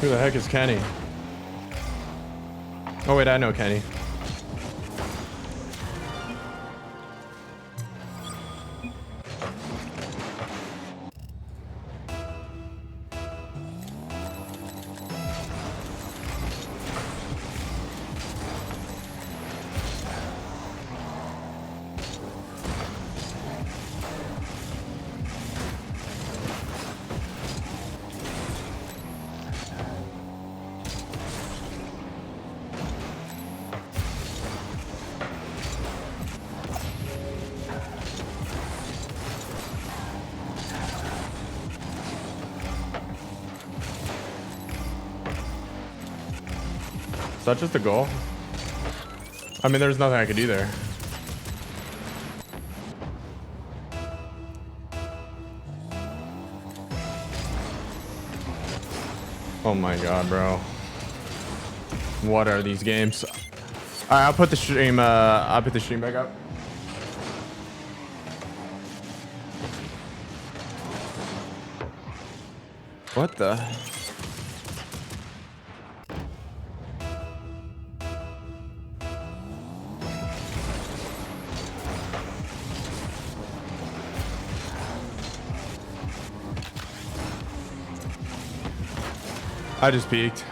Who the heck is Kenny? Oh wait, I know Kenny. Is that just a goal? I mean, there's nothing I could do there. Oh my god, bro. What are these games? Alright, I'll put the stream back up. What the? I just peeked.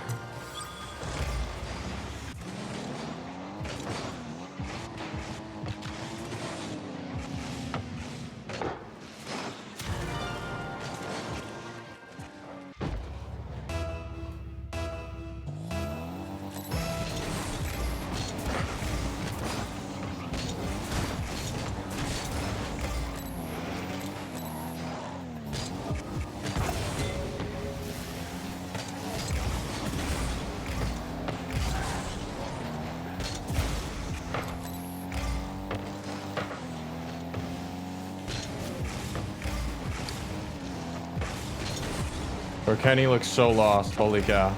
Or Kenny looks so lost. Holy cow.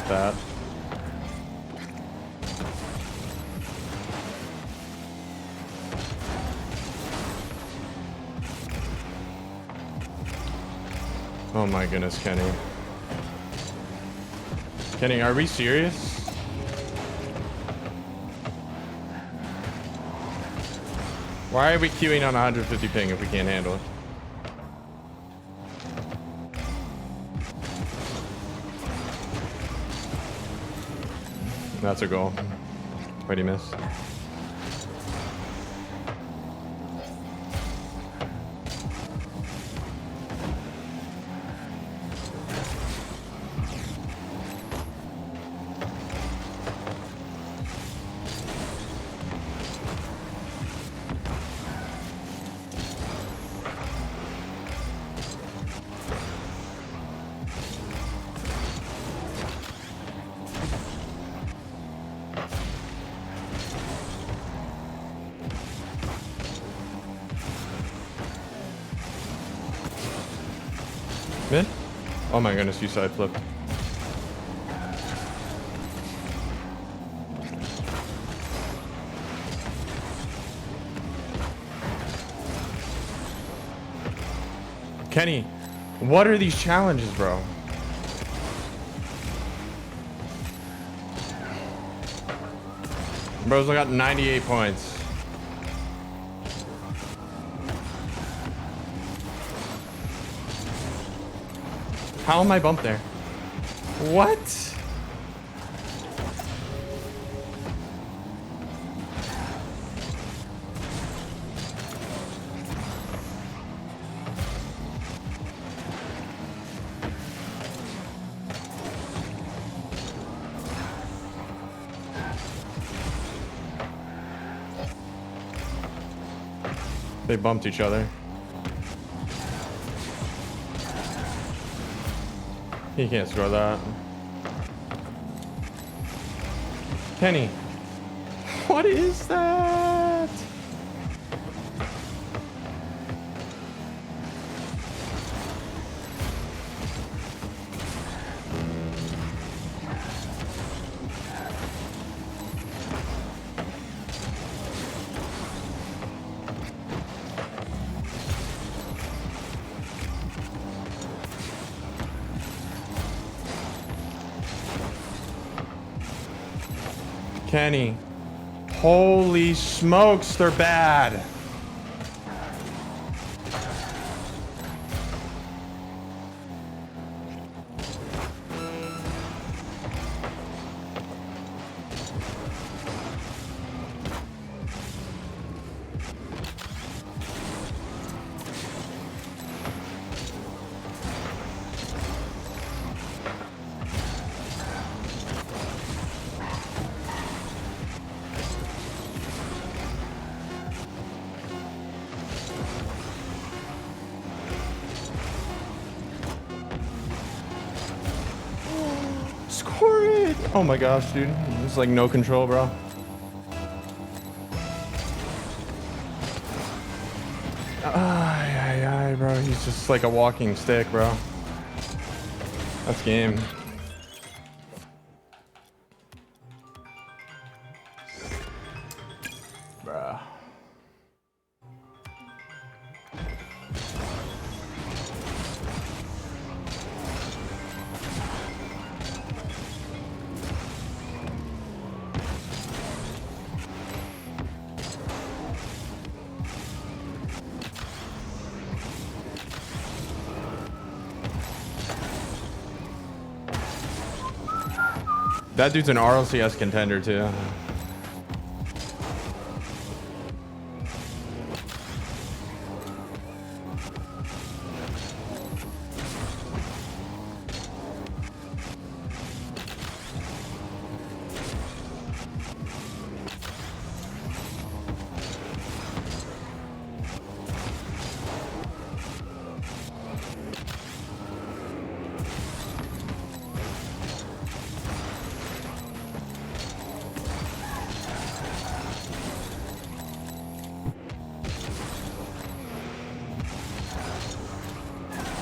about that. Oh my goodness, Kenny. Kenny, are we serious? Why are we queuing on 150 ping if we can't handle it? That's a goal. What'd he miss? Mid? Oh my goodness, you side flipped. Kenny, what are these challenges, bro? Bro's got 98 points. How am I bumped there? What? They bumped each other. He can't score that. Kenny, what is that? Kenny, holy smokes, they're bad. Score it! Oh my gosh, dude. It's like no control, bro. Ay, bro. He's just like a walking stick, bro. That's game. Bruh. That dude's an RLCS contender too.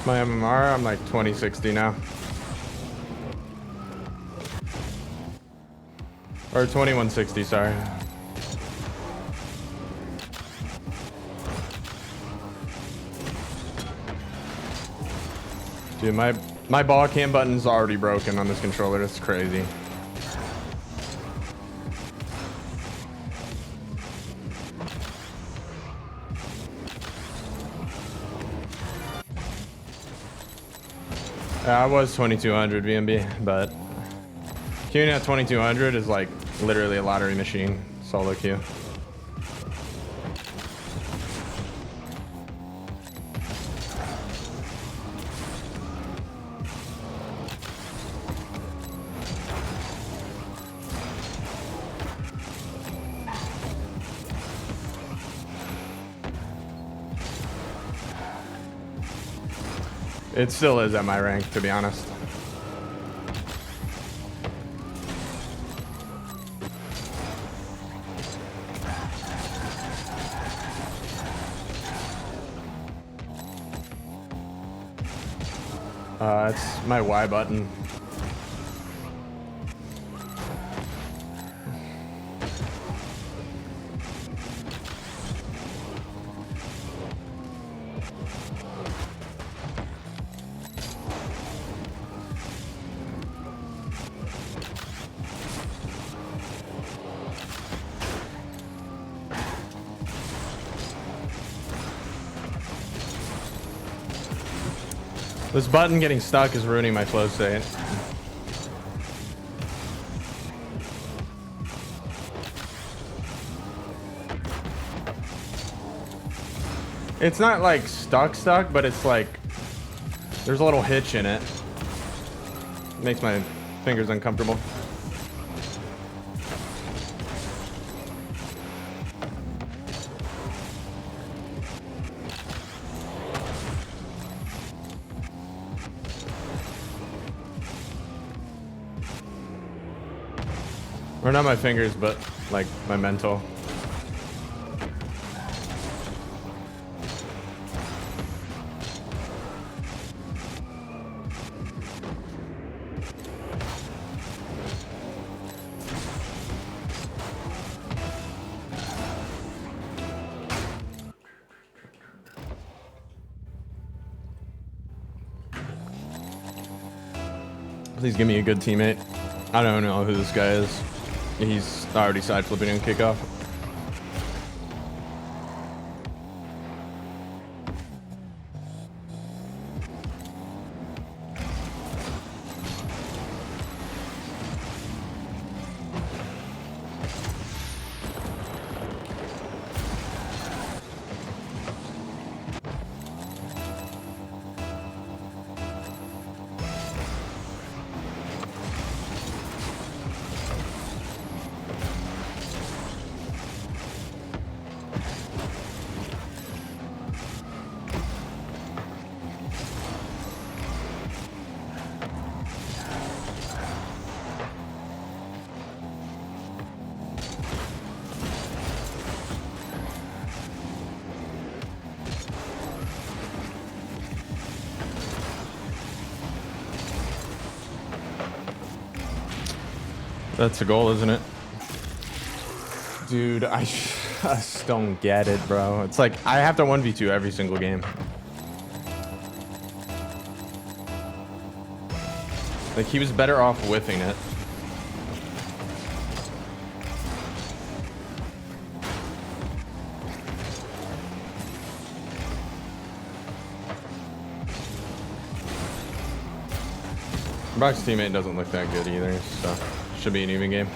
My MMR, I'm like 2060 now. Or 2160, sorry. Dude, my ball cam button's already broken on this controller. That's crazy. I was 2200 VMB, but queuing at 2200 is like literally a lottery machine. Solo queue. It still is at my rank, to be honest. It's my Y button. This button getting stuck is ruining my flow state. It's not like stuck, but it's like there's a little hitch in it. Makes my fingers uncomfortable. Or not my fingers, but like my mental. Please give me a good teammate. I don't know who this guy is. He's already side flipping in kickoff. That's a goal, isn't it? Dude, I just don't get it, bro. It's like I have to 1v2 every single game. Like he was better off whiffing it. Brock's teammate doesn't look that good either, so should be an even game.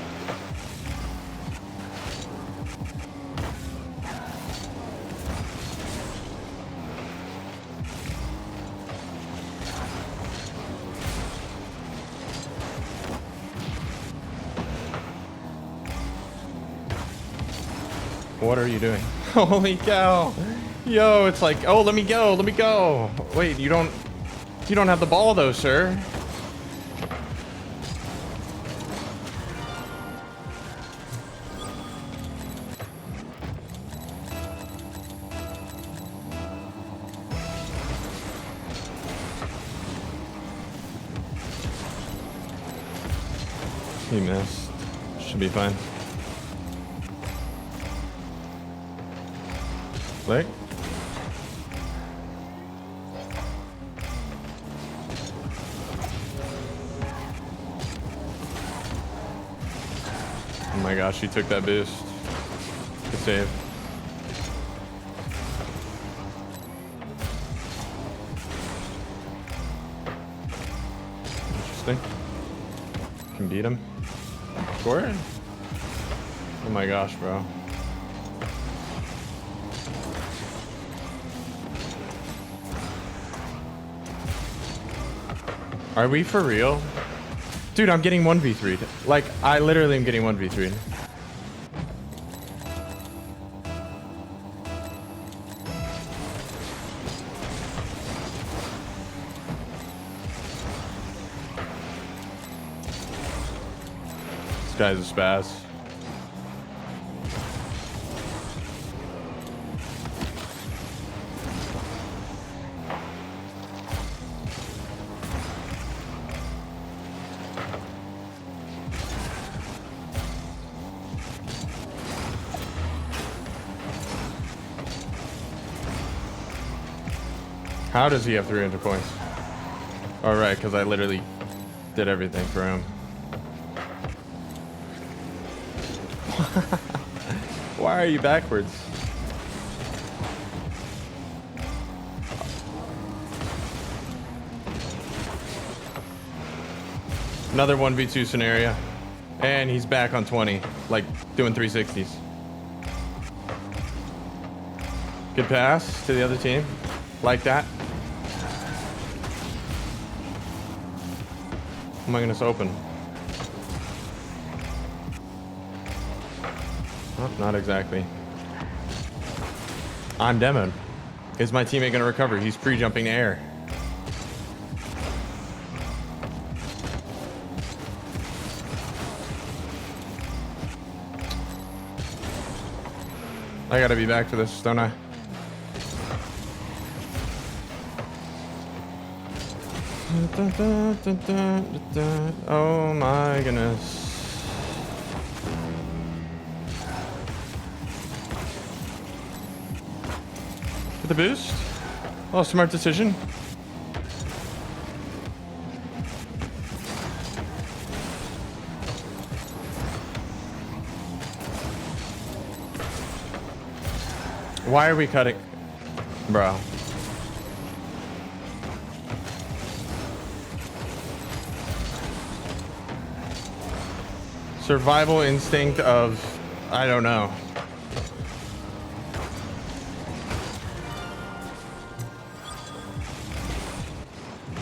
What are you doing? Holy cow. Yo, it's like, oh, let me go, let me go. Wait, you don't have the ball though, sir. He missed. Should be fine. Flick. Oh my gosh, he took that boost. Good save. Interesting. Can beat him. Score it? Oh my gosh, bro. Are we for real? Dude, I'm getting 1v3'd. Like, I literally am getting 1v3'd. This guy's a spaz. How does he have 300 points? All right, because I literally did everything for him. Why are you backwards? Another 1v2 scenario. And he's back on 20, like doing 360s. Good pass to the other team. Like that. Oh my goodness, open. Oh, not exactly. I'm demoed. Is my teammate gonna recover? He's pre-jumping to air. I gotta be back for this, don't I? Oh my goodness. Get the boost. Oh, smart decision. Why are we cutting? Bro. Survival instinct of, I don't know.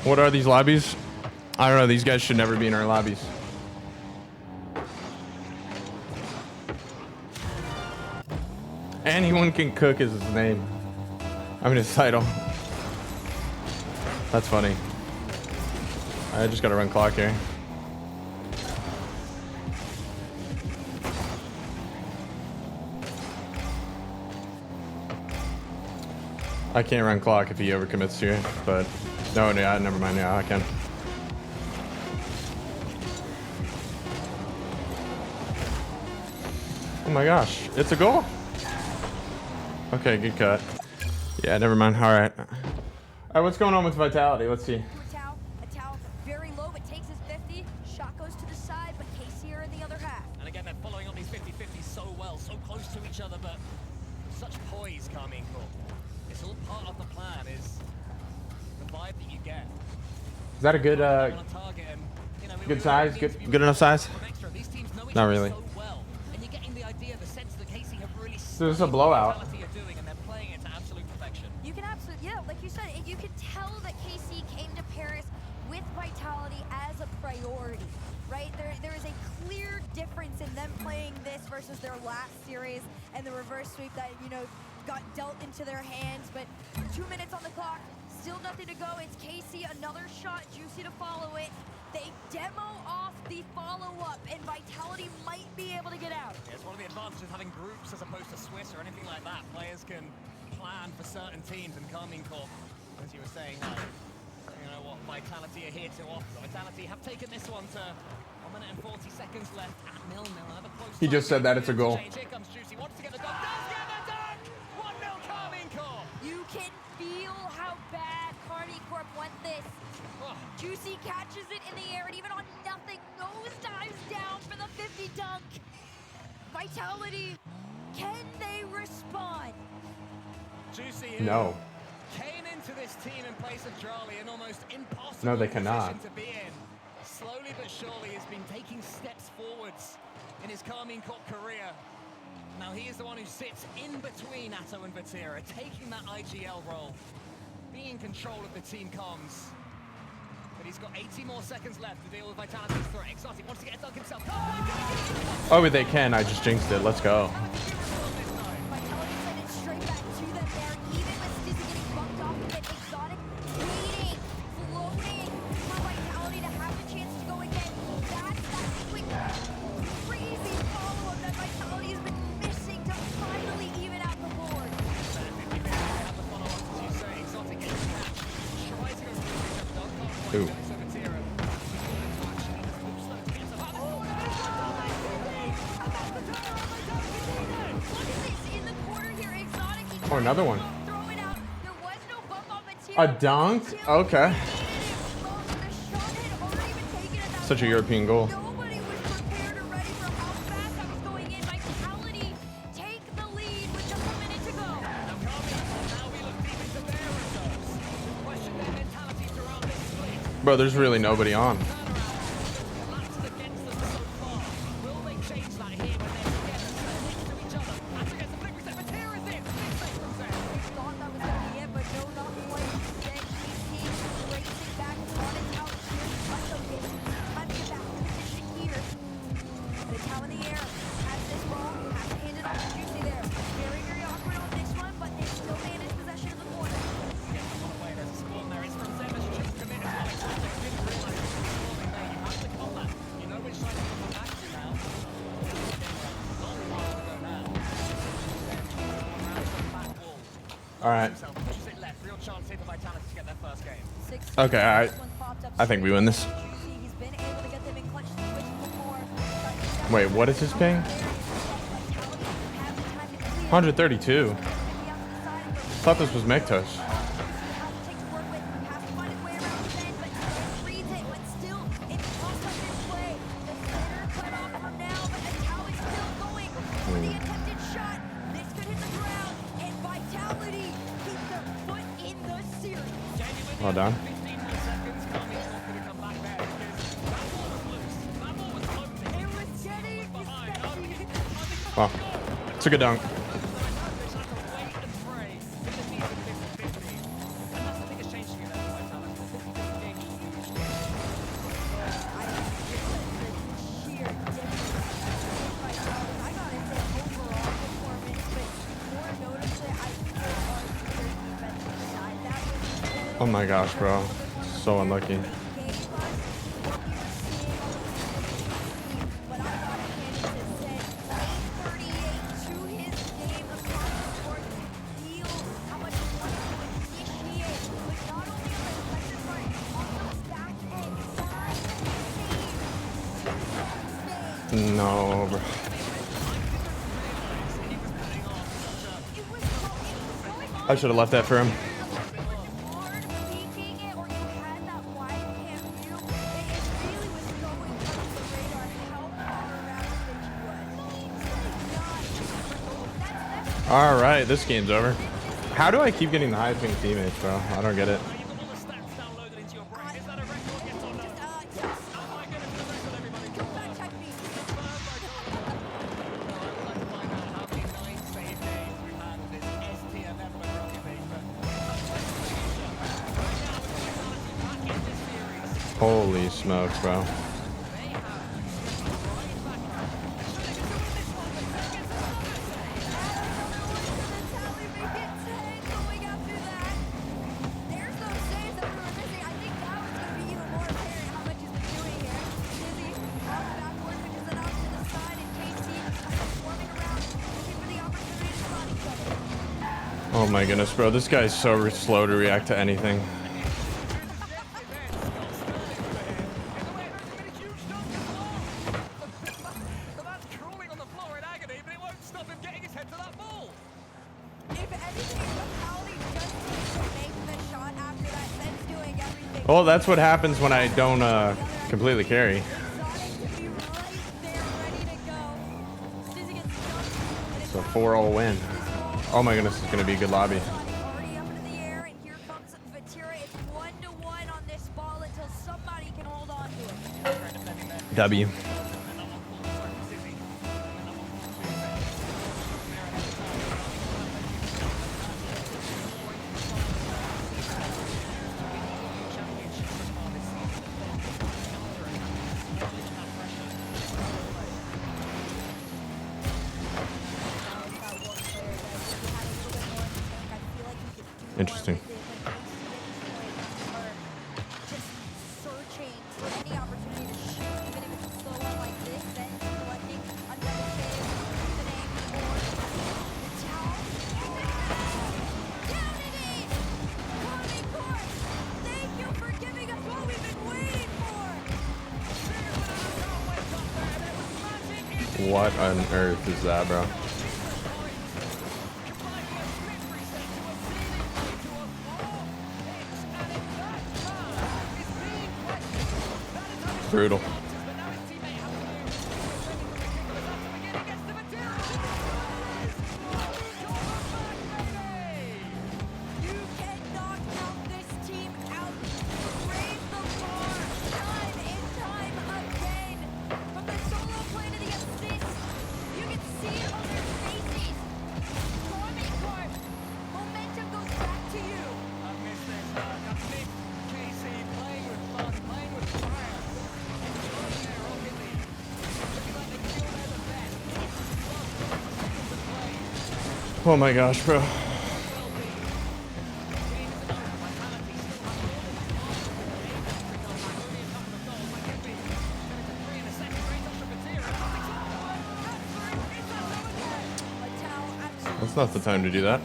What are these lobbies? I don't know. These guys should never be in our lobbies. Anyone can cook is his name. I mean his title. That's funny. I just gotta run clock here. I can't run clock if he overcommits here, but no, yeah, never mind. Yeah, I can. Oh my gosh, it's a goal. Okay, good cut. Yeah, never mind. All right. All right, what's going on with Vitality? Let's see. Atal very low, but takes his 50. Shot goes to the side, but KC are in the other half. And again, they're following up these 50-50s so well, so close to each other, but such poise coming from. It's all part of the plan, is the vibe that you get. Is that a good good size? Good enough size? Not really. So this is a blowout. You can absolutely, yeah, like you said, you can tell that KC came to Paris with Vitality as a priority, right? There is a clear difference in them playing this versus their last series and the reverse sweep that, you know, got dealt into their hands, but 2 minutes on the clock, still nothing to go. It's KC, another shot, Juicy to follow it. They demo off the follow-up, and Vitality might be able to get out. Yeah, it's one of the advantages of having groups as opposed to Swiss or anything like that. Players can plan for certain teams, and Carmine Corp, as you were saying, you know what Vitality are here to offer. Vitality have taken this one to 1 minute and 40 seconds left at 0-0. Another close He just said that it's a goal. Here comes Juicy. Wants to get the dunk. Does get the dunk! 1-0 Carmine Corp. You can feel how bad Carmine Corp want this. Juicy catches it in the air, and even on nothing, nosedives down for the 50 dunk. Vitality, can they respond? Juicy No. came into this team in place of Charlie, an almost impossible No, they cannot. position to be in. Slowly but surely has been taking steps forwards in his Carmine Corp career. Now he is the one who sits in between Atto and Vatira, taking that IGL role, being in control of the team comms. But he's got 80 more seconds left to deal with Vitality's threat. Exotic wants to get a dunk himself. Oh, they can. I just jinxed it. Let's go. Vitality sent it straight back to them there, even with Stizzy getting bumped off of it. Exotic waiting, floating for Vitality to have the chance to go again. That's that quick, crazy follow-up that Vitality has been missing to finally even out the board. Ooh. Oh, another one. A dunk? Okay. Such a European goal. Bro, there's really nobody on. All right. Okay, I think we win this. Wait, what is his ping? 132. Thought this was Mektos. Well done. Wow, it's a good dunk. Oh my gosh, bro. So unlucky. No, bro. I should have left that for him. All right, this game's over. How do I keep getting the high ping teammates, bro? I don't get it. Holy smokes, bro. Oh my goodness, bro. This guy's so slow to react to anything. Well, that's what happens when I don't completely carry. It's a 4-0 win. Oh my goodness, it's gonna be a good lobby. Already up into the air, and here comes Vatira. It's 1-1 on this ball until somebody can hold on to it. W. Interesting. Just searching for any opportunity to shoot, even if it's a slow one like this, then collecting another hit, opening, or the towel. Down it is! Coming course! Thank you for giving us what we've been waiting for! What on earth is that, bro? Brutal. Oh my gosh, bro. That's not the time to do that.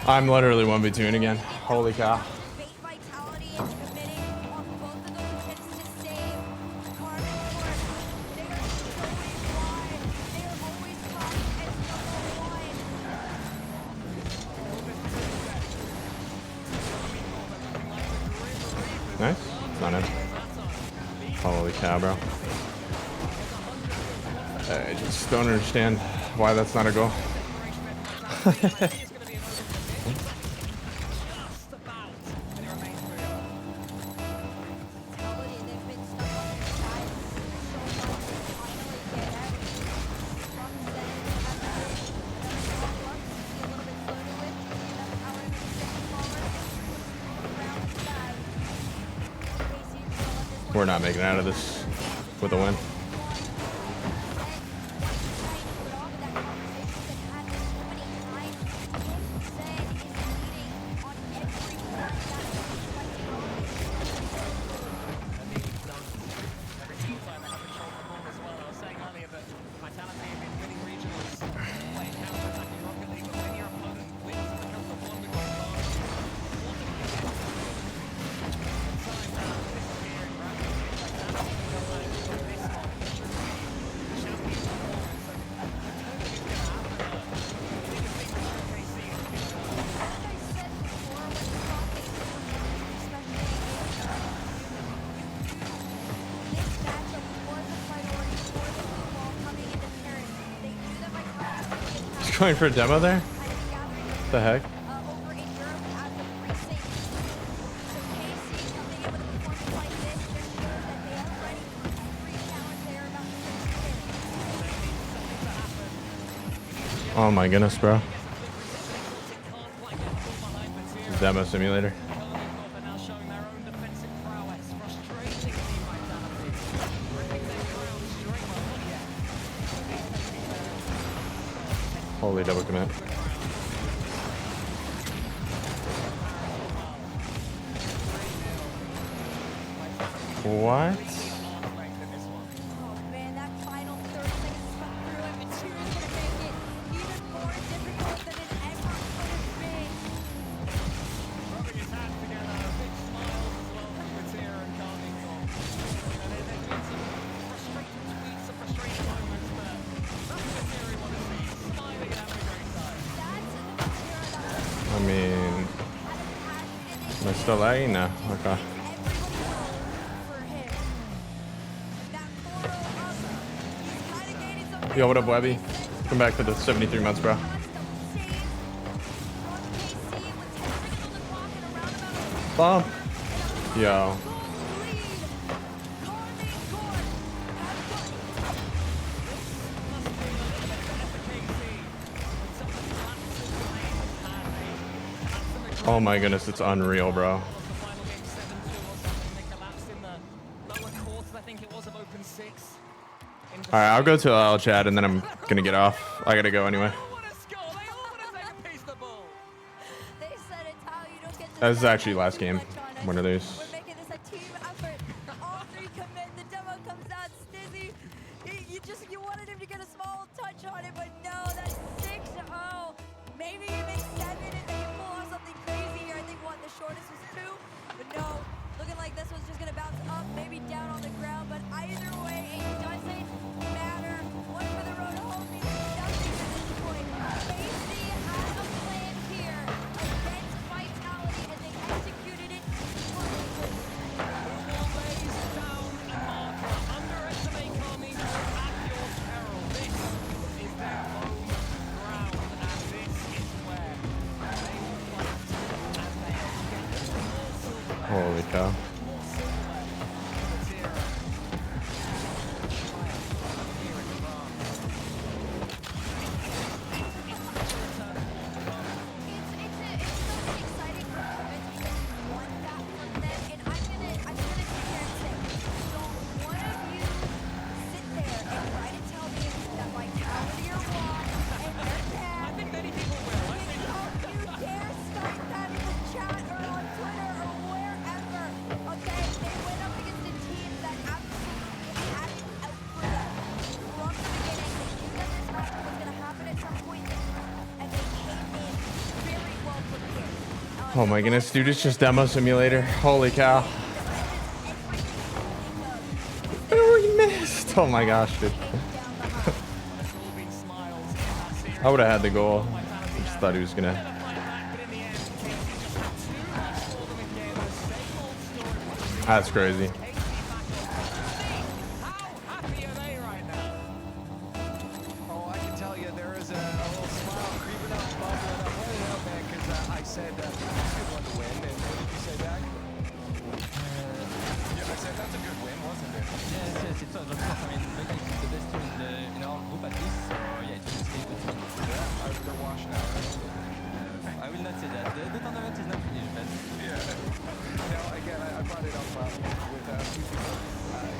I'm literally 1v2ing again. Holy cow. Nice. It's not in. Holy cow, bro. I just don't understand why that's not a goal. We're not making it out of this with a win. Going for a demo there? What the heck? Oh my goodness, bro. Demo simulator. Holy double commit. What? I mean, Still laggy? No. Okay. Yo, what up, Webby? Come back for the 73 months, bro. Bump. Yo. Oh my goodness, it's unreal, bro. Alright, I'll go to L chat and then I'm gonna get off. I gotta go anyway. That was actually last game. One of those. You wanted him to get a small touch on it, but no, that's 6-0. Maybe you make 7 if they can pull off something crazy here. I think what the shortest was 2, but no, looking like this one's just gonna bounce up, maybe down on the ground. But either way, it doesn't matter. One for the road home means nothing at this point. Casey had a plan here against Vitality, and they executed it perfectly. Lays down a marker. Underestimate Carmine at your peril. This is their home ground, and this is where they will fight as they get more silver. Holy cow. Oh my goodness, dude, it's just demo simulator. Holy cow. Oh, we missed. Oh my gosh, dude. I would have had the goal. I just thought he was gonna. That's crazy. Oh, I can tell you there is a little smile creeping up, bubbling up. What the hell, man? Because I said it's a good one to win, and what did you say back? Yeah, I said that's a good win, wasn't it? Yes, it was. Of course, I mean, Vegas is the best team in our group at least, so yeah, it's a good team. Yeah, they're washed out, right? I will not say that. The tournament is not finished, but yeah. Now, again, I brought it up with a few people,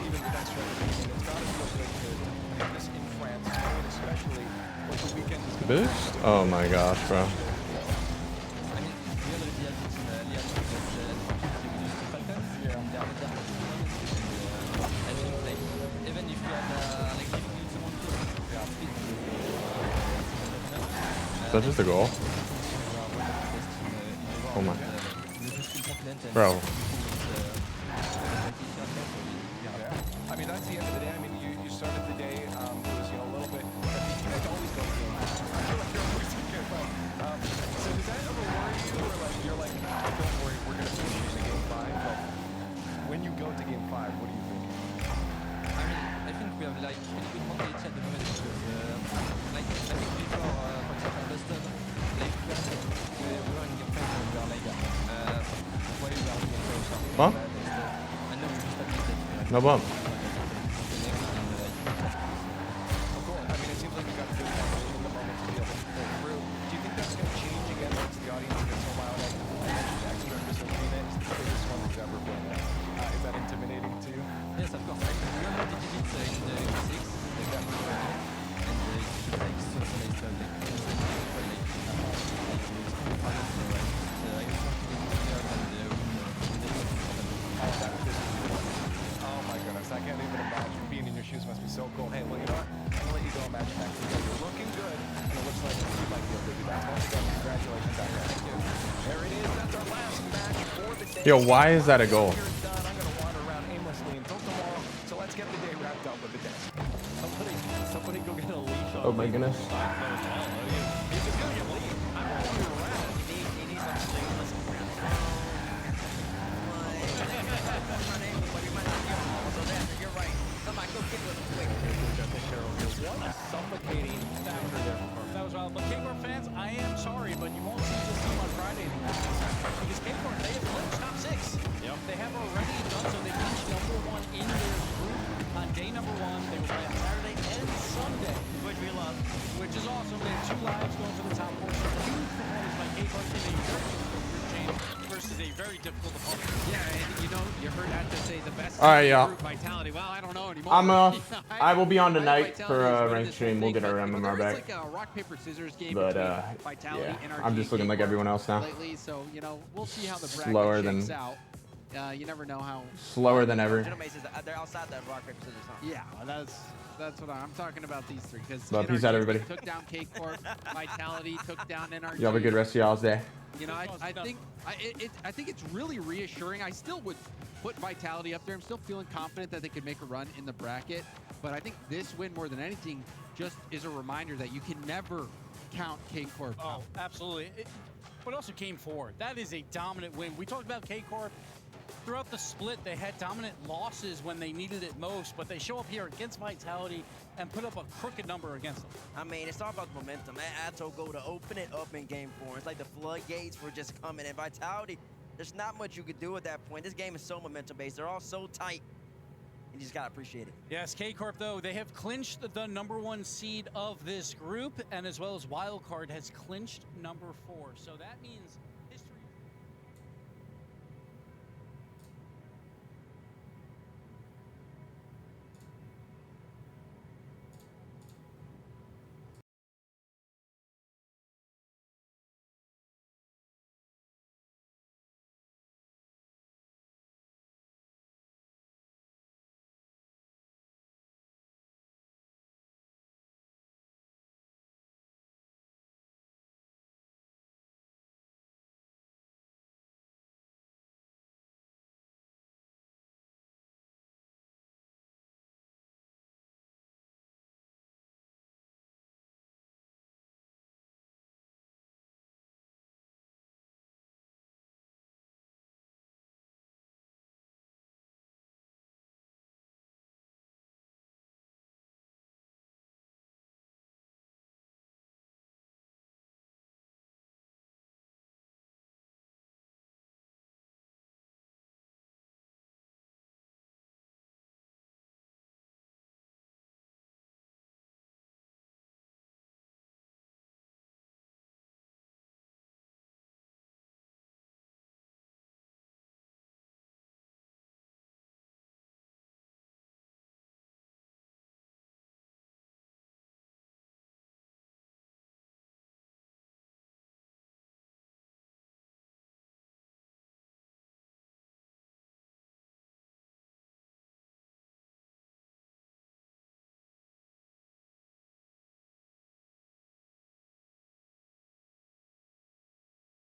even with that strategy, and it's got to feel good to have this in France, and especially with the weekend is going to Boost? Oh my gosh, bro. Is that just a goal? Oh my. Bro. I mean, that's the end of the day. I mean, you started the day, it was, a little bit, you guys always go to game 5. I feel like you're always in game 5. So does that ever worry you, or like, you're like, don't worry, we're going to finish in game 5, but when you go to game 5, what do you think? I mean, I think we have like really good motivation at the moment because, like, I think before, for example, Boston, like, we were in game 5 and we were like, why we are in game 5? Huh? And now we just admit that. No bump. So cool. Hey, well, you know what? I'm gonna let you go a match back. You're looking good, and it looks like you might be able to do that. Once again, congratulations on your thank you. There it is. That's our last match for the day. Yo, why is that a goal? I'm gonna wander around aimlessly until tomorrow. So let's get the day wrapped up with the day. Somebody go get a leash on. Oh my goodness. What a suffocating factor there for Corp. That was wild. But K-Corp fans, I am sorry, but you won't see this team on Friday anymore. Because K-Corp, they have clinched top 6. Yep. They have already done so. They finished #1 in their group on day #1. They will play on Saturday and Sunday. Which we love. Which is awesome. They have 2 lives going for the top 4. So huge performance by K-Corp in a very difficult group change versus a very difficult opponent. Yeah, and you know, you heard Atto say the best All right, team in y'all. group vitality. Well, I don't know anymore. I will be on tonight Vitality for is a one of ranked this stream. We'll get our thing, but MMR there is back. like a rock paper scissors game But between Vitality yeah, and RG I'm just looking like K-Corp everyone else now. lately, so you know, we'll see how the bracket Slower shakes than- out. You never know how. Slower than ever. They're outside that rock paper scissors. Huh? Yeah, that's what I'm talking about. These 3 because Well, peace out, everybody. Took down K-Corp, Vitality took down NRG. You have a good rest of y'all's day. You know, I think it's really reassuring. I still would put Vitality up there. I'm still feeling confident that they could make a run in the bracket. But I think this win, more than anything, just is a reminder that you can never count K-Corp out. Oh, absolutely. But also Game 4. That is a dominant win. We talked about K-Corp. Throughout the split, they had dominant losses when they needed it most, but they show up here against Vitality and put up a crooked number against them. I mean, it's all about the momentum. Atto go to open it up in Game 4. It's like the floodgates were just coming in. Vitality, there's not much you could do at that point. This game is so momentum-based. They're all so tight. You just gotta appreciate it. Yes, K-Corp, though, they have clinched the #1 seed of this group, and as well as Wildcard has clinched #4. So that means